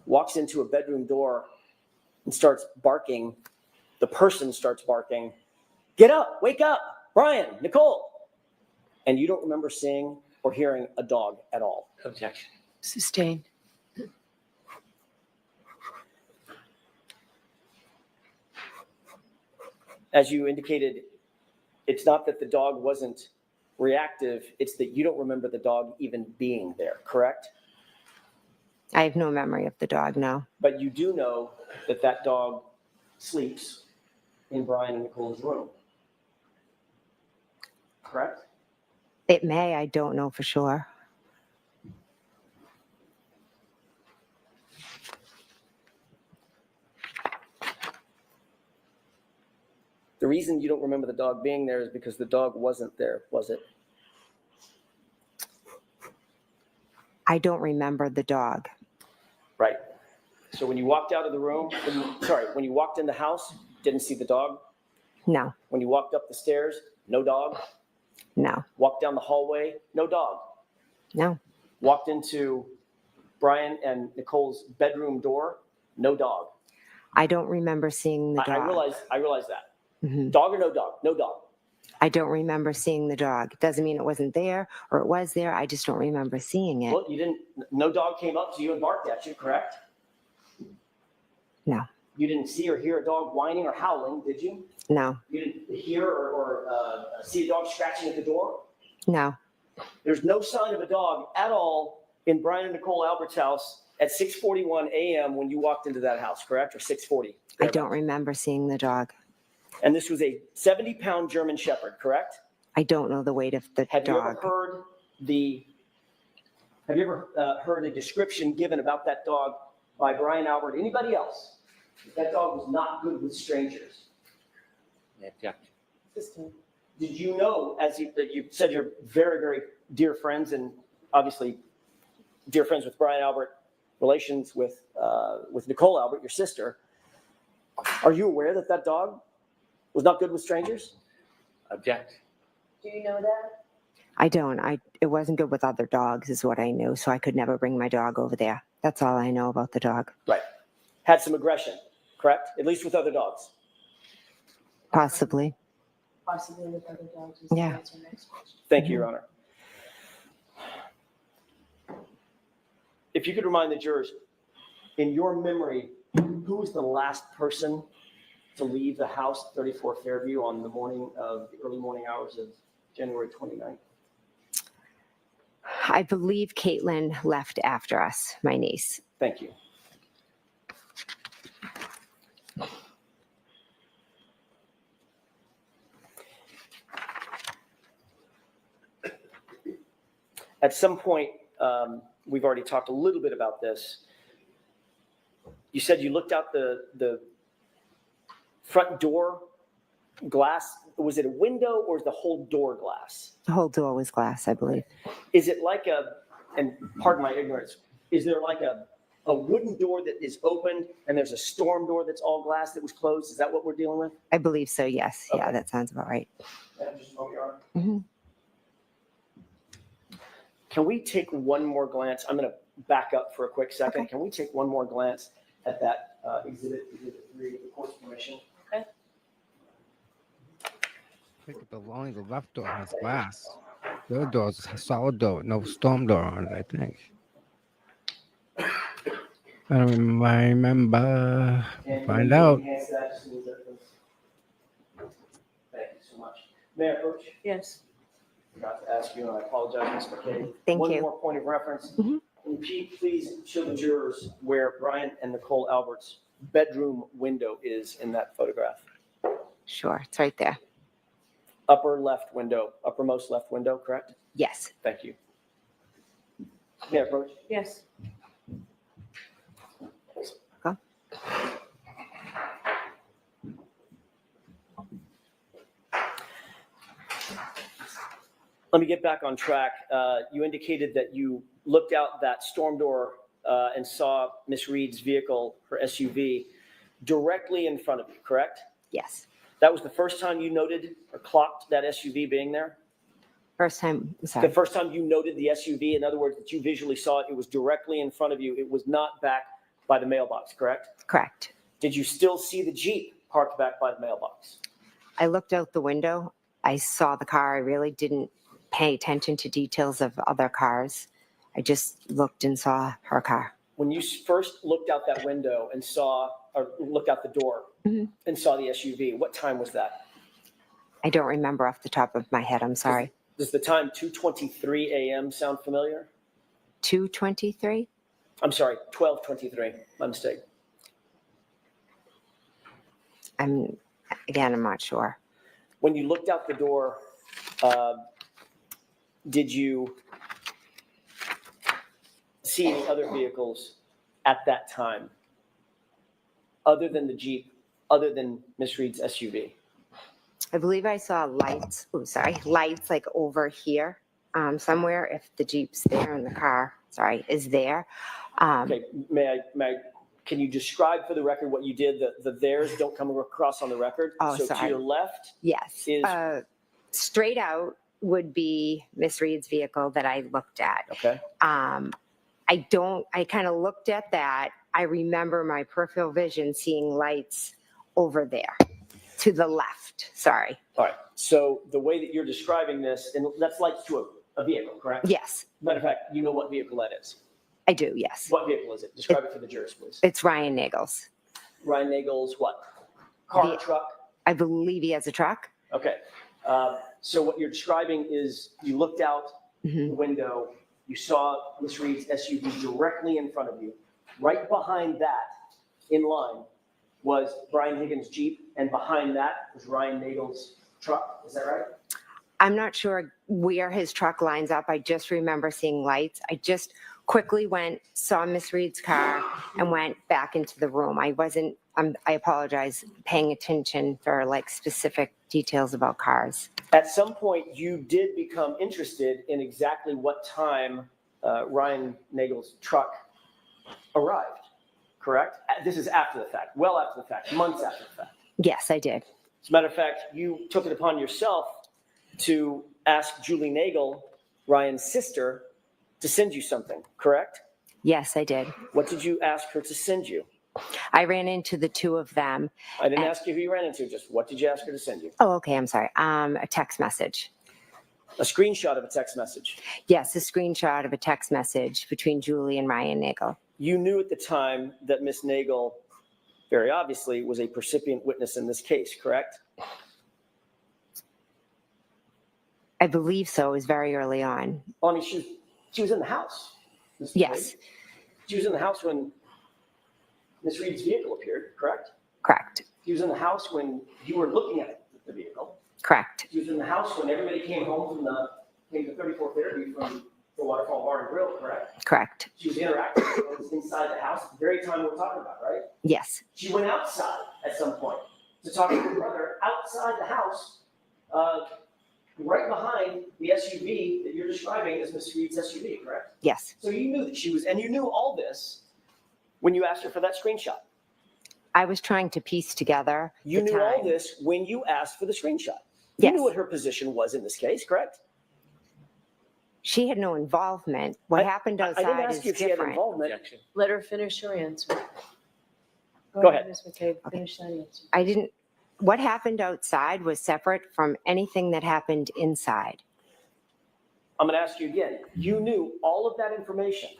walks into a bedroom door and starts barking. The person starts barking, "Get up, wake up, Brian, Nicole." And you don't remember seeing or hearing a dog at all. Objection. Sustained. As you indicated, it's not that the dog wasn't reactive, it's that you don't remember the dog even being there, correct? I have no memory of the dog, no. But you do know that that dog sleeps in Brian and Nicole's room, correct? It may, I don't know for sure. The reason you don't remember the dog being there is because the dog wasn't there, was it? I don't remember the dog. Right. So when you walked out of the room, when you walked in the house, didn't see the dog? No, When you walked up the stairs, no dog? no, Walked down the hallway, no dog? no. Walked into Brian and Nicole's bedroom door, no dog? I don't remember seeing the I dog. realize that. Mhm. Dog or no dog? No dog. I don't remember seeing the dog. Doesn't mean it wasn't there or it was there. I just don't remember seeing it. Well, no dog came up to you and barked at you, correct? No, You didn't see or hear a dog whining or howling, did you? no, You didn't hear or see a dog scratching at the door? no. There's no sign of a dog at all in Brian and Nicole Albert's house at 6:41 a.m. when you walked into that house, correct? Or 6:40? I don't remember seeing the dog. And this was a 70-pound German Shepherd, correct? I don't know the weight of the Have you ever dog. heard a description given about that dog by Brian Albert? Anybody else? That dog was not good with strangers. Objection. Did you know, as you said, you're very, very dear friends, and obviously dear friends with Brian Albert, relations with Nicole Albert, your sister. Are you aware that that dog was not good with strangers? Object. Do you know that? I don't. It wasn't good with other dogs is what I knew, so I could never bring my dog over there. That's all I know about the dog. Right. Had some aggression, correct? At least with other dogs. Possibly. Possibly with other dogs. Yeah. That's our next question. Thank you, Your Honor. If you could remind the jurors, in your memory, who was the last person to leave the house at 34 Fairview on the early morning hours of January 29th? I believe Caitlin left after us, my niece. Thank you. At some point, we've already talked a little bit about this. You said you looked out the front door glass. Was it a window or is the whole door glass? The whole door was glass, I believe. Is it like and pardon my ignorance, is there like a wooden door that is opened and there's a storm door that's all glass that was closed? Is that what we're dealing with? I believe so, yes. Okay. Yeah, that sounds about right. Just a moment, Your Honor. hmm Can we take one more glance? I'm going to back up for a quick second. Okay. Can we take one more glance at that exhibit 3, the court's permission? Okay. I think the only the left door has glass. The other door is a solid door, no storm door on it, I think. I don't remember. And Find can you out. enhance that just a little bit, please? Thank you so much. May I approach? Yes. Forgot to ask you, and I apologize, Ms. McKay. Thank One you. more point of reference. Mhm. Can you please show the jurors where Brian and Nicole Albert's bedroom window is in that photograph? Sure, it's right there. Uppermost left window, correct? Yes. Thank you. May I approach? Yes. Go. Let me get back on track. You indicated that you looked out that storm door and saw Miss Reed's vehicle, her SUV, directly in front of you, correct? Yes. That was the first time you noted or clocked that SUV being there? First time, The sorry. first time you noted the SUV, in other words, that you visually saw it, it was directly in front of you. It was not back by the mailbox, correct? Correct. Did you still see the Jeep parked back by the mailbox? I looked out the window. I saw the car. I really didn't pay attention to details of other cars. I just looked and saw her car. When you first looked out that window and saw, or looked out the door and saw the SUV, what time was that? I don't remember off the top of my head. I'm sorry. Does the time 2:23 a.m. sound familiar? 2:23? I'm sorry, 12:23. My mistake. I'm not sure. When you looked out the door, did you see any other vehicles at that time, other than the Jeep, other than Miss Reed's SUV? I believe I saw lights. Oh, sorry, lights like over here somewhere. If the Jeep's there and the car, is there. Okay, can you describe for the record what you did? The theirs don't come across on the record. Oh, so sorry. to your left Yes. is Straight out would be Miss Reed's vehicle that I looked at. okay. I kind of looked at that. I remember my peripheral vision seeing lights over there to the left. Sorry. All right. So the way that you're describing this, and that's lights to a vehicle, correct? Yes, Matter of fact, you know what vehicle that is. I do. Yes. What vehicle is it? Describe it for the jurors, please. It's Ryan Nagels. Ryan Nagel's what? Car, The- truck? I believe he has a truck. Okay. So what you're describing is you looked out Mm-hmm. the window, you saw Miss Reed's SUV directly in front of you. Right behind that, in line, was Brian Higgins' Jeep, and behind that was Ryan Nagel's truck. Is that right? I'm not sure where his truck lines up. I just remember seeing lights. I just quickly saw Miss Reed's car and went back into the room. I wasn't, I apologize, paying attention for like specific details about cars. At some point, you did become interested in exactly what time Ryan Nagel's truck arrived, correct? This is after the fact, well after the fact, months after the fact. Yes, I did. As a matter of fact, you took it upon yourself to ask Julie Nagel, Ryan's sister, to send you something, correct? Yes, I did. What did you ask her to send you? I ran into the two of them. I didn't ask you who you ran into, just what did you ask her to send you? Oh, okay. I'm sorry. A text message. A screenshot of a text message. Yes, a screenshot of a text message between Julie and Ryan Nagel. You knew at the time that Miss Nagel, very obviously, was a percipient witness in this case, correct? I believe so. It was very early on. Well, I mean, she was in the house. Yes, She was in the house when Miss Reed's vehicle appeared, correct? correct. She was in the house when you were looking at the vehicle. Correct. She was in the house when everybody came home came to 34th Fairview from the Waterfall Bar and Grill, correct? Correct. She was interacting with us inside the house at the very time we're talking about, right? Yes. She went outside at some point to talk to her brother outside the house, right behind the SUV that you're describing as Miss Reed's SUV, correct? Yes. So you knew that she was, and you knew all this when you asked her for that screenshot. I was trying to piece together. You the knew all time. this when you asked for the screenshot. You Yes. knew what her position was in this case, correct? She had no involvement. What happened I outside didn't ask is you if she had different. involvement. Let her finish her answer. Go ahead. Ms. McCabe, finish that answer. I didn't. What happened outside was separate from anything that happened inside. I'm going to ask you again. You knew all of that information,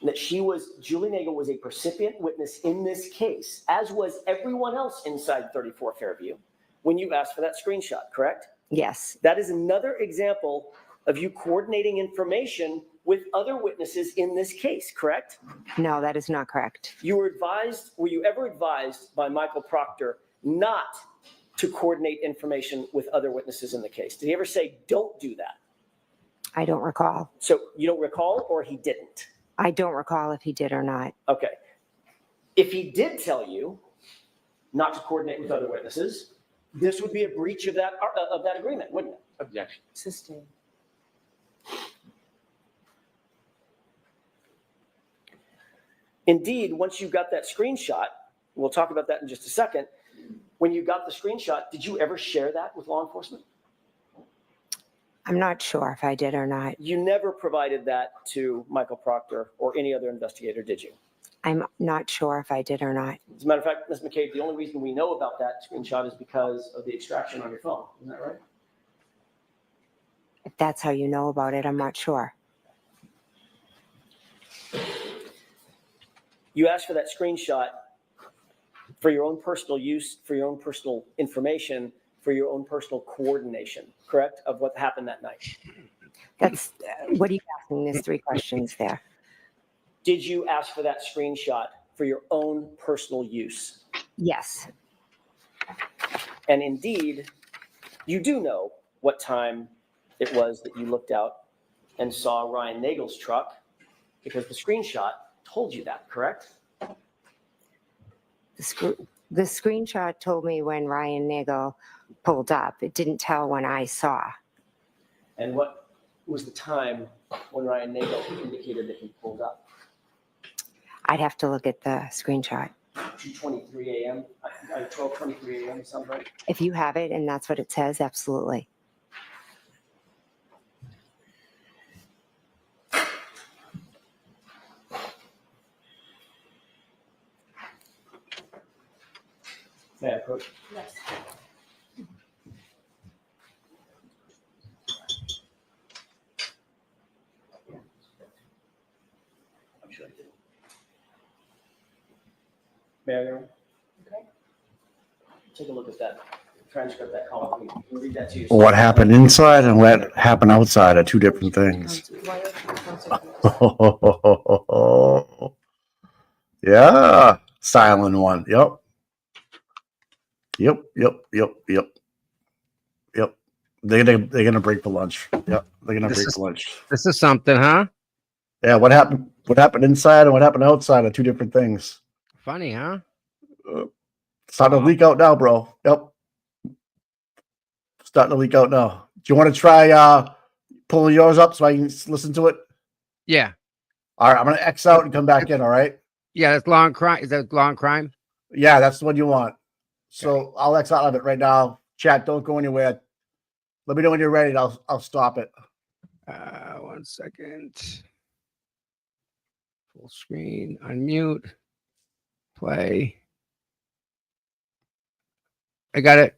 that Julie Nagel was a percipient witness in this case, as was everyone else inside 34 Fairview, when you asked for that screenshot, correct? Yes. That is another example of you coordinating information with other witnesses in this case, correct? No, that is not correct. Were you ever advised by Michael Proctor not to coordinate information with other witnesses in the case? Did he ever say, don't do that? I don't recall. So you don't recall, or he didn't? I don't recall if he did or not. Okay. If he did tell you not to coordinate with other witnesses, this would be a breach of that agreement, wouldn't it? Objection. Sustained. Indeed, once you got that screenshot, we'll talk about that in just a second. When you got the screenshot, did you ever share that with law enforcement? I'm not sure if I did or not. You never provided that to Michael Proctor or any other investigator, did you? I'm not sure if I did or not. As a matter of fact, Ms. McCabe, the only reason we know about that screenshot is because of the extraction on your phone. Isn't that right? If that's how you know about it, I'm not sure. You asked for that screenshot for your own personal use, for your own personal information, for your own personal coordination, correct, of what happened that night? That's, what are you asking? There's 3 questions there. Did you ask for that screenshot for your own personal use? Yes. And indeed, you do know what time it was that you looked out and saw Ryan Nagel's truck, because the screenshot told you that, correct? The screenshot told me when Ryan Nagel pulled up. It didn't tell when I saw. And what was the time when Ryan Nagel indicated that he pulled up? I'd have to look at the screenshot. 2:23 a.m., 12:23 a.m., sound right? If you have it and that's what it says, absolutely. May I approach? Yes. I'm sure I did. May I, Your Honor? Okay. Take a look at that transcript, that column. You can read that to you. What happened inside and what happened outside are 2 different things. Yeah, silent one. Yep. Yep. They're gonna break for lunch. Yep, they're gonna break for lunch. This is something, huh? Yeah, what happened? What happened inside and what happened outside are 2 different things. Funny, huh? Starting to leak out now, bro. Yep, starting to leak out now. Do you want to try pulling yours up so I can listen to it? Yeah. All right, I'm gonna X out and come back in. All right. Yeah, that's long crime. Is that long crime? Yeah, that's the one you want. So I'll X out of it right now. Chat, don't go anywhere. Let me know when you're ready. I'll stop it. 1 second. Full screen. Unmute. Play. I got it.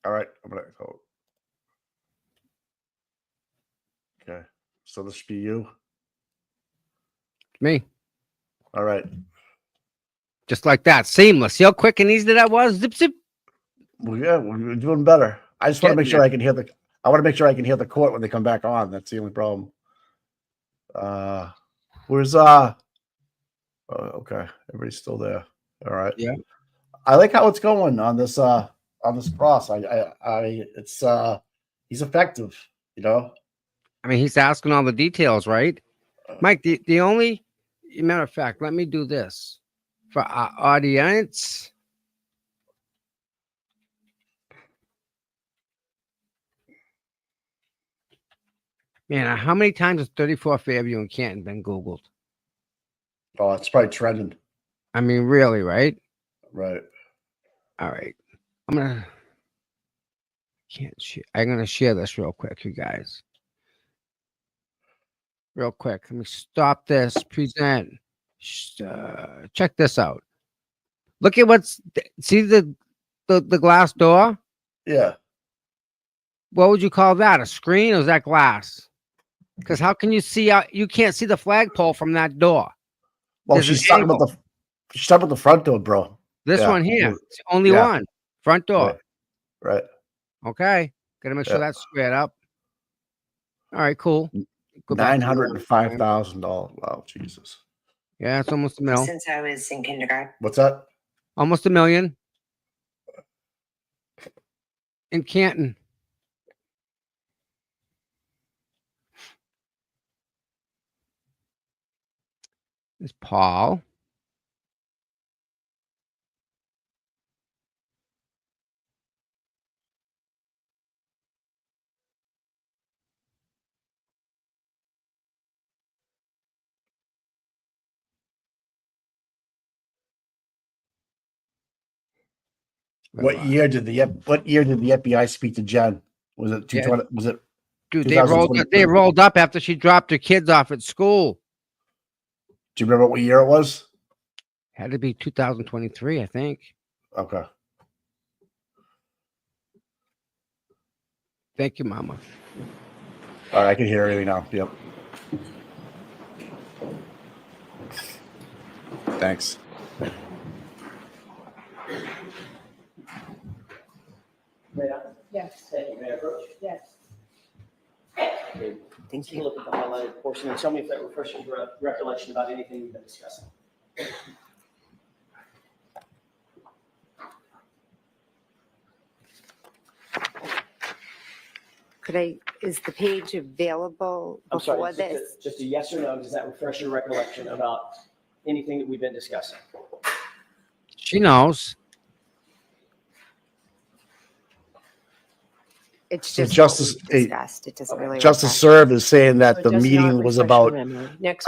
All right, I'm gonna go. Okay, so this should be you. Me. All right. Just like that. Seamless. See how quick and easy that was? Zip, zip. Well, yeah, we're doing better. I just want to make sure I can hear the. I want to make sure I can hear the court when they come back on. That's the only problem. Where's oh, okay, everybody's still there. All right. Yeah. I like how it's going on this cross. It's he's effective. You know. I mean, he's asking all the details, right? Mike, the only matter of fact, let me do this for our audience. Man, how many times has 34 Fairview and Canton been Googled? Oh, it's probably trending. I mean, really, right? Right. All right. I'm gonna share this real quick, you guys. Real quick. Let me stop this. Present. Check this out. Look at see the glass door? Yeah. What would you call that? A screen or is that glass? Because how can you see out? You can't see the flagpole from that door. Well, There's she's an talking about the front door, bro. This Yeah. one here. It's the only Yeah. one. Front door. Right. Okay. Gotta make sure that's squared up. All right, cool. Go back to $905,000. Wow, Jesus. Yeah, it's almost a mil. Since I was in kindergarten. What's that? Almost $1 million. In Canton. There's Paul. What year did the FBI speak to Jen? Was it 220? Was it Dude, they 2023. rolled up after she dropped her kids off at school. Do you remember what year it was? Had to be 2023, I think. Okay. Thank you, Mama. All right, I can hear everything now. Yep. Thanks. Yes. Thank you. May I approach? Yes. Okay. Take a look at the highlighted portion and tell me if that refreshes your recollection about anything we've been discussing. Is the page available I'm sorry, before just a- this? just a yes or no, does that refresh your recollection about anything that we've been discussing? She knows. It's So just Justice what we discussed. It doesn't really. Justice refresh. Serve is saying that So it the does not meeting was refresh your about memory. Next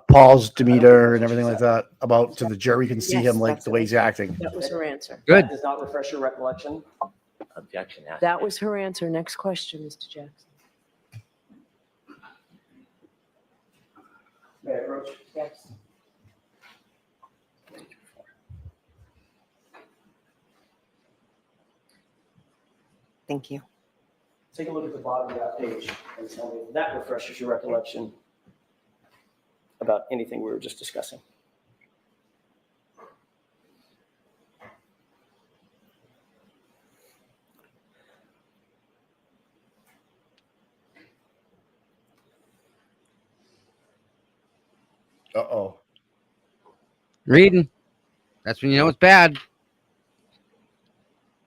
Paul's demeanor and everything like that. About so the jury can see Yes, him like that's the what way I he's acting. That was her answer. Good. That does not refresh your recollection? Objection. That was her answer. Next question, Mr. Jackson. May I approach? Yes. Thank you. Take a look at the bottom of that page and tell me if that refreshes your recollection about anything we were just discussing. Uh-oh. Reading. That's when you know it's bad.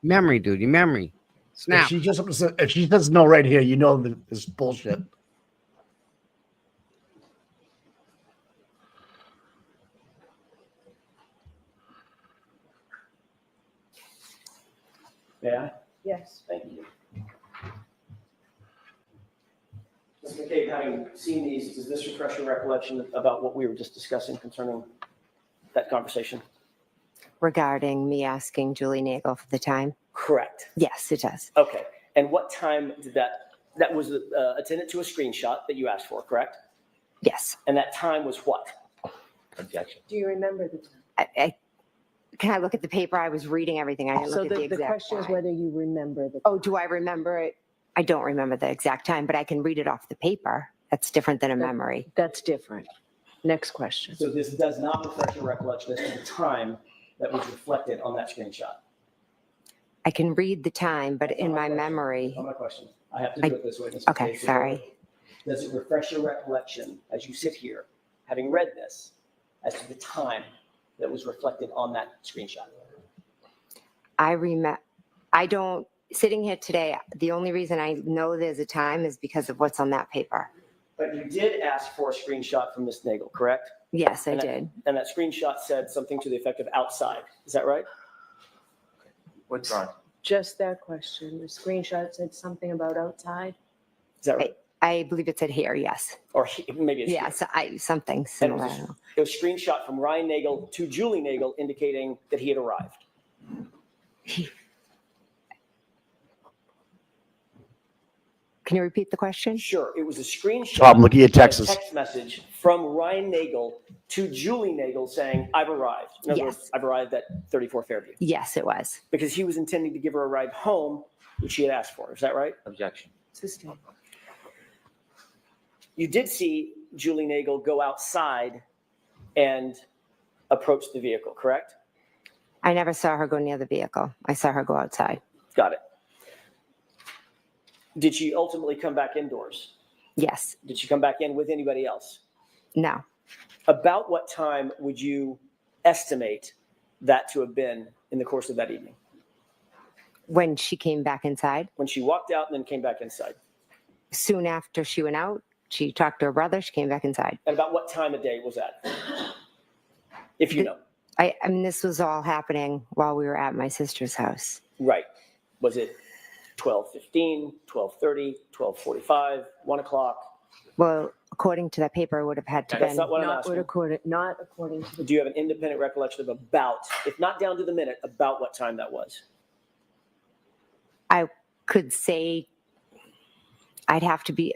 Memory, dude. Your memory. Snap. If she says no right here, you know that this is bullshit. May I? Yes. Thank you. Ms. McCabe, having seen these, does this refresh your recollection about what we were just discussing concerning that conversation? Regarding me asking Julie Nagel for the time? Correct. Yes, it does. Okay. And what time did that was attendant to a screenshot that you asked for, correct? Yes. And that time was what? Objection. Do you remember the time? Can I look at the paper? I was reading everything. I didn't So look at the the exact question is time. whether you remember the. Oh, do I remember it? I don't remember the exact time, but I can read it off the paper. That's different than a memory. That's different. Next question. So this does not refresh your recollection as to the time that was reflected on that screenshot. I can read the time, but in my memory. That's not my question. I have to do it this way. Ms. Okay, McCabe. sorry. Does it refresh your recollection as you sit here, having read this, as to the time that was reflected on that screenshot? Sitting here today, the only reason I know there's a time is because of what's on that paper. But you did ask for a screenshot from Ms. Nagel, correct? Yes, I And that- did. And that screenshot said something to the effect of outside. Is that right? Withdrawn. Just that question. The screenshot said something about outside. Is that right? I believe it said here, yes. Or maybe it's here. Yes, something And similar. it was a screenshot from Ryan Nagel to Julie Nagel indicating that he had arrived. Can you repeat the question? Sure. It was a screenshot. Tom, look at your of a texts. text message from Ryan Nagel to Julie Nagel saying, I've arrived. In other words, I've arrived at 34 Fairview. Yes, it was. Because he was intending to give her a ride home, which she had asked for. Is that right? Objection. Sustained. You did see Julie Nagel go outside and approach the vehicle, correct? I never saw her go near the vehicle. I saw her go outside. Got it. Did she ultimately come back indoors? Yes. Did she come back in with anybody else? No. About what time would you estimate that to have been in the course of that evening? When she came back inside? When she walked out and then came back inside. Soon after she went out, she talked to her brother. She came back inside. And about what time of day was that? If you know. I mean, this was all happening while we were at my sister's house. Right. Was it 12:15, 12:30, 12:45, 1 o'clock? Well, according to that paper, it would have had to That's been. not what I'm asking. Not according to the. Do you have an independent recollection of about, if not down to the minute, about what time that was? I could say I'd have to be.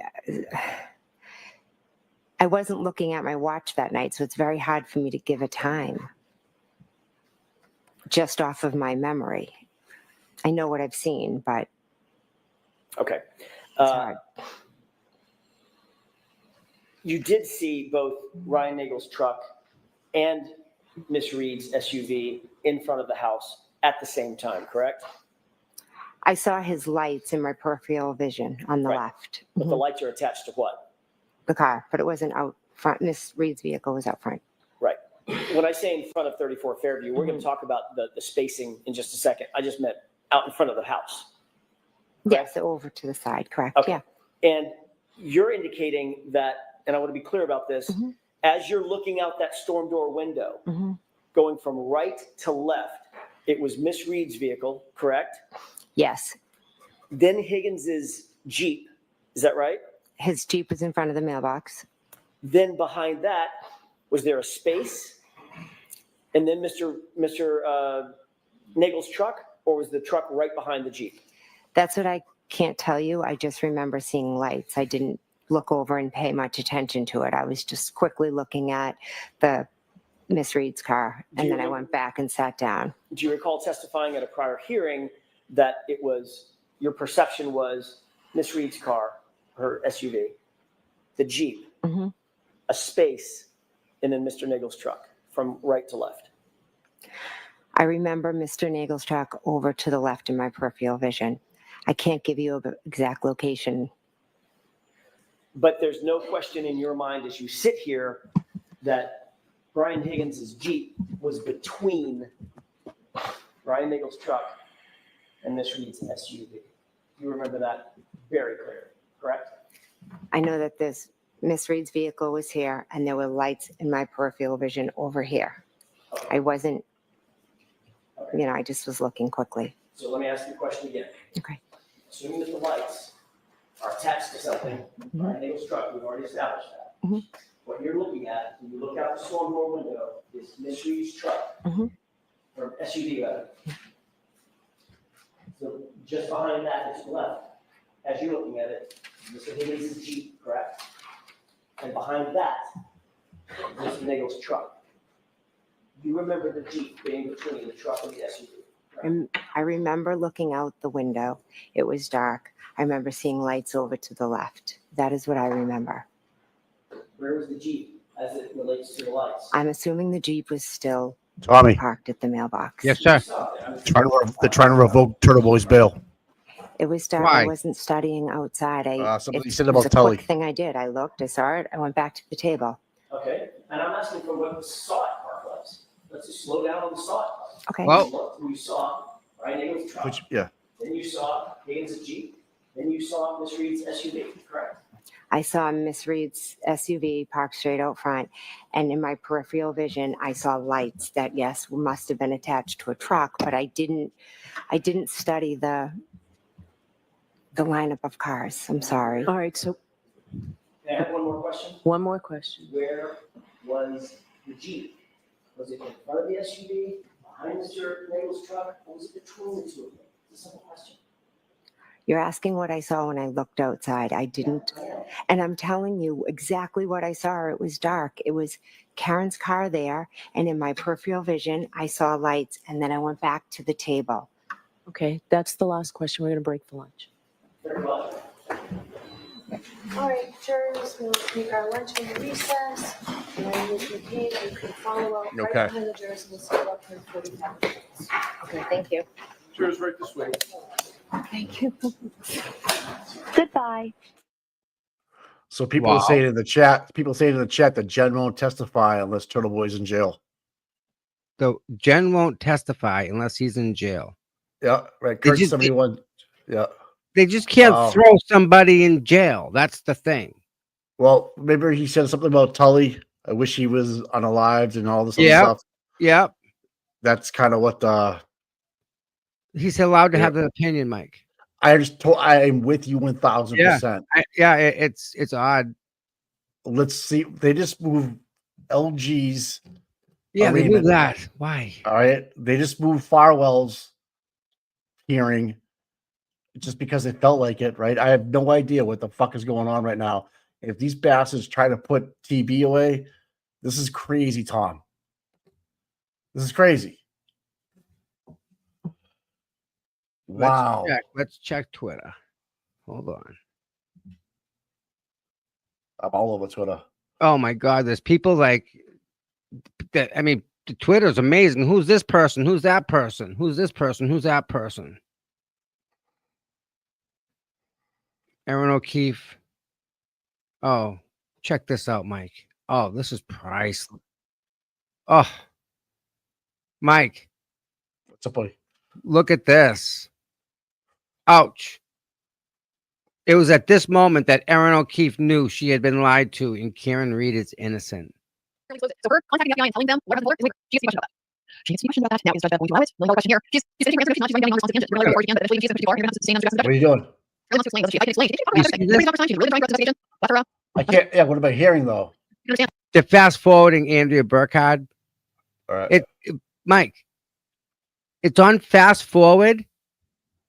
I wasn't looking at my watch that night, so it's very hard for me to give a time just off of my memory. I know what I've seen, but Okay. it's hard. You did see both Ryan Nagel's truck and Miss Reed's SUV in front of the house at the same time, correct? I saw his lights in my peripheral vision on the Right. left. But the Mhm. lights are attached to what? The car, but it wasn't out front. Miss Reed's vehicle was out front. Right. When I say in front of 34 Fairview, we're going to talk about the spacing in just a second. I just meant out in front of the house. Yes, over to the side, correct? Okay. Yeah. And you're indicating that, and I want to be clear about this, Mm-hmm. as you're looking out that storm door window, Mhm. going from right to left, it was Miss Reed's vehicle, correct? Yes. Then Higgins's Jeep, is that right? His Jeep was in front of the mailbox. Then behind that, was there a space? And then Mr. Nagel's truck, or was the truck right behind the Jeep? That's what I can't tell you. I just remember seeing lights. I didn't look over and pay much attention to it. I was just quickly looking at the Miss Reed's car, Do and you then I remember- went back and sat down. Do you recall testifying at a prior hearing that it was, your perception was Miss Reed's car, her SUV, the Jeep, Mhm. a space, and then Mr. Nagel's truck from right to left? I remember Mr. Nagel's truck over to the left in my peripheral vision. I can't give you an exact location. But there's no question in your mind as you sit here that Brian Higgins' Jeep was between Brian Nagel's truck and Miss Reed's SUV. You remember that very clearly, correct? I know that this Miss Reed's vehicle was here, and there were lights in my peripheral vision over here. I wasn't, I just was looking quickly. So let me ask you a question again. Okay. Assuming that the lights are attached to something, Brian Nagel's truck, we've already established that. Mhm. What you're looking at, when you look out the storm door window, is Miss Reed's truck, Mhm. or SUV rather. So just behind that is left, as you're looking at it, Mr. Higgins' Jeep, correct? And behind that, Mr. Nagel's truck. You remember the Jeep being between the truck and the SUV? I remember looking out the window. It was dark. I remember seeing lights over to the left. That is what I remember. Where was the Jeep as it relates to the lights? I'm assuming the Jeep was still Tommy. parked at the mailbox. Yes, sir. They're trying to revoke Turtle Boy's bail. It was dark. Why? I wasn't studying outside. Somebody it said was about a Tully. quick thing I did. I looked, I saw it, I went back to the table. Okay, and I'm asking for what the saw it part was. Let's just slow down on the saw it part. Okay. Well- You looked and you saw Brian Nagel's truck. Yeah. Then you saw Higgins' Jeep. Then you saw Miss Reed's SUV, correct? I saw Miss Reed's SUV parked straight out front, and in my peripheral vision, I saw lights that, yes, must have been attached to a truck, but I didn't study the lineup of cars. I'm sorry. All right, so Can I have one more question? one more question. Where was the Jeep? Was it in front of the SUV, behind Mr. Nagel's truck, or was it between the two of them? It's a simple question. You're asking what I saw when I looked outside. I didn't. And I'm telling you exactly what I saw. It was dark. It was Karen's car there. And in my peripheral vision, I saw lights. And then I went back to the table. Okay, that's the last question. We're going to break for lunch. Very well. All right, jurors, we'll take our lunch and recess. And Ms. McCabe, you can follow up right Okay. behind the jurors. We'll set up for 45 minutes. Okay, thank you. Cheers, right this way. Thank you. Goodbye. So people are Wow. saying in the chat, that Jen won't testify unless Turtle Boy's in jail. So Jen won't testify unless he's in jail. Yeah, right. They Kurt just- 71. Yeah. They just can't Wow. throw somebody in jail. That's the thing. Well, maybe he said something about Tully. I wish he was unalived and all this other Yeah. stuff. Yep. That's kind of what He's allowed to Yeah. have an opinion, Mike. I am with you 1000%. It's odd. Let's see. They just moved LG's. Yeah, they arena. do that. Why? All right. They just moved Farwell's hearing just because it felt like it, right? I have no idea what the fuck is going on right now. If these bastards try to put TB away, this is crazy, Tom. This is crazy. Wow. Let's check Twitter. Hold on. I'm all over Twitter. Oh my God, there's people like that. I mean, Twitter's amazing. Who's this person? Who's that person? Who's this person? Who's that person? Aaron O'Keefe. Oh, check this out, Mike. Oh, this is priceless. Oh, Mike. What's up, buddy? Look at this. Ouch. It was at this moment that Erin O'Keefe knew she had been lied to and Karen Reed is innocent. So her contacting the FBI and telling them whatever the word is, she gets the question about that. She gets the question about that. Now is Judge Bev going to allow it? Million-dollar question here. She's sitting here answering the question. She's getting response to the really before she can, but eventually she's 54. You're going to have to stay on the What are you doing? Really wants to explain, doesn't she? I can explain. Did you probably understand? Everybody's not time. She's really trying to investigation. Let her out. I can't. Yeah, what am I hearing though? You understand? They're fast forwarding Andrea Burkhardt. All right. Mike, it's on fast forward.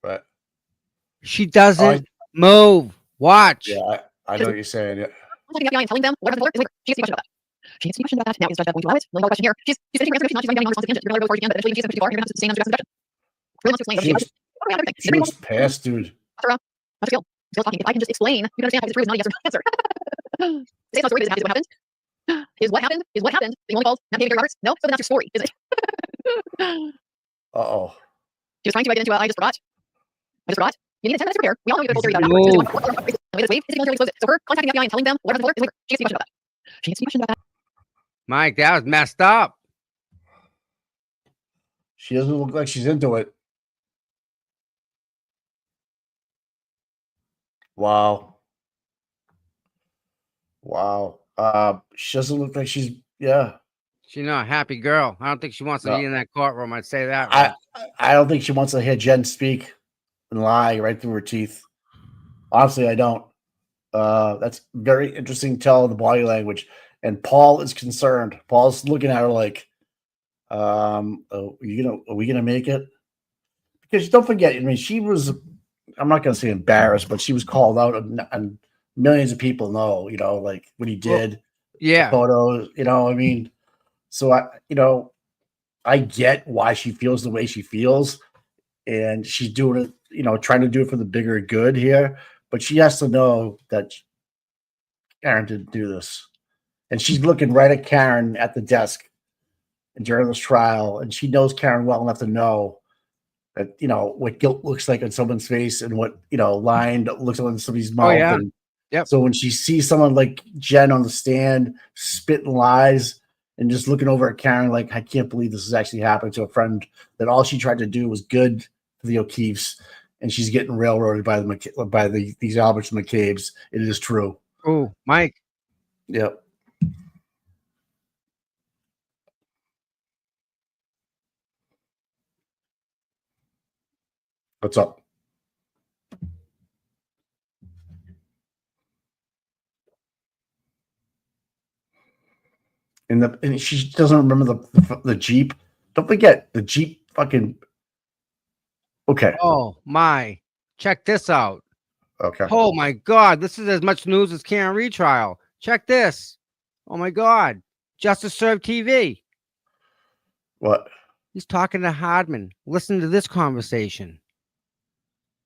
Right. She doesn't move. Watch. Yeah, I know what you're saying. Yeah. Contacting the FBI and telling them whatever the word is, she gets the question about that. She gets the question about that. Now is Judge Bev going to allow it? Million-dollar question here. She's sitting here answering the question. Now she's getting response to the You're going to go before she can, but eventually she's 54. You're going to have to stay on the investigation. Really wants to explain. She looks past, dude. Let her out. Let her feel. Still talking. If I can just explain, you can understand. It's true. It's not a yes or no answer. Say it's not a story. Is what happened? Is what happened? Is what happened? The only called not David Gary Roberts? No. So then that's your story, is it? Uh-oh. She was trying to get into. I just forgot. You need a 10 minutes to prepare. We all know you have a full No. wave. So her contacting the FBI and telling them whatever the word is, she gets the question about that. She gets the question about that. Mike, that was messed up. She doesn't look like she's into it. Wow. She doesn't look like she's She's not a happy girl. I don't think she wants to No. be in that courtroom. I'd say that. Right? I don't think she wants to hear Jen speak and lie right through her teeth. Honestly, I don't. That's very interesting tell the body language. And Paul is concerned. Paul's looking at her like, are we gonna make it? Because don't forget, I mean, she was, I'm not gonna say embarrassed, but she was called out and millions of people know, like what he did. Yeah. Photos, I mean, so I get why she feels the way she feels, and she's doing it, trying to do it for the bigger good here. But she has to know that Karen didn't do this, and she's looking right at Karen at the desk during this trial, and she knows Karen well enough to know that what guilt looks like on someone's face and what lying looks like on somebody's mouth. Oh, yeah. And Yep. so when she sees someone like Jen on the stand spitting lies and just looking over at Karen like, I can't believe this is actually happening to a friend that all she tried to do was good for the O'Keefes, and she's getting railroaded by these Alberts and McCabe's. It is true. Oh, Mike. Yep. What's up? And she doesn't remember the Jeep. Don't forget the Jeep fucking. Okay. Oh my! Check this out. Okay. Oh my God! This is as much news as Karen Reed trial. Check this. Oh my God! Justice Served TV. What? He's talking to Hardman. Listen to this conversation.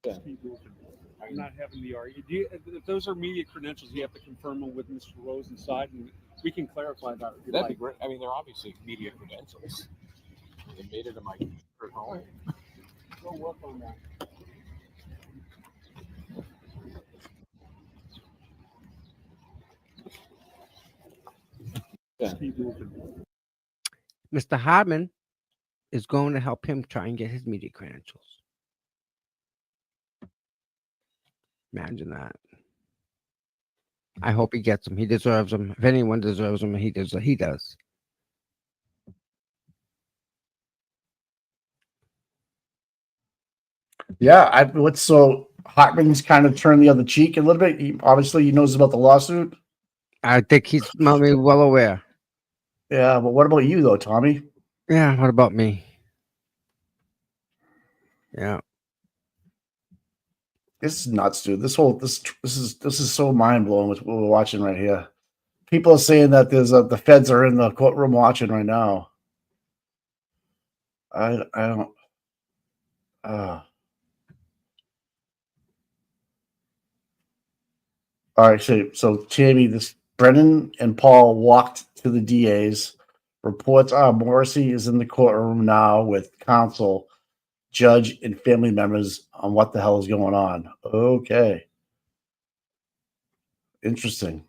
I'm not having the argument. If those are media credentials, you have to confirm them with Mr. Rose inside, and we can clarify that. If you'd That'd be like. great. I mean, they're obviously media credentials. They made it in my home. We'll work on that. Mr. Hardman is going to help him try and get his media credentials. Imagine that. I hope he gets them. He deserves them. If anyone deserves them, he does. He does. Yeah, so Hartman's kind of turned the other cheek a little bit. Obviously, he knows about the lawsuit. I think he's well aware. Yeah, but what about you, though, Tommy? Yeah, what about me? Yeah. This is nuts, dude. This is so mind blowing what we're watching right here. People are saying that there's the feds are in the courtroom watching right now. I don't. All right, so Tammy, this Brennan and Paul walked to the DA's. Reports are Morrissey is in the courtroom now with counsel, judge, and family members on what the hell is going on. Okay. Interesting.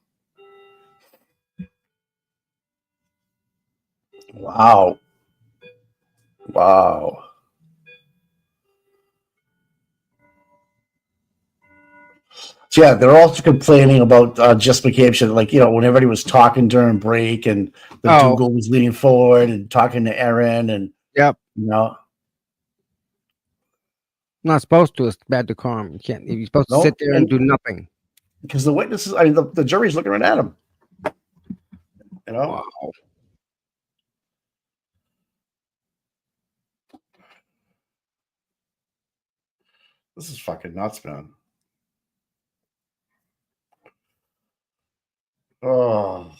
Wow. Wow. So yeah, they're also complaining about Jess McCabe shit. Like, when everybody was talking during break and the Dougal was leaning forward and talking to Aaron and yep. Not supposed to. It's bad decorum. You can't. You're supposed to Nope. sit there and do nothing. Because the witnesses, I mean, the jury's looking right at him. Wow. This is fucking nuts, man. Oh.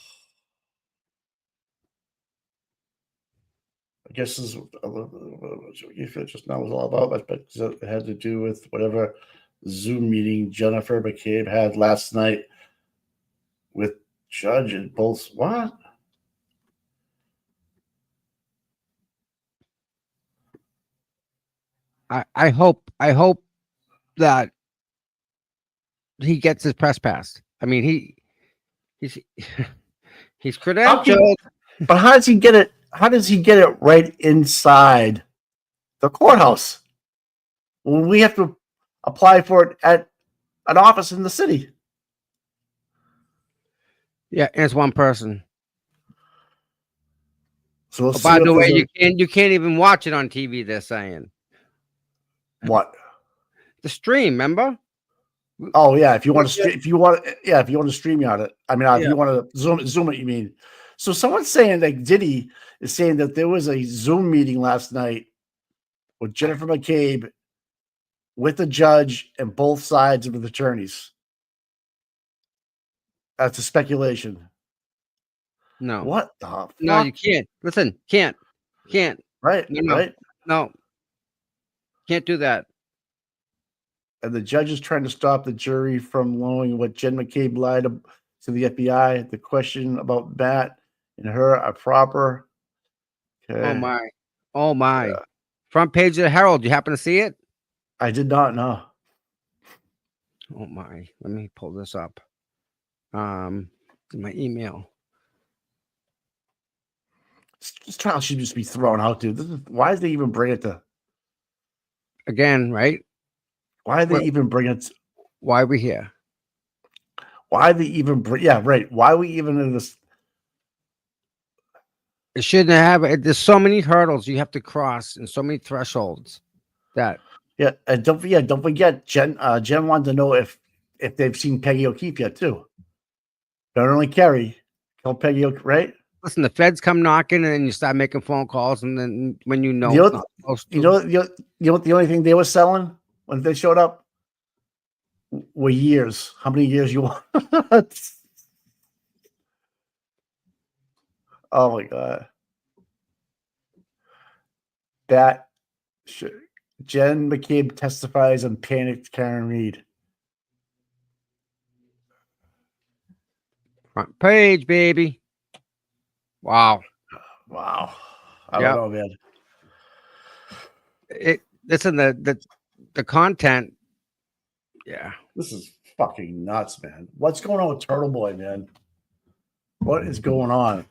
I guess this is what just now was all about, but it had to do with whatever Zoom meeting Jennifer McCabe had last night with Judge and both. What? I hope that he gets his press pass. I mean, he's credentialed. But how does he get it? How does he get it right inside the courthouse when we have to apply for it at an office in the city? Yeah, and it's one person. So we'll by see the if way, there's you can't even watch it on TV. They're saying what? The stream, remember? Oh yeah, if you want to if you want to stream on it. I mean, if you want to zoom it, you mean. So someone's saying like Diddy is saying that there was a Zoom meeting last night with Jennifer McCabe with the judge and both sides of the attorneys. That's a speculation. No. What the fuck? No, you can't. Listen, can't. Right, No. right. No. Can't do that. And the judge is trying to stop the jury from knowing what Jen McCabe lied to the FBI. The question about Matt and her are proper. Okay. Oh my. Front page of the Herald. You happen to see it? I did not know. Oh my. Let me pull this up. In my email. This trial should just be thrown out, dude. Why did they even bring it to? Again, right? Why did they even bring it? Why are we here? Why they even bring? Yeah, right. Why are we even in this? It shouldn't have. There's so many hurdles you have to cross and so many thresholds that. Yeah, and don't forget. Jen wanted to know if they've seen Peggy O'Keefe yet too. Not only Kerry, tell Peggy O'Keefe, right? Listen, the feds come knocking, and then you start making phone calls, and then when you know, you know what the only thing they were selling when they showed up were years. How many years you want? Oh my god, that Jen McCabe testifies on panicked Karen Reed. Front page, baby. Wow. I don't know, man. Listen, the content. Yeah. This is fucking nuts, man. What's going on with Turtle Boy, man? What is going on?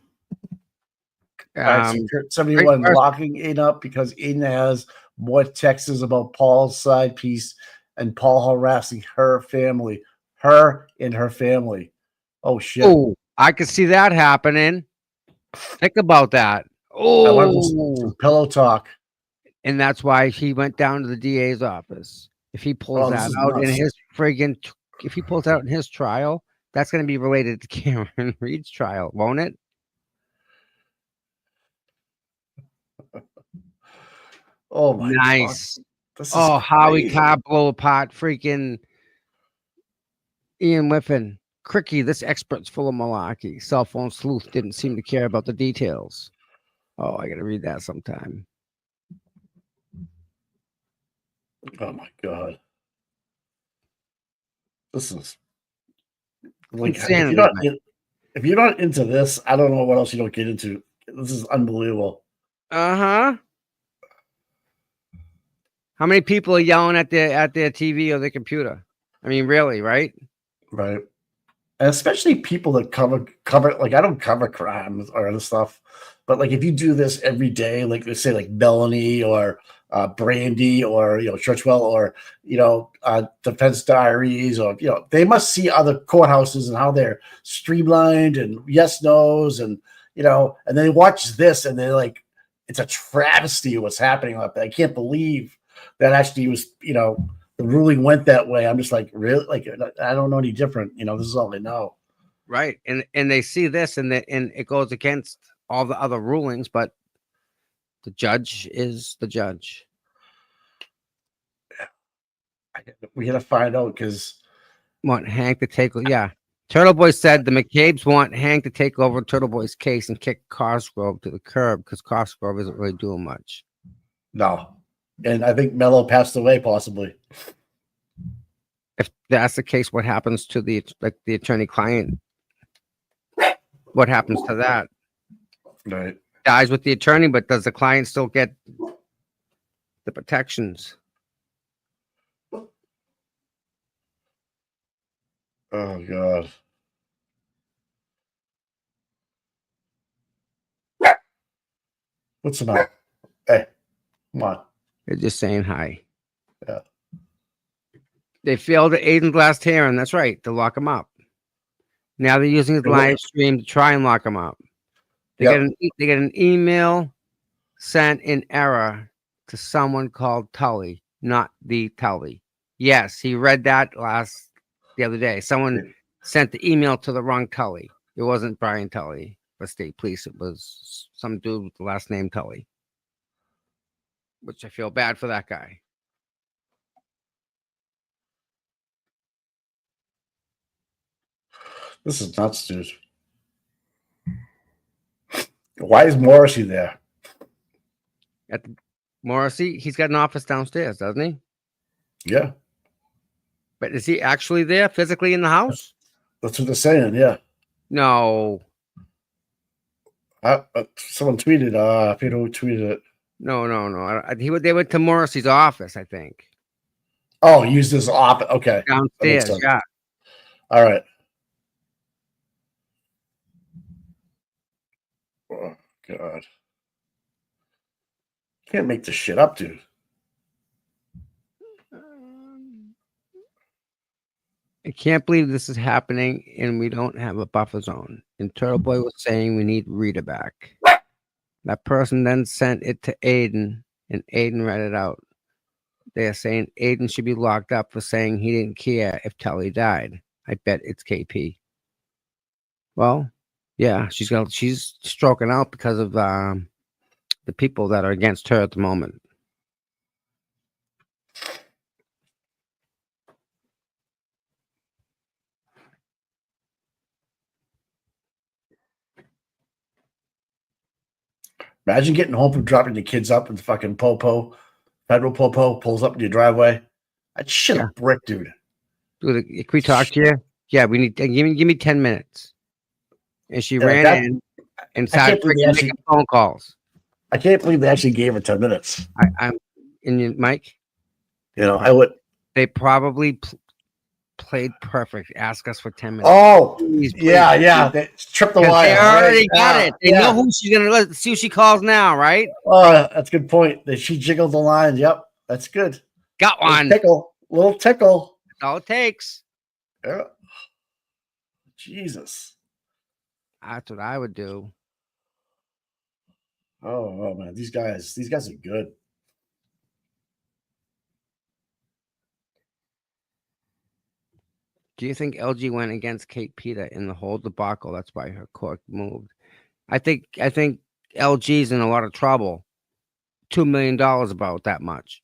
Right, so 71 locking Aiden up because Aiden has more texts about Paul's side piece and Paul harassing her family. Her and her family. Oh shit. Oh, I could see that happening. Think about that. Oh, pillow talk. And that's why he went down to the DA's office. If he pulls that out in his friggin', if he pulls out in his trial, that's going to be related to Karen Reed's trial, won't it? Oh my nice. God. How he can't blow apart freaking Ian Whiffen. Cricky, this expert's full of malarkey. Cell phone sleuth didn't seem to care about the details. Oh, I gotta read that sometime. Oh my god. This is like Insanity, if you're not into this, I don't know what else you don't get into. This is unbelievable. Uh-huh. How many people are yelling at their TV or their computer? I mean, really, right? Right. And especially people that cover like I don't cover crimes or other stuff, but like if you do this every day, like let's say like Melanie or Brandy or Churchwell or Defense Diaries or they must see other courthouses and how they're streamlined and yes nos and and they watch this and they're like, it's a travesty what's happening up there. I can't believe that actually was the ruling went that way. I'm just like, really? Like, I don't know any different. This is all I know. Right. And they see this and it goes against all the other rulings, but the judge is the judge. We got to find out because want Hank to take. Yeah. Turtle Boy said the McCabe's want Hank to take over Turtle Boy's case and kick Cosgrove to the curb because Cosgrove isn't really doing much. No. And I think Mello passed away, possibly. If that's the case, what happens to the attorney-client? What happens to that? Right. Dies with the attorney, but does the client still get the protections? Oh, God. What's the matter? Hey, come on. They're just saying hi. Yeah. They failed at Aiden's last hearing. That's right. To lock him up. Now they're using his live stream to try and lock him up. They get an email sent in error to someone called Tully, not the Tully. Yes, he read that the other day. Someone sent the email to the wrong Tully. It wasn't Brian Tully for state police. It was some dude with the last name Tully. Which I feel bad for that guy. This is nuts, dude. Why is Morrissey there? At the Morrissey, he's got an office downstairs, doesn't he? Yeah. But is he actually there physically in the house? That's what they're saying, yeah. No. Someone tweeted, I forget who tweeted it. No. They went to Morrissey's office, I think. Oh, used his office. Okay. Downstairs, yeah. All right. Oh, God. Can't make this shit up, dude. I can't believe this is happening and we don't have a buffer zone. And Turtle Boy was saying we need Rita back. That person then sent it to Aiden and Aiden read it out. They're saying Aiden should be locked up for saying he didn't care if Tully died. I bet it's KP. Well, yeah, she's stroking out because of the people that are against her at the moment. Imagine getting home from dropping the kids up and fucking federal popo pulls up in your driveway. I'd shit a brick, dude. Dude, can we talk to you? Yeah, we need. Give me 10 minutes. And she ran in and started making phone calls. I can't believe they actually gave her 10 minutes. I'm in your mic. I would. They probably played perfect. Ask us for 10 minutes. Oh, please. Yeah. They tripped the wire. They already got it. They know who she's gonna let. See who she calls now, right? Oh, that's a good point. She jiggled the lines. Yep, that's good. Got one. Little tickle. That's all it takes. Yeah. Jesus. That's what I would do. Oh man, these guys are good. Do you think LG went against Kate Peter in the whole debacle? That's why her court moved. I think LG's in a lot of trouble. $2 million about that much.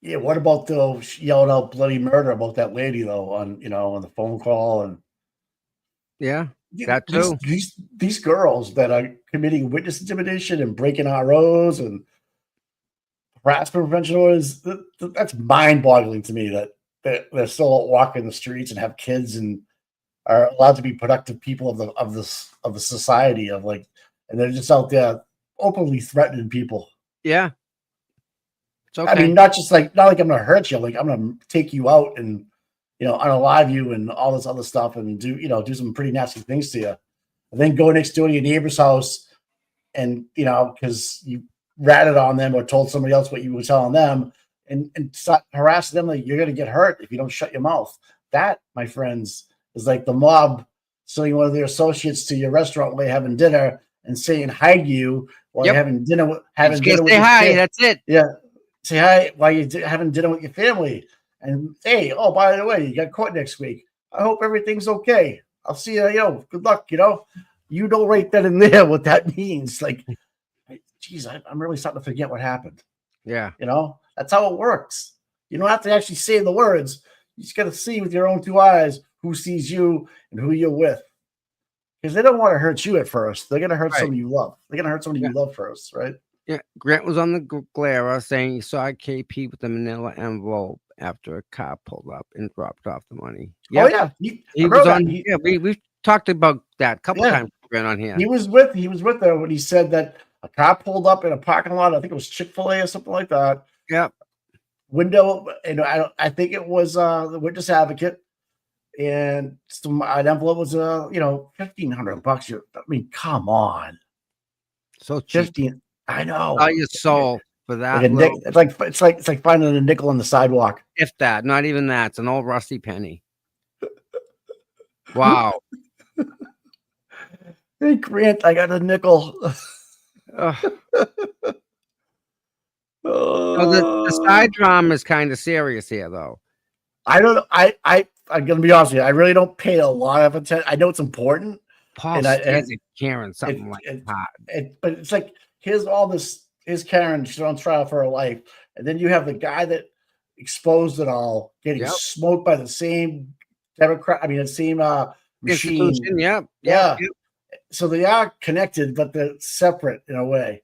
Yeah, what about the yelling out bloody murder about that lady though on on the phone call and Yeah, yeah, that too. these girls that are committing witness intimidation and breaking ROs and harassment prevention orders, that's mind-boggling to me that they're still out walking the streets and have kids and are allowed to be productive people of the society of like, and they're just out there openly threatening people. Yeah. It's okay. I mean, not like I'm gonna hurt you, like I'm gonna take you out and unalive you and all this other stuff and do some pretty nasty things to you. And then go next door to your neighbor's house and because you ratted on them or told somebody else what you were telling them and start harassing them like you're gonna get hurt if you don't shut your mouth. That, my friends, is like the mob sending one of their associates to your restaurant while you're having dinner and saying hi to you while you're having dinner with Say your hi. kid. That's it. Yeah. Say hi while you're having dinner with your family. And hey, oh, by the way, you got court next week. I hope everything's okay. I'll see you, good luck, You know right then and there what that means. Like, geez, I'm really starting to forget what happened. Yeah. That's how it works. You don't have to actually say the words. You just got to see with your own two eyes who sees you and who you're with. Because they don't want to hurt you at first. They're going to hurt somebody you love. They're going to hurt somebody you love first, right? Yeah. Grant was on the Glera saying he saw KP with a manila envelope after a car pulled up and dropped off the money. Oh, yeah. He was on. We've talked about that a couple times. Grant on here. He was with her when he said that a car pulled up in a parking lot. I think it was Chick-fil-A or something like that. Yep. Window, I think it was the witness advocate, and an envelope was $1,500. I mean, come on, so cheap. 15. I know. Oh, your soul for that. It's like finding a nickel on the sidewalk. If that, not even that. It's an old rusty penny. Wow. Hey Grant, I got a nickel. The side drama is kind of serious here, though. I don't know. I'm gonna be honest with you. I really don't pay a lot of attention. I know it's important. Paul Karen, something like that. But it's like here's Karen. She's on trial for her life, and then you have the guy that exposed it all, getting smoked by the same Democrat. I mean, the same machine. Yeah. So they are connected, but they're separate in a way.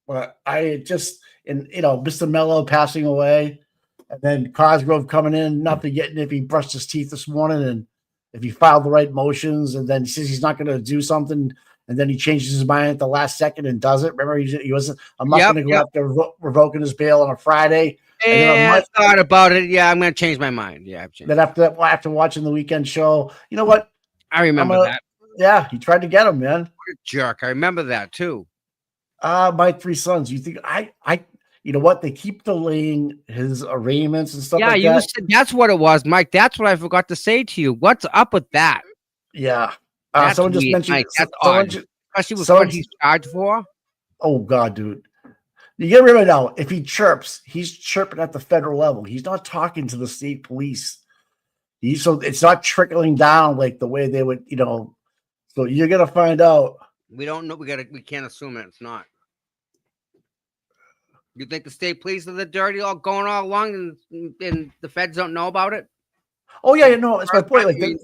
But I just, Mr. Mello passing away, and then Cosgrove coming in, not forgetting if he brushed his teeth this morning and if he filed the right motions, and then says he's not going to do something, and then he changes his mind at the last second and does it. Remember, he wasn't. I'm not going to go after revoking his bail on a Friday. I thought about it. Yeah, I'm going to change my mind. Yeah, then after watching the weekend show, you know what? I remember that. Yeah, he tried to get him, man. What a jerk! I remember that too. My three sons. You think you know what? They keep delaying his arraignments and stuff like that. Said that's what it was, Mike. That's what I forgot to say to you. What's up with that? Yeah. weird, Someone just mentioned Mike. That's odd. Especially with what he's charged for. Oh God, dude. You gotta remember now, if he chirps, he's chirping at the federal level. He's not talking to the state police. So it's not trickling down like the way they would, So you're gonna find out. We don't know. We can't assume it. It's not. You think the state police are the dirty all going all along, and the feds don't know about it? Oh yeah, that's my point. Like,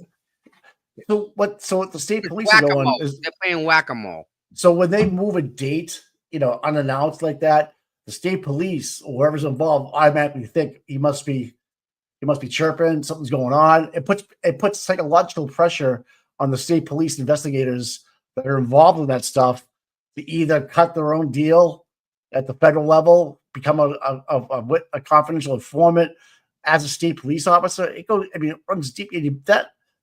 so what the state police are doing is they're playing whack-a-mole. So when they move a date, unannounced like that, the state police or whoever's involved automatically think he must be chirping, something's going on. It puts psychological pressure on the state police investigators that are involved in that stuff to either cut their own deal at the federal level, become a confidential informant as a state police officer. It runs deep.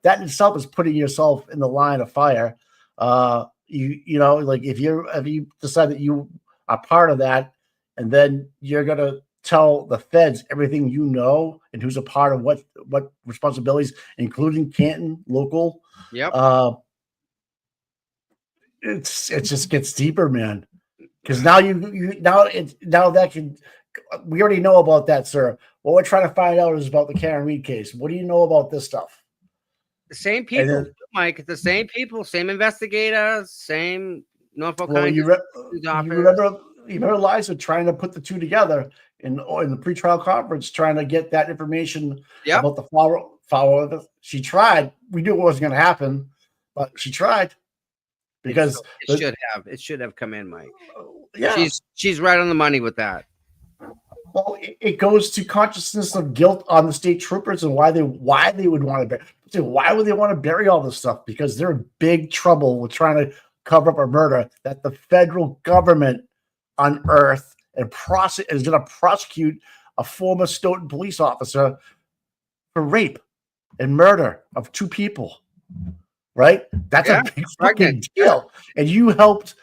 That in itself is putting yourself in the line of fire. Like if you decide that you are part of that, and then you're gonna tell the feds everything you know and who's a part of what responsibilities, including Canton local. Yep. It just gets deeper, man. Because now we already know about that, sir. What we're trying to find out is about the Karen Reed case. What do you know about this stuff? The same people, Mike. The same people, same investigators, same Norfolk County. You remember Liza trying to put the two together in the pretrial conference trying to get that information Yep. about the follow. She tried. We knew it wasn't going to happen, but she tried because It should have come in, Mike. yeah. She's right on the money with that. Well, it goes to consciousness of guilt on the state troopers and why they would want to why would they want to bury all this stuff? Because they're in big trouble with trying to cover up a murder that the federal government unearthed and is going to prosecute a former Stoughton police officer for rape and murder of 2 people. Right? That's a big fucking deal. And you helped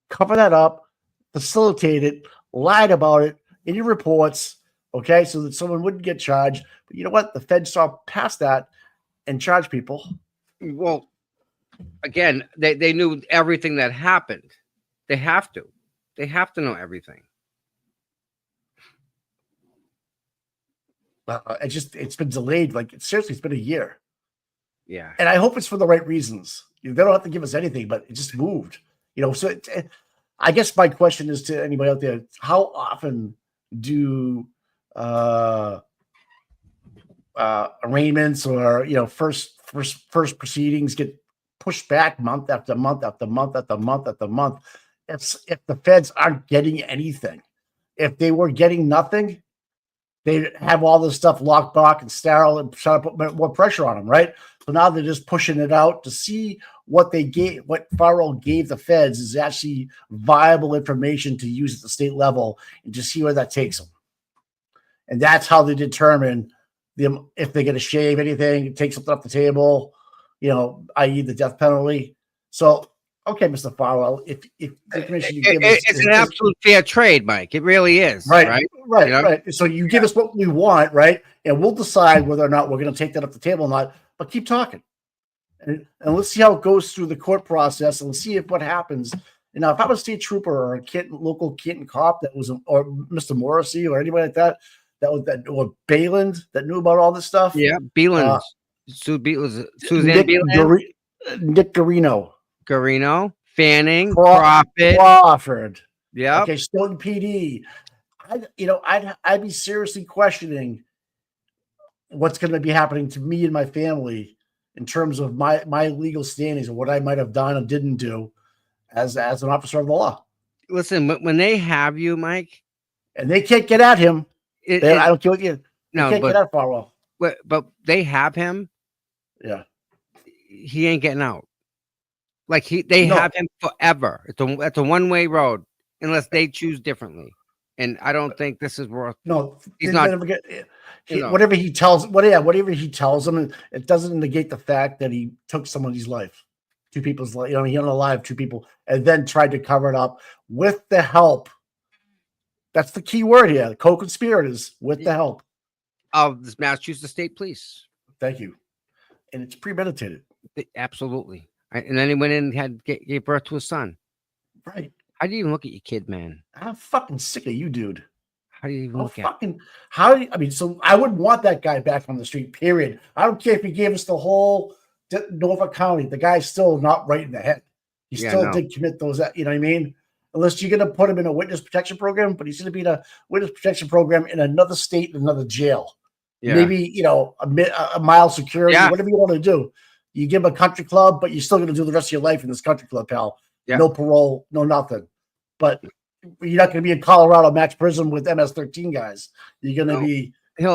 cover that up, facilitate it, lied about it in your reports, okay, so that someone wouldn't get charged. But you know what? The feds saw past that and charged people. Well, again, they knew everything that happened. They have to. They have to know everything. It's been delayed. Like, seriously, it's been a year. Yeah. And I hope it's for the right reasons. They don't have to give us anything, but it just moved. So I guess my question is to anybody out there, how often do arraignments or first proceedings get pushed back month after month after month after month after month? If the feds aren't getting anything, if they were getting nothing, they have all this stuff locked back and sterile and try to put more pressure on them, right? So now they're just pushing it out to see what Farrell gave the feds is actually viable information to use at the state level and to see where that takes them. And that's how they determine if they're going to shave anything, take something off the table, i.e. the death penalty. So, okay, Mr. Farrell, if the information you give us it's an absolute fair trade, Mike. It really is. Right. So you give us what we want, right? And we'll decide whether or not we're going to take that off the table or not, but keep talking. And let's see how it goes through the court process and see what happens. And now, if I'm a state trooper or a local Canton cop or Mr. Morrissey or anybody like that, or Bayland that knew about all this stuff. Yeah, Beeland. Suzanne Beeland. Nick Garino, Fanning, Crawford. Yeah. Okay, Stoughton PD. I'd be seriously questioning what's going to be happening to me and my family in terms of my legal standings and what I might have done or didn't do as an officer of the law. Listen, when they have you, Mike, and they can't get at him, I don't care what you. No, can't get at Farwell. But they have him. Yeah, he ain't getting out. Like they have him forever. It's a one-way road unless they choose differently. And I don't think this is worth. No, he's not. Whatever he tells, whatever he tells them, it doesn't negate the fact that he took somebody's life, 2 people's life. He unalived 2 people, and then tried to cover it up with the help. That's the key word here: co-conspirators with the help of the Massachusetts State Police. Thank you, and it's premeditated. Absolutely. And then he went in and gave birth to a son. Right. How do you even look at your kid, man? I'm fucking sick of you, dude. How do you even look at him? So I wouldn't want that guy back on the street, period. I don't care if he gave us the whole Norfolk County. The guy's still not right in the head. He still did commit those, you know what I mean? Unless you're going to put him in a witness protection program, but he's going to be in a witness protection program in another state, in another jail. Yeah. Maybe, a mild security, whatever you want to do. You give him a country club, but you're still going to do the rest of your life in this country club, pal. Yeah. No parole, no nothing. But you're not going to be in Colorado max prison with MS-13 guys. You're going to be. He's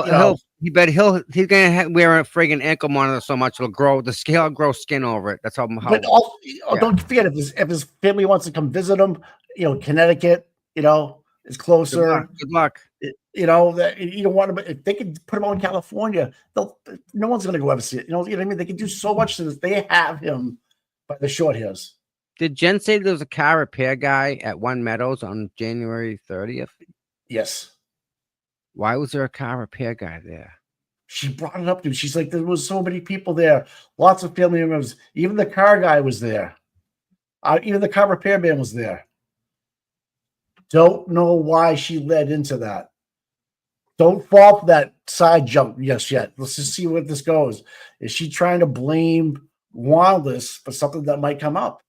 going to wear a friggin' ankle monitor so much it'll grow skin over it. That's how. Don't forget if his family wants to come visit him, Connecticut, is closer. Good luck. That you don't want to. If they could put him on in California, no one's going to go ever see it. You know what I mean? They can do so much to this. They have him by the short hairs. Did Jen say there was a car repair guy at One Meadows on January 30th? Yes. Why was there a car repair guy there? She brought it up to me. She's like, there was so many people there, lots of family members. Even the car guy was there. Even the car repair man was there. Don't know why she led into that. Don't fall for that side jump yet. Let's just see where this goes. Is she trying to blame Wanda's for something that might come up?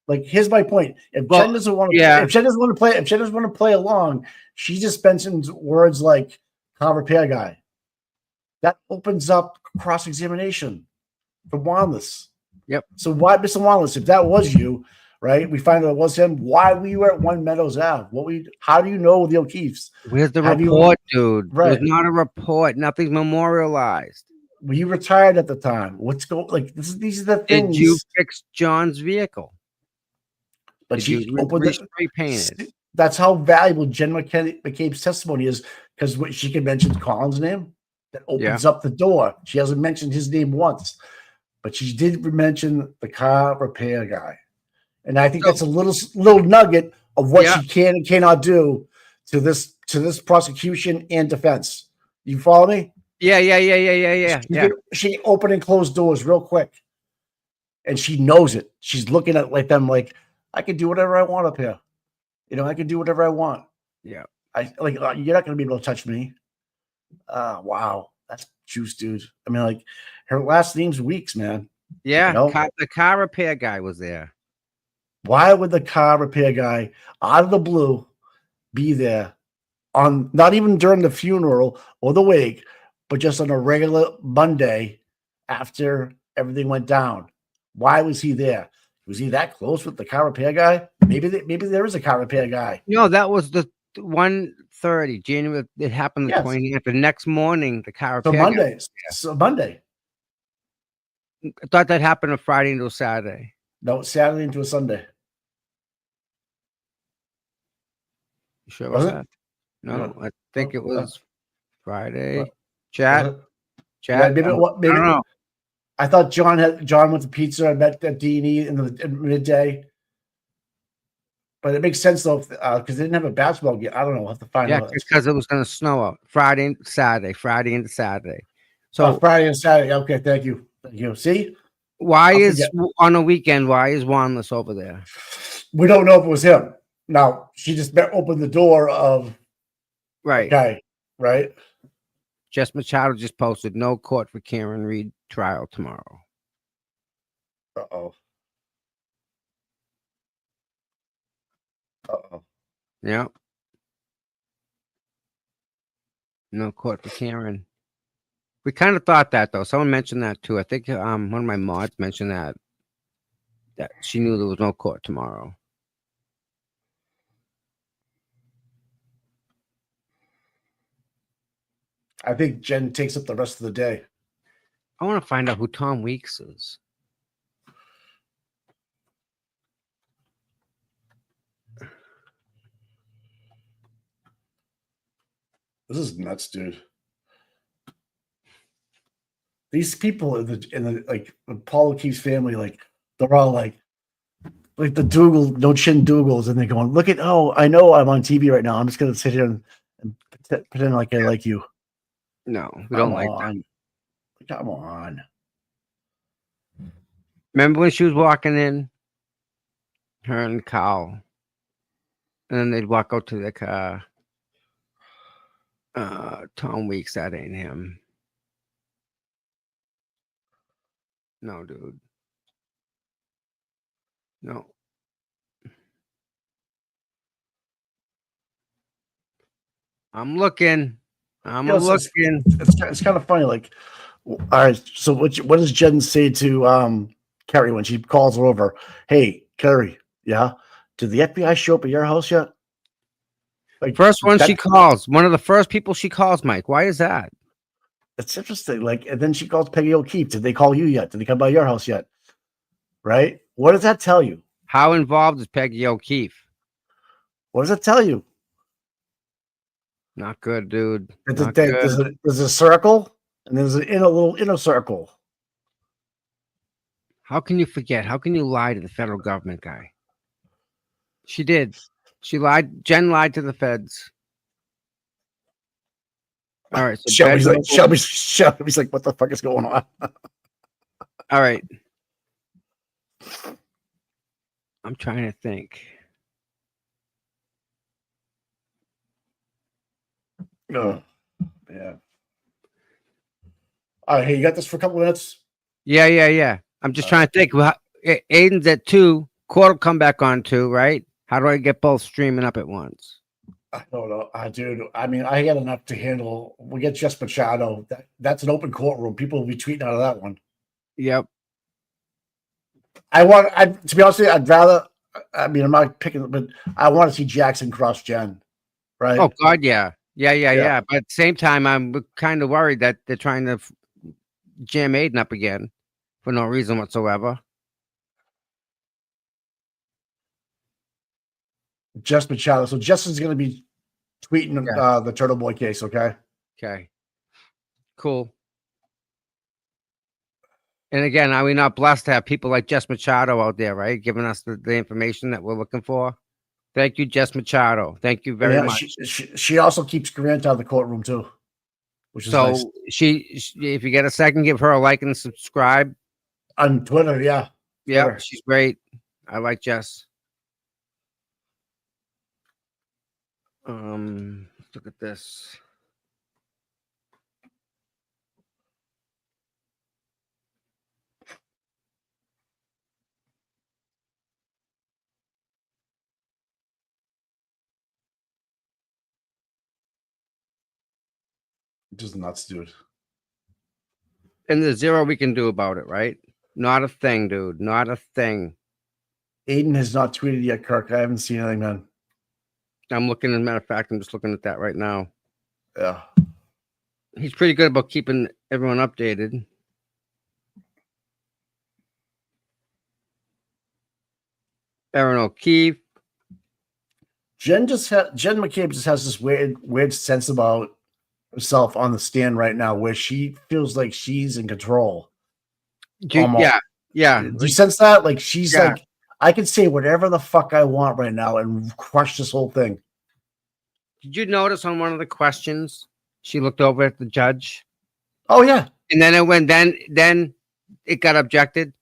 Like, here's my point. If Well, Jen doesn't want to, yeah. if Jen doesn't want to play, if Jen doesn't want to play along, she just mentions words like car repair guy. That opens up cross examination for Wanless. Yep. So why, Mr. Wanless, if that was you, right? We find out it was him. Why were you at One Meadows Ave? How do you know the O'Keefes? Where's the Have you- report, dude? Right. There's not a report. Nothing's memorialized. Were you retired at the time? What's going like? These are the things. Did you fix John's vehicle? But Did she you opened the- spray painted? That's how valuable Jen McCabe's testimony is, because she can mention Colin's name. That opens up the door. She hasn't mentioned his name once, but she did mention the car repair guy, and I think that's a little nugget of what she can and cannot do to this prosecution and defense. You follow me? Yeah. She can open and close doors real quick, and she knows it. She's looking at them like, I can do whatever I want up here. I can do whatever I want. Yeah. You're not going to be able to touch me. Wow. That's juice, dude. I mean, like, her last name's Weeks, man. Yeah. You know? The car repair guy was there. Why would the car repair guy out of the blue be there on not even during the funeral or the wake, but just on a regular Monday after everything went down? Why was he there? Was he that close with the car repair guy? Maybe there is a car repair guy. No, that was the 1:30 January. It happened the 28th. The next morning, the car So repair guy Monday. was there. So Monday. I thought that happened on Friday into Saturday. No, Saturday into a Sunday. You sure Was about it? that? No, Yeah. I think it was Friday. What? Chat. Yeah, maybe, I maybe don't know. I thought John went to pizza. I met at D&E in midday. But it makes sense though, because they didn't have a basketball game. I don't know. We'll have to find Yeah, out. because it was going to snow out Friday and Saturday. So Friday and Saturday. Okay, thank you. See, why I'll is forget. on a weekend? Why is Wanless over there? We don't know if it was him. Now she just opened the door of Right. guy, right? Jess Machado just posted no court for Karen Reed trial tomorrow. Uh-oh. Yeah. No court for Karen. We kind of thought that though. Someone mentioned that too. I think one of my mods mentioned that she knew there was no court tomorrow. I think Jen takes up the rest of the day. I want to find out who Tom Weeks is. This is nuts, dude. These people in the like Paul O'Keefe's family, like they're all like the Dougal, no chin Dougals, and they're going, look at, oh, I know I'm on TV right now. I'm just gonna sit here and pretend like I like you. No, we don't like that. Come on. Remember when she was walking in, her and Carl, and then they'd walk out to the car. Tom Weeks, that ain't him. No, dude. No. I'm looking. I'm You know, looking. It's kind of funny. Like, all right, so what does Jen say to Carrie when she calls her over? Hey, Carrie, yeah, did the FBI show up at your house yet? Like, First one she calls. One of the first people she calls, Mike. Why is that? It's interesting. Like, and then she calls Peggy O'Keefe. Did they call you yet? Did they come by your house yet? Right? What does that tell you? How involved is Peggy O'Keefe? What does that tell you? Not good, dude. There's Not good. there's a circle, and there's a little inner circle. How can you forget? How can you lie to the federal government guy? She did. She lied. Jen lied to the feds. All right. So Shelby's like, what the fuck is going on? All right. I'm trying to think. Oh, yeah. All right, hey, you got this for a couple minutes? Yeah. I'm just trying to think. Well, Aiden's at 2. court will come back on too, right? How do I get both streaming up at once? I don't know, dude. I mean, I got enough to handle. We get Jess Machado. That's an open courtroom. People will be tweeting out of that one. Yep. To be honest with you, I'd rather. I mean, I'm not picking, but I want to see Jackson cross Jen, right? Oh God, yeah. Yeah. But at the same time, I'm kind of worried that they're trying to jam Aiden up again for no reason whatsoever. Jess Machado. So Justin's going to be tweeting the Turtle Boy case. Okay. Okay. Cool. And again, are we not blessed to have people like Jess Machado out there, right? Giving us the information that we're looking for. Thank you, Jess Machado. Thank you very much. She also keeps Grant out of the courtroom too, which is nice. she, if you get a second, give her a like and subscribe on Twitter. Yeah. Yeah, Twitter. she's great. I like Jess. Let's look at this. Just nuts, dude. And there's zero we can do about it, right? Not a thing, dude. Not a thing. Aiden has not tweeted yet, Kirk. I haven't seen anything, man. I'm looking, as a matter of fact, I'm just looking at that right now. Yeah. He's pretty good about keeping everyone updated. Aaron O'Keefe. Jen McCabe just has this weird sense about herself on the stand right now where she feels like she's in control. Yeah. Do you sense that? Like she's like, I can say whatever the fuck I want right now and crush this whole thing. Did you notice on one of the questions she looked over at the judge? Oh yeah. And then it went. Then it got objected.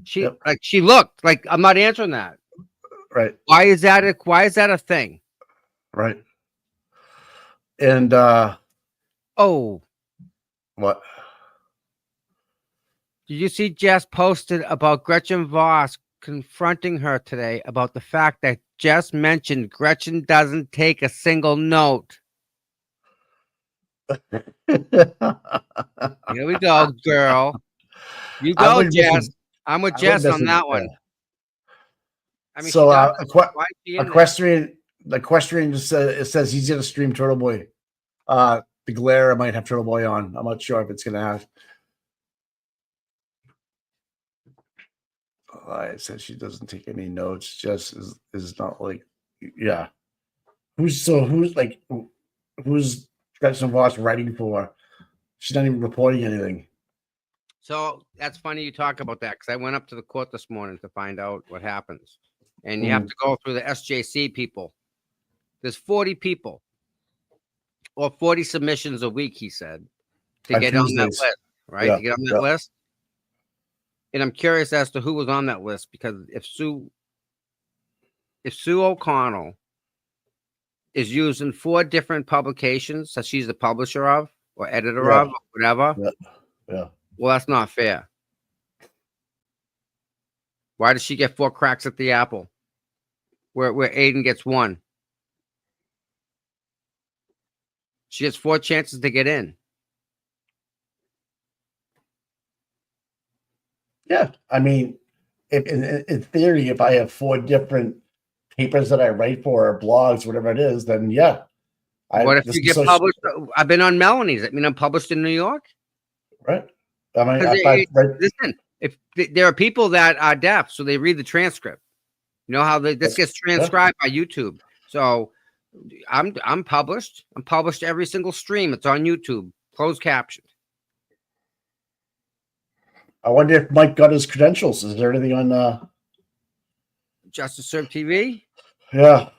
She she looked like, I'm not answering that. Right. Why is that a thing? Right. And oh, what? Did you see Jess posted about Gretchen Voss confronting her today about the fact that Jess mentioned Gretchen doesn't take a single note? Here we go, girl. You go, Jess. I'm with Jess on that one. I mean, so Equestrian just it says he's gonna stream Turtle Boy. The glare might have Turtle Boy on. I'm not sure if it's gonna have. It says she doesn't take any notes. Jess is not like, yeah. Who's Gretchen Voss writing for? She's not even reporting anything. So that's funny you talk about that, because I went up to the court this morning to find out what happens. And you have to go through the SJC people. There's 40 people or 40 submissions a week, he said, to get on that list, right? Yeah, to get on that list. And I'm curious as to who was on that list, because if Sue O'Connell is using 4 different publications that she's the publisher of or editor of or whatever, yeah. Well, that's not fair. Why does she get 4 cracks at the apple where Aiden gets 1? She gets 4 chances to get in. Yeah, I mean, in theory, if I have 4 different papers that I write for or blogs, whatever it is, then yeah. What if you get published? I've been on Melanie's. I mean, I'm published in New York. Right. I mean, listen, if there are people that are deaf, so they read the transcript. You know how this gets transcribed by YouTube. So I'm published. I'm published every single stream. It's on YouTube, closed captioned. I wonder if Mike got his credentials. Is there anything on Justice Serve TV? Yeah.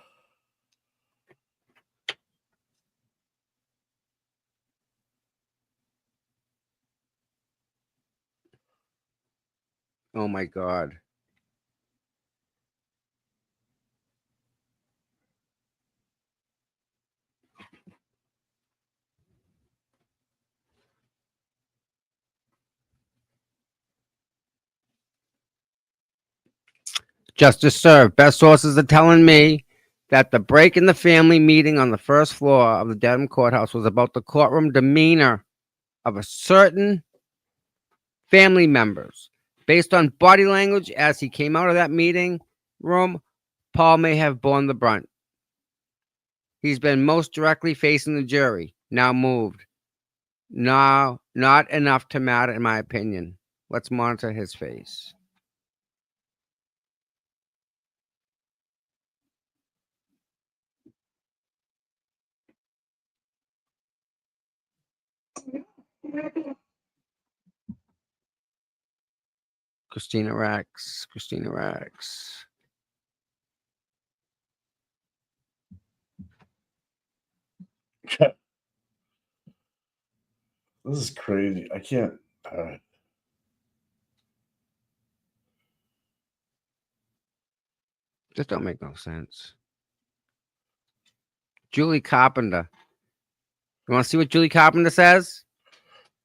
Oh my God. Justice served. Best sources are telling me that the break in the family meeting on the first floor of the Dedham courthouse was about the courtroom demeanor of a certain family members. Based on body language as he came out of that meeting room, Paul may have borne the brunt. He's been most directly facing the jury, now moved. No, not enough to matter, in my opinion. Let's monitor his face. Christina Rex. This is crazy. I can't. All right. This don't make no sense. Julie Carpenter. You want to see what Julie Carpenter says?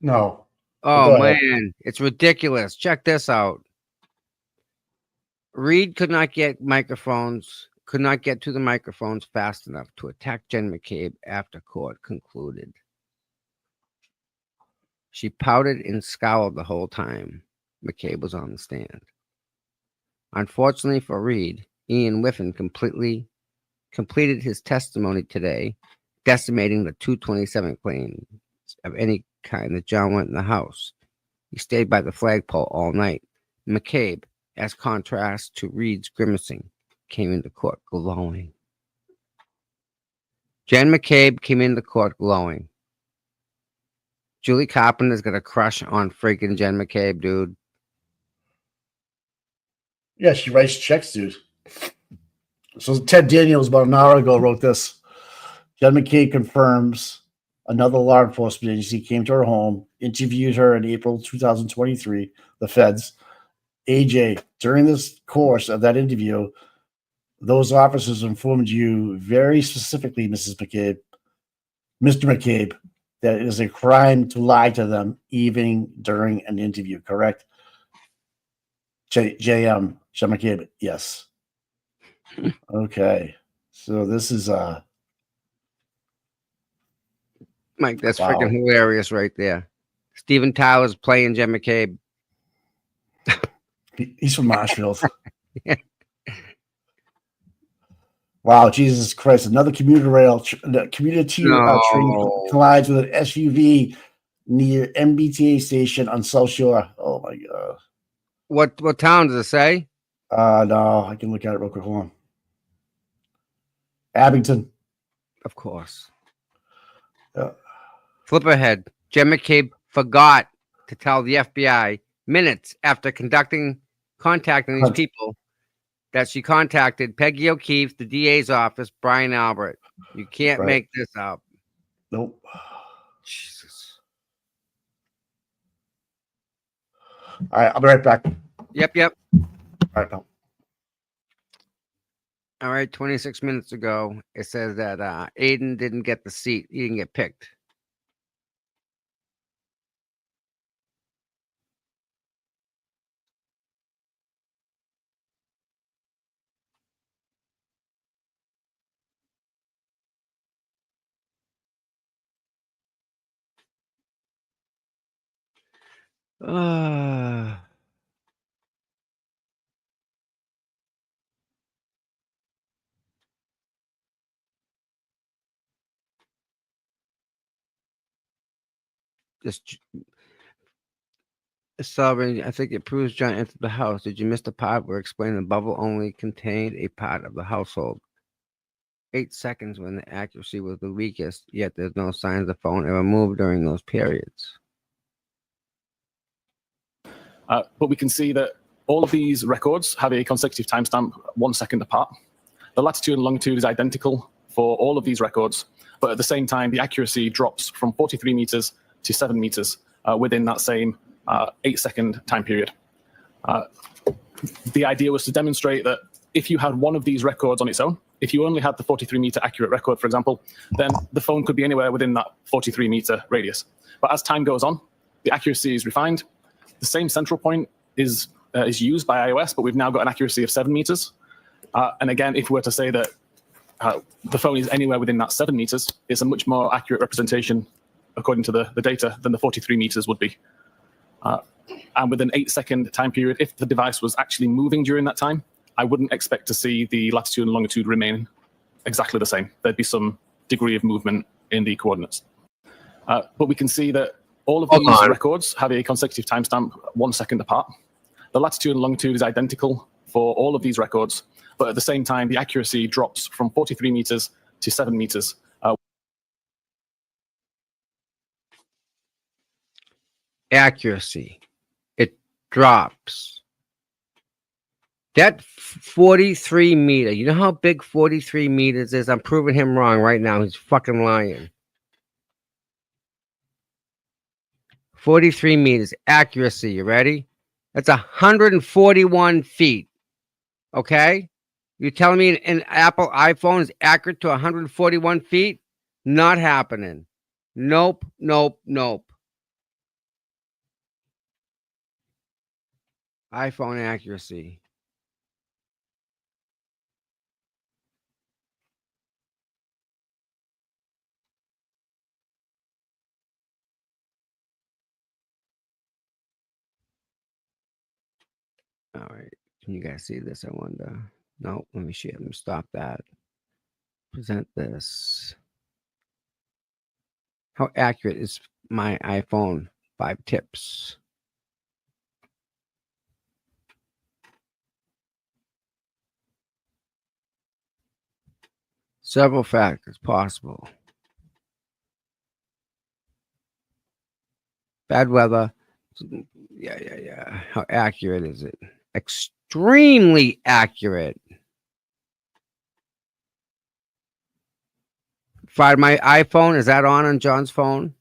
No. Oh, Go ahead. man. It's ridiculous. Check this out. Reed could not get to the microphones fast enough to attack Jen McCabe after court concluded. She pouted and scowled the whole time McCabe was on the stand. Unfortunately for Reed, Ian Whiffen completed his testimony today, decimating the 227 claims of any kind that John went in the house. He stayed by the flagpole all night. McCabe, as contrast to Reed's grimacing, came into court glowing. Jen McCabe came into court glowing. Julie Carpenter's got a crush on freaking Jen McCabe, dude. Yeah, she writes checks, dude. So Ted Daniels about an hour ago wrote this. Jen McCabe confirms another law enforcement agency came to her home, interviewed her in April 2023, the feds. AJ, during this course of that interview, those officers informed you very specifically, Mr. McCabe, that it is a crime to lie to them even during an interview, correct? Jen McCabe, yes. Okay. So this is Mike, that's wow. freaking hilarious right there. Steven Tyler's playing Jen McCabe. He's from Marshfield. Yeah. Wow, Jesus Christ! Another commuter train collides with an SUV near MBTA station on South Shore. Oh my God! What town does it say? No, I can look at it real quick. Hold on. Abington. Of course. Yeah. Flip ahead. Jen McCabe forgot to tell the FBI minutes after contacting these people that she contacted Peggy O'Keefe, the DA's office, Brian Albert. You can't make this up. Nope. Jesus. All right, I'll be right back. Yep. All right, pal. All right, 26 minutes ago, it says that Aiden didn't get the seat. He didn't get picked. Sovereign, I think it proves John entered the house. Did you miss the part where explaining the bubble only contained a part of the household? 8 seconds when the accuracy was the weakest, yet there's no signs the phone ever moved during those periods. But we can see that all of these records have a consecutive timestamp 1 second apart. The latitude and longitude is identical for all of these records, but at the same time, the accuracy drops from 43 meters to 7 meters within that same 8 second time period. The idea was to demonstrate that if you had one of these records on its own, if you only had the 43 meter accurate record, for example, then the phone could be anywhere within that 43 meter radius. But as time goes on, the accuracy is refined. The same central point is is used by iOS, but we've now got an accuracy of 7 meters. And again, if we were to say that the phone is anywhere within that 7 meters, it's a much more accurate representation, according to the data, than the 43 meters would be. And with an 8-second time period, if the device was actually moving during that time, I wouldn't expect to see the latitude and longitude remain exactly the same. There'd be some degree of movement in the coordinates. But we can see that all of these records have a consecutive timestamp 1 second apart. The latitude and longitude is identical for all of these records, but at the same time, the accuracy drops from 43 meters to 7 meters. Accuracy. It drops. That 43 meter, you know how big 43 meters is? I'm proving him wrong right now. He's fucking lying. 43 meters. Accuracy. You ready? That's 141 feet. Okay? You're telling me an Apple iPhone is accurate to 141 feet? Not happening. Nope, nope, nope. iPhone accuracy. All right. Can you guys see this? I wonder. No, let me share. Let me stop that. Present this. How accurate is my iPhone? 5 tips. Several factors possible. Bad weather. Yeah. How accurate is it? Extremely accurate. Find my iPhone. Is that on John's phone?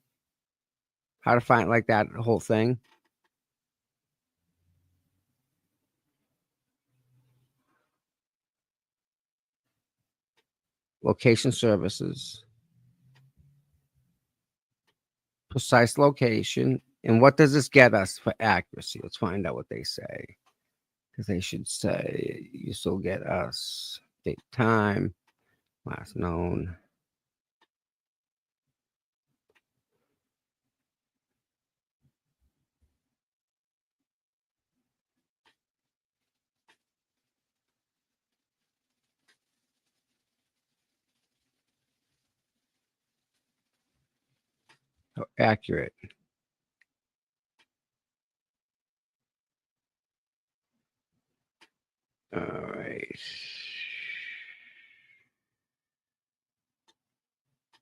How to find like that whole thing? Location services. Precise location. And what does this get us for accuracy? Let's find out what they say. Because they should say, you still get us date, time, last known. How accurate. All right.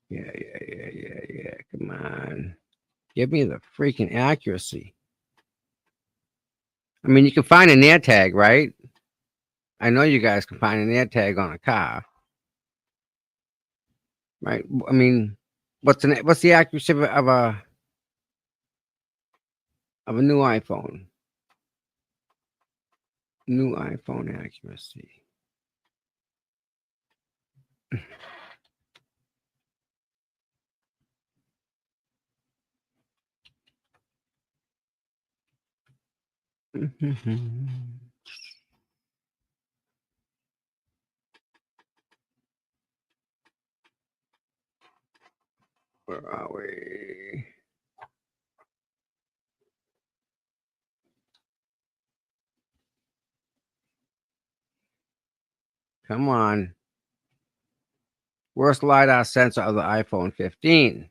Yeah. Come on. Give me the freaking accuracy. I mean, you can find an air tag, right? I know you guys can find an air tag on a car. Right? I mean, what's the accuracy of a new iPhone? New iPhone accuracy. Where are we? Come on. Worst LiDAR sensor of the iPhone 15.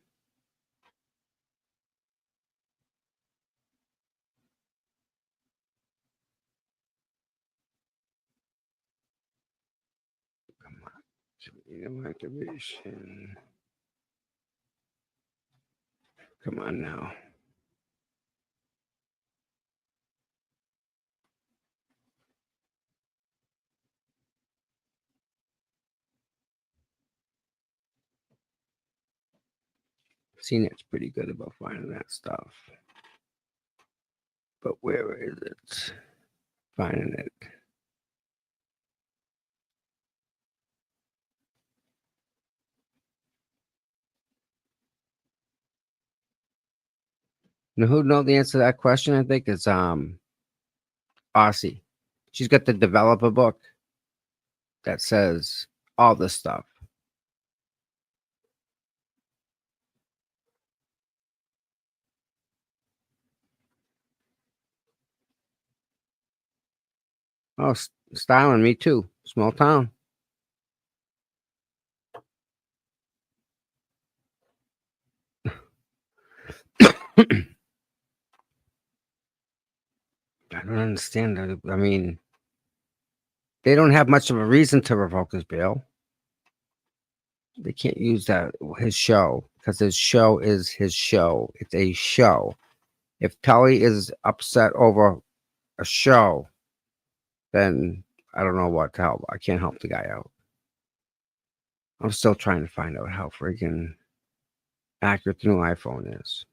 Come on. Activation. Come on now. CNET's pretty good about finding that stuff. But where is it? Finding it. Now, who know the answer to that question? I think is Aussie. She's got the developer book that says all this stuff. Oh, styling, me too. Small town. I don't understand that. I mean, they don't have much of a reason to revoke his bail. They can't use that his show because his show is his show. It's a show. If Tully is upset over a show, then I don't know what to help. I can't help the guy out. I'm still trying to find out how freaking accurate the new iPhone is.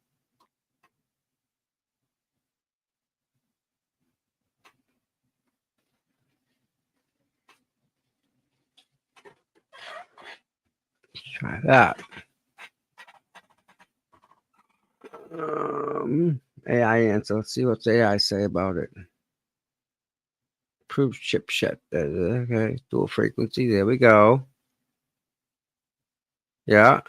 Try that. AI answer. Let's see what's AI say about it. Proof chip shit. Okay, dual frequency. There we go. Yeah.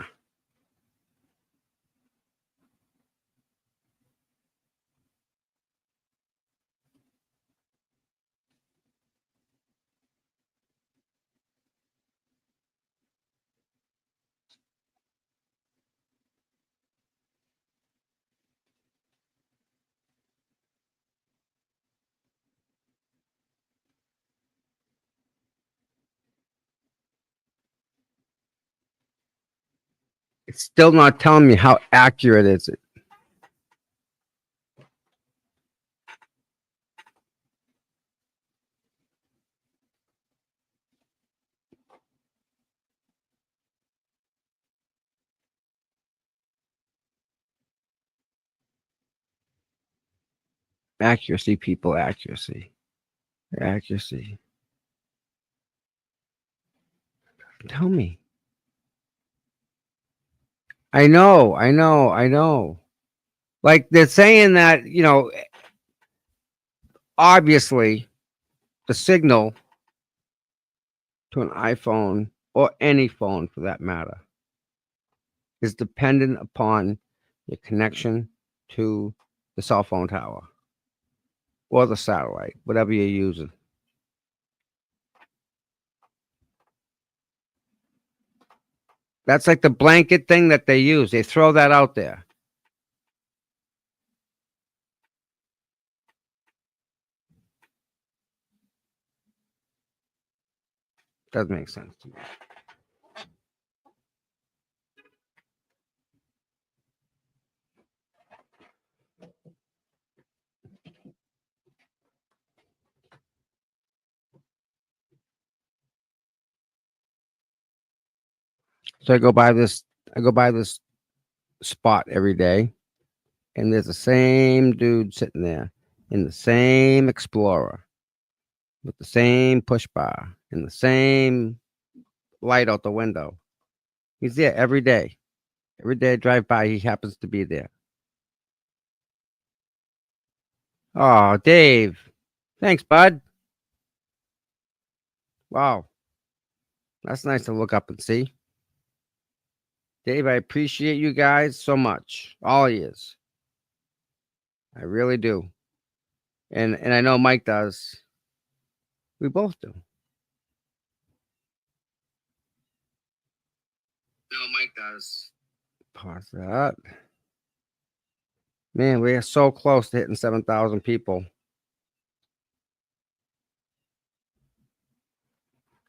It's still not telling me how accurate is it. Accuracy, people, accuracy. Accuracy. Tell me. I know. Like they're saying that, you know, obviously the signal to an iPhone or any phone for that matter is dependent upon your connection to the cell phone tower or the satellite, whatever you're using. That's like the blanket thing that they use. They throw that out there. Doesn't make sense to me. So I go by this spot every day, and there's the same dude sitting there in the same Explorer with the same push bar and the same light out the window. He's there every day. Every day I drive by, he happens to be there. Oh, Dave. Thanks, bud. Wow. That's nice to look up and see. Dave, I appreciate you guys so much. All of yous. I really do. And I know Mike does. We both do. No, Mike does. Pause that. Man, we are so close to hitting 7,000 people.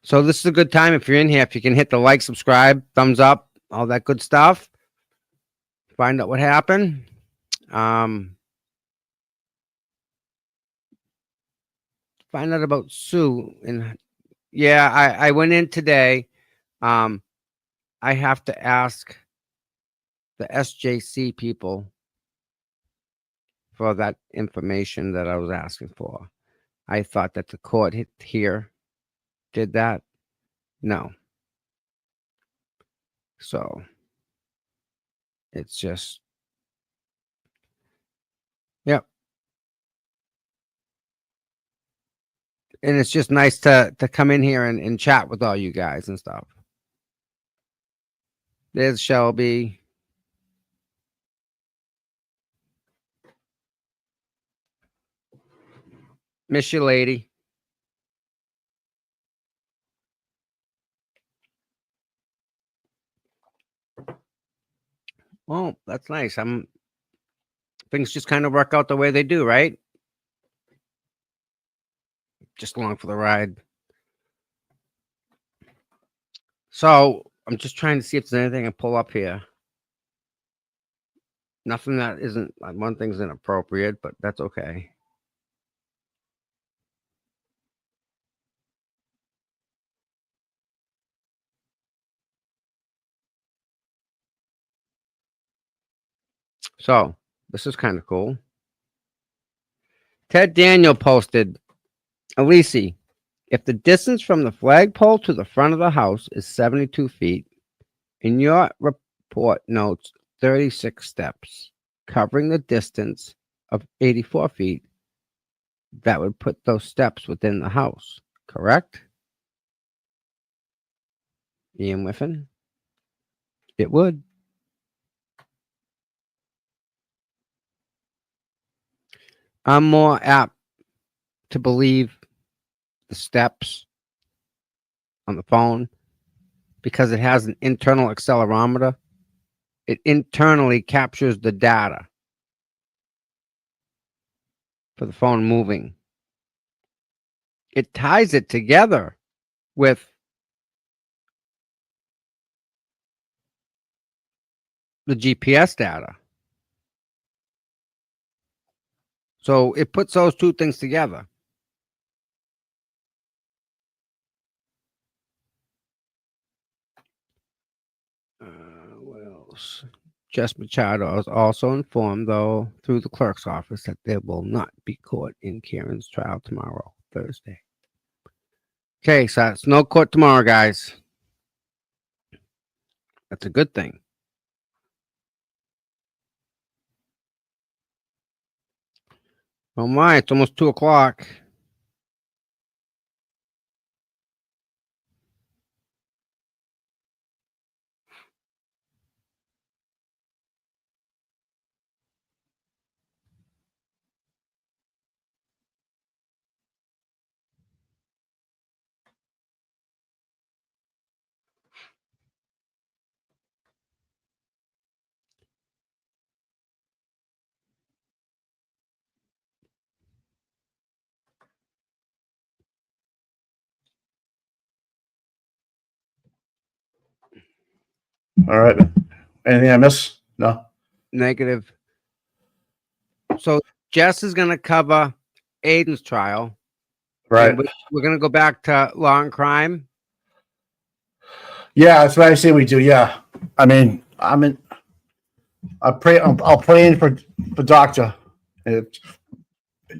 So this is a good time if you're in here. If you can hit the like, subscribe, thumbs up, all that good stuff. Find out what happened. Find out about Sue. And yeah, I went in today. I have to ask the SJC people for that information that I was asking for. I thought that the court here did that. No. So it's just, yep. And it's just nice to come in here and chat with all you guys and stuff. There's Shelby. Miss you, lady. Well, that's nice. Things just kind of work out the way they do, right? Just along for the ride. So I'm just trying to see if there's anything I can pull up here. Nothing that isn't, one thing's inappropriate, but that's okay. So this is kind of cool. Ted Daniel posted, Alisi, if the distance from the flagpole to the front of the house is 72 feet, and your report notes 36 steps, covering the distance of 84 feet, that would put those steps within the house, correct? Ian Whiffen? It would. I'm more apt to believe the steps on the phone because it has an internal accelerometer. It internally captures the data for the phone moving. It ties it together with the GPS data. So it puts those two things together. What else? Jess Machado is also informed, though, through the clerk's office that there will not be court in Karen's trial tomorrow, Thursday. Okay, so it's no court tomorrow, guys. That's a good thing. Oh my, it's almost 2 o'clock. All right. Anything I miss? No. Negative. So Jess is going to cover Aiden's trial. Right. And we're going to go back to law and crime. Yeah, that's what I say we do. Yeah. I mean, I'll pray in for doctor. If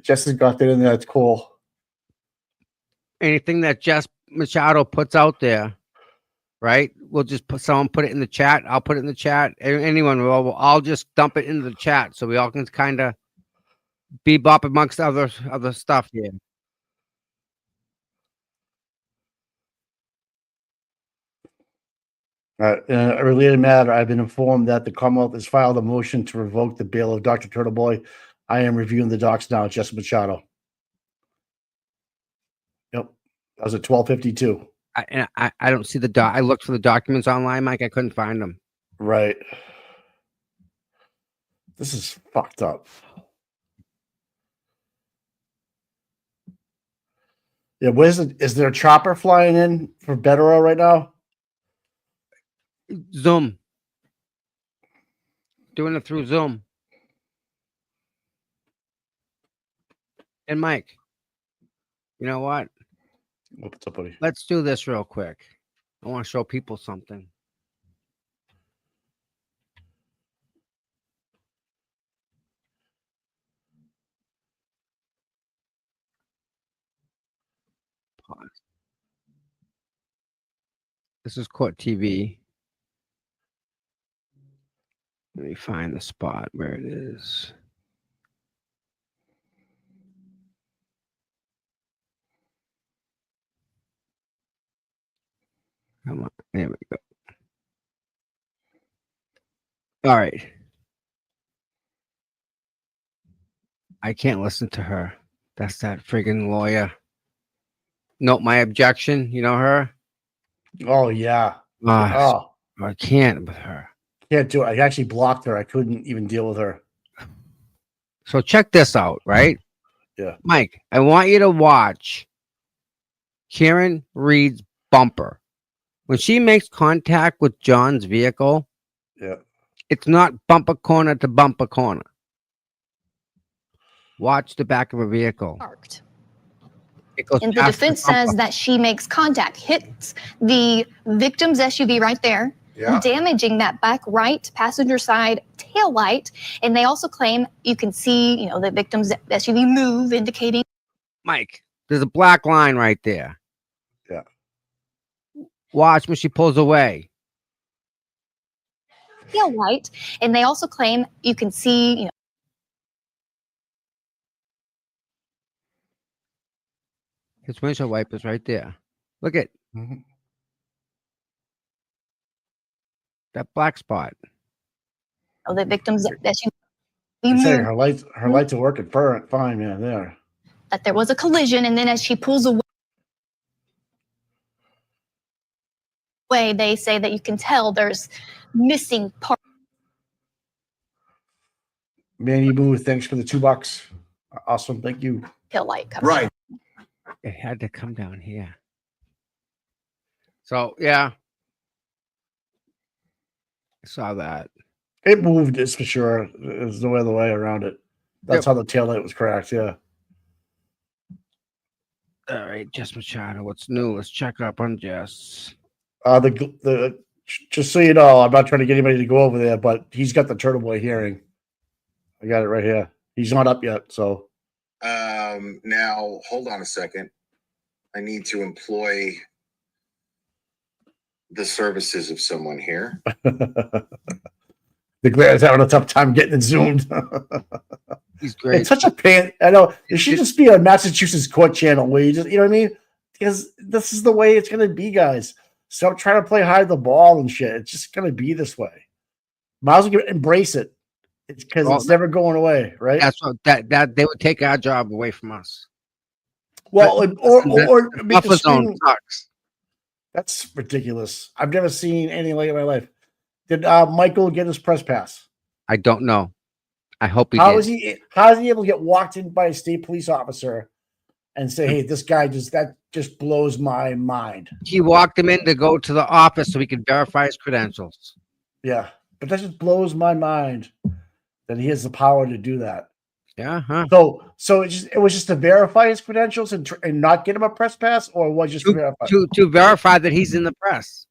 Jessica got that in there, that's cool. Anything that Jess Machado puts out there, right? We'll just put it in the chat. I'll put it in the chat. Anyone will. I'll just dump it into the chat so we all can kind of bebop amongst other stuff here. In a related matter, I've been informed that the Commonwealth has filed a motion to revoke the bail of Dr. Turtleboy. I am reviewing the docs now. Jessica Machado. Yep. That was at 12:52. I don't see the doc. I looked for the documents online, Mike. I couldn't find them. Right. This is fucked up. Yeah, is there a chopper flying in for Betero right now? Zoom. Doing it through Zoom. And Mike, you know what? What's up, buddy? Let's do this real quick. I want to show people something. Pause. This is Court TV. Let me find the spot where it is. There we go. All right. I can't listen to her. That's that friggin' lawyer. Note my objection. You know her? Oh yeah. Oh, I can't with her. Can't do it. I actually blocked her. I couldn't even deal with her. So check this out, right? Yeah. Mike, I want you to watch Karen Reed's bumper. When she makes contact with John's vehicle, Yeah. it's not bumper corner to bumper corner. Watch the back of a vehicle. Parked. It goes And the past defense bumper. says that she makes contact, hits the victim's SUV right there, Yeah. damaging that back right passenger side tail light. And they also claim you can see, the victim's SUV move, indicating Mike, there's a black line right there. Yeah. Watch when she pulls away. tail light. And they also claim you can see, His windshield wipers right there. Look at that black spot. the victim's SUV I'm saying move, her lights are working fine. Yeah, there. that there was a collision. And then as she pulls away, they say that you can tell there's missing parts. Manny Booth, thanks for the $2. Awesome, thank you. Tail light comes Right. It had to come down here. So yeah, I saw that. It moved, it's for sure. There's no other way around it. That's how the tail light was cracked. Yeah. All right, Jess Machado, what's new? Let's check up on Jess. Just so you know, I'm not trying to get anybody to go over there, but he's got the Turtle Boy hearing. I got it right here. He's not up yet, so. Now hold on a second. I need to employ the services of someone here. The Glaire's having a tough time getting it zoomed. He's great. It's such a pain. I know it should just be a Massachusetts court channel where you just, you know what I mean? Because this is the way it's gonna be, guys. Stop trying to play hide the ball and shit. It's just gonna be this way. Might as well embrace it. It's because it's never going away, right? That's what that they would take our job away from us. Well, or make buffer the zone screen- sucks. That's ridiculous. I've never seen anything like it in my life. Did Michael get his press pass? I don't know. I hope he How did. is he able to get walked in by a state police officer and say, "Hey, this guy just blows my mind"? He walked him in to go to the office so he could verify his credentials. Yeah, but that just blows my mind that he has the power to do that. Yeah. Huh? So it was just to verify his credentials and not get him a press pass, or was just to verify? To verify that he's in the press.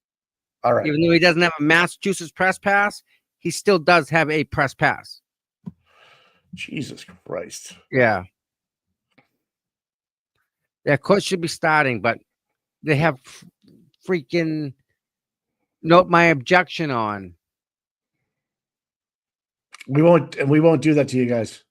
All right. Even though he doesn't have a Massachusetts press pass, he still does have a press pass. Jesus Christ. Yeah. That court should be starting, but they have freaking note my objection on. We won't do that to you guys.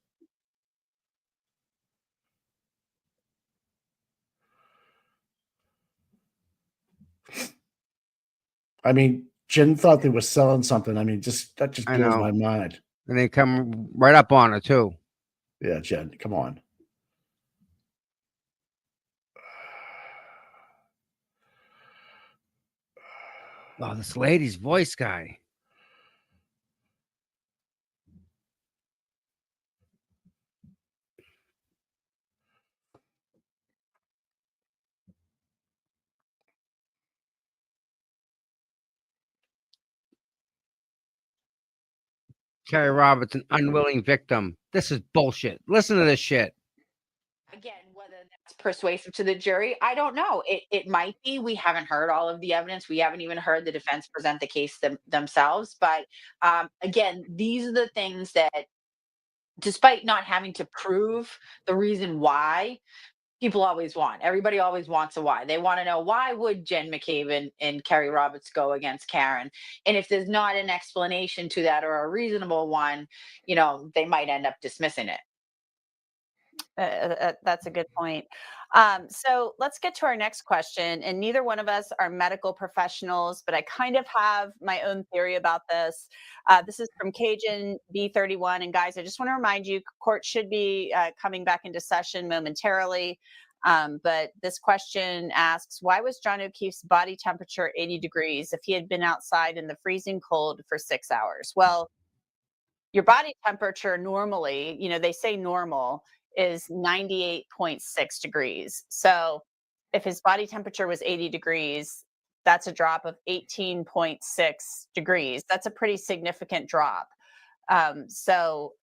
I mean, Jen thought they were selling something. I mean, that just I blows know. my mind. And they come right up on it too. Yeah, Jen, come on. Oh, this lady's voice guy. Kerry Roberts, an unwilling victim. This is bullshit. Listen to this shit. Again, whether that's persuasive to the jury, I don't know. It might be. We haven't heard all of the evidence. We haven't even heard the defense present the case themselves. But again, these are the things that, despite not having to prove the reason why, people always want. Everybody always wants a why. They want to know, why would Jen McCabe and Kerry Roberts go against Karen? And if there's not an explanation to that, or a reasonable one, they might end up dismissing it. That's a good point. So let's get to our next question. And neither one of us are medical professionals, but I kind of have my own theory about this. This is from Cajun B31. And guys, I just want to remind you, court should be coming back into session momentarily. But this question asks, why was John O'Keefe's body temperature 80 degrees if he had been outside in the freezing cold for 6 hours? Well, your body temperature normally, they say normal is 98.6 degrees. So if his body temperature was 80 degrees, that's a drop of 18.6 degrees. That's a pretty significant drop. So,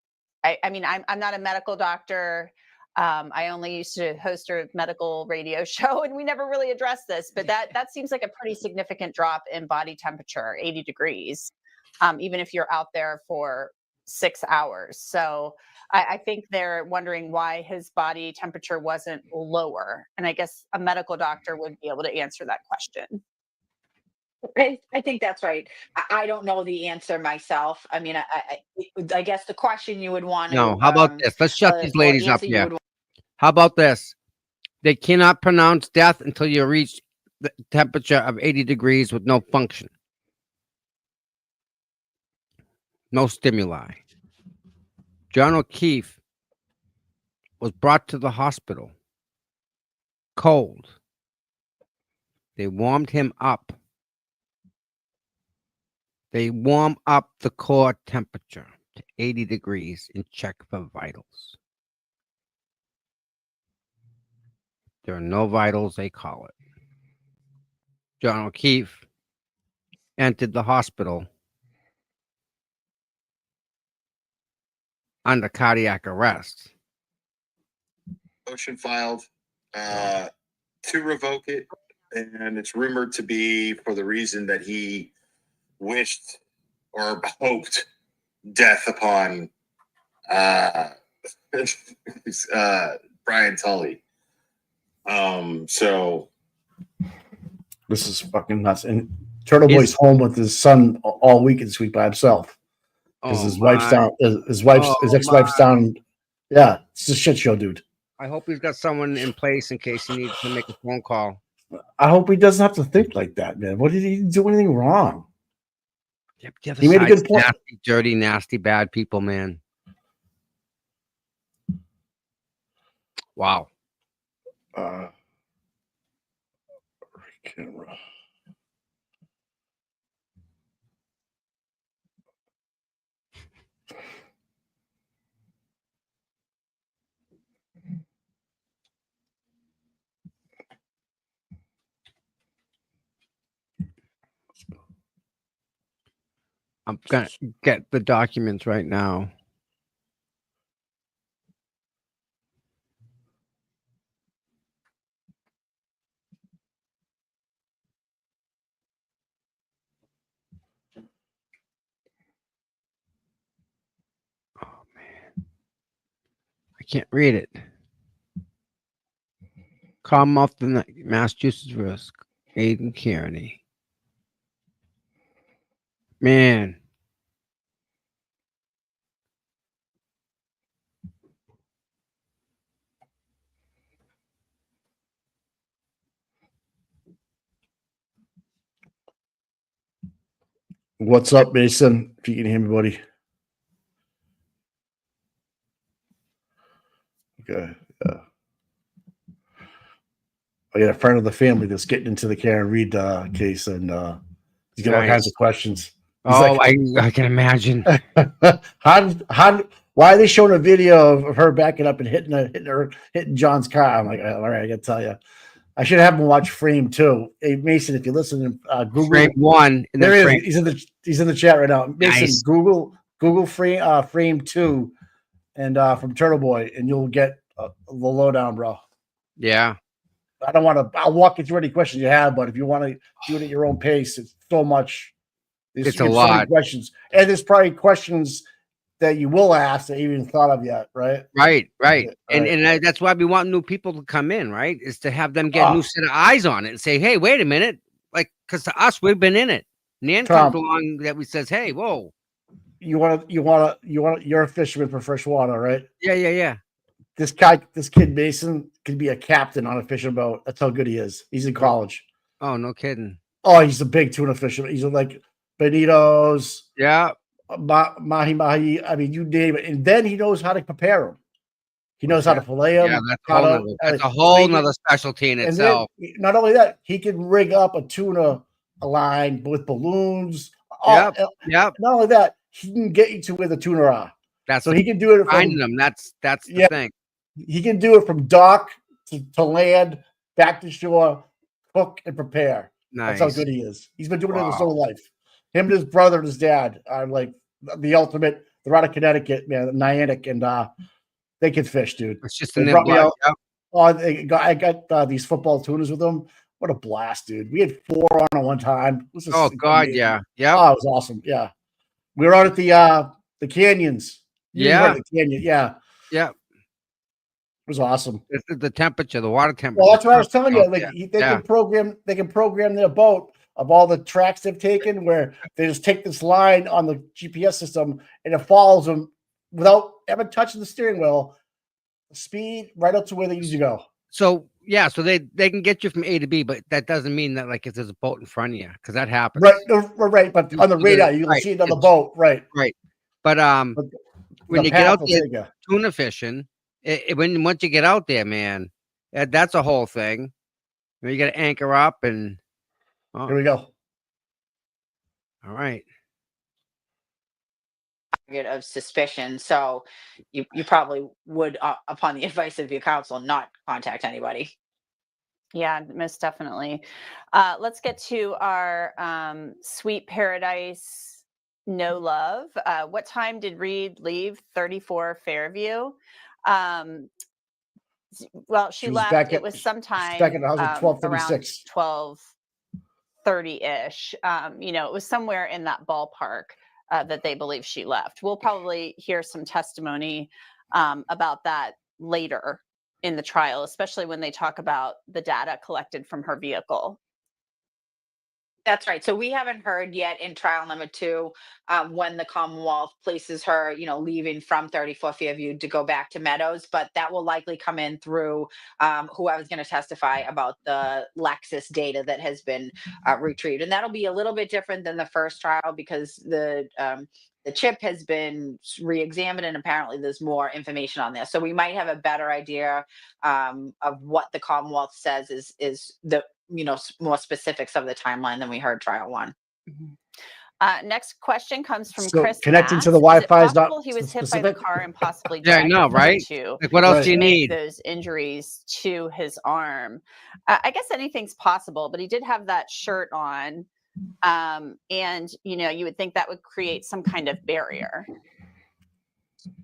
I mean, I'm not a medical doctor. I only used to host a medical radio show, and we never really addressed this, but that seems like a pretty significant drop in body temperature, 80 degrees, even if you're out there for 6 hours. So I think they're wondering why his body temperature wasn't lower. And I guess a medical doctor would be able to answer that question. I think that's right. I don't know the answer myself. I mean, I guess the question you would want to. No, how about this? Let's shut these or ladies up answer you here. would How about this? They cannot pronounce death until you reach the temperature of 80 degrees with no function. No stimuli. John O'Keefe was brought to the hospital cold. They warmed him up. They warm up the core temperature to 80 degrees and check for vitals. There are no vitals, they call it. John O'Keefe entered the hospital under cardiac arrest. Motion filed to revoke it, and it's rumored to be for the reason that he wished or hoped death upon Brian Tully. So this is fucking nuts. And Turtle Boy's home with his son all week this week by himself because his wife's down. His ex-wife's down. Yeah, it's a shit show, dude. I hope he's got someone in place in case he needs to make a phone call. I hope he doesn't have to think like that, man. What did he do anything wrong? He made a good point. Nasty, dirty, nasty, bad people, man. Wow. Camera. I'm gonna get the documents right now. Oh man, I can't read it. Commonwealth of Massachusetts versus Aiden Kearney. Man. What's up, Mason? If you can hear me, buddy. Okay. I got a friend of the family that's getting into the Karen Reed case, and he's got all kinds of questions. He's I can imagine. Why are they showing a video of her backing up and hitting John's car? I'm like, all right, I got to tell you. I should have him watch Frame 2. Hey, Mason, if you listen to Google Frame 1. And there then he is. He's in the chat right now. Mason, nice. Google Frame 2 and from Turtle Boy, and you'll get the lowdown, bro. Yeah. I don't want to. I'll walk you through any questions you have, but if you want to do it at your own pace, it's so much. It's a lot. So many questions, and there's probably questions that you will ask that you haven't thought of yet, right? Right. And that's why we want new people to come in, right? Is to have them get a new set of eyes on it and say, hey, wait a minute. Like, because to us, we've been in it. Nan comes along that we says, hey, whoa. You're a fisherman for fresh water, right? Yeah. this kid Mason could be a captain on a fishing boat. That's how good he is. He's in college. Oh, no kidding. Oh, he's a big tuna fisherman. He's like Benito's, Yeah. Mahi Mahi. I mean, you name it. And then he knows how to prepare them. He knows how to fillet them. Yeah, that's a whole nother specialty in itself. Then, not only that, he can rig up a tuna line with balloons. Yep. Not only that, he can get you to where the tuna are. That's so he can do it finding them. That's the thing. He can do it from dock to land, back to shore, cook and prepare. Nice. That's how good he is. He's been doing it his whole life. Him and his brother and his dad are like the ultimate. They're out of Connecticut, man, Niantic, and they can fish, dude. It's just They in their brought me blood. out. Oh, I got these football tunas with them. What a blast, dude. We had 4 on at one time. This is Oh God, amazing. yeah. Yeah. Oh, it was awesome. Yeah. We were out at the canyons. You Yeah. heard the canyon. Yeah. Yeah. It was awesome. The temperature, the water temperature. Well, that's what I was telling you. Like Yeah. they Yeah. can program their boat of all the tracks they've taken, where they just take this line on the GPS system and it follows them without ever touching the steering wheel. Speed right up to where they usually go. So yeah, so they can get you from A to B, but that doesn't mean that like if there's a boat in front of you, because that happens. Right, right. But on the radar, you can Right. see it on the boat. Right. Right. But when the you get path out will there take ya. tuna fishing, once you get out there, man, that's a whole thing. You got to anchor up and. Oh, Here we go. all right. Target of suspicion. So you probably would, upon the advice of your counsel, not contact anybody. Yeah, most definitely. Let's get to our Sweet Paradise No Love. What time did Reed leave 34 Fairview? Well, she was left. back It at- was sometime back at the house at around 12:36. 12:30-ish. It was somewhere in that ballpark that they believe she left. We'll probably hear some testimony about that later in the trial, especially when they talk about the data collected from her vehicle. That's right. So we haven't heard yet in trial number 2 when the Commonwealth places her, leaving from 34 Fairview to go back to Meadows, but that will likely come in through whoever's going to testify about the Lexus data that has been retrieved. And that'll be a little bit different than the first trial because the chip has been re-examined and apparently there's more information on there. So we might have a better idea of what the Commonwealth says is the more specifics of the timeline than we heard trial 1. Next question comes from So Chris. connecting to the Mass. Is it Wi-Fi is not possible he was hit by the specific? car and possibly Yeah, I dragged know, right? into Like, what else do you make need? those injuries to his arm? I guess anything's possible, but he did have that shirt on, and you would think that would create some kind of barrier.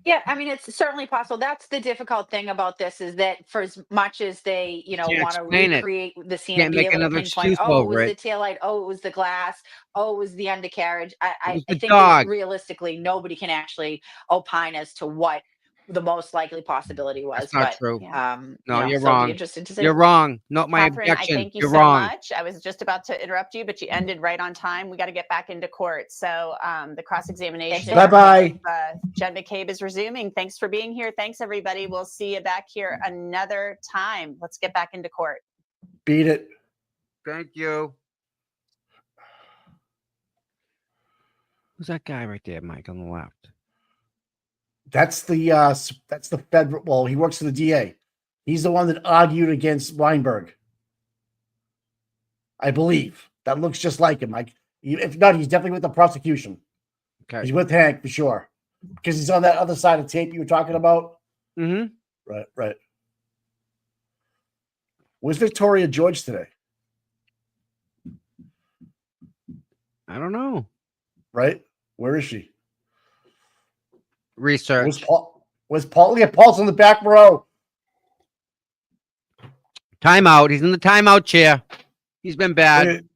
Yeah, I mean, it's certainly possible. That's the difficult thing about this is that for as much as they, Can't want to explain it. recreate the scene Can't and be make able to another pinpoint, excuse oh, it over was the it. taillight, oh, it was the glass, oh, it was the undercarriage. was I the think dog. realistically, nobody can actually opine as to what the most likely possibility was. That's not but, true. No, you're so it'll be wrong. interesting to see. You're wrong. Not my Catherine, I objection. thank you You're so wrong. much. I was just about to interrupt you, but you ended right on time. We got to get back into court. So the cross-examination Bye-bye. of Jen McCabe is resuming. Thanks for being here. Thanks, everybody. We'll see you back here another time. Let's get back into court. Beat it. Thank you. Who's that guy right there, Mike, on the left? That's the federal. Well, he works for the DA. He's the one that argued against Weinberg. I believe that looks just like him. Like, if not, he's definitely with the prosecution. Okay. He's with Hank for sure because he's on that other side of tape you were talking about. Mm-hmm. Right. Where's Victoria George today? I don't know. Right? Where is she? Research. Where's Paul? Where's Paul? Yeah, Paul's in the back row. Timeout. He's in the timeout chair. He's been bad.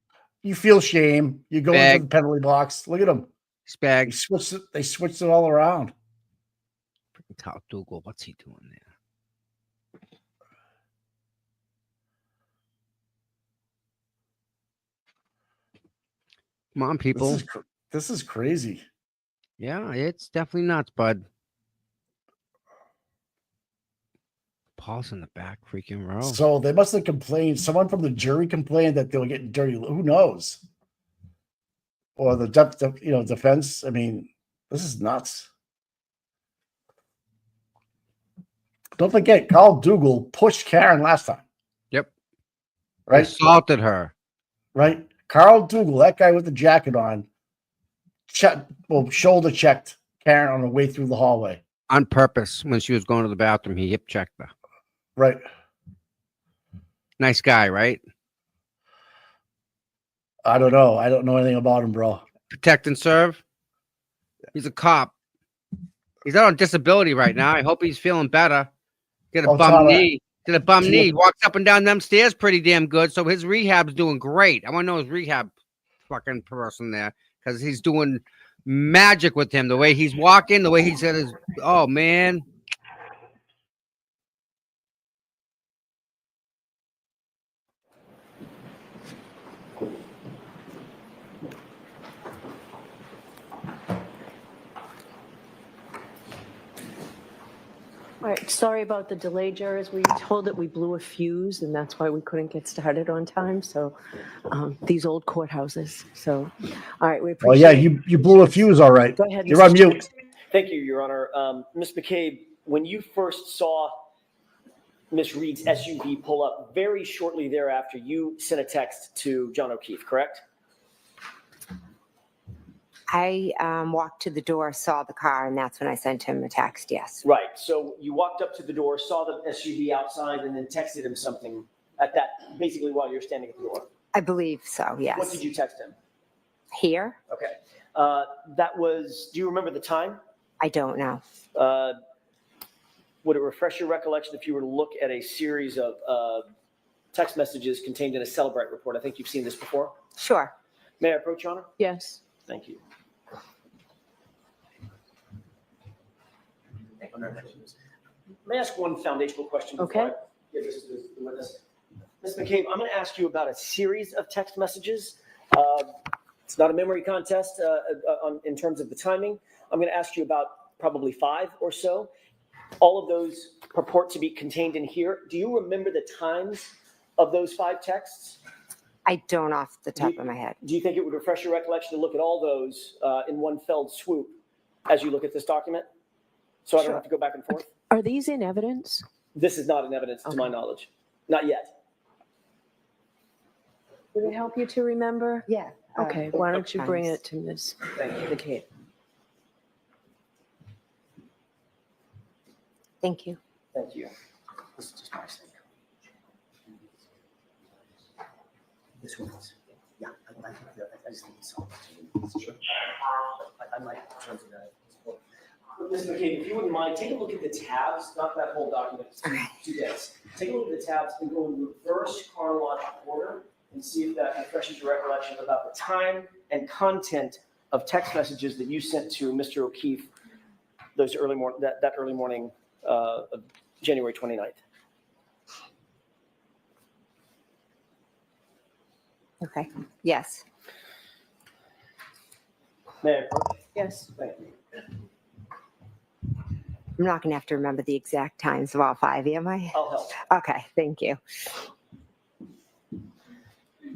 You feel shame. You go Bag. into the penalty box. Look at him. He's bag. They switched it all around. Kyle Dougal. What's he doing there? Come on, people. This is crazy. Yeah, it's definitely nuts, bud. Paul's in the back freaking row. So they must have complained. Someone from the jury complained that they were getting dirty. Who knows? Or the defense. I mean, this is nuts. Don't forget, Carl Dougal pushed Karen last time. Yep. Right? Assaulted her. Right? Carl Dougal, that guy with the jacket on, shoulder checked Karen on the way through the hallway. On purpose. When she was going to the bathroom, he hip checked her. Right. Nice guy, right? I don't know. I don't know anything about him, bro. Protect and serve. He's a cop. He's out on disability right now. I hope he's feeling better. Get a bum knee. Get a bum knee. Walks up and down them stairs pretty damn good. So his rehab's doing great. I want to know his rehab fucking person there because he's doing magic with him. The way he's walking, the way he's got his. Oh man. All right, sorry about the delay, jurors. We were told that we blew a fuse, and that's why we couldn't get started on time. So these old courthouses. So, all right, we appreciate. Oh yeah, you blew a fuse, all right. Go ahead, You're Mr. on mute. Thank you, Your Honor. Ms. McCabe, when you first saw Ms. Reed's SUV pull up, very shortly thereafter, you sent a text to John O'Keefe, correct? I walked to the door, saw the car, and that's when I sent him a text. Yes. Right. So you walked up to the door, saw the SUV outside, and then texted him something at that, basically while you're standing at the door. I believe so. Yes. What did you text him? Here? Okay. That was, do you remember the time? I don't know. Would it refresh your recollection if you were to look at a series of text messages contained in a Celebrite report? I think you've seen this before. Sure. May I approach, Your Honor? Yes. Thank you. May I ask one foundational question? Okay. Before I give this to the witness? Ms. McCabe, I'm going to ask you about a series of text messages. It's not a memory contest in terms of the timing. I'm going to ask you about probably 5 or so. All of those purport to be contained in here. Do you remember the times of those 5 texts? I don't off the top of my head. Do you think it would refresh your recollection to look at all those in one felled swoop as you look at this document? So I don't have to go back and forth? Are these in evidence? This is not in evidence to my knowledge. Not yet. Would it help you to remember? Yeah. Okay, why don't you bring times. it to Ms. Thank you. McCabe? Thank you. Thank you. This is just my thing. This one is, yeah, I just need some. I might turn to that. Ms. McCabe, if you wouldn't mind, take a look at the tabs, not that whole document, it's too dense. Take a look at the tabs and go in reverse chronological order and see if that refreshes your recollection about the time and content of text messages that you sent to Mr. O'Keefe those early that early morning of January 29th. Okay. Yes. May I approach? Yes. Thank you. I'm not going to have to remember the exact times of all 5, am I? I'll help. Okay. Thank you.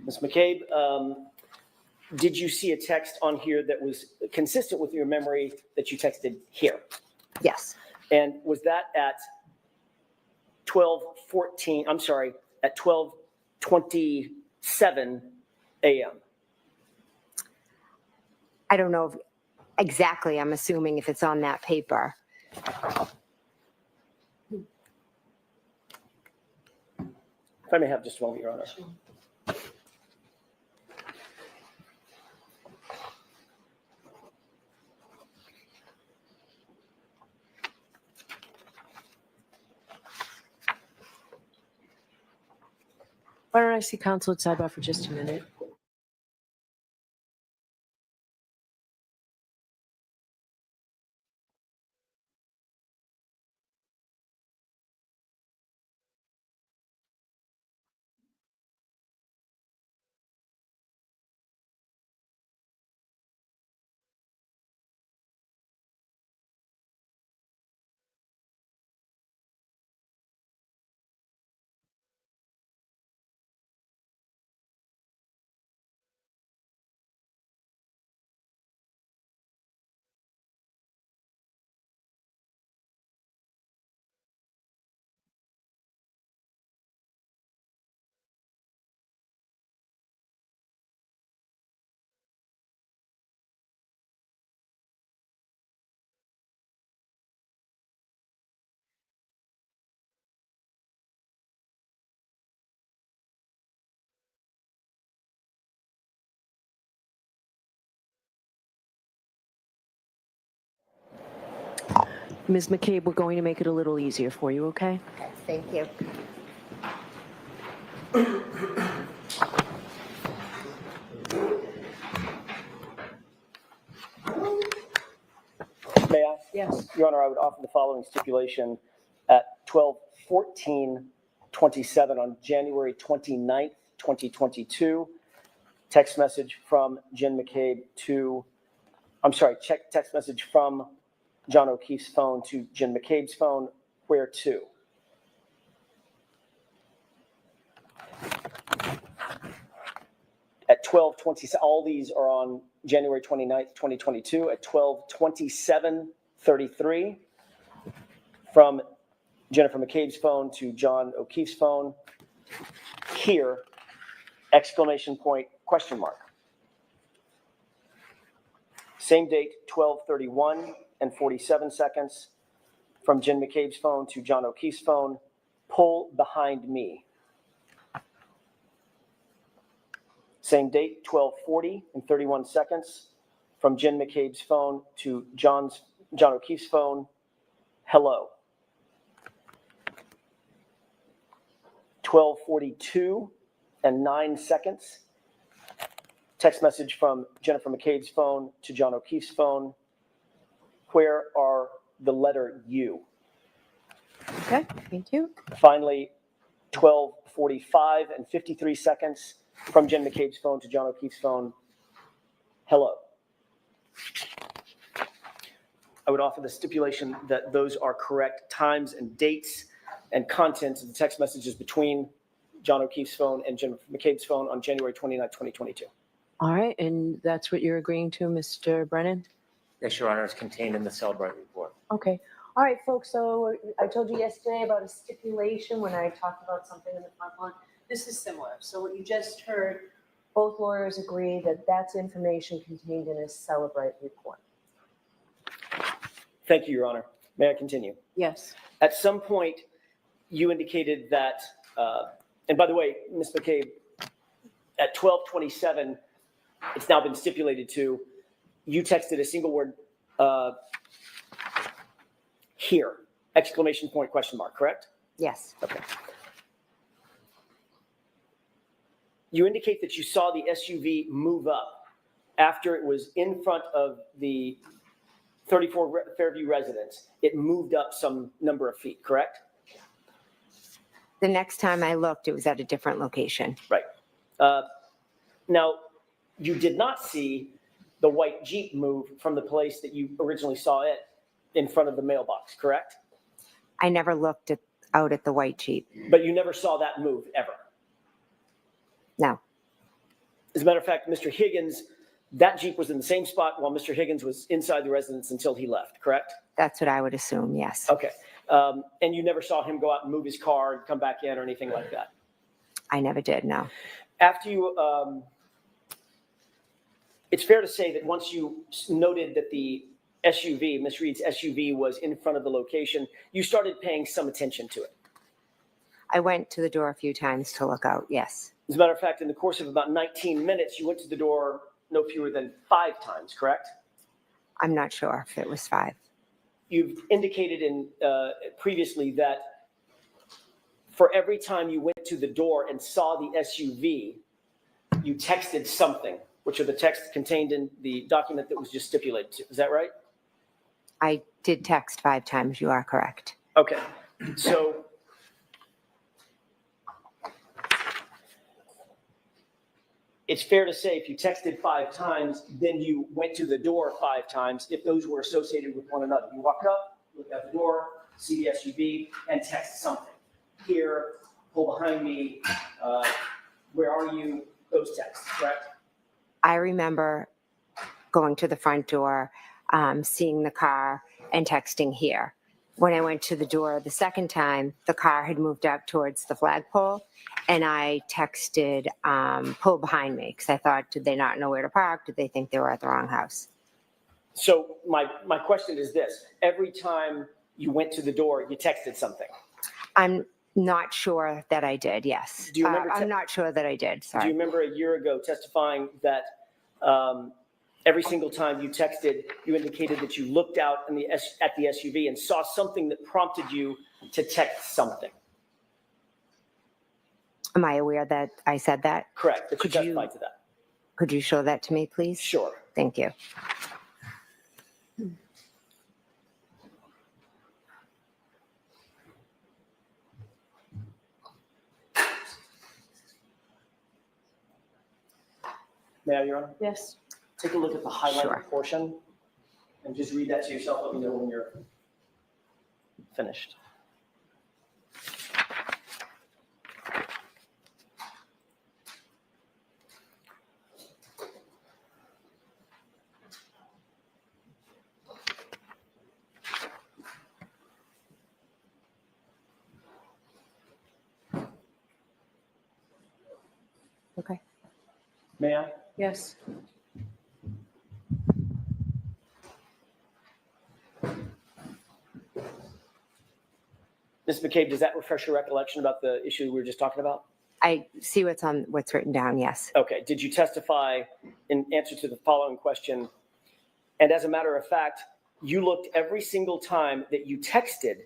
Ms. McCabe, did you see a text on here that was consistent with your memory that you texted here? Yes. And was that at 12:14, I'm sorry, at 12:27 a.m.? I don't know exactly. I'm assuming if it's on that paper. If I may have just a moment, Your Honor. Why don't I see counsel at sidebar for just a minute? Ms. McCabe, we're going to make it a little easier for you, okay? Thank you. May I? Yes. Your Honor, I would offer the following stipulation at 12:14:27 on January 29th, 2022. Text message from Jen McCabe to, text message from John O'Keefe's phone to Jen McCabe's phone, where to? At 12:20, all these are on January 29th, 2022, at 12:27:33 from Jennifer McCabe's phone to John O'Keefe's phone. Here, exclamation point, question mark. Same date, 12:31:47 from Jen McCabe's phone to John O'Keefe's phone. Pull behind me. Same date, 12:40:31 from Jen McCabe's phone to John O'Keefe's phone. Hello. 12:42:09. Text message from Jennifer McCabe's phone to John O'Keefe's phone. Where are the letter U? Okay, thank you. Finally, 12:45:53 from Jen McCabe's phone to John O'Keefe's phone. Hello. I would offer the stipulation that those are correct times and dates and contents of the text messages between John O'Keefe's phone and Jen McCabe's phone on January 29th, 2022. All right, and that's what you're agreeing to, Mr. Brennan? Yes, Your Honor, is contained in the Cellbrite report. Okay. All right, folks, so I told you yesterday about a stipulation when I talked about something in the front lawn. This is similar. So what you just heard, both lawyers agree that that's information contained in a Cellbrite report. Thank you, Your Honor. May I continue? Yes. At some point, you indicated that, and by the way, Ms. McCabe, at 12:27, it's now been stipulated to, you texted a single word, here, exclamation point, question mark, correct? Yes. Okay. You indicate that you saw the SUV move up after it was in front of the 34 Fairview residence. It moved up some number of feet, correct? The next time I looked, it was at a different location. Right. Now, you did not see the white Jeep move from the place that you originally saw it in front of the mailbox, correct? I never looked out at the white Jeep. But you never saw that move ever? No. As a matter of fact, Mr. Higgins, that Jeep was in the same spot while Mr. Higgins was inside the residence until he left, correct? That's what I would assume, yes. Okay. And you never saw him go out and move his car and come back in or anything like that? I never did, no. After you, it's fair to say that once you noted that the SUV, Ms. Reed's SUV, was in front of the location, you started paying some attention to it. I went to the door a few times to look out, yes. As a matter of fact, in the course of about 19 minutes, you went to the door no fewer than 5 times, correct? I'm not sure if it was 5. You've indicated previously that for every time you went to the door and saw the SUV, you texted something, which are the texts contained in the document that was just stipulated to. Is that right? I did text 5 times, you are correct. Okay. So it's fair to say if you texted 5 times, then you went to the door 5 times, if those were associated with one another. You walk up, look at the door, see the SUV, and text something. Here, pull behind me, where are you? Those texts, correct? I remember going to the front door, seeing the car, and texting here. When I went to the door the second time, the car had moved up towards the flagpole, and I texted, pull behind me, because I thought, did they not know where to park? Did they think they were at the wrong house? So my question is this. Every time you went to the door, you texted something. I'm not sure that I did, yes. Do you remember I'm not sure that I did, sorry. Do you remember a year ago testifying that every single time you texted, you indicated that you looked out at the SUV and saw something that prompted you to text something. Am I aware that I said that? Correct. That you Could you- testified to that. Could you show that to me, please? Sure. Thank you. May I, Your Honor? Yes. Take a look at the highlighted Sure. portion and just read that to yourself. Let me know when you're finished. Okay. May I? Yes. Ms. McCabe, does that refresh your recollection about the issue we were just talking about? I see what's written down. Yes. Okay. Did you testify in answer to the following question? And as a matter of fact, you looked every single time that you texted,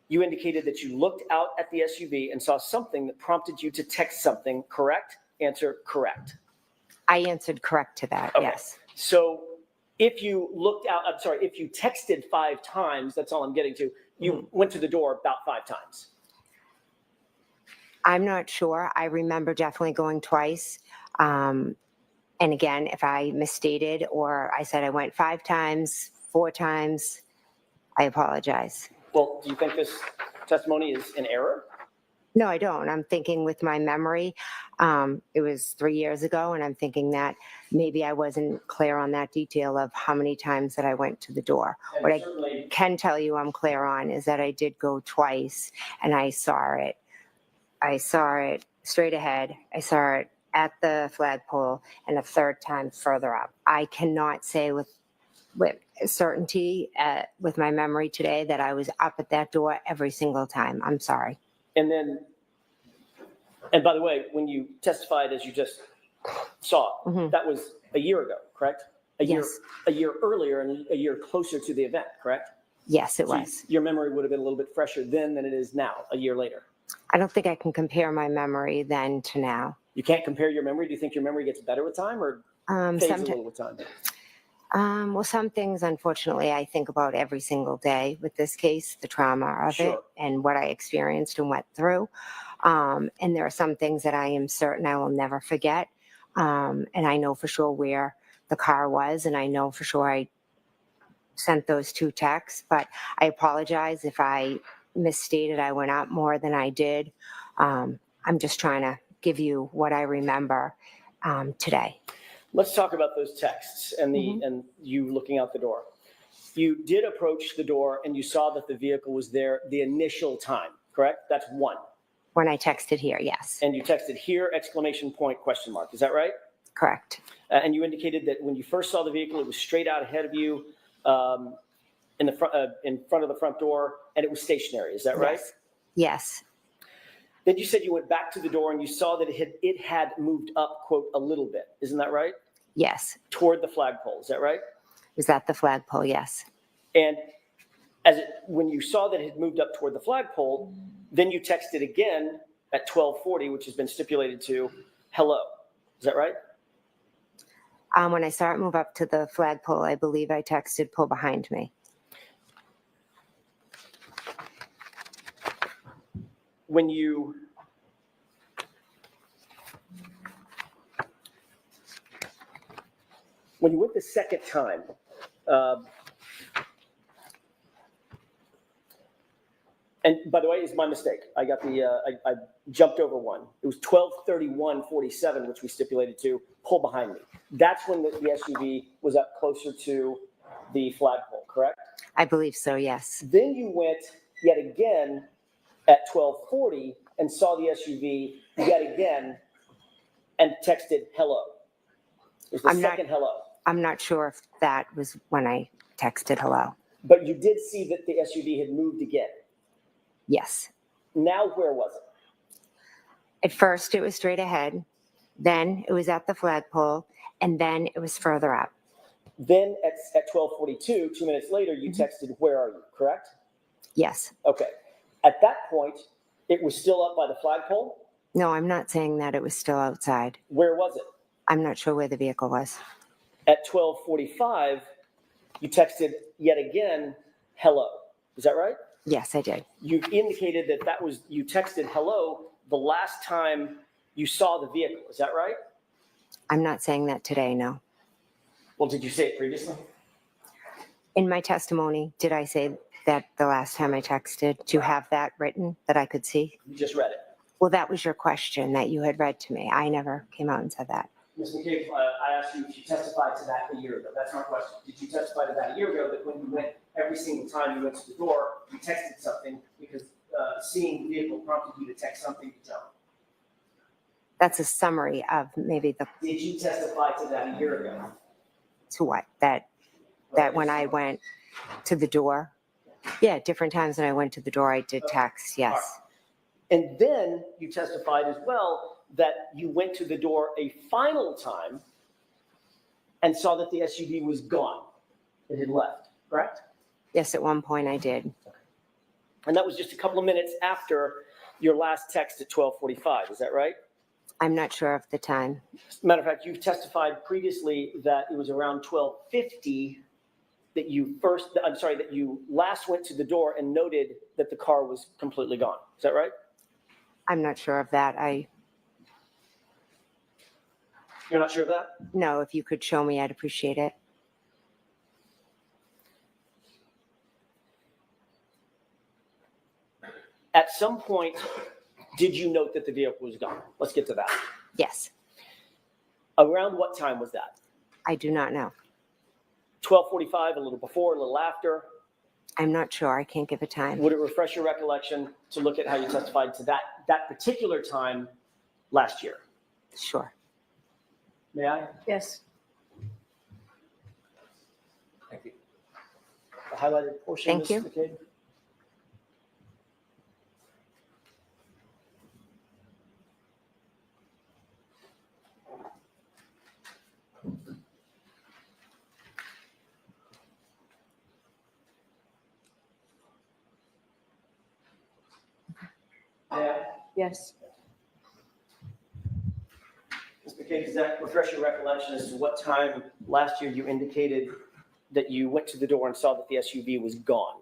you indicated that you looked out at the SUV and saw something that prompted you to text something, correct? Answer, correct. I answered correct to that. Okay. Yes. So if you looked out, I'm sorry, if you texted 5 times, that's all I'm getting to, you went to the door about 5 times. I'm not sure. I remember definitely going twice. And again, if I misstated or I said I went 5 times, 4 times, I apologize. Well, do you think this testimony is in error? No, I don't. I'm thinking with my memory, it was 3 years ago, and I'm thinking that maybe I wasn't clear on that detail of how many times that I went to the door. And What I certainly, can tell you I'm clear on is that I did go twice, and I saw it. I saw it straight ahead. I saw it at the flagpole, and a third time further up. I cannot say with certainty with my memory today that I was up at that door every single time. I'm sorry. and then, and by the way, when you testified, as you just saw, that was a year ago, correct? Yes. A year earlier and a year closer to the event, correct? Yes, it So was. your memory would have been a little bit fresher then than it is now, a year later. I don't think I can compare my memory then to now. You can't compare your memory. Do you think your memory gets better with time or fades a Sometimes. little with time? Well, some things, unfortunately, I think about every single day with this case, the trauma of it Sure. and what I experienced and went through. And there are some things that I am certain I will never forget. And I know for sure where the car was, and I know for sure I sent those 2 texts, but I apologize if I misstated. I went out more than I did. I'm just trying to give you what I remember today. Let's talk about those texts and and you looking out the door. You did approach the door and you saw that the vehicle was there the initial time, correct? That's 1. When I texted here, yes. And you texted here, exclamation point, question mark. Is that right? Correct. And you indicated that when you first saw the vehicle, it was straight out ahead of you in front of the front door, and it was stationary. Is that right? Yes. Then you said you went back to the door and you saw that it had moved up, quote, a little bit. Isn't that right? Yes. Toward the flagpole. Is that right? Was that the flagpole? Yes. And when you saw that it had moved up toward the flagpole, then you texted again at 12:40, which has been stipulated to hello. Is that right? When I saw it move up to the flagpole, I believe I texted pull behind me. When you went the second time, and by the way, it's my mistake. I got I jumped over one. It was 12:31:47, which we stipulated to pull behind me. That's when the SUV was up closer to the flagpole, correct? I believe so, yes. Then you went yet again at 12:40 and saw the SUV yet again and texted hello. It was the second hello. I'm not sure if that was when I texted hello. But you did see that the SUV had moved again. Yes. Now where was it? At first, it was straight ahead. Then it was at the flagpole, and then it was further up. Then at 12:42, 2 minutes later, you texted, "Where are you?" Correct? Yes. Okay. At that point, it was still up by the flagpole. No, I'm not saying that it was still outside. Where was it? I'm not sure where the vehicle was. At 12:45, you texted yet again, "Hello." Is that right? Yes, I did. You indicated that was you texted hello the last time you saw the vehicle. Is that right? I'm not saying that today, no. Well, did you say it previously? In my testimony, did I say that the last time I texted? Do you have that written that I could see? You just read it. Well, that was your question that you had read to me. I never came out and said that. Ms. McCabe, I asked you if you testified to that a year ago. That's my question. Did you testify to that a year ago, that when you went, every single time you went to the door, you texted something because seeing the vehicle prompted you to text something to John? That's a summary of maybe the. Did you testify to that a year ago? To what? That when I went to the door? Yeah, different times when I went to the door, I did text, yes. And then you testified as well that you went to the door a final time and saw that the SUV was gone. It had left, correct? Yes, at one point I did. And that was just a couple of minutes after your last text at 12:45, is that right? I'm not sure of the time. Matter of fact, you've testified previously that it was around 12:50 that you last went to the door and noted that the car was completely gone. Is that right? I'm not sure of that. You're not sure of that? No, if you could show me, I'd appreciate it. At some point, did you note that the vehicle was gone? Let's get to that. Yes. Around what time was that? I do not know. 12:45, a little before, a little after? I'm not sure. I can't give a time. Would it refresh your recollection to look at how you testified to that particular time last year? Sure. May I? Yes. Thank you. The highlighted portion. Thank you. Ms. McCabe? Yeah. Yes. Ms. McCabe, does that refresh your recollection as to what time last year you indicated that you went to the door and saw that the SUV was gone?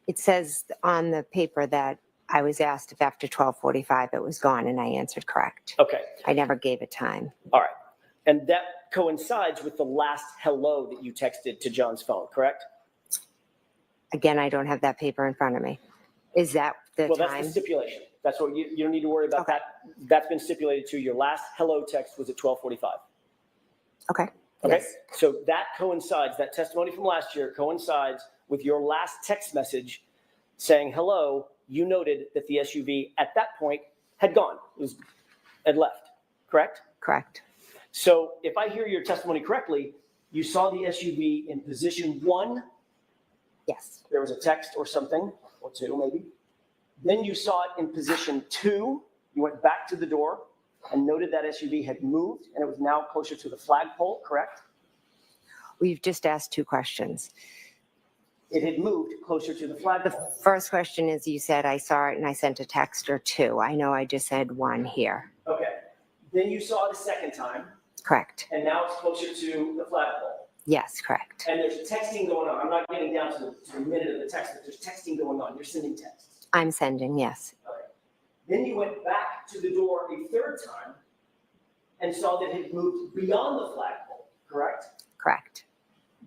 It says on the paper that I was asked if after 12:45 it was gone, and I answered correct. Okay. I never gave a time. All right. And that coincides with the last hello that you texted to John's phone, correct? Again, I don't have that paper in front of me. Is that the Well, time? that's the stipulation. That's what you don't need to worry about that. That's been stipulated to. Your last hello text was at 12:45. Okay. Okay. Yes. So that coincides, that testimony from last year coincides with your last text message saying hello. You noted that the SUV at that point had gone, had left, correct? Correct. So if I hear your testimony correctly, you saw the SUV in position 1. Yes. There was a text or something, or 2 maybe. Then you saw it in position 2. You went back to the door and noted that SUV had moved and it was now closer to the flagpole, correct? We've just asked 2 questions. It had moved closer to the flagpole. The first question is, you said I saw it and I sent a text or 2. I know I just said 1 here. Okay. Then you saw it a second time, Correct. and now it's closer to the flagpole. Yes, correct. And there's texting going on. I'm not getting down to the minute of the text, but there's texting going on. You're sending texts. I'm sending, yes. Okay. Then you went back to the door a third time and saw that it had moved beyond the flagpole, correct? Correct.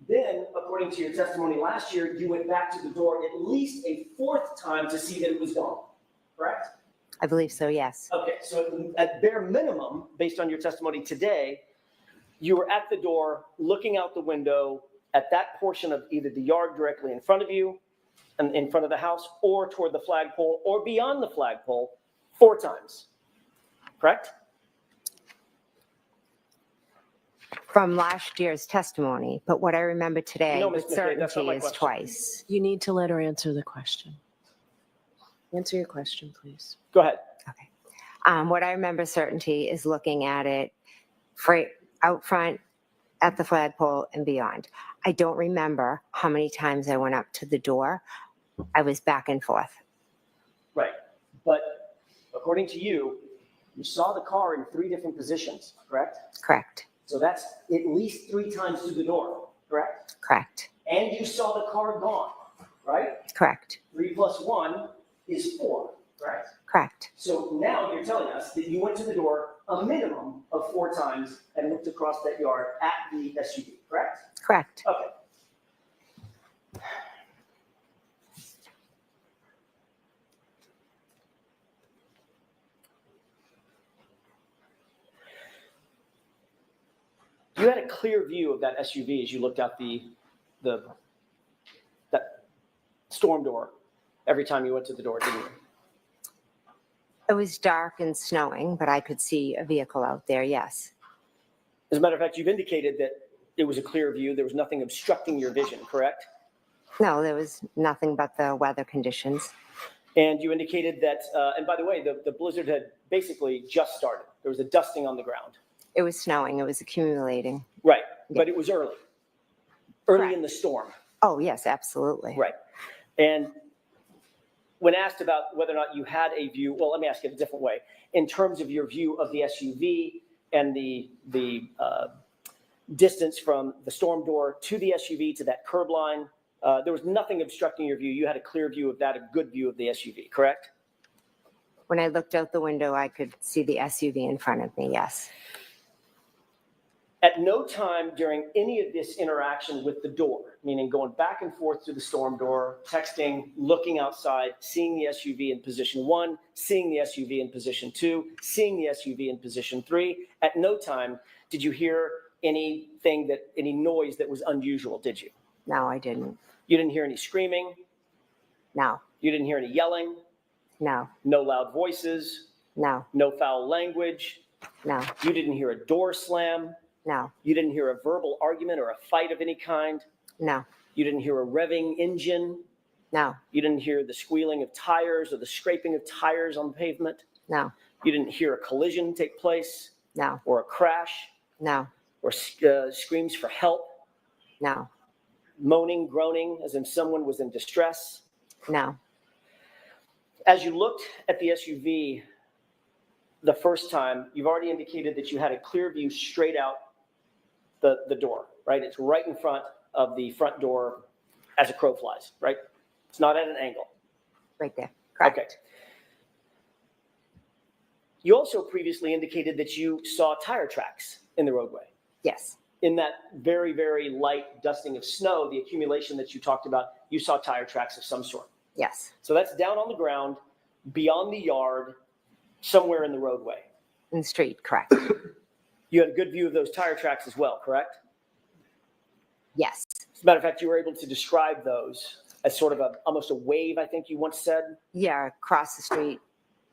Then, according to your testimony last year, you went back to the door at least a 4th time to see that it was gone, correct? I believe so, yes. Okay, so at bare minimum, based on your testimony today, you were at the door, looking out the window at that portion of either the yard directly in front of you, and in front of the house, or toward the flagpole, or beyond the flagpole, 4 times, correct? From last year's testimony, but what I remember today No, with Ms. McKay, that's not certainty my is question. twice. You need to let her answer the question. Answer your question, please. Go ahead. What I remember certainty is looking at it out front at the flagpole and beyond. I don't remember how many times I went up to the door. I was back and forth. Right. But according to you, you saw the car in 3 different positions, correct? Correct. So that's at least 3 times to the door, correct? Correct. And you saw the car gone, right? Correct. 3 plus 1 is 4, correct? Correct. So now you're telling us that you went to the door a minimum of 4 times and looked across that yard at the SUV, correct? Correct. Okay. You had a clear view of that SUV as you looked out that storm door every time you went to the door, didn't you? It was dark and snowing, but I could see a vehicle out there, yes. As a matter of fact, you've indicated that it was a clear view. There was nothing obstructing your vision, correct? No, there was nothing but the weather conditions. And you indicated that, and by the way, the blizzard had basically just started. There was a dusting on the ground. It was snowing, it was accumulating. Right, but it was early in the storm. Oh, yes, absolutely. Right. And when asked about whether or not you had a view, well, let me ask it a different way. In terms of your view of the SUV and the distance from the storm door to the SUV to that curb line, there was nothing obstructing your view. You had a clear view of that, a good view of the SUV, correct? When I looked out the window, I could see the SUV in front of me, yes. At no time during any of this interaction with the door, meaning going back and forth to the storm door, texting, looking outside, seeing the SUV in position 1, seeing the SUV in position 2, seeing the SUV in position 3, at no time did you hear any noise that was unusual, did you? No, I didn't. You didn't hear any screaming? No. You didn't hear any yelling? No. No loud voices? No. No foul language? No. You didn't hear a door slam? No. You didn't hear a verbal argument or a fight of any kind? No. You didn't hear a revving engine? No. You didn't hear the squealing of tires or the scraping of tires on the pavement? No. You didn't hear a collision take place? No. Or a crash? No. Or screams for help? No. Moaning, groaning, as if someone was in distress? No. As you looked at the SUV the first time, you've already indicated that you had a clear view straight out the door, right? It's right in front of the front door as a crow flies, right? It's not at an angle. Right there. Correct. Okay. You also previously indicated that you saw tire tracks in the roadway. Yes. In that very, very light dusting of snow, the accumulation that you talked about, you saw tire tracks of some sort. Yes. So that's down on the ground, beyond the yard, somewhere in the roadway. In the street, correct. You had a good view of those tire tracks as well, correct? Yes. As a matter of fact, you were able to describe those as sort of almost a wave, I think you once said. Yeah, across the street.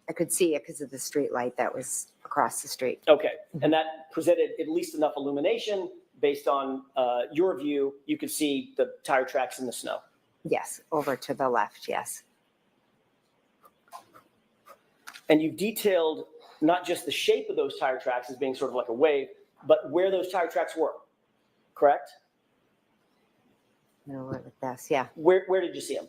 I could see it because of the street light that was across the street. Okay, and that presented at least enough illumination based on your view. You could see the tire tracks in the snow. Yes, over to the left, yes. And you've detailed not just the shape of those tire tracks as being sort of like a wave, but where those tire tracks were, correct? No, with this, yeah. Where did you see them?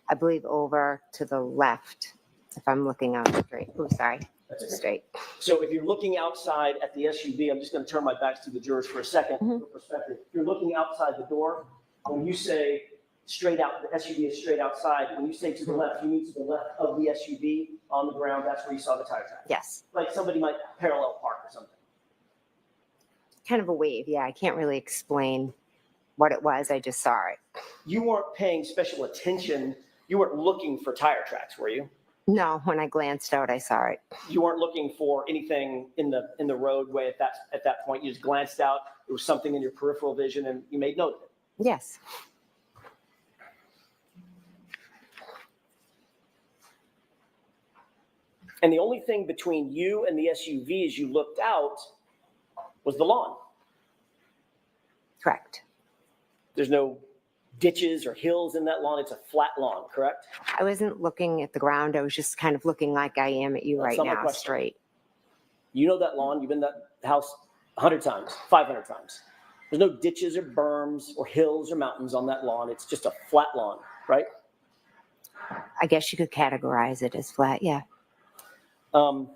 I believe over to the left, if I'm looking out straight. Oh, sorry. Straight. So if you're looking outside at the SUV, I'm just going to turn my back to the jurors for a second. For perspective. If you're looking outside the door, when you say straight out, the SUV is straight outside. When you say to the left, you mean to the left of the SUV on the ground. That's where you saw the tire track. Yes. Like somebody might parallel park or something. Kind of a wave, yeah. I can't really explain what it was. I just saw it. You weren't paying special attention. You weren't looking for tire tracks, were you? No, when I glanced out, I saw it. You weren't looking for anything in the roadway at that point. You just glanced out. It was something in your peripheral vision, and you made note of it. Yes. And the only thing between you and the SUV as you looked out was the lawn. Correct. There's no ditches or hills in that lawn. It's a flat lawn, correct? I wasn't looking at the ground. I was just kind of looking like I am at you That's right not my now, question. straight. You know that lawn. You've been in that house 100 times, 500 times. There's no ditches or berms or hills or mountains on that lawn. It's just a flat lawn, right? I guess you could categorize it as flat. Yeah. Can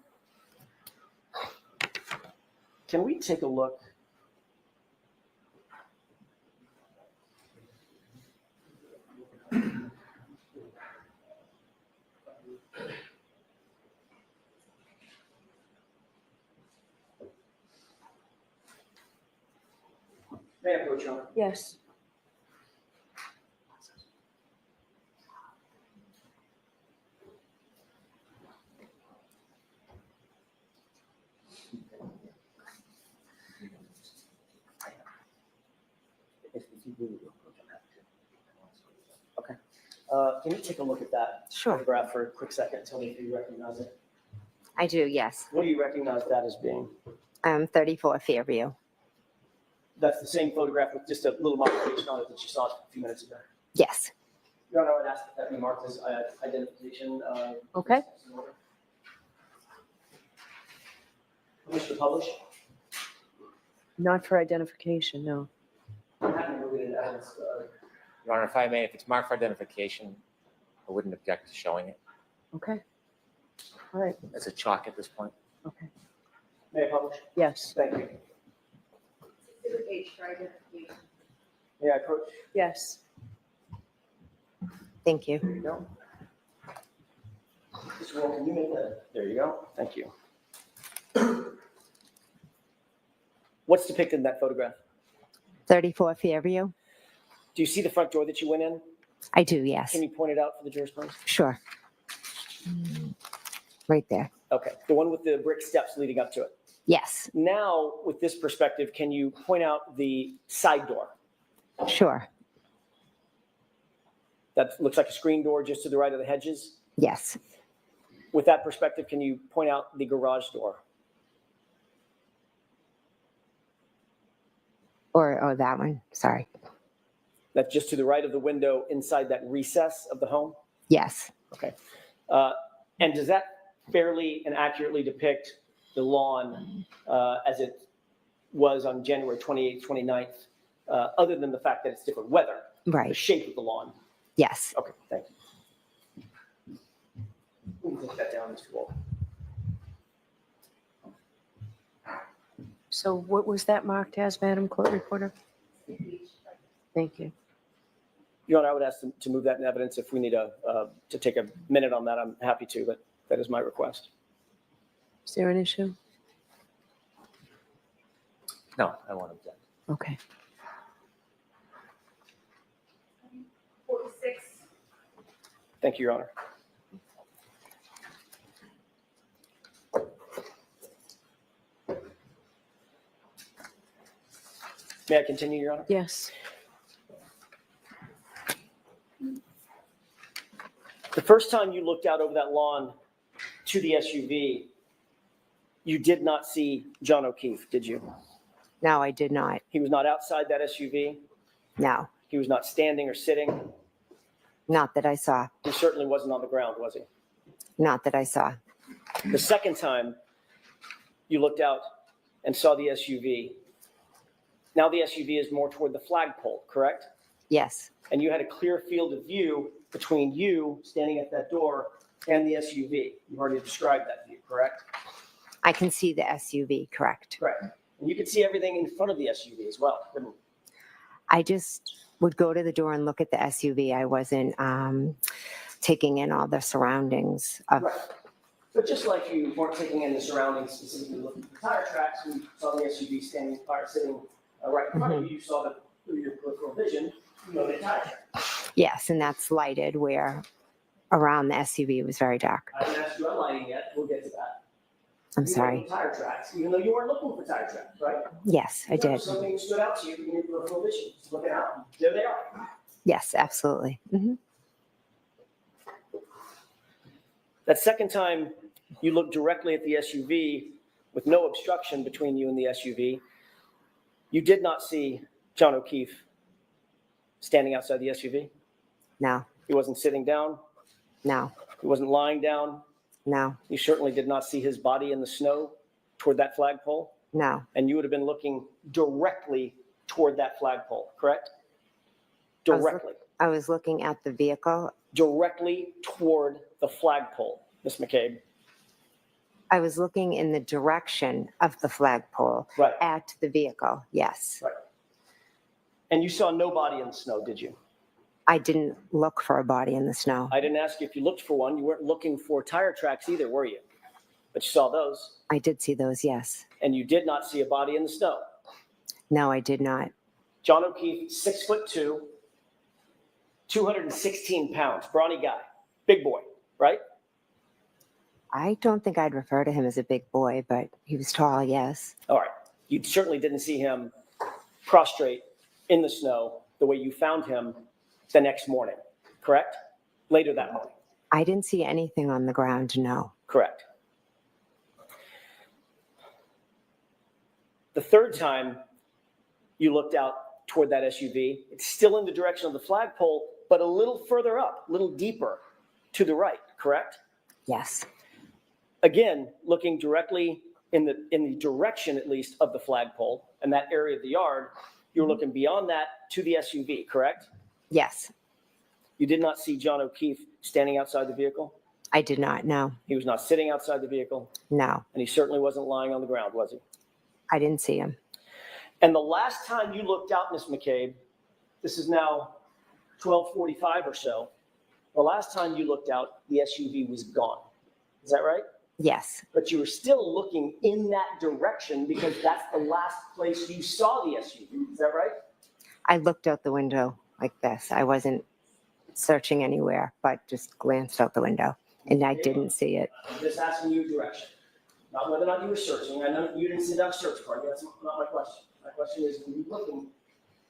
we take a look? May I approach, Your Honor? Yes. Okay. Can you take a look at that photograph for a quick second? Tell me if you recognize it. I do. Yes. What do you recognize that as being? 34 Fairview. That's the same photograph with just a little modification on it that you saw a few minutes ago. Yes. Your Honor, I would ask that that be marked as identification. Okay. Permission to publish? Not for identification, no. I'm happy to move it in evidence. Your Honor, if I may, if it's marked for identification, I wouldn't object to showing it. Okay. All right. It's a chalk at this point. Okay. May I publish? Yes. Thank you. May I approach? Yes. Thank you. There you go. Mr. Wall, can you make that? There you go. Thank you. What's depicted in that photograph? 34 Fairview. Do you see the front door that you went in? I do. Yes. Can you point it out for the jurors, please? Sure. Right there. Okay, the one with the brick steps leading up to it. Yes. Now, with this perspective, can you point out the side door? Sure. That looks like a screen door just to the right of the hedges. Yes. With that perspective, can you point out the garage door? Or that one. Sorry. That's just to the right of the window inside that recess of the home? Yes. Okay. And does that fairly and accurately depict the lawn as it was on January 28th, 29th, other than the fact that it's different weather? Right. The shape of the lawn? Yes. Okay, thank you. We can take that down, Mr. Wall. So what was that marked as, Madam Court Reporter? Thank you. Your Honor, I would ask to move that in evidence. If we need to take a minute on that, I'm happy to, but that is my request. Is there an issue? No, I won't object. Okay. 46. Thank you, Your Honor. May I continue, Your Honor? Yes. The first time you looked out over that lawn to the SUV, you did not see John O'Keefe, did you? No, I did not. He was not outside that SUV? No. He was not standing or sitting? Not that I saw. He certainly wasn't on the ground, was he? Not that I saw. The second time you looked out and saw the SUV, now the SUV is more toward the flagpole, correct? Yes. And you had a clear field of view between you standing at that door and the SUV. You've already described that view, correct? I can see the SUV, correct. Correct. And you could see everything in front of the SUV as well, couldn't you? I just would go to the door and look at the SUV. I wasn't taking in all the surroundings of. Right. But just like you weren't taking in the surroundings, specifically looking at the tire tracks, when you saw the SUV standing or sitting right in front of you, you saw that through your peripheral vision, you know, the tire track. Yes, and that's lighted where around the SUV was very dark. I didn't ask you about lighting yet. We'll get to that. I'm You sorry. looked at tire tracks, even though you weren't looking for tire tracks, right? Yes, I did. Something stood out to you in your peripheral vision. Just looking out. There they are. Yes, absolutely. That second time you looked directly at the SUV with no obstruction between you and the SUV, you did not see John O'Keefe standing outside the SUV? No. He wasn't sitting down? No. He wasn't lying down? No. You certainly did not see his body in the snow toward that flagpole? No, And you would have been looking directly toward that flagpole, correct? I was look- Directly, I was looking at the vehicle. directly toward the flagpole, Ms. McCabe. I was looking in the direction of the flagpole Right. at the vehicle. Yes. Right. And you saw no body in the snow, did you? I didn't look for a body in the snow. I didn't ask you if you looked for one. You weren't looking for tire tracks either, were you? But you saw those. I did see those, yes. And you did not see a body in the snow. No, I did not. John O'Keefe, 6'2", 216 pounds, brawny guy, big boy, right? I don't think I'd refer to him as a big boy, but he was tall, yes. All right. You certainly didn't see him prostrate in the snow the way you found him the next morning, correct? Later that morning, I didn't see anything on the ground, no. correct? The third time you looked out toward that SUV, it's still in the direction of the flagpole, but a little further up, a little deeper to the right, correct? Yes. Again, looking directly in the direction, at least, of the flagpole and that area of the yard, you were looking beyond that to the SUV, correct? Yes. You did not see John O'Keefe standing outside the vehicle? I did not, no. He was not sitting outside the vehicle, No. and he certainly wasn't lying on the ground, was he? I didn't see him. And the last time you looked out, Ms. McCabe, this is now 12:45 or so, the last time you looked out, the SUV was gone. Is that right? Yes. But you were still looking in that direction because that's the last place you saw the SUV. Is that right? I looked out the window like this. I wasn't searching anywhere, but just glanced out the window, and I didn't see it. I'm just asking you direction, not whether or not you were searching. I know you didn't sit down a search party. That's not my question. My question is, were you looking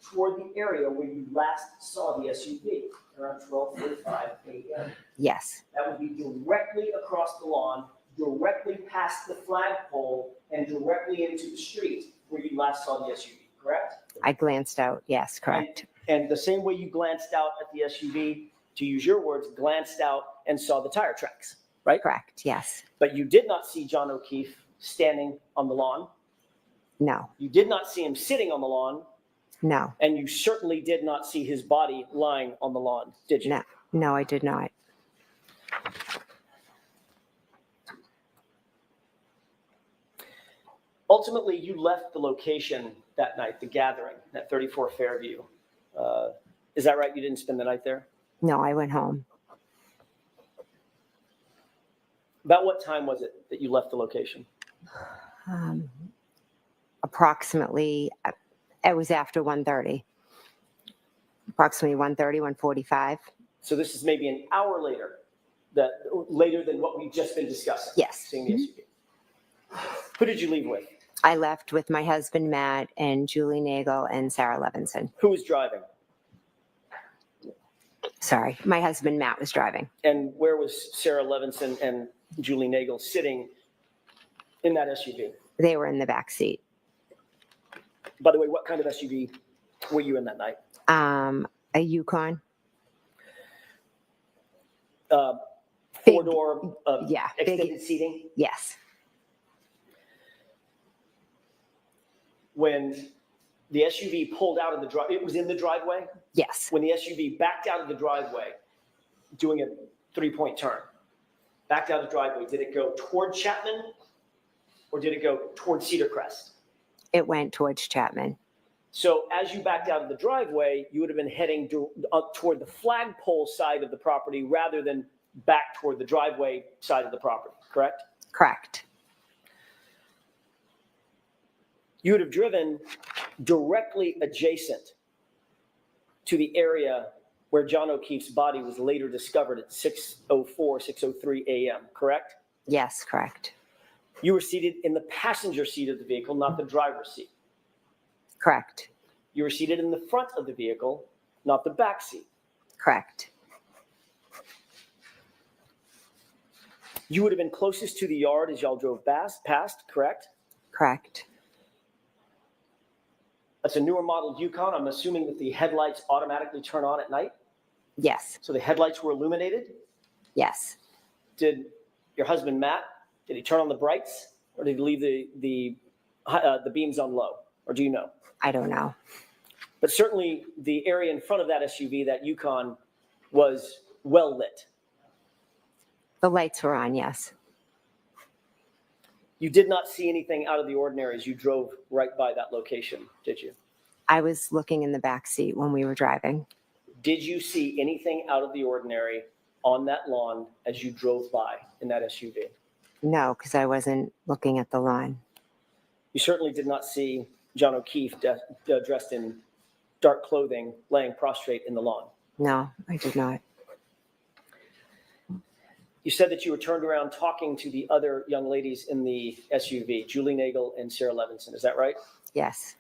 toward the area where you last saw the SUV around 12:45 a.m.? Yes. That would be directly across the lawn, directly past the flagpole, and directly into the street where you last saw the SUV, correct? I glanced out. Yes, correct. And the same way you glanced out at the SUV, to use your words, glanced out and saw the tire tracks, right? Correct. Yes. But you did not see John O'Keefe standing on the lawn. No. You did not see him sitting on the lawn. No. And you certainly did not see his body lying on the lawn, did you? No. No, I did not. Ultimately, you left the location that night, the gathering at 34 Fairview. Is that right? You didn't spend the night there? No, I went home. About what time was it that you left the location? Approximately, it was after 1:30. Approximately 1:30, 1:45. So this is maybe an hour later, later than what we've just been discussing. Yes. Seeing the SUV. Who did you leave with? I left with my husband, Matt, and Julie Nagel and Sarah Levinson. Who was driving? Sorry, my husband, Matt, was driving. And where was Sarah Levinson and Julie Nagel sitting in that SUV? They were in the back seat. By the way, what kind of SUV were you in that night? A Yukon. Four-door, yeah, extended seating? Yes. When the SUV pulled out of the drive, it was in the driveway? Yes. When the SUV backed out of the driveway, doing a three-point turn, backed out of the driveway, did it go toward Chapman or did it go toward Cedar Crest? It went towards Chapman. So as you backed out of the driveway, you would have been heading toward the flagpole side of the property rather than back toward the driveway side of the property, correct? Correct. You would have driven directly adjacent to the area where John O'Keefe's body was later discovered at 6:04, 6:03 a.m., correct? Yes, correct. You were seated in the passenger seat of the vehicle, not the driver's seat. Correct. You were seated in the front of the vehicle, not the back seat. Correct. You would have been closest to the yard as y'all drove past, correct? Correct. That's a newer model Yukon. I'm assuming that the headlights automatically turn on at night. Yes. So the headlights were illuminated? Yes. Did your husband, Matt, did he turn on the brights or did he leave the the beams on low, or do you know? I don't know. But certainly the area in front of that SUV, that Yukon, was well lit. The lights were on, yes. You did not see anything out of the ordinary as you drove right by that location, did you? I was looking in the back seat when we were driving. Did you see anything out of the ordinary on that lawn as you drove by in that SUV? No, because I wasn't looking at the lawn. You certainly did not see John O'Keefe dressed in dark clothing laying prostrate in the lawn. No, I did not. You said that you were turned around talking to the other young ladies in the SUV, Julie Nagel and Sarah Levinson. Is that right? Yes.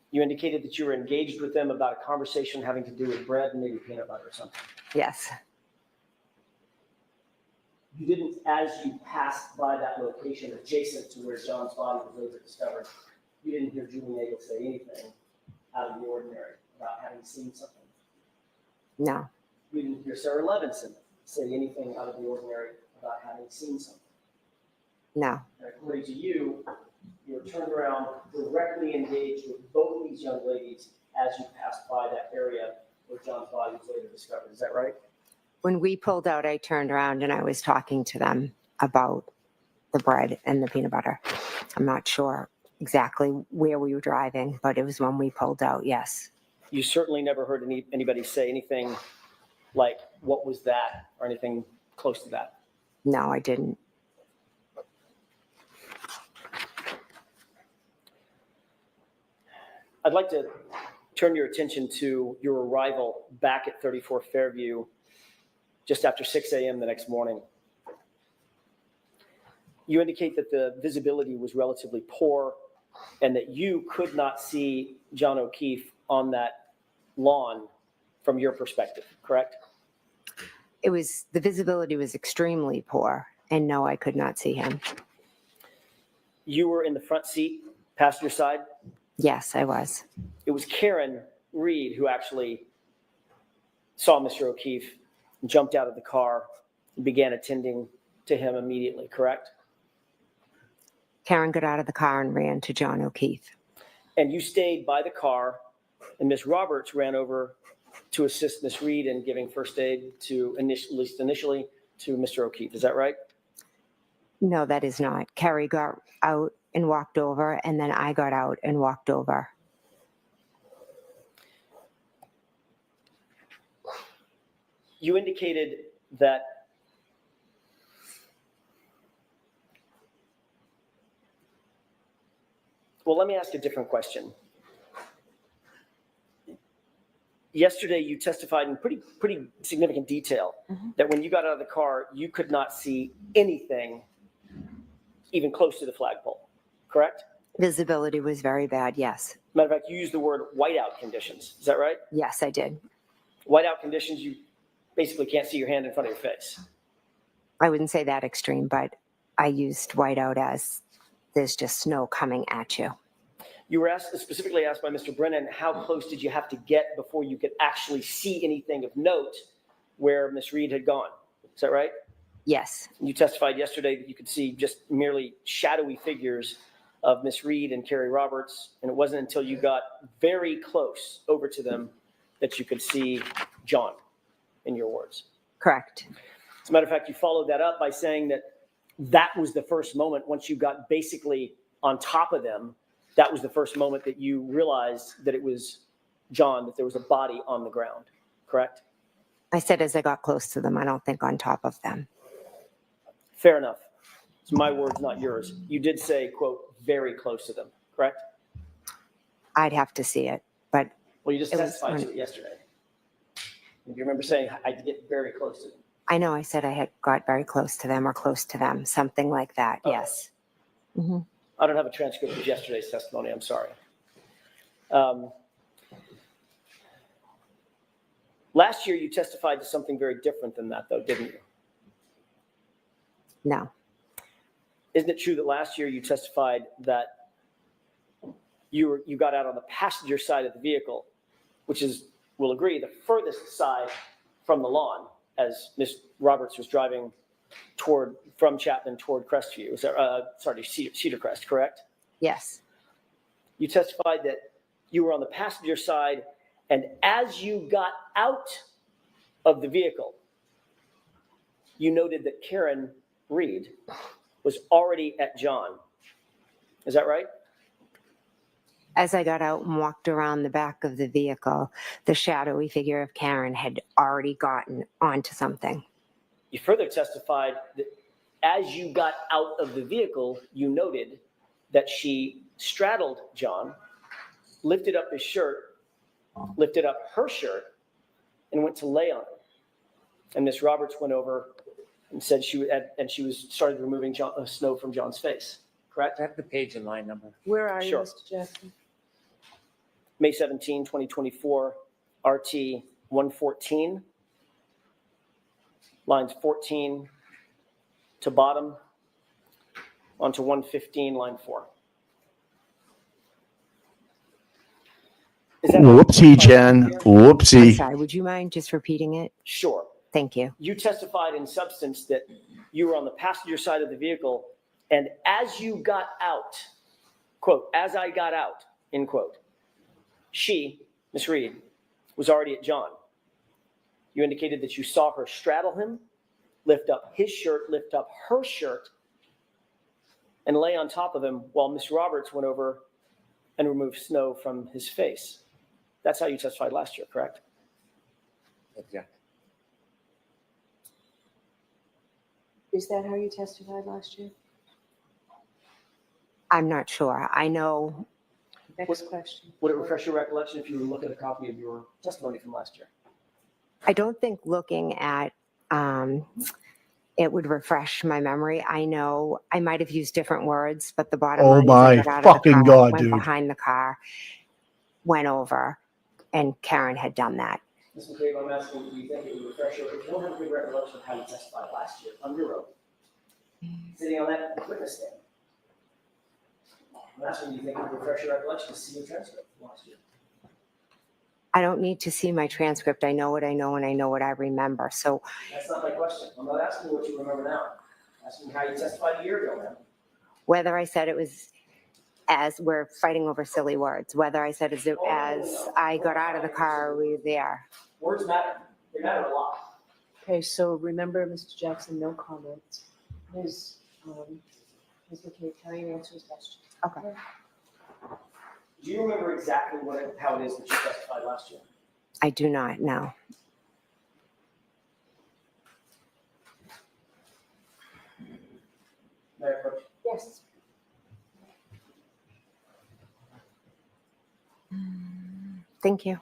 You indicated that you were engaged with them about a conversation having to do with bread and maybe peanut butter or something. Yes. You didn't, as you passed by that location adjacent to where John's body was later discovered, you didn't hear Julie Nagel say anything out of the ordinary about having seen something. No. You didn't hear Sarah Levinson say anything out of the ordinary about having seen something. No. And according to you, you were turned around, directly engaged with both these young ladies as you passed by that area where John's body was later discovered. Is that right? When we pulled out, I turned around and I was talking to them about the bread and the peanut butter. I'm not sure exactly where we were driving, but it was when we pulled out, yes. You certainly never heard anybody say anything like, what was that, or anything close to that. No, I didn't. I'd like to turn your attention to your arrival back at 34 Fairview just after 6 a.m. the next morning. You indicate that the visibility was relatively poor and that you could not see John O'Keefe on that lawn from your perspective, correct? The visibility was extremely poor, and no, I could not see him. You were in the front seat, passenger side? Yes, I was. It was Karen Reed who actually saw Mr. O'Keefe, jumped out of the car, and began attending to him immediately, correct? Karen got out of the car and ran to John O'Keefe. And you stayed by the car, and Miss Roberts ran over to assist Miss Reed in giving first aid to, at least initially, to Mr. O'Keefe. Is that right? No, that is not. Carrie got out and walked over, and then I got out and walked over. You indicated that well, let me ask a different question. Yesterday, you testified in pretty significant detail that when you got out of the car, you could not see anything even close to the flagpole, correct? Visibility was very bad, yes. Matter of fact, you used the word whiteout conditions. Is that right? Yes, I did. Whiteout conditions, you basically can't see your hand in front of your face. I wouldn't say that extreme, but I used whiteout as there's just snow coming at you. You were specifically asked by Mr. Brennan, how close did you have to get before you could actually see anything of note where Miss Reed had gone? Is that right? Yes. You testified yesterday that you could see just merely shadowy figures of Miss Reed and Carrie Roberts, and it wasn't until you got very close over to them that you could see John, in your words. Correct. As a matter of fact, you followed that up by saying that that was the first moment, once you got basically on top of them, that was the first moment that you realized that it was John, that there was a body on the ground, correct? I said as I got close to them, I don't think on top of them. Fair enough. It's my words, not yours. You did say, quote, very close to them, correct? I'd have to see it, but... Well, you just testified to it yesterday. Do you remember saying, I did get very close to them? I know I said I had got very close to them or close to them, something like that, Okay. yes. Mm-hmm. I don't have a transcript of yesterday's testimony. I'm sorry. Last year, you testified to something very different than that, though, didn't you? No. Isn't it true that last year you testified that you got out on the passenger side of the vehicle, which is, we'll agree, the furthest side from the lawn, as Ms. Roberts was driving from Chapman toward Crestview. Is that, sorry, Cedar Crest, correct? Yes. You testified that you were on the passenger side, and as you got out of the vehicle, you noted that Karen Reed was already at John. Is that right? As I got out and walked around the back of the vehicle, the shadowy figure of Karen had already gotten onto something. You further testified that as you got out of the vehicle, you noted that she straddled John, lifted up his shirt, lifted up her shirt, and went to lay on him. And Miss Roberts went over and said she started removing snow from John's face. Correct? I have the page and line number. Where are you, Sure. Mr. Jackson? May 17, 2024, RT 114, lines 14 to bottom, onto 115, line 4. Whoopsie, Jen. I'm Whoopsie. sorry, would you mind just repeating it? Sure. Thank you. You testified in substance that you were on the passenger side of the vehicle, and as you got out, quote, as I got out, end quote, she, Miss Reed, was already at John. You indicated that you saw her straddle him, lift up his shirt, lift up her shirt, and lay on top of him while Miss Roberts went over and removed snow from his face. That's how you testified last year, correct? Exactly. Is that how you testified last year? I'm not sure. I know. Next question. Would it refresh your recollection if you were to look at a copy of your testimony from last year? I don't think looking at it would refresh my memory. I know I might have used different words, but the bottom Oh line is my I got out of the fucking car, God, went dude. behind the car, went over, and Karen had done that. Ms. McCabe, I'm asking, do you think it would refresh your, if you don't have a good recollection of how you testified last year on your own, sitting on that witness stand? I'm asking, do you think it would refresh your recollection to see your transcript from last year? I don't need to see my transcript. I know what I know and I know what I remember. So That's not my question. I'm not asking what you remember now. I'm asking how you testified a year ago, man. whether I said it was as we're fighting over silly words, whether I said as I got out of the car, we were there. Words matter. They matter a lot. Okay, so remember, Mr. Jackson, no comments. Ms. McKay, can you answer his question? Okay. Do you remember exactly how it is that you testified last year? I do not know. May I approach? Yes. Thank you.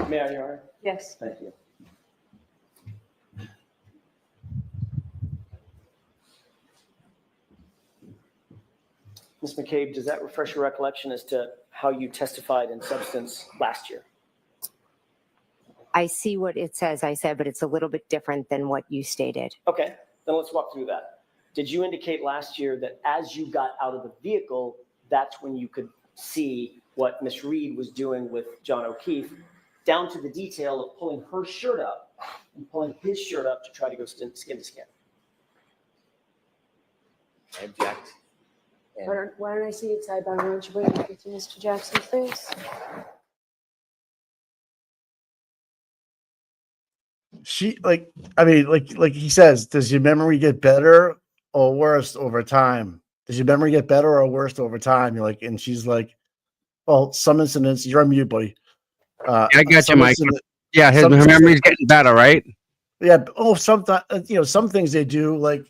May I, Your Honor? Yes. Thank you. Ms. McCabe, does that refresh your recollection as to how you testified in substance last year? I see what it says I said, but it's a little bit different than what you stated. Okay, then let's walk through that. Did you indicate last year that as you got out of the vehicle, that's when you could see what Ms. Reed was doing with John O'Keefe, down to the detail of pulling her shirt up and pulling his shirt up to try to go skin to skin? I object. And Why don't I see it side by side? Why don't you bring it to Mr. Jackson's face? She like he says, does your memory get better or worse over time? does your memory get better or worse over time? You're like, and she's like, well, some incidents, you're on mute, buddy. I got you, some Mike. incident- Yeah, her some- memory's getting better, right? Yeah. Oh, sometimes, some things they do, like,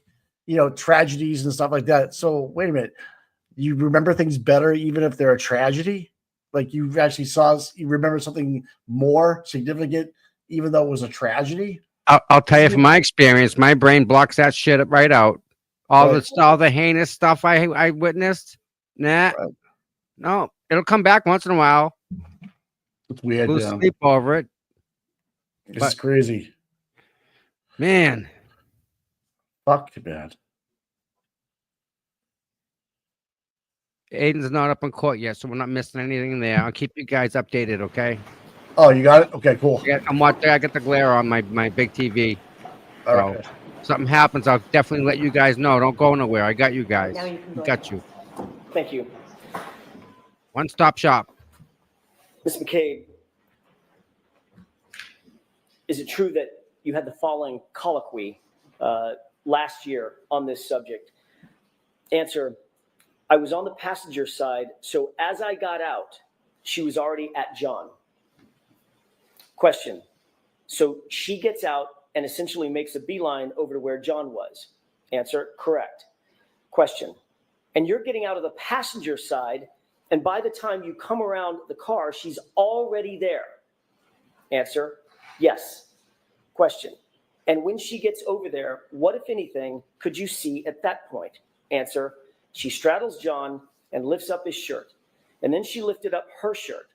tragedies and stuff like that. So wait a minute. You remember things better, even if they're a tragedy? Like you actually you remember something more significant, even though it was a tragedy? I'll tell you from my experience, my brain blocks that shit right out. All the heinous stuff I witnessed. Nah. Right. No, it'll come back once in a while. It's weird. Lose sleep over it. It's crazy. Man. Fuck, man. Aiden's not up in court yet, so we're not missing anything there. I'll keep you guys updated, okay? Oh, you got it? Okay, cool. Yeah, I'm watching. I got the glare on my big TV. All So, right. something happens, I'll definitely let you guys know. Don't go nowhere. I got you guys. Now you can go Got you. Thank you. One-stop shop. Ms. McCabe, is it true that you had the following colloquy last year on this subject? Answer, I was on the passenger side, so as I got out, she was already at John. Question, so she gets out and essentially makes a beeline over to where John was. Answer, correct. Question, and you're getting out of the passenger side, and by the time you come around the car, she's already there. Answer, yes. Question, and when she gets over there, what, if anything, could you see at that point? Answer, she straddles John and lifts up his shirt. And then she lifted up her shirt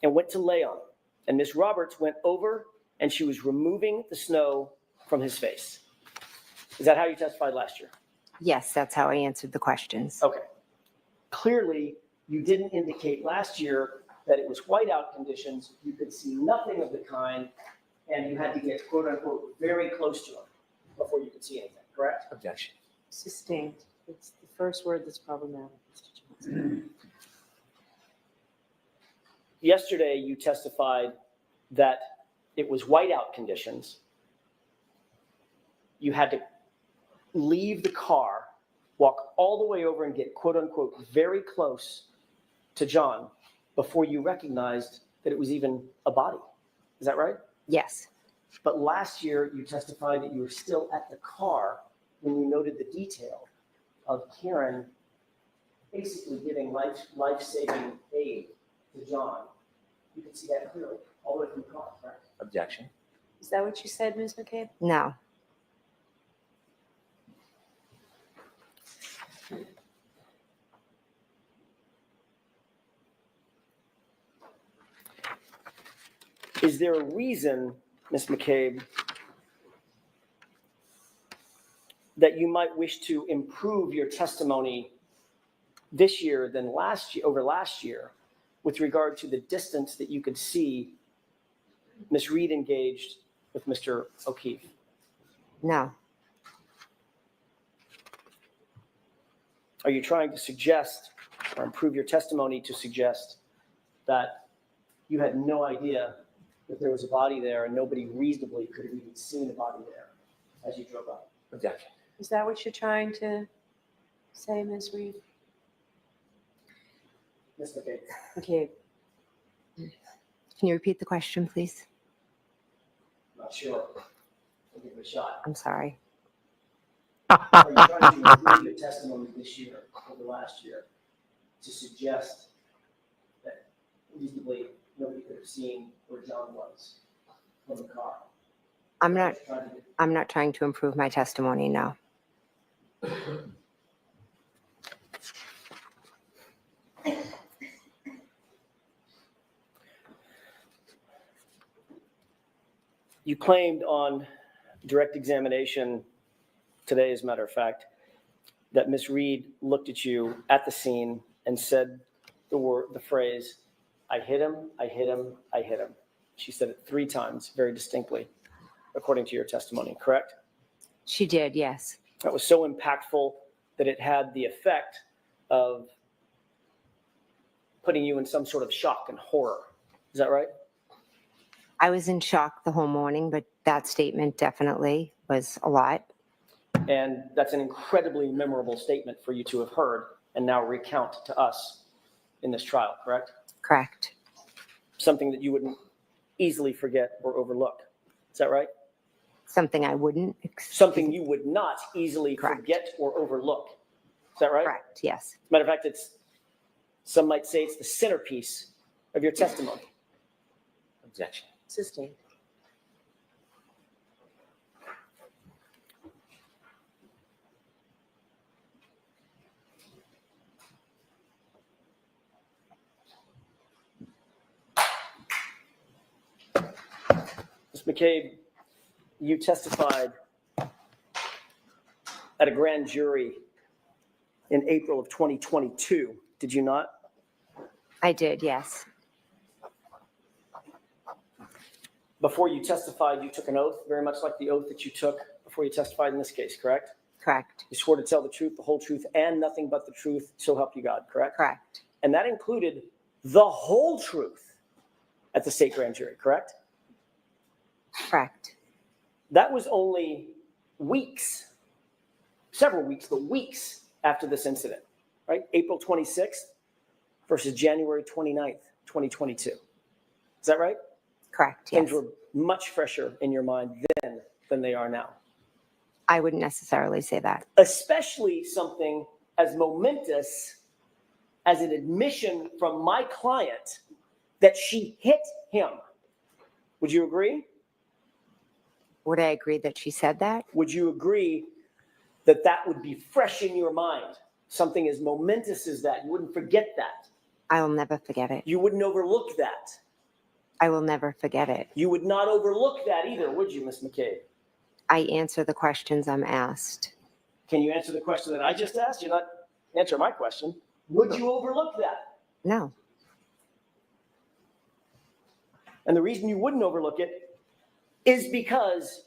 and went to lay on him. And Miss Roberts went over and she was removing the snow from his face. Is that how you testified last year? Yes, that's how I answered the questions. Okay. Clearly, you didn't indicate last year that it was whiteout conditions. You could see nothing of the kind, and you had to get, quote unquote, very close to him before you could see anything, correct? Objection. Sustained. It's the first word that's problematic, Mr. Johnson. Yesterday, you testified that it was whiteout conditions. You had to leave the car, walk all the way over and get, quote unquote, very close to John before you recognized that it was even a body. Is that right? Yes. But last year, you testified that you were still at the car when you noted the detail of Karen basically giving life-saving aid to John. You can see that clearly, all the way from the car, correct? Objection. Is that what you said, Ms. McCabe? No. Is there a reason, Ms. McCabe, that you might wish to improve your testimony this year than last year, over last year, with regard to the distance that you could see Ms. Reed engaged with Mr. O'Keefe? No. Are you trying to suggest or improve your testimony to suggest that you had no idea that there was a body there and nobody reasonably could have even seen a body there as you drove up? Objection. Is that what you're trying to say, Ms. Reed? Ms. McCabe. Okay. Can you repeat the question, please? Not sure. I'll give it a shot. I'm sorry. Are you trying to improve your testimony this year over last year to suggest that reasonably nobody could have seen where John was from the car? I'm not trying to improve my testimony, no. You claimed on direct examination today, as a matter of fact, that Ms. Reed looked at you at the scene and said the phrase, I hit him, I hit him, I hit him. She said it 3 times, very distinctly, according to your testimony, correct? She did, yes. That was so impactful that it had the effect of putting you in some sort of shock and horror. Is that right? I was in shock the whole morning, but that statement definitely was a lot. And that's an incredibly memorable statement for you to have heard and now recount to us in this trial, correct? Correct. Something that you wouldn't easily forget or overlook. Is that right? Something I wouldn't. Something you would not easily forget or overlook. Is that right? Correct, yes. Matter of fact, some might say it's the centerpiece of your testimony. Objection. Sustained. Ms. McCabe, you testified at a grand jury in April of 2022, did you not? I did, yes. Before you testified, you took an oath, very much like the oath that you took before you testified in this case, correct? Correct. You swore to tell the truth, the whole truth, and nothing but the truth, so help you God, correct? Correct. And that included the whole truth at the state grand jury, correct? Correct. That was only weeks, several weeks, but weeks after this incident, right? April 26th versus January 29th, 2022. Is that right? Correct, yes. Things were much fresher in your mind then than they are now. I wouldn't necessarily say that. Especially something as momentous as an admission from my client that she hit him. Would you agree? Would I agree that she said that? Would you agree that that would be fresh in your mind? Something as momentous as that. You wouldn't forget that. I will never forget it. You wouldn't overlook that. I will never forget it. You would not overlook that either, would you, Ms. McCabe? I answer the questions I'm asked. Can you answer the question that I just asked? You're not answering my question. Would you overlook that? No. And the reason you wouldn't overlook it is because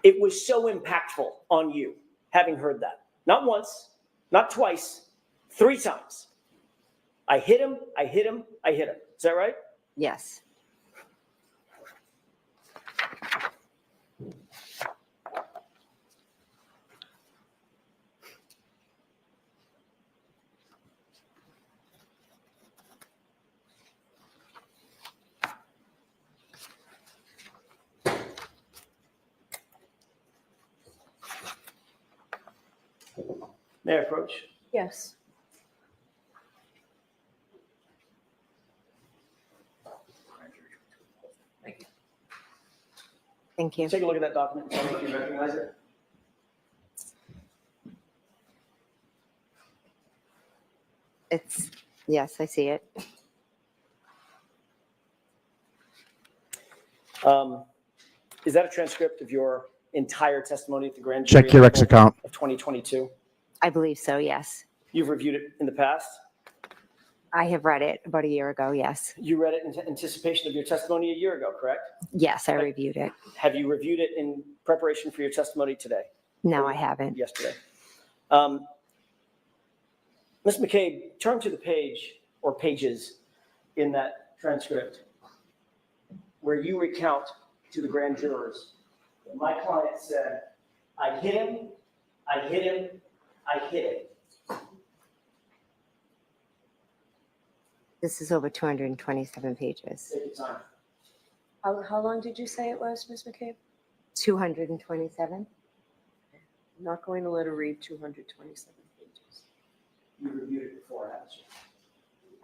it was so impactful on you, having heard that. Not once, not twice, 3 times. I hit him, I hit him, I hit him. Is that right? Yes. May I approach? Yes. Thank you. Take a look at that document and tell me if you recognize it. Yes, I see it. Is that a transcript of your entire testimony at the grand jury? Check your X account. Of 2022? I believe so, yes. You've reviewed it in the past? I have read it about a year ago, yes. You read it in anticipation of your testimony a year ago, correct? Yes, I reviewed it. Have you reviewed it in preparation for your testimony today? No, I haven't. Yesterday. Ms. McCabe, turn to the page or pages in that transcript where you recount to the grand jurors that my client said, I hit him, I hit him, I hit him. This is over 227 pages. Take your time. How long did you say it was, Ms. McCabe? 227? I'm not going to let her read 227 pages. You reviewed it before, haven't you?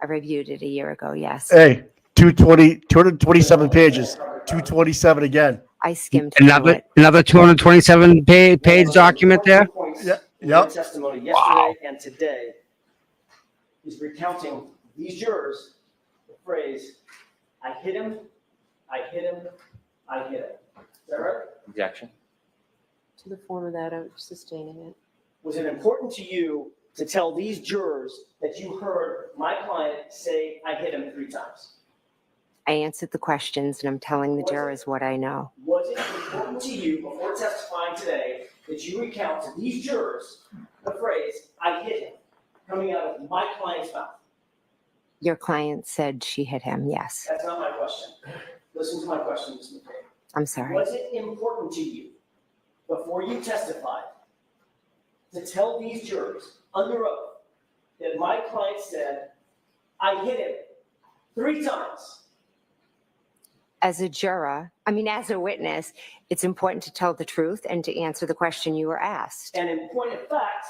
I reviewed it a year ago, yes. Hey, 227 pages, 227 again. I skimmed through Another it. another 227 page document there. Yeah. Your testimony yesterday and today is recounting these jurors the phrase, I hit him, I hit him, I hit him. Is that right? Objection. To the form of that, I'm sustaining it. Was it important to you to tell these jurors that you heard my client say, I hit him 3 times? I answered the questions and I'm telling the Was it- jurors what I know. Was it important to you before testifying today that you recount to these jurors the phrase, I hit him, coming out of my client's mouth? Your client said she hit him, yes. That's not my question. Listen to my question, Ms. McCabe. I'm sorry. Was it important to you before you testified to tell these jurors under oath that my client said, I hit him 3 times. As a juror, I mean, as a witness, it's important to tell the truth and to answer the question you were asked. And in point of fact,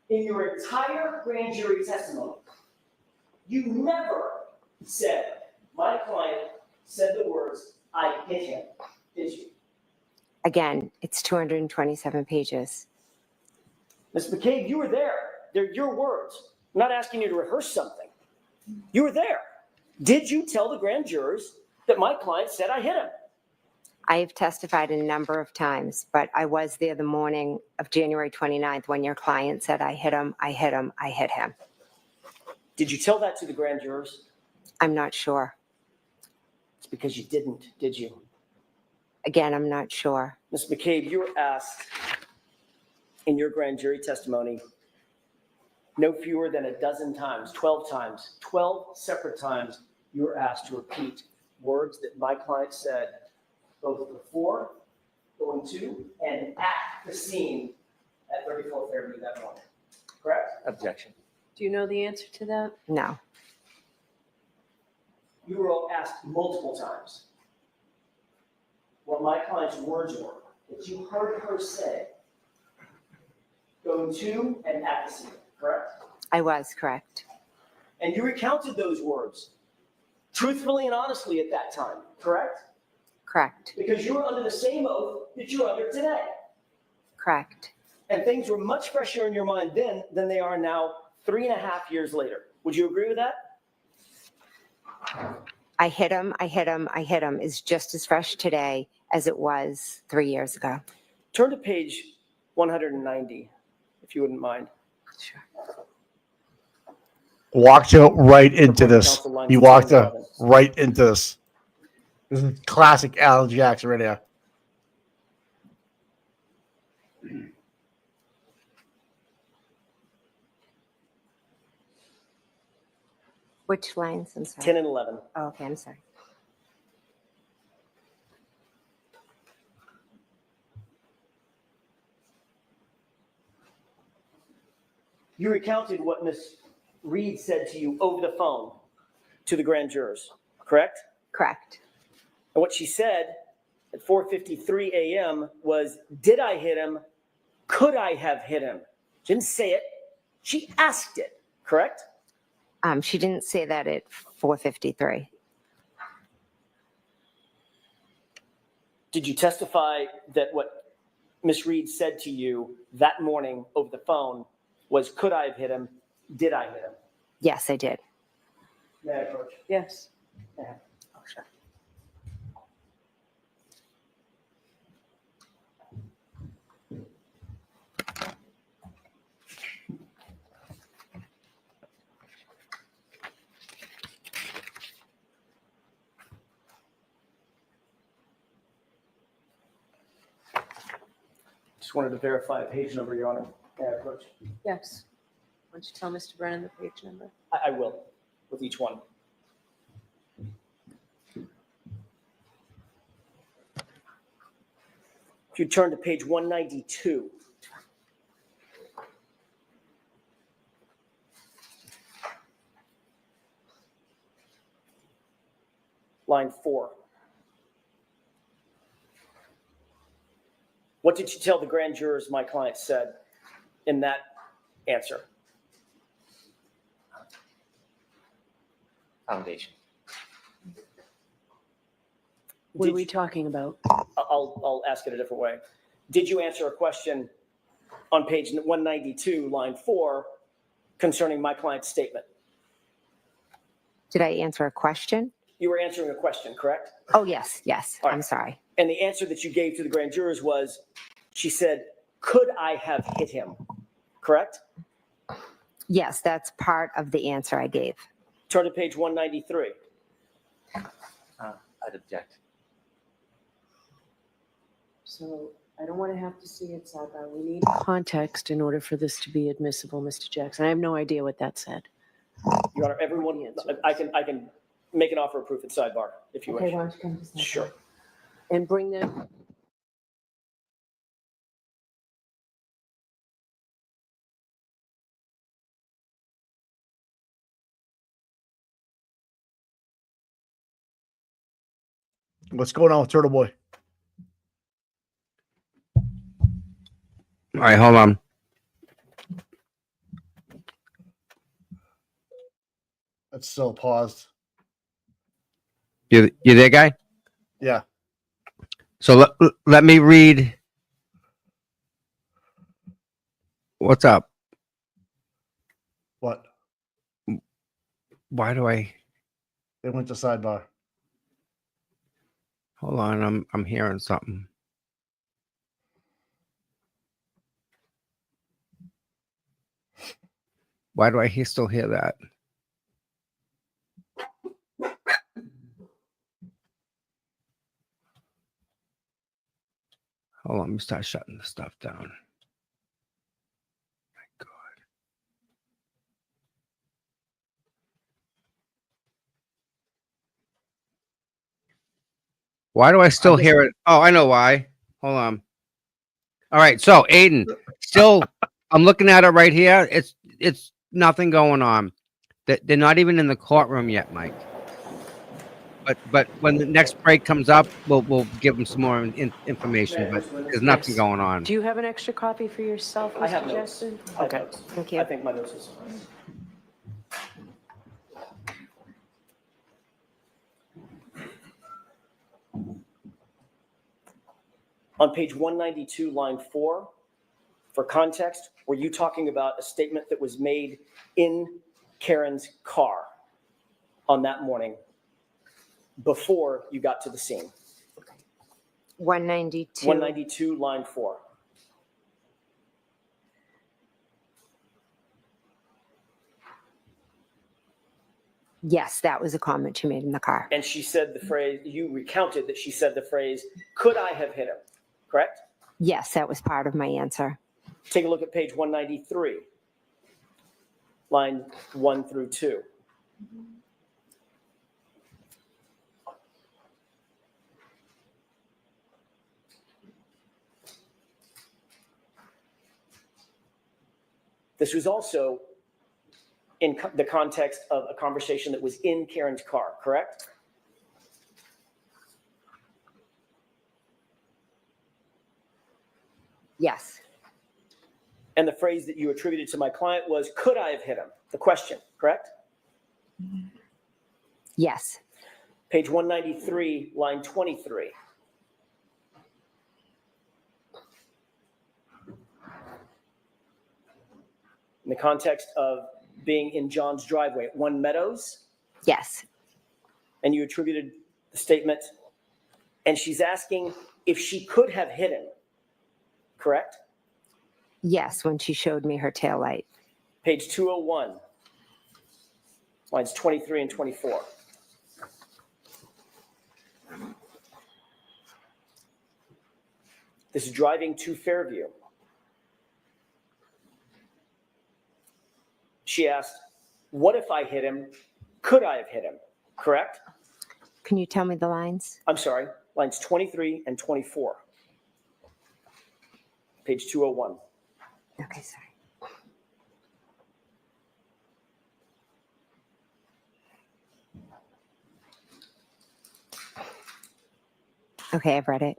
in your entire grand jury testimony, you never said, my client said the words, I hit him, did you? Again, it's 227 pages. Ms. McCabe, you were there. They're your words. I'm not asking you to rehearse something. You were there. Did you tell the grand jurors that my client said I hit him? I have testified a number of times, but I was there the morning of January 29th when your client said, I hit him, I hit him, I hit him. Did you tell that to the grand jurors? I'm not sure. It's because you didn't, did you? Again, I'm not sure. Ms. McCabe, you were asked in your grand jury testimony no fewer than a dozen times, 12 times, 12 separate times, you were asked to repeat words that my client said both before, going to, and at the scene at 34th Fairview that morning. Correct? Objection. Do you know the answer to that? No. You were asked multiple times what my client's words were that you heard her say going to and at the scene, correct? I was correct. And you recounted those words truthfully and honestly at that time, correct? Correct. Because you were under the same oath that you're under today. Correct. And things were much fresher in your mind then than they are now 3.5 years later. Would you agree with that? I hit him, I hit him, I hit him is just as fresh today as it was 3 years ago. Turn to page 190, if you wouldn't mind. Sure. Walked you right into this. You walked right into this. This is classic Alan Jackson right here. Which lines? I'm sorry. 10 and 11. Oh, okay, I'm sorry. You recounted what Ms. Reed said to you over the phone to the grand jurors, correct? Correct. And what she said at 4:53 a.m. was, did I hit him? Could I have hit him? She didn't say it. She asked it, correct? She didn't say that at 4:53. Did you testify that what Ms. Reed said to you that morning over the phone was, could I have hit him? Did I hit him? Yes, I did. May I approach? Yes. Yeah. Oh, sure. Just wanted to verify a page number, Your Honor. May I approach? Yes. Why don't you tell Mr. Brennan the page number? I will, with each one. If you turn to page 192. Line 4. What did you tell the grand jurors my client said in that answer? Foundation. What are we talking about? I'll ask it a different way. Did you answer a question on page 192, line 4, concerning my client's statement? Did I answer a question? You were answering a question, correct? Oh, yes, yes. All right. I'm sorry. And the answer that you gave to the grand jurors was, she said, could I have hit him? Correct? Yes, that's part of the answer I gave. Turn to page 193. I'd object. So I don't want to have to see it sidebar. We need context in order for this to be admissible, Mr. Jackson. I have no idea what that said. Your Honor, everyone, I can make an offer of proof at sidebar if you Okay, wish. why don't you come to sidebar? Sure. And bring them What's going on with Turtle Boy? All right, hold on. That's still paused. You there, guy? Yeah. So let me read. What's up? What? Why do I? They went to sidebar. Hold on, I'm hearing something. Why do I still hear that? Hold on, let me start shutting the stuff down. My God. Why do I still hear it? Oh, I know why. Hold on. All right, so Aiden, still, I'm looking at it right here. It's nothing going on. They're not even in the courtroom yet, Mike. But when the next break comes up, we'll give them some more information. But there's nothing going on. Do you have an extra copy for yourself, I have Mr. notes. Justin? I have Okay, notes. thank you. I think my notes is. On page 192, line 4, for context, were you talking about a statement that was made in Karen's car on that morning before you got to the scene? 192. 192, line 4. Yes, that was a comment she made in the car. And she said the phrase, you recounted that she said the phrase, could I have hit him? Correct? Yes, that was part of my answer. Take a look at page 193, line 1 through 2. This was also in the context of a conversation that was in Karen's car, correct? Yes. And the phrase that you attributed to my client was, could I have hit him? The question, correct? Yes. Page 193, line 23. In the context of being in John's driveway at One Meadows. Yes. And you attributed the statement, and she's asking if she could have hit him, correct? Yes, when she showed me her taillight. Page 201, lines 23 and 24. This is driving to Fairview. She asked, what if I hit him? Could I have hit him? Correct? Can you tell me the lines? I'm sorry, lines 23 and 24. Page 201. Okay, sorry. Okay, I've read it.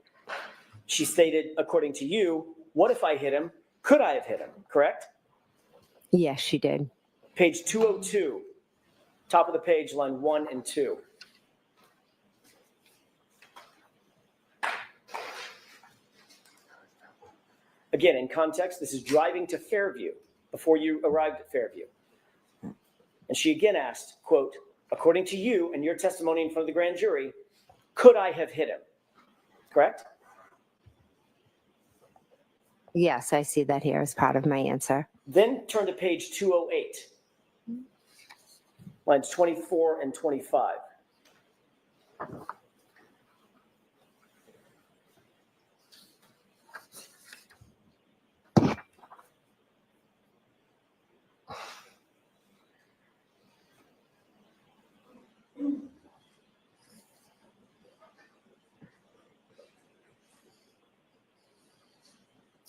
She stated, according to you, what if I hit him? Could I have hit him? Correct? Yes, she did. Page 202, top of the page, line 1 and 2. Again, in context, this is driving to Fairview before you arrived at Fairview. And she again asked, quote, according to you and your testimony in front of the grand jury, could I have hit him? Correct? Yes, I see that here as part of my answer. Then turn to page 208, lines 24 and 25.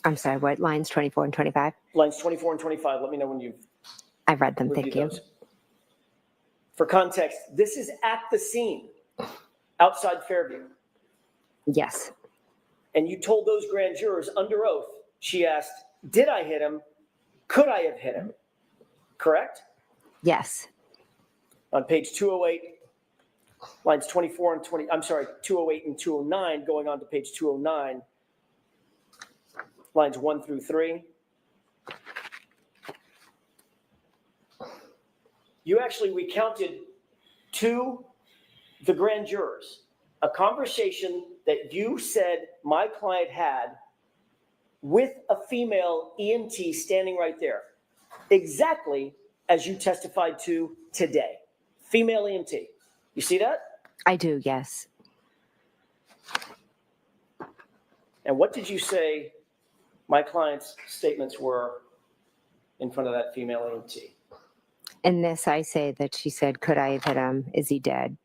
I'm sorry, what lines 24 and 25? Lines 24 and 25, let me know when you've I've read them, thank reviewed you. those. For context, this is at the scene outside Fairview. Yes. And you told those grand jurors under oath, she asked, did I hit him? Could I have hit him? Correct? Yes. On page 208, lines 24 and 20, I'm sorry, 208 and 209, going on to page 209, lines 1 through 3. You actually recounted to the grand jurors a conversation that you said my client had with a female EMT standing right there, exactly as you testified to today. Female EMT. You see that? I do, yes. And what did you say my client's statements were in front of that female EMT? In this, I say that she said, could I have hit him? Is he dead?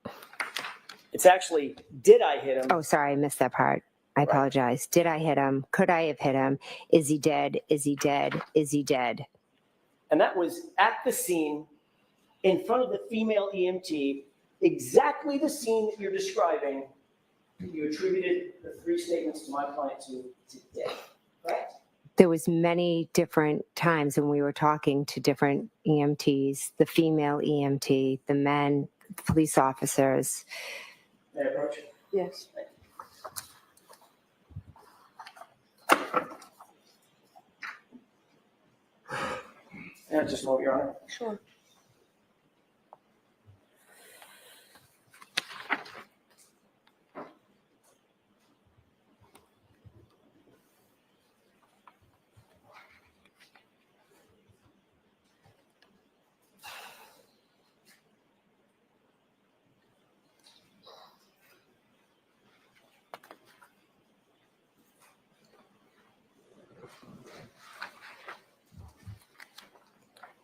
It's actually, did I hit him? Oh, sorry, I missed that part. I apologize. Did I hit him? Could I have hit him? Is he dead? Is he dead? Is he dead? And that was at the scene in front of the female EMT, exactly the scene that you're describing. You attributed the 3 statements to my client to today, correct? There was many different times when we were talking to different EMTs, the female EMT, the men, police officers. May I approach? Yes. Yeah, just hold your honor. Sure.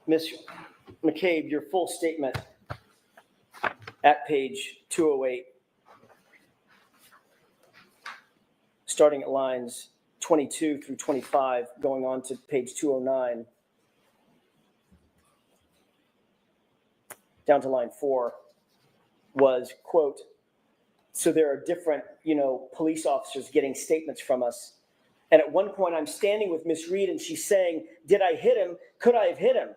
Ms. McCabe, your full statement at page 208, starting at lines 22 through 25, going on to page 209, down to line 4, was, quote, so there are different, police officers getting statements from us. And at one point I'm standing with Miss Reed and she's saying, did I hit him? Could I have hit him?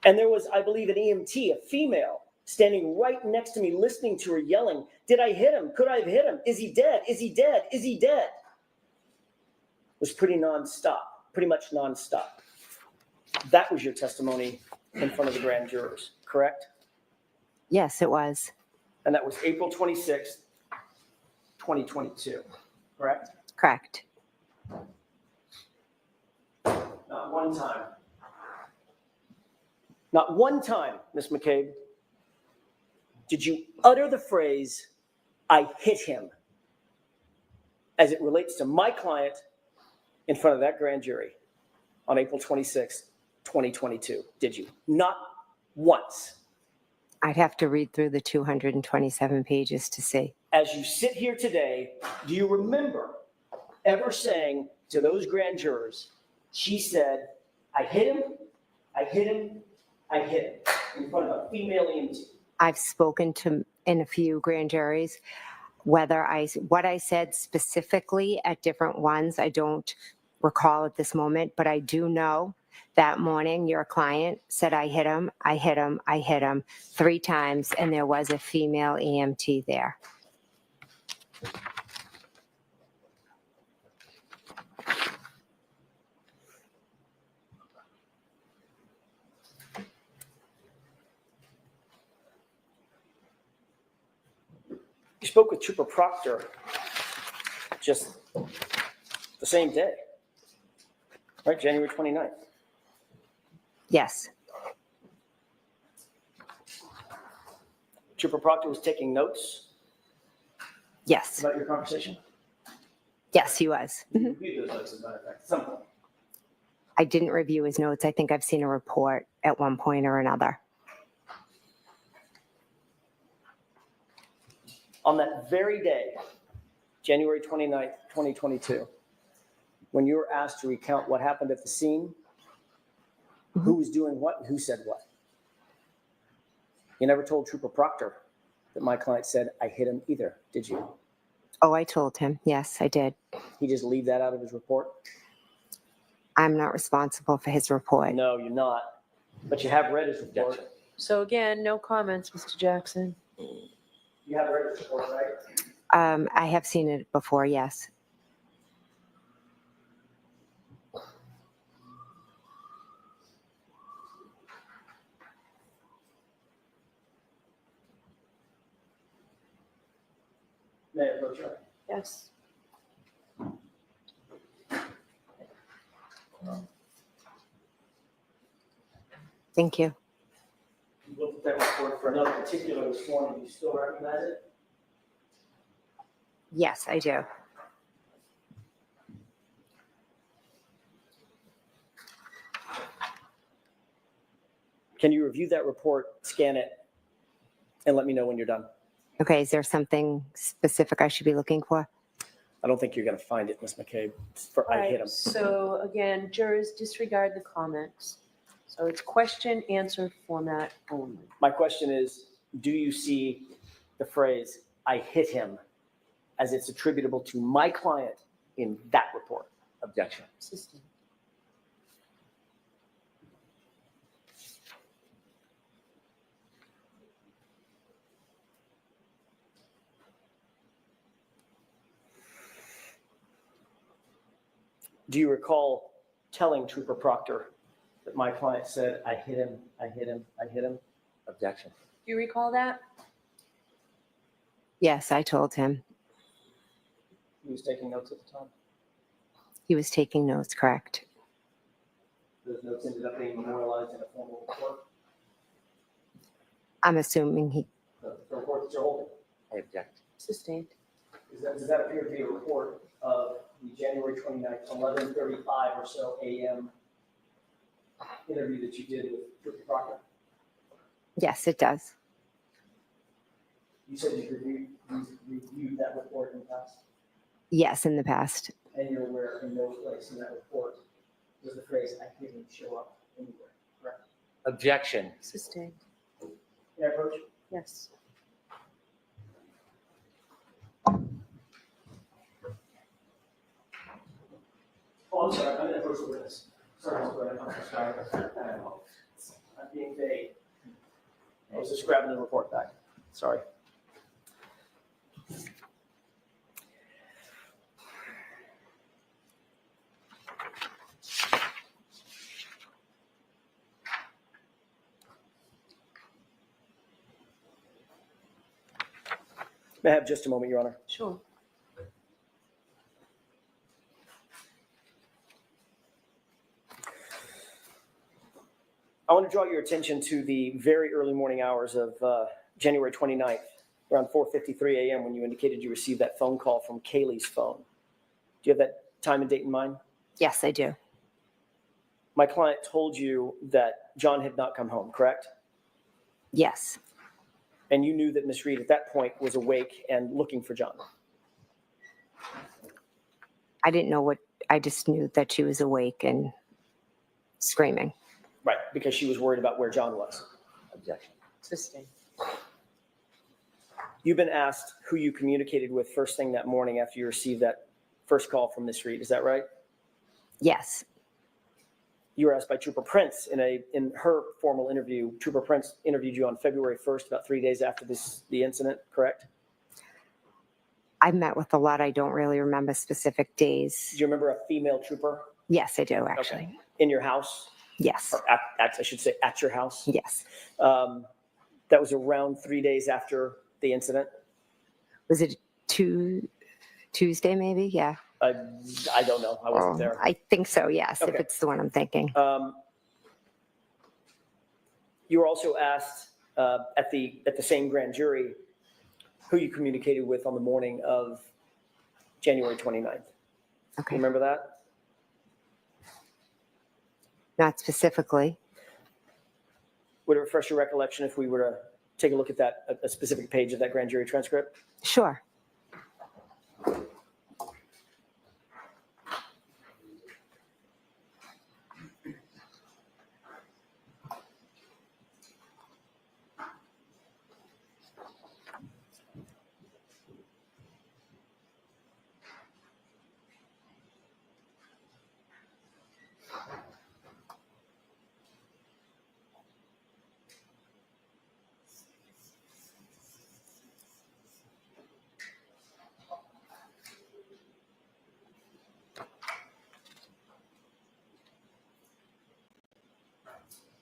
And there was, I believe, an EMT, a female, standing right next to me, listening to her yelling, did I hit him? Could I have hit him? Is he dead? Is he dead? Is he dead? It was pretty much nonstop. That was your testimony in front of the grand jurors, correct? Yes, it was. And that was April 26th, 2022, correct? Correct. Not one time. Not one time, Ms. McCabe, did you utter the phrase, I hit him, as it relates to my client in front of that grand jury on April 26, 2022, did you? Not once. I'd have to read through the 227 pages to see. As you sit here today, do you remember ever saying to those grand jurors, she said, I hit him, I hit him, I hit him, in front of a female EMT? I've spoken to in a few grand juries. What I said specifically at different ones, I don't recall at this moment, but I do know that morning your client said, I hit him, I hit him, I hit him 3 times, and there was a female EMT there. You spoke with Trooper Proctor just the same day, right? January 29th. Yes. Trooper Proctor was taking notes? Yes. About your conversation? Yes, he was. You reviewed those notes, as a matter of fact, at some point. I didn't review his notes. I think I've seen a report at one point or another. On that very day, January 29th, 2022, when you were asked to recount what happened at the scene, who was doing what and who said what, you never told Trooper Proctor that my client said, I hit him either, did you? Oh, I told him. Yes, I did. He just leave that out of his report? I'm not responsible for his report. No, you're not. But you have read his report. So again, no comments, Mr. Jackson. You have read his report, right? I have seen it before, yes. May I approach you? Yes. Thank you. You looked at that report for another particular this morning. Do you still recognize it? Yes, I do. Can you review that report, scan it, and let me know when you're done? Okay, is there something specific I should be looking for? I don't think you're going to find it, Ms. McCabe. I hit him. So again, jurors disregard the comments. So it's question answer format only. My question is, do you see the phrase, "I hit him," as it's attributable to my client in that report? Objection. Assistant. Do you recall telling Trooper Proctor that my client said, "I hit him, I hit him, I hit him"? Objection. Do you recall that? Yes, I told him. He was taking notes at the time. He was taking notes, correct? Those notes ended up being memorialized in a formal report. I'm assuming he, The report that you're holding. I object. Sustained. Does that appear to be a report of the January 29th, 11:35 or so a.m. interview that you did with Trooper Proctor? yes, it does. You said you reviewed that report in the past, Yes, in the past. and you're aware in no place in that report does the phrase "I hit him" show up anywhere, correct? Objection. Sustained. May I approach? Yes. Oh, I'm sorry, I'm going to approach the witness. Sorry, Mr. Brennan, I'm sorry. I'm being vague. I was just grabbing the report back. Sorry. May I have just a moment, Your Honor? Sure. I want to draw your attention to the very early morning hours of January 29th, around 4:53 a.m. when you indicated you received that phone call from Kaylee's phone. Do you have that time and date in mind? Yes, I do. My client told you that John had not come home, correct? Yes, And you knew that Miss Reed at that point was awake and looking for John. I didn't know what, I just knew that she was awake and screaming. Right, because she was worried about where John was. Objection. Sustained. You've been asked who you communicated with first thing that morning after you received that first call from Miss Reed. Is that right? Yes, You were asked by Trooper Prince in her formal interview. Trooper Prince interviewed you on February 1st, about 3 days after the incident, correct? I met with a lot. I don't really remember specific days. Do you remember a female trooper? Yes, I do, actually. Okay. In your house? Yes. Or I should say at your house? Yes. That was around 3 days after the incident? Was it Tuesday, maybe? Yeah. I don't know. I wasn't there. I think so, yes, if Okay. it's the one I'm thinking. You were also asked at the same grand jury who you communicated with on the morning of January 29th. Okay. You remember that? Not specifically. Would it refresh your recollection if we were to take a look at that, a specific page of that grand jury transcript? Sure.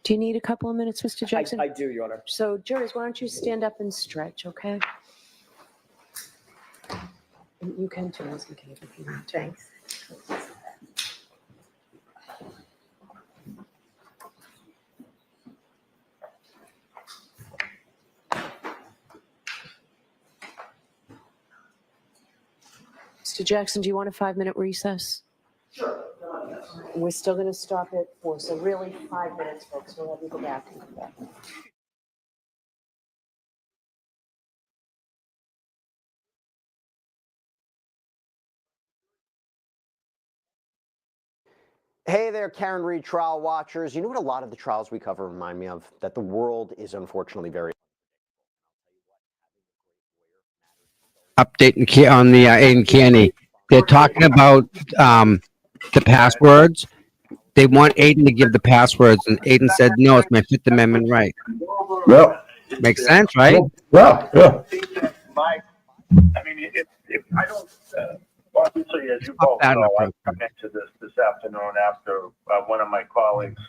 Do you need a couple of minutes, Mr. Jackson? I do, Your Honor. So, jurors, why don't you stand up and stretch, okay? And you can too, Ms. McCabe, if you want. Thanks. Mr. Jackson, do you want a 5-minute recess? Sure. We're still going to stop at 4, so really 5 minutes, folks. We'll have you go back and come back. Hey there, Karen Reed trial watchers. You know what a lot of the trials we cover remind me of? That the world is unfortunately very Update on the Aiden Canny. They're talking about the passwords. They want Aiden to give the passwords, and Aiden said, no, it's my Fifth Amendment right. Yeah. Makes sense, right? Yeah, yeah. I mean, if I don't, obviously, as you both that know, up, I've come into this afternoon after one of my colleagues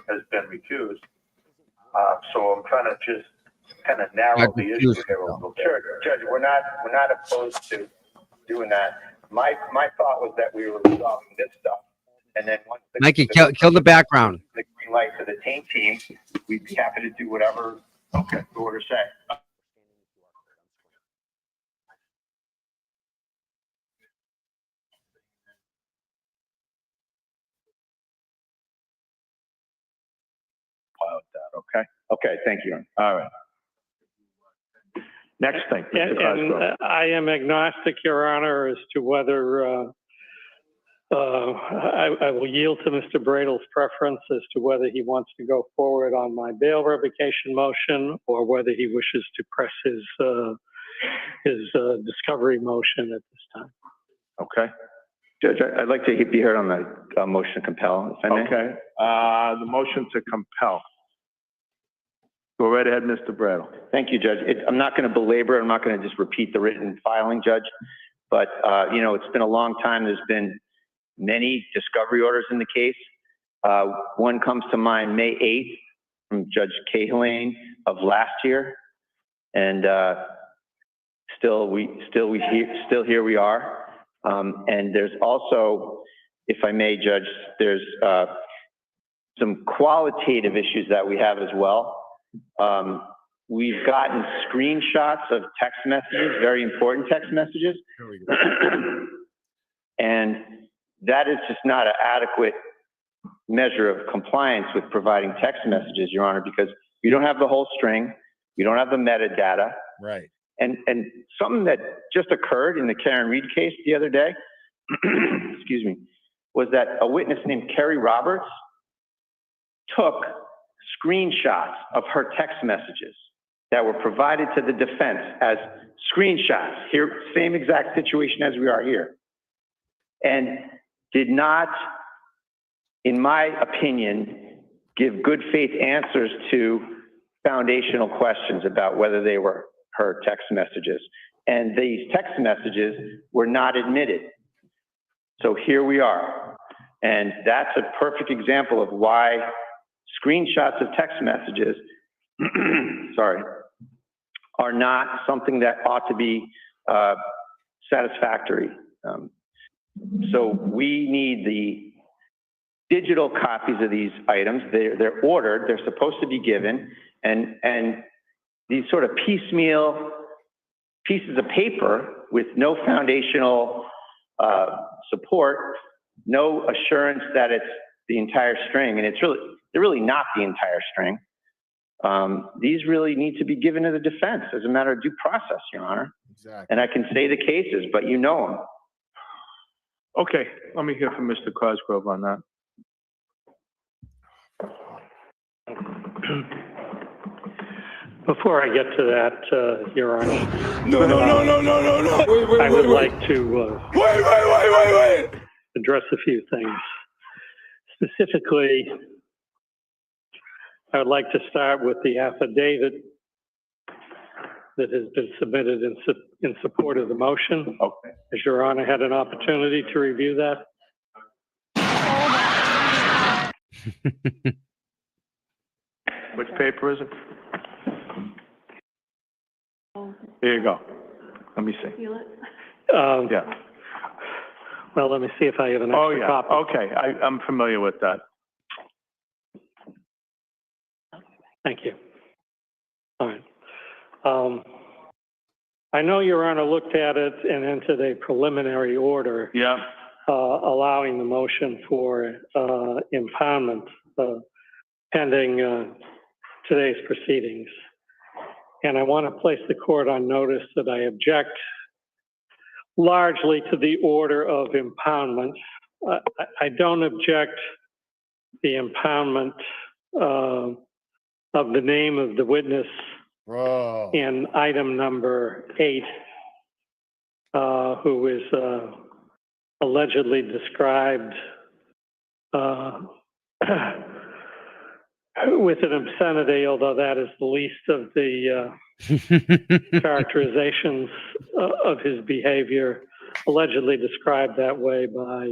has been recused. So I'm trying to just kind of narrow the issue here a little bit. Sure, Judge, we're not opposed to doing that. My thought was that we were resolving this stuff, and then once Mikey, kill the background. the green light for the team, we'd be happy to do whatever the order say. About that, okay? Okay, thank you. All right. Next thing. Mr. And Cosgrove. I am agnostic, Your Honor, as to whether I will yield to Mr. Bradle's preference as to whether he wants to go forward on my bail revocation motion or whether he wishes to press his discovery motion at this time. Okay. Judge, I'd like to be heard on the motion to compel, if I may. Okay. The motion to compel. Go right ahead, Mr. Bradle. Thank you, Judge. I'm not going to belabor it. I'm not going to just repeat the written filing, Judge. But, it's been a long time. There's been many discovery orders in the case. One comes to mind May 8th from Judge Cahalane of last year. And still here we are. And there's also, if I may, Judge, there's some qualitative issues that we have as well. We've gotten screenshots of text messages, very important text messages. And that is just not an adequate measure of compliance with providing text messages, Your Honor, because you don't have the whole string, you don't have the metadata. Right. And something that just occurred in the Karen Reed case the other day, excuse me, was that a witness named Kerry Roberts took screenshots of her text messages that were provided to the defense as screenshots. Here, same exact situation as we are here. And did not, in my opinion, give good faith answers to foundational questions about whether they were her text messages. And these text messages were not admitted. So here we are. And that's a perfect example of why screenshots of text messages, are not something that ought to be satisfactory. So we need the digital copies of these items. They're ordered, they're supposed to be given, and these sort of piecemeal pieces of paper with no foundational support, no assurance that it's the entire string, and they're really not the entire string. These really need to be given to the defense as a matter of due process, Your Honor. Exactly. And I can say the cases, but you know them. Okay, let me hear from Mr. Cosgrove on that. Before I get to that, Your Honor. No. Wait. I would like to Wait. address a few things. Specifically, I would like to start with the affidavit that has been submitted in support of the motion. Okay. Has Your Honor had an opportunity to review that? Which paper is it? Here you go. Let me see. Yeah. Well, let me see if I have an Oh, extra yeah. copy. Okay. I'm familiar with that. Thank you. All right. I know Your Honor looked at it and entered a preliminary order. Yeah. Allowing the motion for impoundment pending today's proceedings. And I want to place the court on notice that I object largely to the order of impoundment. I don't object the impoundment of the name of the witness in item number 8, who is allegedly described with an obscenity, although that is the least of the characterizations of his behavior, allegedly described that way by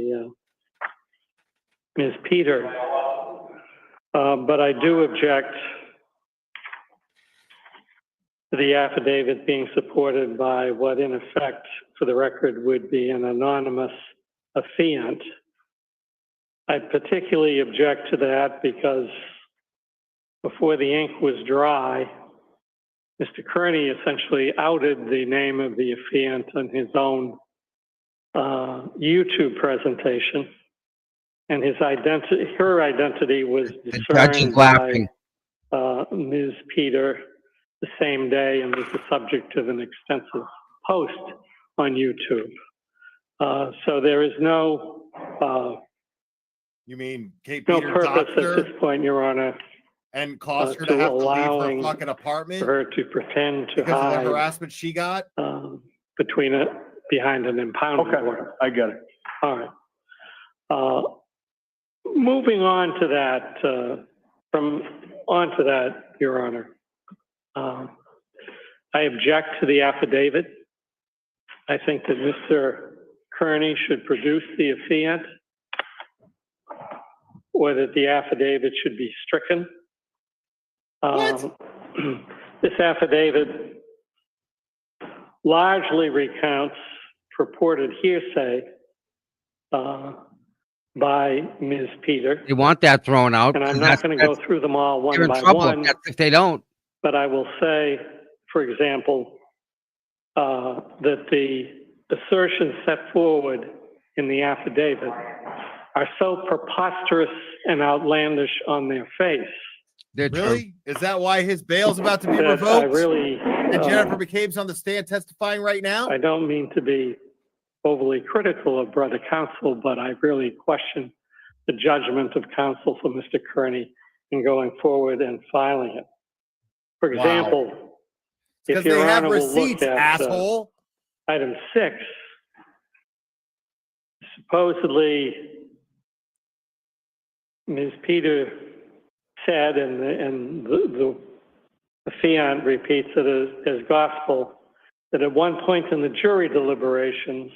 Ms. Peter. But I do object to the affidavit being supported by what in effect, for the record, would be an anonymous affiant. I particularly object to that because before the ink was dry, Mr. Kearney essentially outed the name of the affiant on his own YouTube presentation, and her identity was discerned by Ms. Peter the same day and was the subject of an extensive post on YouTube. So there is no You mean Kate no Peter purpose doxed her at this point, Your Honor, and caused her to have to leave allowing her fucking apartment for her to pretend to because of hide the harassment she got? behind an impoundment order. I get it. All right. Moving on to that, Your Honor. I object to the affidavit. I think that Mr. Kearney should produce the affiant, or that the affidavit should be stricken. This affidavit largely recounts purported hearsay by Ms. Peter. They want that thrown out. And I'm not going to go through them all one by one. If they don't. But I will say, for example, that the assertions set forward in the affidavit are so preposterous and outlandish on their face. Really? Is that why his bail's about to be That revoked? I really, and Jennifer McCabe's on the stand testifying right now? I don't mean to be overly critical of brother counsel, but I really question the judgment of counsel for Mr. Kearney in going forward and filing it. For example, Because if they Your have Honor will receipts, look at asshole. item 6, supposedly Ms. Peter said, and the affiant repeats it as gospel, that at one point in the jury deliberations,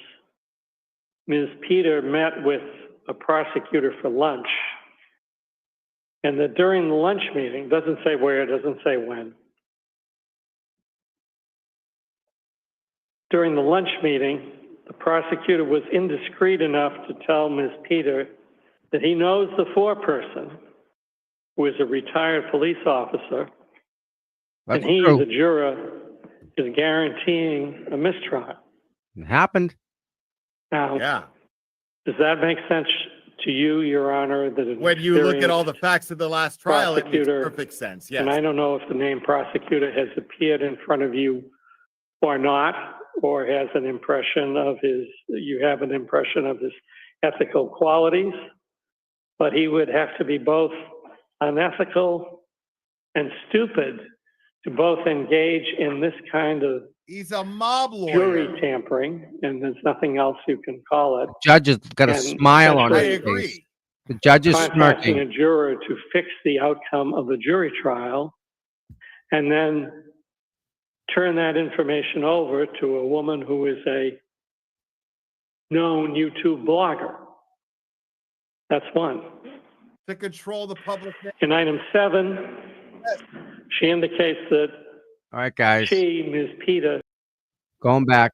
Ms. Peter met with a prosecutor for lunch, and that during the lunch meeting, doesn't say where, doesn't say when, during the lunch meeting, the prosecutor was indiscreet enough to tell Ms. Peter that he knows the foreperson, who is a retired police officer, That's and he, true. the juror, is guaranteeing a mistrial. It happened. Now, Yeah. does that make sense to you, Your Honor? That When you look at all the facts of the last trial, it makes prosecutor, perfect sense. Yes. and I don't know if the named prosecutor has appeared in front of you or not, or has an impression of you have an impression of his ethical qualities, but he would have to be both unethical and stupid to both engage in this kind of He's a mob lawyer. jury tampering, and there's nothing else you can call it. Judge has got a And smile on his essentially face. The judge is contacting smirking. a juror to fix the outcome of a jury trial, and then turn that information over to a woman who is a known YouTube blogger. That's one. to control the public. In item 7, she indicates that All right, guys, she, Ms. Peta, going back.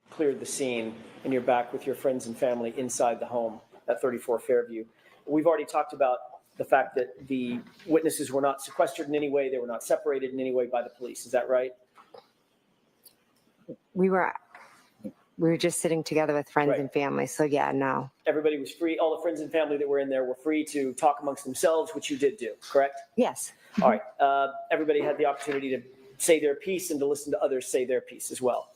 cleared the scene and you're back with your friends and family inside the home at 34 Fairview. We've already talked about the fact that the witnesses were not sequestered in any way. They were not separated in any way by the police. Is that right? We were just sitting together with friends Right. and family. So yeah, no. Everybody was free. All the friends and family that were in there were free to talk amongst themselves, which you did do, correct? Yes. All right. Everybody had the opportunity to say their piece and to listen to others say their piece as well.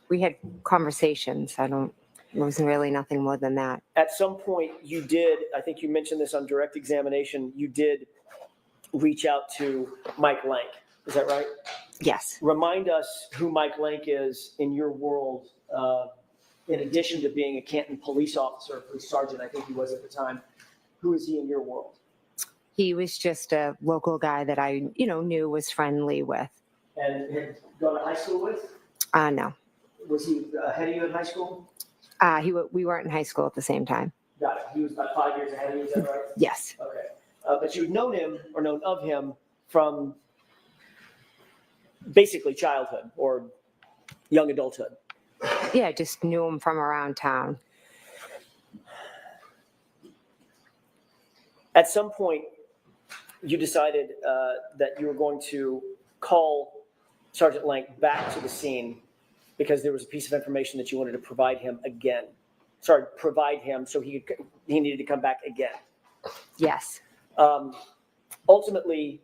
We had conversations. It wasn't really nothing more than that. At some point you did, I think you mentioned this on direct examination, you did reach out to Mike Lank. Is that right? Yes. Remind us who Mike Lank is in your world, in addition to being a Canton police officer, police sergeant, I think he was at the time. Who is he in your world? He was just a local guy that I, knew, was friendly with. And had gone to high school with? No. Was he ahead of you in high school? We weren't in high school at the same time. Got it. He was about 5 years ahead of you, is that right? Yes. Okay. But you'd known him or known of him from basically childhood or young adulthood. Yeah, I just knew him from around town. At some point, you decided that you were going to call Sergeant Lank back to the scene because there was a piece of information that you wanted to provide him again. Provide him so he needed to come back again. Yes. Ultimately,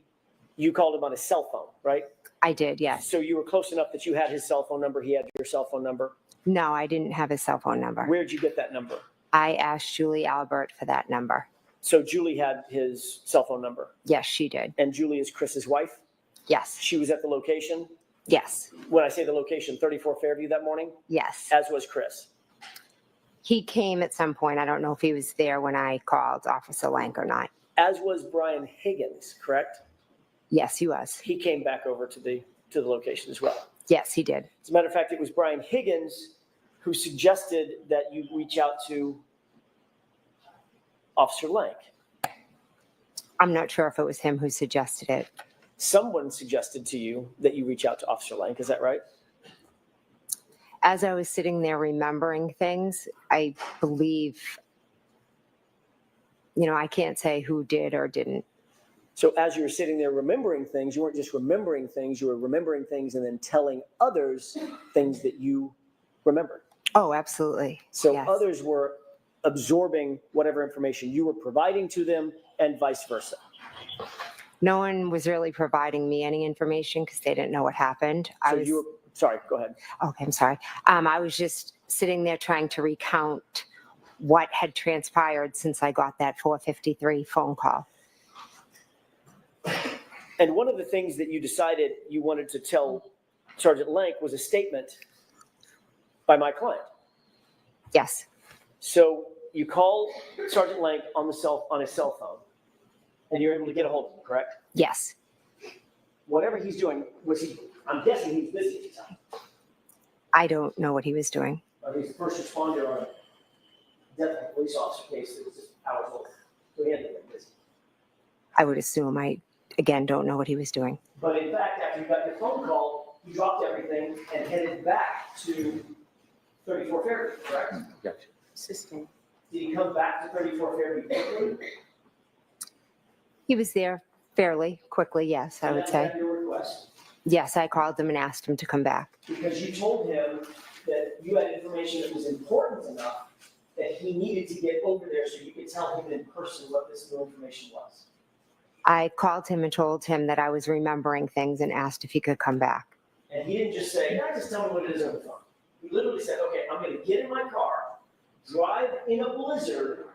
you called him on his cell phone, right? I did, yes. So you were close enough that you had his cell phone number. He had your cell phone number. No, I didn't have his cell phone number. Where'd you get that number? I asked Julie Albert for that number. So Julie had his cell phone number. Yes, she did. And Julie is Chris's wife? Yes. She was at the location? Yes. When I say the location, 34 Fairview that morning? Yes. As was Chris. He came at some point. I don't know if he was there when I called Officer Lank or not. As was Brian Higgins, correct? Yes, he was. He came back over to the location as well. Yes, he did. As a matter of fact, it was Brian Higgins who suggested that you reach out to Officer Lank. I'm not sure if it was him who suggested it. Someone suggested to you that you reach out to Officer Lank. Is that right? As I was sitting there remembering things, I believe, I can't say who did or didn't. So as you were sitting there remembering things, you weren't just remembering things, you were remembering things and then telling others things that you remembered. Oh, absolutely. So Yes. others were absorbing whatever information you were providing to them and vice versa. No one was really providing me any information because they didn't know what happened. Sorry, go ahead. Okay, I'm sorry. I was just sitting there trying to recount what had transpired since I got that 4:53 phone call. And one of the things that you decided you wanted to tell Sergeant Lank was a statement by my client. Yes. So you call Sergeant Lank on his cell phone, and you're able to get a hold of him, correct? Yes. Whatever he's doing, I'm guessing he's busy at the time. I don't know what he was doing. He's the first responder on a death of a police officer case that was just hours old. So he had to be busy. I would assume. I, again, don't know what he was doing. But in fact, after you got your phone call, you dropped everything and headed back to 34 Fairview, correct? Gotcha. Assisting. Did he come back to 34 Fairview quickly? He was there fairly quickly, yes, I would And say. that's your request? Yes, I called him and asked him to come back. Because you told him that you had information that was important enough that he needed to get over there so you could tell him in person what this new information was. I called him and told him that I was remembering things and asked if he could come back. And he didn't just say, "Yeah, just tell me what it is on the phone." He literally said, "Okay, I'm going to get in my car, drive in a blizzard."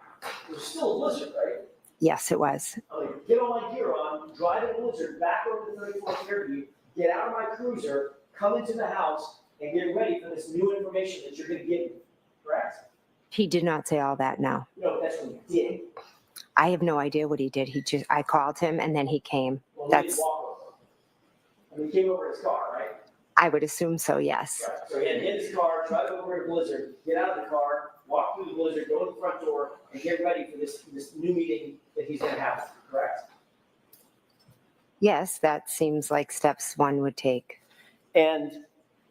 It was still a blizzard, right? Yes, it was. I'm going to get all my gear on, drive in a blizzard back over to 34 Fairview, get out of my cruiser, come into the house, and get ready for this new information that you're going to give me. Correct? He did not say all that, no. No, that's what he did. I have no idea what he did. I called him and then he came. Well, he didn't walk over. I mean, he came over in his car, right? I would assume so, yes. Right. So he had to hit his car, drive over to Blizzard, get out of the car, walk through the Blizzard, go to the front door, and get ready for this new meeting that he's going to have. Correct. Yes, that seems like steps one would take. And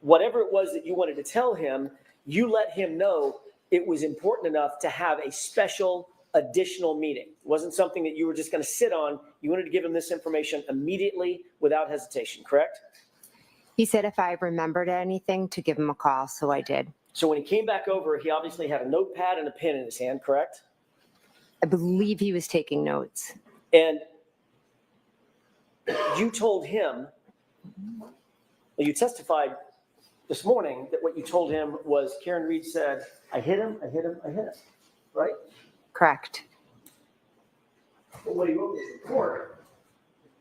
whatever it was that you wanted to tell him, you let him know it was important enough to have a special additional meeting. It wasn't something that you were just going to sit on. You wanted to give him this information immediately without hesitation, correct? He said if I remembered anything to give him a call, so I did. So when he came back over, he obviously had a notepad and a pen in his hand, correct? I believe he was taking notes. And you told him, you testified this morning that what you told him was Karen Reed said, I hit him, I hit him, I hit him, right? Correct. But when he wrote this report,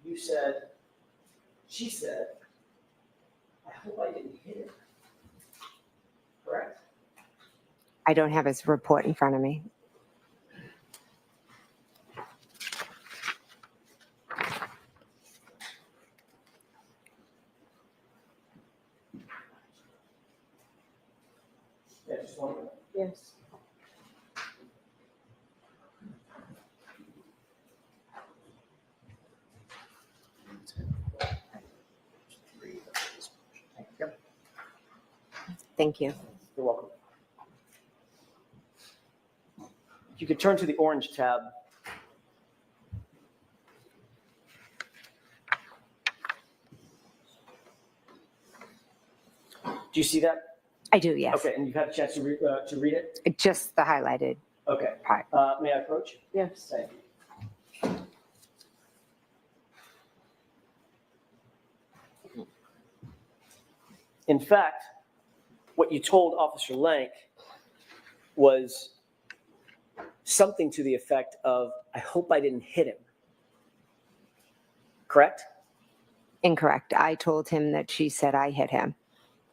you said, she said, I hope I didn't hit him. Correct? I don't have his report in front of me. Yeah, just one minute. Yes. Thank you. You're welcome. You could turn to the orange tab. Do you see that? I do, yes. Okay, and you've had a chance to read it? Just the highlighted Okay. part. May I approach? Yes. Thank you. In fact, what you told Officer Lank was something to the effect of, I hope I didn't hit him. Correct? Incorrect. I told him that she said I hit him.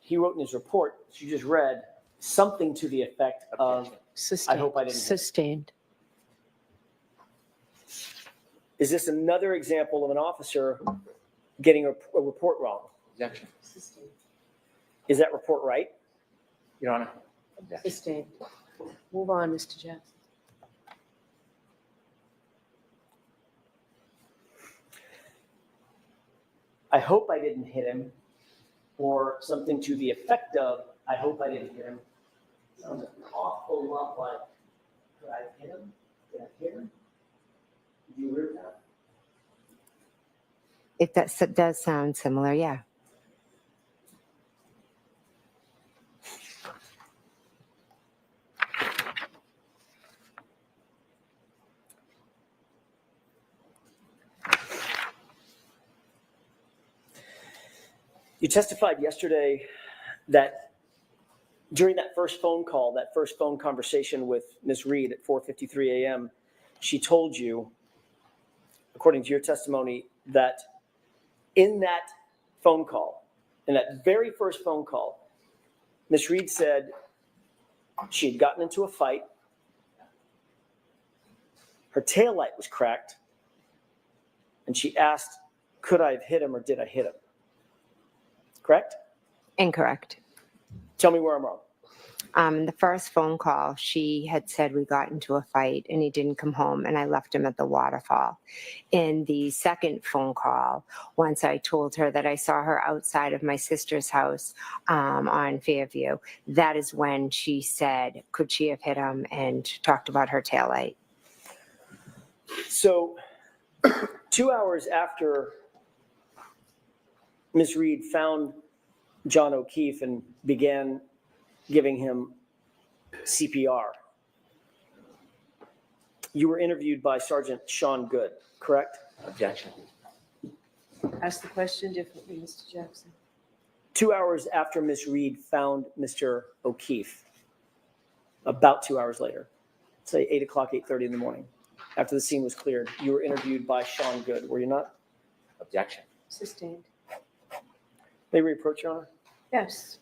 He wrote in his report, she just read, something to the effect of, Sustained. I hope I didn't hit him. Sustained. Is this another example of an officer getting a report wrong? Objection. Is that report right? Your Honor. Objection. Sustained. Move on, Mr. Jackson. I hope I didn't hit him, or something to the effect of, I hope I didn't hit him. Sounds an awful lot like, did I hit him? Did I hit him? Do you agree with that? It does sound similar, yeah. You testified yesterday that during that first phone call, that first phone conversation with Ms. Reed at 4:53 a.m., she told you, according to your testimony, that in that phone call, in that very first phone call, Ms. Reed said she had gotten into a fight, her taillight was cracked, and she asked, could I have hit him or did I hit him? Correct? Incorrect. Tell me where I'm wrong. The first phone call, she had said we got into a fight and he didn't come home and I left him at the waterfall. In the second phone call, once I told her that I saw her outside of my sister's house on Fairview, that is when she said, could she have hit him, and talked about her taillight. So 2 hours after Ms. Reed found John O'Keefe and began giving him CPR, you were interviewed by Sergeant Sean Good, correct? Objection. Ask the question differently, Mr. Jackson. 2 hours after Ms. Reed found Mr. O'Keefe, about 2 hours later, say 8 o'clock, 8:30 in the morning, after the scene was cleared, you were interviewed by Sean Good, were you not? Objection. Sustained. May we approach, Your Honor? Yes.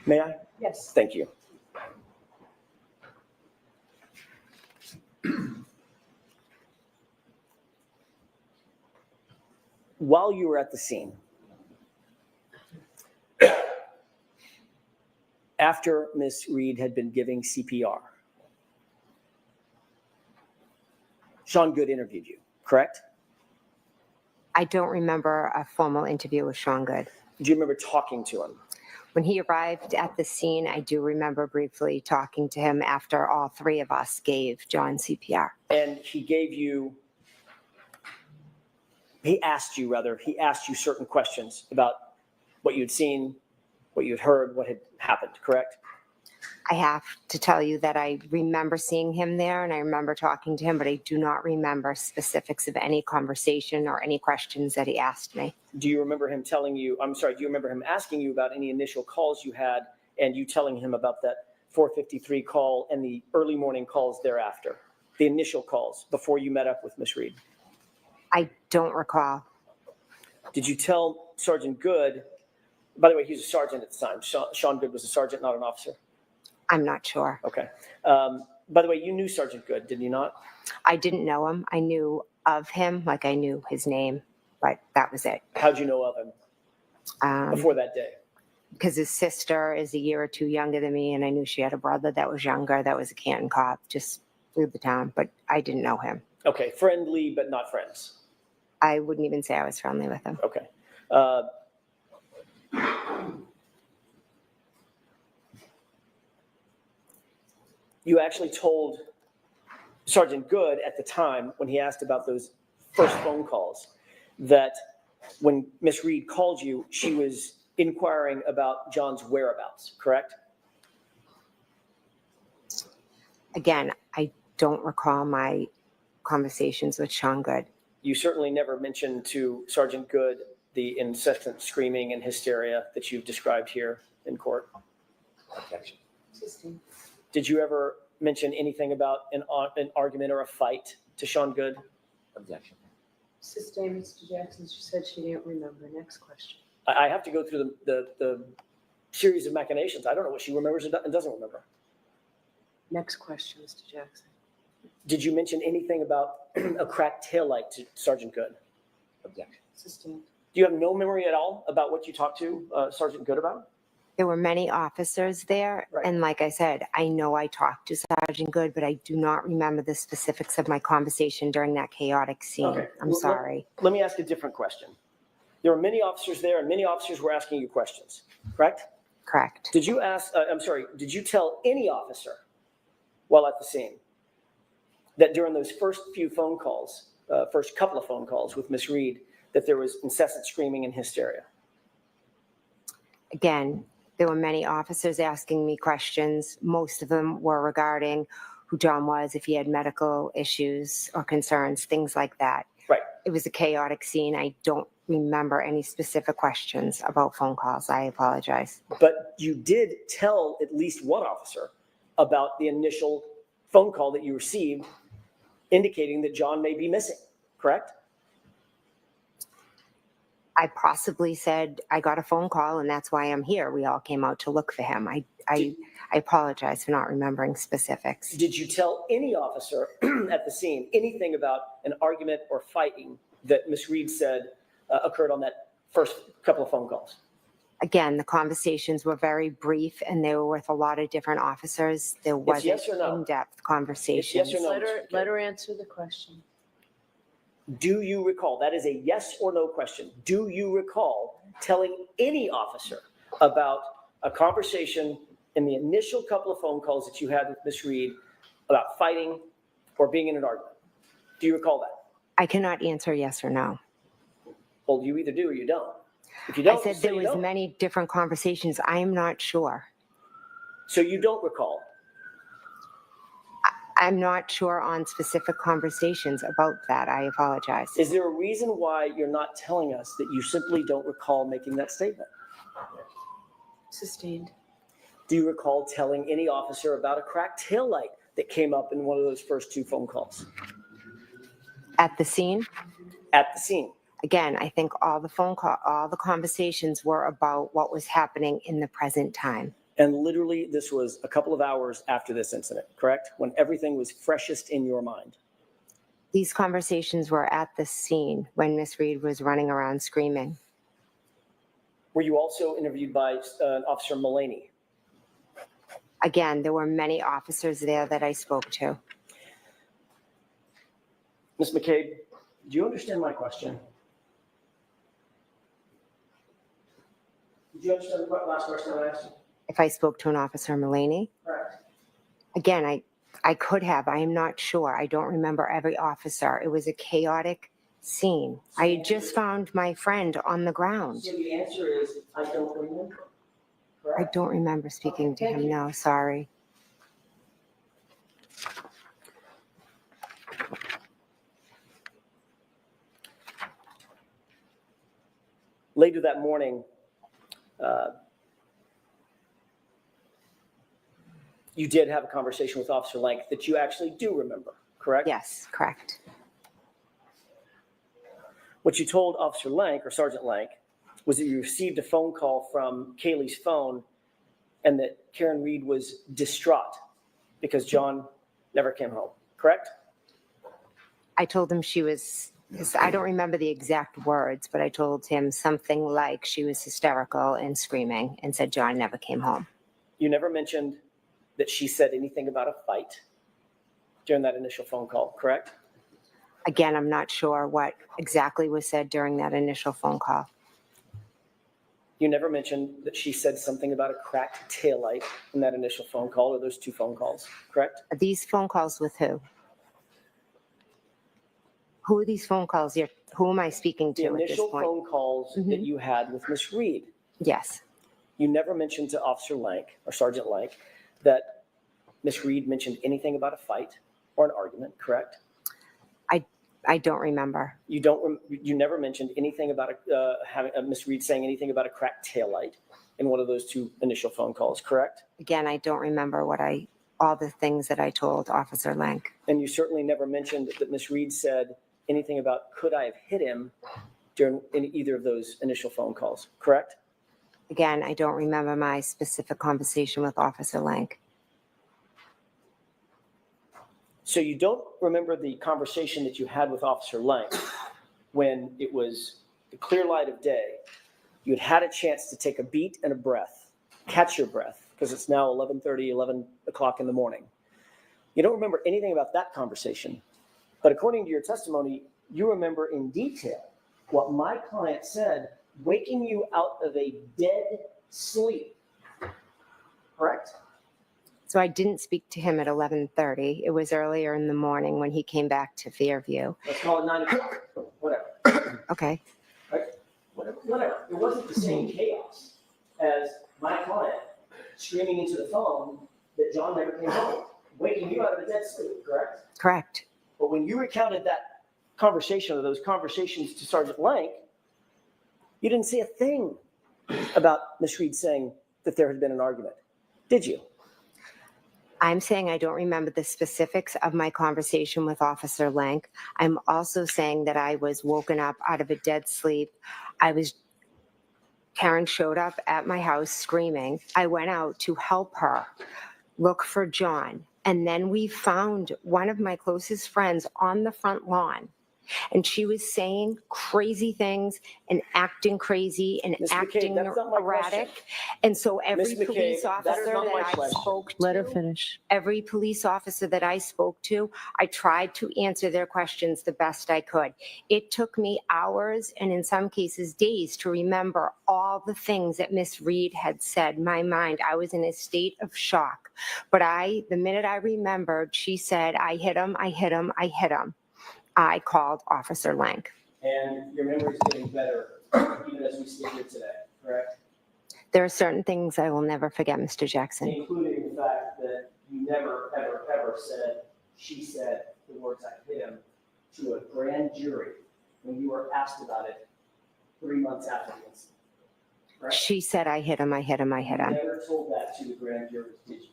May I? Yes. Thank you. While you were at the scene, after Miss Reed had been giving CPR, Sean Good interviewed you, correct? I don't remember a formal interview with Sean Good. Do you remember talking to him? When he arrived at the scene, I do remember briefly talking to him after all three of us gave John CPR. And he asked you certain questions about what you'd seen, what you'd heard, what had happened, correct? I have to tell you that I remember seeing him there and I remember talking to him, but I do not remember specifics of any conversation or any questions that he asked me. Do you remember him do you remember him asking you about any initial calls you had and you telling him about that 4:53 call and the early morning calls thereafter? The initial calls before you met up with Miss Reed? I don't recall. Did you tell Sergeant Good, by the way, he was a sergeant at the time. Sean Good was a sergeant, not an officer? I'm not sure. Okay. By the way, you knew Sergeant Good, did you not? I didn't know him. I knew of him, like I knew his name, but that was it. How'd you know of him before that day? Because his sister is a year or two younger than me, and I knew she had a brother that was younger, that was a Canton cop, just through the town, but I didn't know him. Okay, friendly but not friends. I wouldn't even say I was friendly with him. Okay. You actually told Sergeant Good at the time when he asked about those first phone calls that when Miss Reed called you, she was inquiring about John's whereabouts, correct? Again, I don't recall my conversations with Sean Good. You certainly never mentioned to Sergeant Good the incessant screaming and hysteria that you've described here in court. Objection. Did you ever mention anything about an argument or a fight to Sean Good? Objection. Sustained, Mr. Jackson. She said she didn't remember. Next question. I have to go through the series of machinations. I don't know what she remembers and doesn't remember. Next question, Mr. Jackson. Did you mention anything about a cracked taillight to Sergeant Good? Objection. Sustained. Do you have no memory at all about what you talked to Sergeant Good about? There were many officers there, and like I said, I know I talked to Sergeant Good, but I do not remember the specifics of my conversation during that chaotic scene. Okay. I'm sorry. Let me ask a different question. There were many officers there, and many officers were asking you questions, correct? Correct. Did you did you tell any officer while at the scene that during those first few phone calls, first couple of phone calls with Miss Reed, that there was incessant screaming and hysteria? Again, there were many officers asking me questions. Most of them were regarding who John was, if he had medical issues or concerns, things like that. Right. It was a chaotic scene. I don't remember any specific questions about phone calls. I apologize. But you did tell at least one officer about the initial phone call that you received indicating that John may be missing, correct? I possibly said I got a phone call and that's why I'm here. We all came out to look for him. I apologize for not remembering specifics. Did you tell any officer at the scene anything about an argument or fighting that Miss Reed said occurred on that first couple of phone calls? Again, the conversations were very brief and they were with a lot of different officers. There wasn't yes or no? in-depth conversations. Yes or no? Let her answer the question. Do you recall, that is a yes or no question, do you recall telling any officer about a conversation in the initial couple of phone calls that you had with Miss Reed about fighting or being in an argument? Do you recall that? I cannot answer yes or no. Well, you either do or you don't. If you don't, I said say there you was don't. many different conversations. I am not sure. So you don't recall? I'm not sure on specific conversations about that. I apologize. Is there a reason why you're not telling us that you simply don't recall making that statement? Sustained. Do you recall telling any officer about a cracked taillight that came up in one of those first two phone calls? At the scene? At the scene. Again, I think all the conversations were about what was happening in the present time. And literally, this was a couple of hours after this incident, correct? When everything was freshest in your mind. These conversations were at the scene when Miss Reed was running around screaming. Were you also interviewed by Officer Mullaney? Again, there were many officers there that I spoke to. Ms. McCabe, do you understand my question? Did you understand the last question I asked you? If I spoke to an Officer Mullaney? Correct. Again, I could have. I am not sure. I don't remember every officer. It was a chaotic scene. I had just found my friend on the ground. So the answer is, I don't remember. I don't remember speaking to him. No, sorry. Later that morning, you did have a conversation with Officer Lank that you actually do remember, correct? Yes, correct. What you told Officer Lank or Sergeant Lank was that you received a phone call from Kaylee's phone and that Karen Reed was distraught because John never came home, correct? I told him she was, I don't remember the exact words, but I told him something like she was hysterical and screaming and said John never came home. You never mentioned that she said anything about a fight during that initial phone call, correct? Again, I'm not sure what exactly was said during that initial phone call. You never mentioned that she said something about a cracked taillight in that initial phone call or those two phone calls, correct? Are these phone calls with who? Who are these phone calls? Who am I speaking The to at this initial point? phone calls that you had with Miss Reed, Yes. you never mentioned to Officer Lank or Sergeant Lank that Miss Reed mentioned anything about a fight or an argument, correct? I don't remember. You never mentioned anything about having Miss Reed saying anything about a cracked taillight in one of those two initial phone calls, correct? Again, I don't remember all the things that I told Officer Lank. And you certainly never mentioned that Miss Reed said anything about could I have hit him in either of those initial phone calls, correct? Again, I don't remember my specific conversation with Officer Lank. So you don't remember the conversation that you had with Officer Lank when it was the clear light of day. You had had a chance to take a beat and a breath, catch your breath, because it's now 11:30, 11 o'clock in the morning. You don't remember anything about that conversation. But according to your testimony, you remember in detail what my client said, waking you out of a dead sleep, correct? So I didn't speak to him at 11:30. It was earlier in the morning when he came back to Fairview. Let's call it 9 o'clock, whatever. Okay. Right? Whatever. It wasn't the same chaos as my client screaming into the phone that John never came home, waking you out of a dead sleep, correct? Correct. But when you recounted that conversation or those conversations to Sergeant Lank, you didn't say a thing about Ms. Reed saying that there had been an argument, did you? I'm saying I don't remember the specifics of my conversation with Officer Lank. I'm also saying that I was woken up out of a dead sleep. Karen showed up at my house screaming. I went out to help her look for John. And then we found one of my closest friends on the front lawn. And she was saying crazy things and acting crazy and Ms. McCabe, acting that's not my erratic. question. And so every Ms. McCabe, police that is officer not my that I question. spoke to, Let her finish. every police officer that I spoke to, I tried to answer their questions the best I could. It took me hours and in some cases days to remember all the things that Miss Reed had said. My mind, I was in a state of shock. But the minute I remembered, she said, I hit him, I hit him, I hit him. I called Officer Lank. And your memory is getting better even as we sit here today, correct? There are certain things I will never forget, Mr. Jackson. Including the fact that you never, ever, ever said, she said the words I hit him to a grand jury when you were asked about it 3 months after the incident. Correct? She said, I hit him, I hit him, I hit You him. never told that to the grand jury, did you?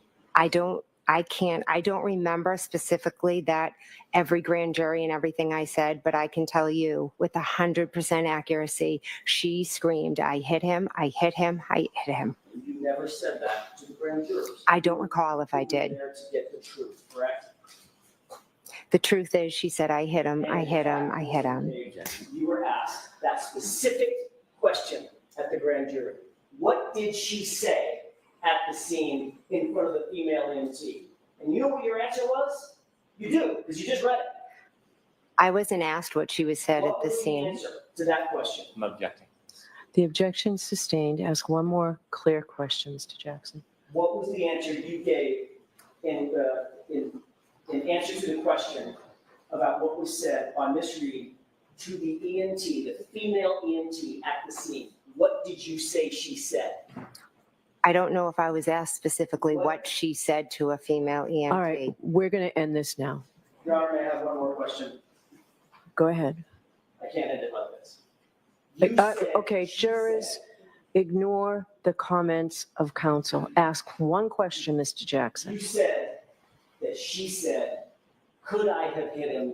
I don't remember specifically that every grand jury and everything I said, but I can tell you with 100% accuracy, she screamed, I hit him, I hit him, I hit him. You never said that to the grand jurors. I don't recall if I You were did. there to get the truth, correct? The truth is, she said, I hit him, I hit him, I hit him. You were asked that specific question at the grand jury. What did she say at the scene in front of the female EMT? And you know what your answer was? You do, because you just read it. I wasn't asked what she was said at What the was the scene. answer to that question? I'm objecting. The objection sustained. Ask one more clear question, Mr. Jackson. What was the answer you gave in answer to the question about what was said by Miss Reed to the EMT, the female EMT at the scene? What did you say she said? I don't know if I was asked specifically what she said to a female EMT. All right, we're going to end this now. Your Honor, may I have one more question? Go ahead. I can't end it like this. You said Okay, she jurors, said- ignore the comments of counsel. Ask one question, Mr. Jackson. You said that she said, could I have hit him?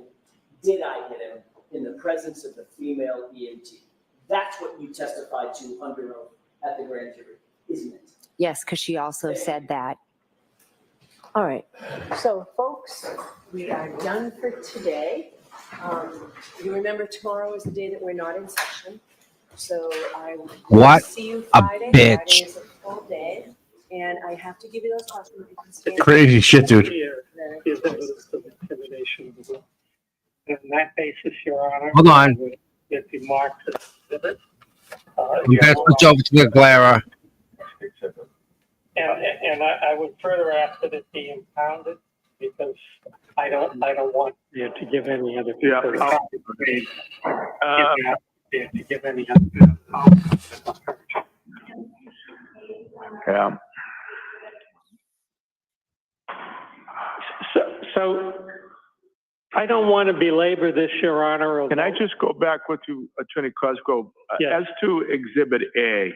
Did I hit him in the presence of the female EMT? That's what you testified to under oath at the grand jury, isn't it? Yes, because she also said that. All right, so folks, we are done for today. You remember tomorrow is the day that we're not in session, so I will What see you a Friday. bitch. Friday is a full day, and I have to give you those questions. Crazy shit, dude. Is evidence of intimidation. And on that basis, Your Honor. Hold on. It be marked as exhibit. You guys switch over to the Glera. And I would further ask that it be impounded because I don't want you to give any other people. To give any other people. Yeah. So I don't want to belabor this, Your Honor. Can I just go back with you, Attorney Cosgrove? Yes. As to Exhibit A,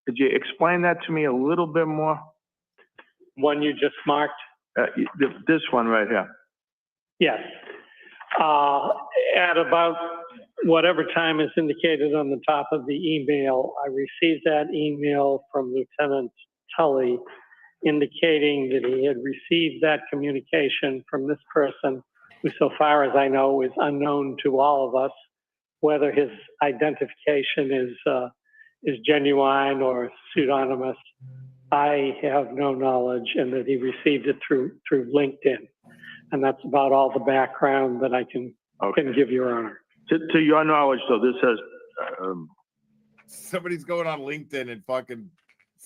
could you explain that to me a little bit more? One you just marked? This one right here. Yes. At about whatever time is indicated on the top of the email, I received that email from Lieutenant Tully indicating that he had received that communication from this person, who so far as I know is unknown to all of us, whether his identification is genuine or pseudonymous. I have no knowledge, and that he received it through LinkedIn. And that's about all the background that I can give Your Honor. To your knowledge, though, this says, Somebody's going on LinkedIn and fucking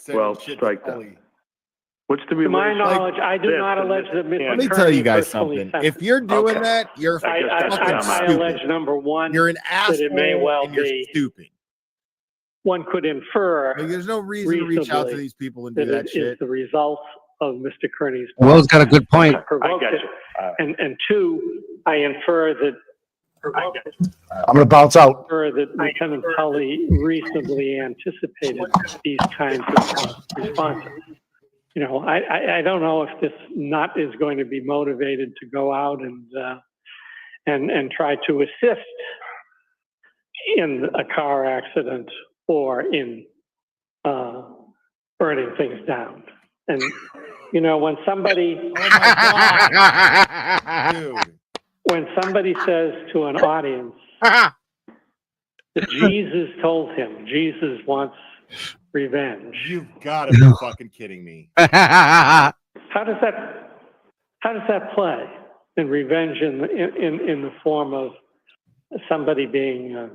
well, sending shit strike to that. Tully. What's the To my relation? knowledge, I do This not and allege this. that Mr. Let me tell you guys personally something. sent If it. you're doing Okay. that, you're fucking I stupid. allege number one, You're an that asshole it may well and you're be. stupid. One could infer Like, there's no reason to reach out to reasonably these people and do that that it is shit. the result of Mr. Kearney's. Will's got a good point. I Provoked got it. you. And two, I infer that I'm gonna bounce out. Lieutenant Tully reasonably anticipated these kinds of responses. You know, I don't know if this nut is going to be motivated to go out and try to assist in a car accident or in burning things down. And, you know, when somebody, Dude. when somebody says to an audience that Jesus told him, Jesus wants revenge. You've got to be fucking kidding me. How does that play? And revenge in the form of somebody being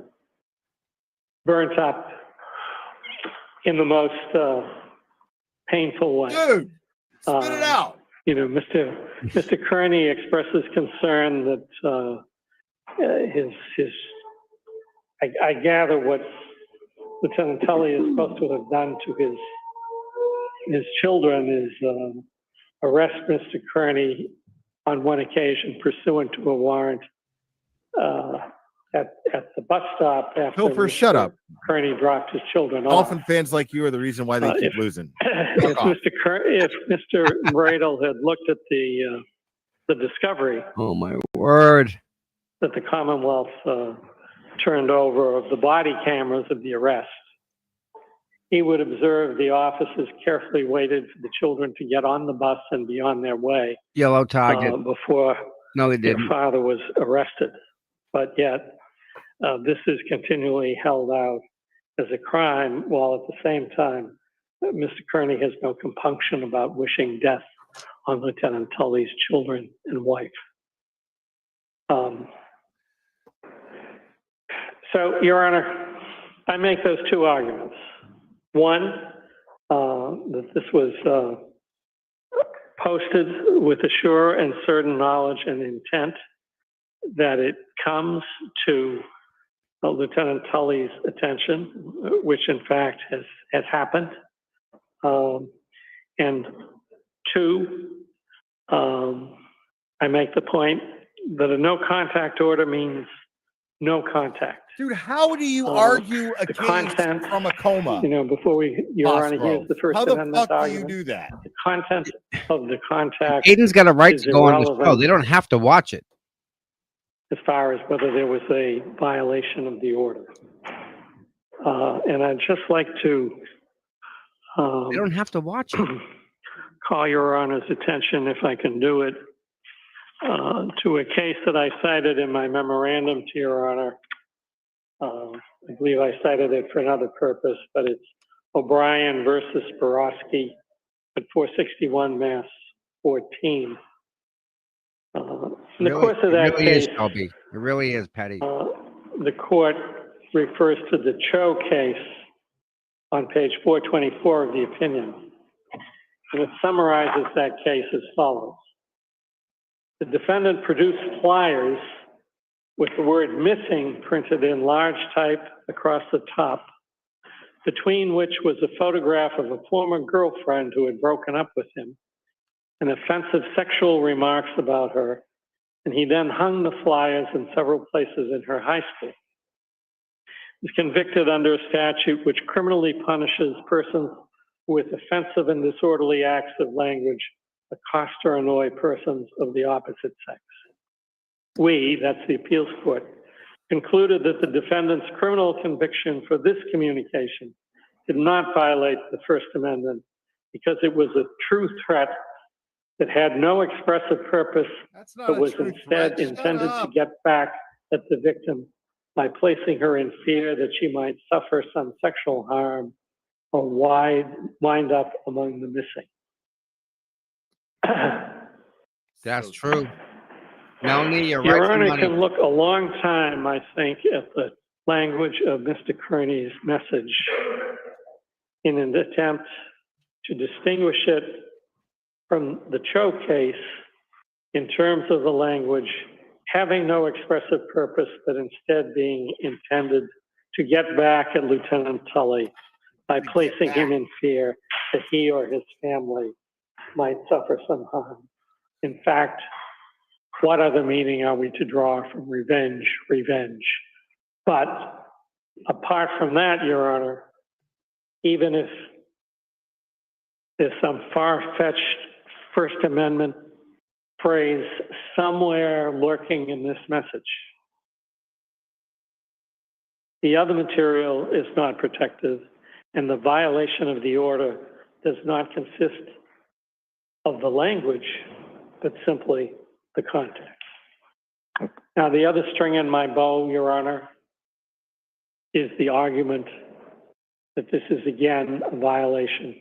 burnt up in the most painful way. Dude, spit it out. You know, Mr. Kearney expresses concern that I gather what Lieutenant Tully is supposed to have done to his children is arrest Mr. Kearney on one occasion pursuant to a warrant at the bus stop after Pilfer, shut up. Kearney dropped his children off. Dolphin fans like you are the reason why they keep losing. If Mr. Bradel had looked at the discovery Oh my word. that the Commonwealth turned over of the body cameras of the arrest, he would observe the officers carefully waited for the children to get on the bus and be on their way Yellow target. before No, they their didn't. father was arrested. But yet, this is continually held out as a crime, while at the same time, Mr. Kearney has no compunction about wishing death on Lieutenant Tully's children and wife. So, Your Honor, I make those two arguments. One, that this was posted with a sure and certain knowledge and intent that it comes to Lieutenant Tully's attention, which in fact has happened. And two, I make the point that a no contact order means no contact. Dude, how do you argue a the case content from a coma? You know, before we, Your Honor, here's the First How the Amendment fuck do you argument. do that? The content of the contact Aiden's got a right is to go on the show. irrelevant They don't have to watch it. as far as whether there was a violation of the order. And I'd just like to They don't have to watch it. call Your Honor's attention, if I can do it, to a case that I cited in my memorandum to Your Honor. I believe I cited it for another purpose, but it's O'Brien versus Borowski at 461 Mass 14. In the course of that it really case, is, Shelby. It really is, Patty. the court refers to the Cho case on page 424 of the opinion. And it summarizes that case as follows. The defendant produced flyers with the word missing printed in large type across the top, between which was a photograph of a former girlfriend who had broken up with him and offensive sexual remarks about her, and he then hung the flyers in several places in her high school. He was convicted under a statute which criminally punishes persons with offensive and disorderly acts of language accost or annoy persons of the opposite sex. We, that's the appeals court, concluded that the defendant's criminal conviction for this communication did not violate the First Amendment because it was a true threat that had no expressive purpose, but was instead intended to get back at the victim by placing her in fear that she might suffer some sexual harm or wind up among the missing. That's true. Melanie, you're Your right. for Honor money. can look a long time, I think, at the language of Mr. Kearney's message in an attempt to distinguish it from the Cho case in terms of the language having no expressive purpose, but instead being intended to get back at Lieutenant Tully by placing him in fear that he or his family might suffer some harm. In fact, what other meaning are we to draw from revenge? Revenge. But apart from that, Your Honor, even if there's some far-fetched First Amendment phrase somewhere lurking in this message, the other material is not protective, and the violation of the order does not consist of the language, but simply the context. Now, the other string in my bow, Your Honor, is the argument that this is again a violation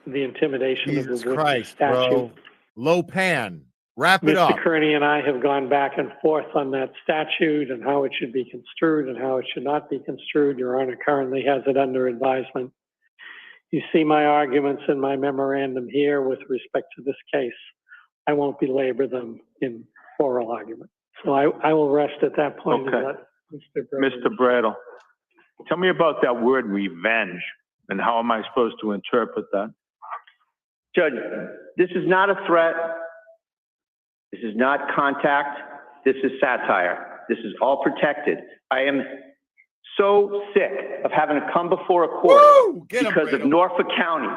of the intimidation of Jesus the witness Christ, statute. bro. Lopan, wrap it Mr. up. Kearney and I have gone back and forth on that statute and how it should be construed and how it should not be construed. Your Honor currently has it under advisement. You see my arguments in my memorandum here with respect to this case. I won't belabor them in oral argument. So I will rest at that point. and Okay. let Mr. Bradley- Mr. Bradle, tell me about that word revenge and how am I supposed to interpret that? Judge, this is not a threat. This is not contact. This is satire. This is all protected. I am so sick of having to come before a court Woo! Get 'em, because of Bradle. Norfolk County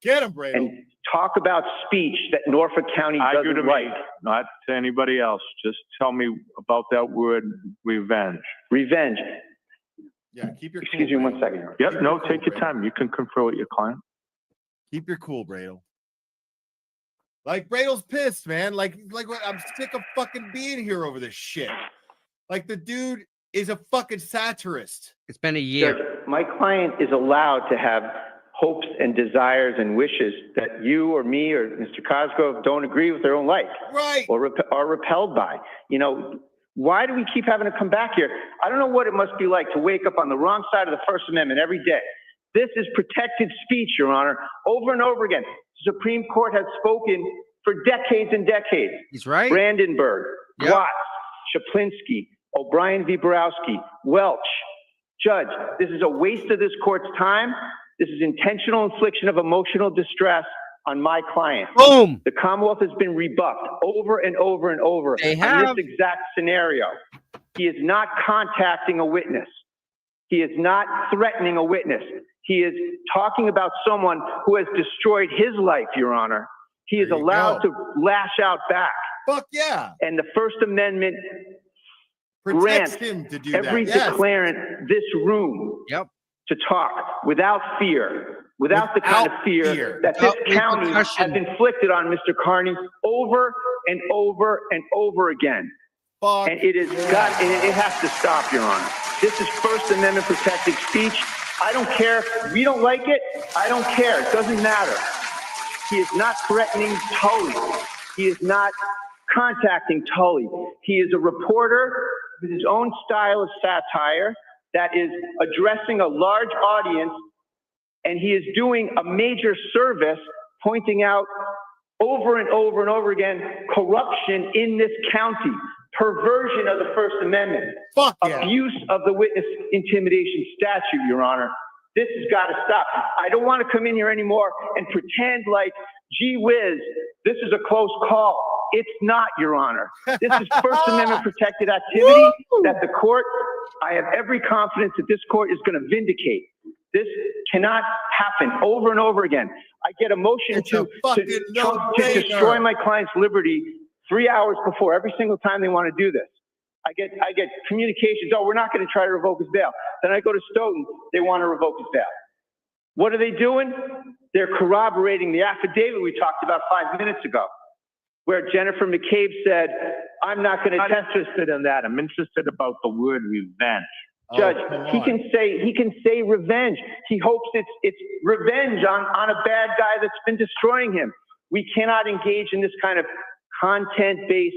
Get him, Bradle. and talk about speech that Norfolk County Argue to doesn't me, like. not to anybody else. Just tell me about that word revenge. Revenge. Yeah, keep your Excuse me cool, one Bradle. second. Your Honor. Keep Yep, no, cool, take your Bradle. time. You can confer with your client. Keep your cool, Bradle. Like Bradle's pissed, man. Like what? I'm sick of fucking being here over this shit. Like the dude is a fucking satirist. It's been a year. Judge, my client is allowed to have hopes and desires and wishes that you or me or Mr. Cosgrove don't agree with their own life. Right. Or are repelled by. You know, why do we keep having to come back here? I don't know what it must be like to wake up on the wrong side of the First Amendment every day. This is protected speech, Your Honor, over and over again. The Supreme Court has spoken for decades and decades. He's right. Brandenburg, Yep. Watts, Shaplinsky, O'Brien v. Borowski, Welch. Judge, this is a waste of this court's time. This is intentional infliction of emotional distress on my client. Boom. The Commonwealth has been rebuffed over and over and over They on have. this exact scenario. He is not contacting a witness. He is not threatening a witness. He is talking about someone who has destroyed his life, Your Honor. He is There you allowed go. to lash out back. Fuck yeah. And the First Amendment Protects grants him to do every that. Yes. declarant this room Yep. to talk without fear, without the kind of Without fear, fear. that this Without county has repercussion. inflicted on Mr. Carney over and over and over again. Fuck And it is yeah. it has to stop, Your Honor. This is First Amendment protected speech. I don't care. We don't like it. I don't care. It doesn't matter. He is not threatening Tully. He is not contacting Tully. He is a reporter with his own style of satire that is addressing a large audience, and he is doing a major service pointing out over and over and over again corruption in this county, perversion of the First Amendment, Fuck yeah. abuse of the witness intimidation statute, Your Honor. This has got to stop. I don't want to come in here anymore and pretend like, gee whiz, this is a close call. It's not, Your Honor. This is First Amendment protected activity that the court, I have every confidence that this court is going to vindicate. This cannot happen over and over again. I get a motion It's a to fucking no-brainer. destroy my client's liberty 3 hours before every single time they want to do this. I get communications, oh, we're not going to try to revoke his bail. Then I go to Stoughton, they want to revoke his bail. What are they doing? They're corroborating the affidavit we talked about 5 minutes ago, where Jennifer McCabe said, I'm not going to I'm test. interested in that. I'm interested about the word revenge. Judge, come he on. can say revenge. He hopes it's revenge on a bad guy that's been destroying him. We cannot engage in this kind of content-based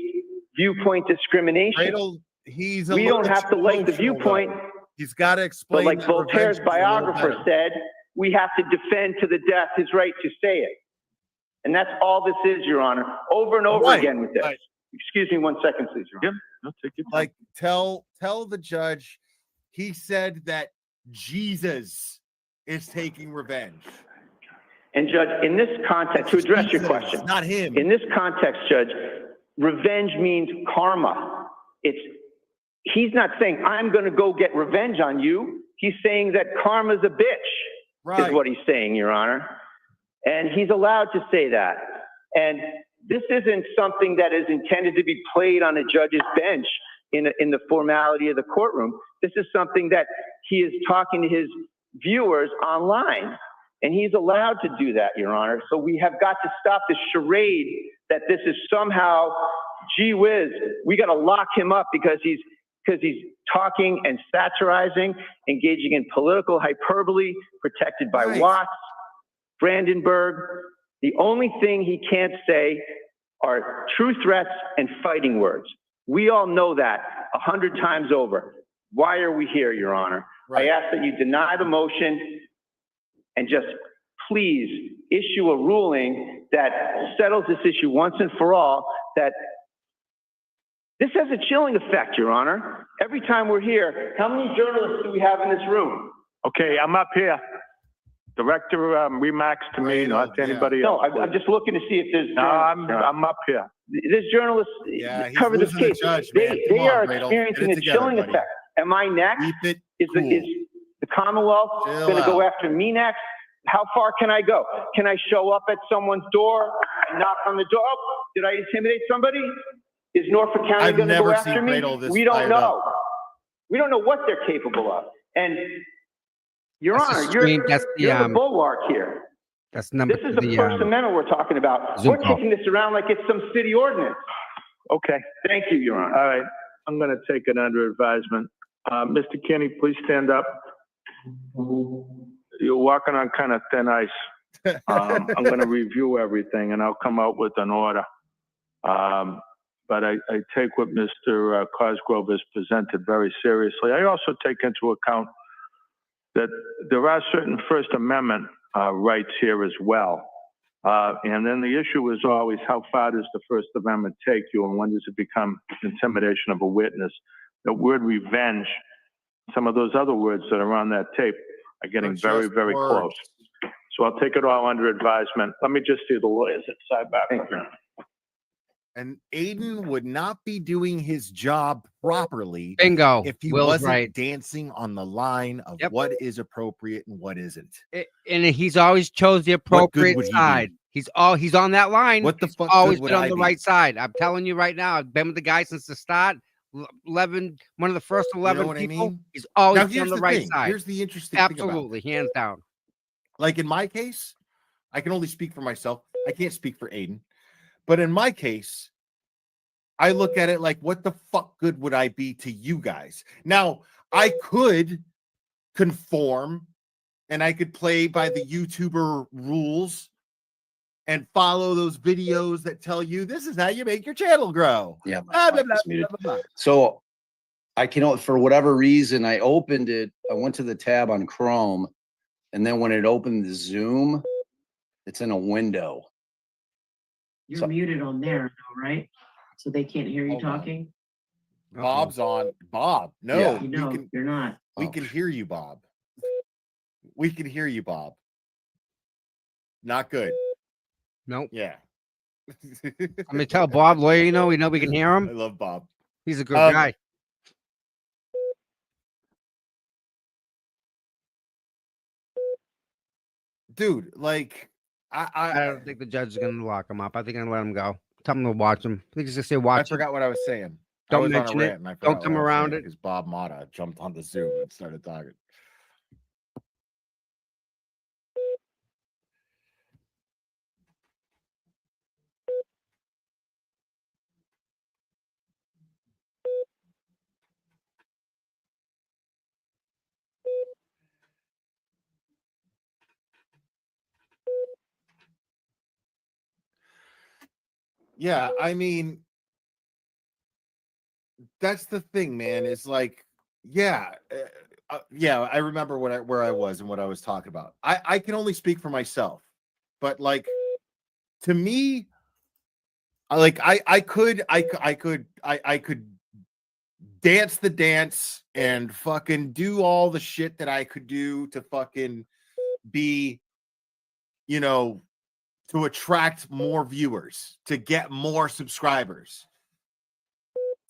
viewpoint discrimination. Bradle, he's a We don't little have to too like the emotional, viewpoint, though. He's got to but explain. like that Voltaire's revenge is a little biographer better. said, we have to defend to the death his right to say it. And that's all this is, Your Honor, over and over Right, again with this. right. Excuse me 1 second, please, Your Honor. No, take your time. Like tell the judge he said that Jesus is taking revenge. And Judge, in this context, to address your Jesus, question, not him. in this context, Judge, revenge means karma. He's not saying, I'm going to go get revenge on you. He's saying that karma's a bitch, is what he's saying, Your Honor. And he's allowed to say that. And this isn't something that is intended to be played on a judge's bench in the formality of the courtroom. This is something that he is talking to his viewers online. And he's allowed to do that, Your Honor. So we have got to stop this charade that this is somehow, gee whiz, we got to lock him up because he's talking and satirizing, engaging in political hyperbole, protected by Watts, Brandenburg. The only thing he can't say are true threats and fighting words. We all know that 100 times over. Why are we here, Your Honor? I ask that you deny the motion and just please issue a ruling that settles this issue once and for all, that this has a chilling effect, Your Honor. Every time we're here, how many journalists do we have in this room? Okay, I'm up here. Director remarks to me, not to anybody else. No, I'm just looking to see if there's. No, I'm up here. There's journalists cover this losing the case. judge, man. They Come on, are Bradle. experiencing Get a it together, chilling buddy. effect. Am I next? Is the Commonwealth Chill going to go out. after me next? How far can I go? Can I show up at someone's door and knock on the door? Oh, did I intimidate somebody? Is Norfolk County I've going to go never after seen me? Bradle this We don't fired know. up. We don't know what they're capable of. And Your That's the Honor, stream- that's the, you're the bulwark here. That's number This is for the the First Amendment we're talking about. Zoom We're call. kicking this around like it's some city ordinance. Okay. Thank you, Your Honor. All right. I'm going to take it under advisement. Mr. Kenny, please stand up. You're walking on kind of thin ice. I'm going to review everything and I'll come out with an order. But I take what Mr. Cosgrove has presented very seriously. I also take into account that there are certain First Amendment rights here as well. And then the issue is always how far does the First Amendment take you and when does it become intimidation of a witness? The word revenge, some of those other words that are on that tape are getting very, very close. So I'll take it all under advisement. Let me just see the lawyers at sidebar. And Aiden would not be doing his job properly. Bingo. If he Will's wasn't right. dancing on the line of what is appropriate and what isn't. And he's always chose the What good appropriate would he side. He's on that line. What the He's fuck always good would been on I the be? right side. I'm telling you right now. I've been with the guy since the start. 11, one of the first 11 what I people. mean? He's always Now, been here's on the the right thing. side. Here's the interesting thing about it. Absolutely, hands down. Like in my case, I can only speak for myself. I can't speak for Aiden. But in my case, I look at it like, what the fuck good would I be to you guys? Now, I could conform and I could play by the YouTuber rules and follow those videos that tell you this is how you make your channel grow. Yeah. Blah, blah, mic blah, is blah, muted. blah, blah. So I can, for whatever reason, I opened it. I went to the tab on Chrome, and then when it opened the Zoom, it's in a window. You're So- muted on there, though, right? So they can't hear you Hold on. talking? Bob's on. Bob, no, Yeah. You know, you're not. we can hear you, Bob. We can hear you, Bob. Not good. Nope. Yeah. I'm gonna tell Bob, lawyer, we know we can hear I him. love Bob. He's a good guy. Dude, like I don't think the judge is gonna lock him up. I think I'm gonna let him go. Tell him to watch him. I think he's gonna say watch I it. forgot what I was saying. Don't I was mention on a it. rant and I Don't come around it. because Bob Mata jumped on the Zoom and started talking. Yeah, I mean, that's the thing, man. Is like, yeah, yeah. I remember where I was and what I was talking about. I can only speak for myself, but like, to me, I could dance the dance and fucking do all the shit that I could do to fucking be, to attract more viewers, to get more subscribers,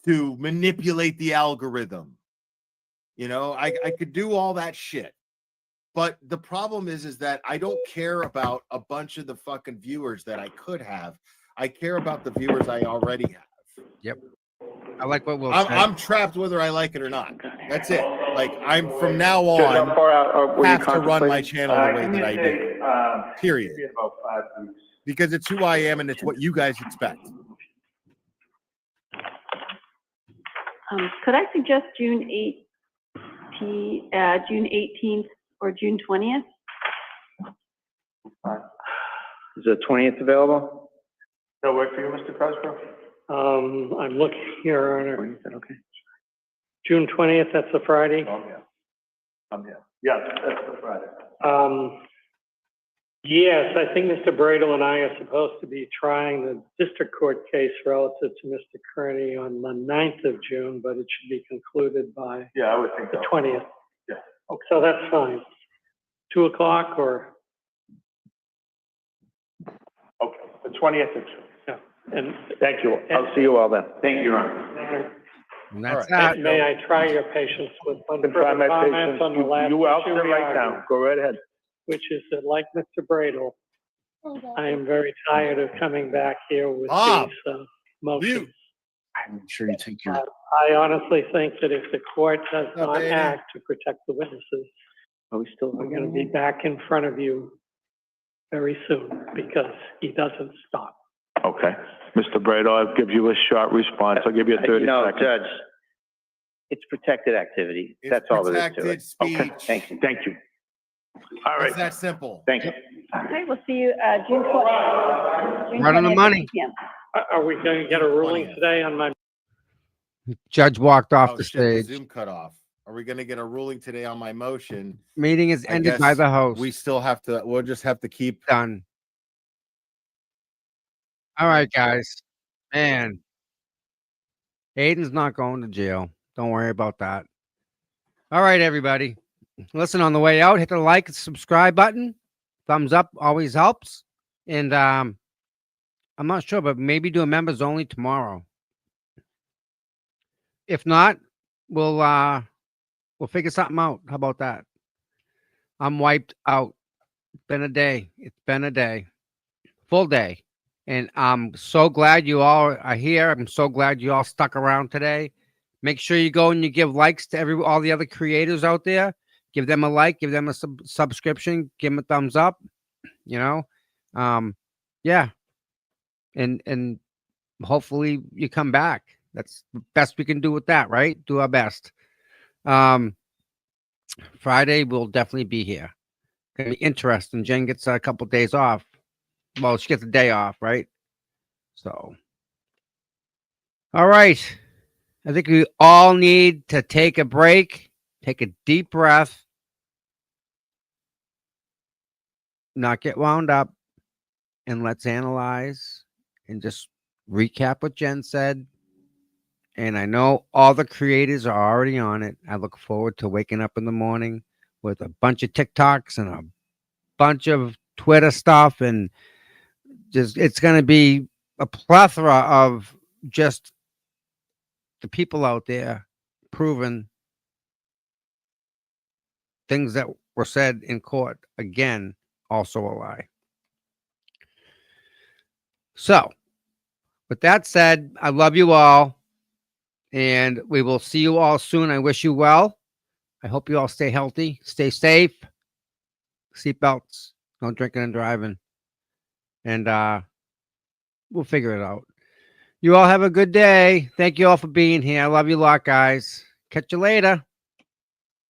to manipulate the algorithm. I could do all that shit. But the problem is that I don't care about a bunch of the fucking viewers that I could have. I care about the viewers I already have. Yep. I like what Will said. I'm trapped whether I like it or not. That's it. Like, I'm from now Judge, how on far out were you have to run my contemplating? channel the way that I do. Period. About 5 weeks. Because it's who I am and it's what you guys expect. Could I suggest June 18th or June 20th? Is the 20th available? That work for you, Mr. Cosgrove? I'm looking here, Your Honor. 20th, okay. June 20th, that's a Friday. I'm here. Yeah, that's the Friday. Yes, I think Mr. Bradel and I are supposed to be trying the district court case relative to Mr. Kearney on the 9th of June, but it should be concluded by Yeah, I would think the so. 20th. Yeah. Okay. So that's fine. 2 o'clock or, Okay, the 20th is. yeah. And Thank you. I'll see you all then. Thank you, Your Honor. And that's All right. that. may I try your patience with one Can try further my comment patience. on the last You out issue there we right argued, now. Go right ahead. which is that like Mr. Bradel, I am very tired of coming back here with Bob, these motions. I'm sure you take your. I honestly think that if the court does Oh, not baby. act to protect the witnesses, Are we still? we're going to be back in front of you very soon because he doesn't stop. Okay. Mr. Brado, I'll give you a short response. I'll give you 30 seconds. Judge, it's protected activity. It's That's all there is to protected it. speech. Okay, thank you. Thank you. All right. It's that simple. Thank you. Okay, we'll see you, June 20th. Right on the money. PM. Are we going to get a ruling 20th. today on my? Judge walked off Oh, the shit, the stage. Zoom cut off. Are we gonna get a ruling today on my motion? Meeting is I ended by guess the host. We still have to, we'll just have to keep. Done. All right, guys. Man, Aiden's not going to jail. Don't worry about that. All right, everybody. Listen, on the way out, hit the like and subscribe button. Thumbs up always helps. And I'm not sure, but maybe do a members only tomorrow. If not, we'll figure something out. How about that? I'm wiped out. It's been a day. It's been a day. Full day. And I'm so glad you all are here. I'm so glad you all stuck around today. Make sure you go and you give likes to all the other creators out there. Give them a like, give them a subscription, give them a thumbs up. You know, yeah, and hopefully you come back. That's the best we can do with that, right? Do our best. Friday we'll definitely be here. Gonna be interesting. Jen gets a couple days off. Well, she gets a day off, right? So, all right. I think we all need to take a break, take a deep breath, not get wound up, and let's analyze and just recap what Jen said. And I know all the creators are already on it. I look forward to waking up in the morning with a bunch of TikToks and a bunch of Twitter stuff. And just, it's going to be a plethora of just the people out there proving things that were said in court, again, also a lie. So, with that said, I love you all, and we will see you all soon. I wish you well. I hope you all stay healthy, stay safe, seatbelts, no drinking and driving, and we'll figure it out. You all have a good day. Thank you all for being here. I love you a lot, guys. Catch you later.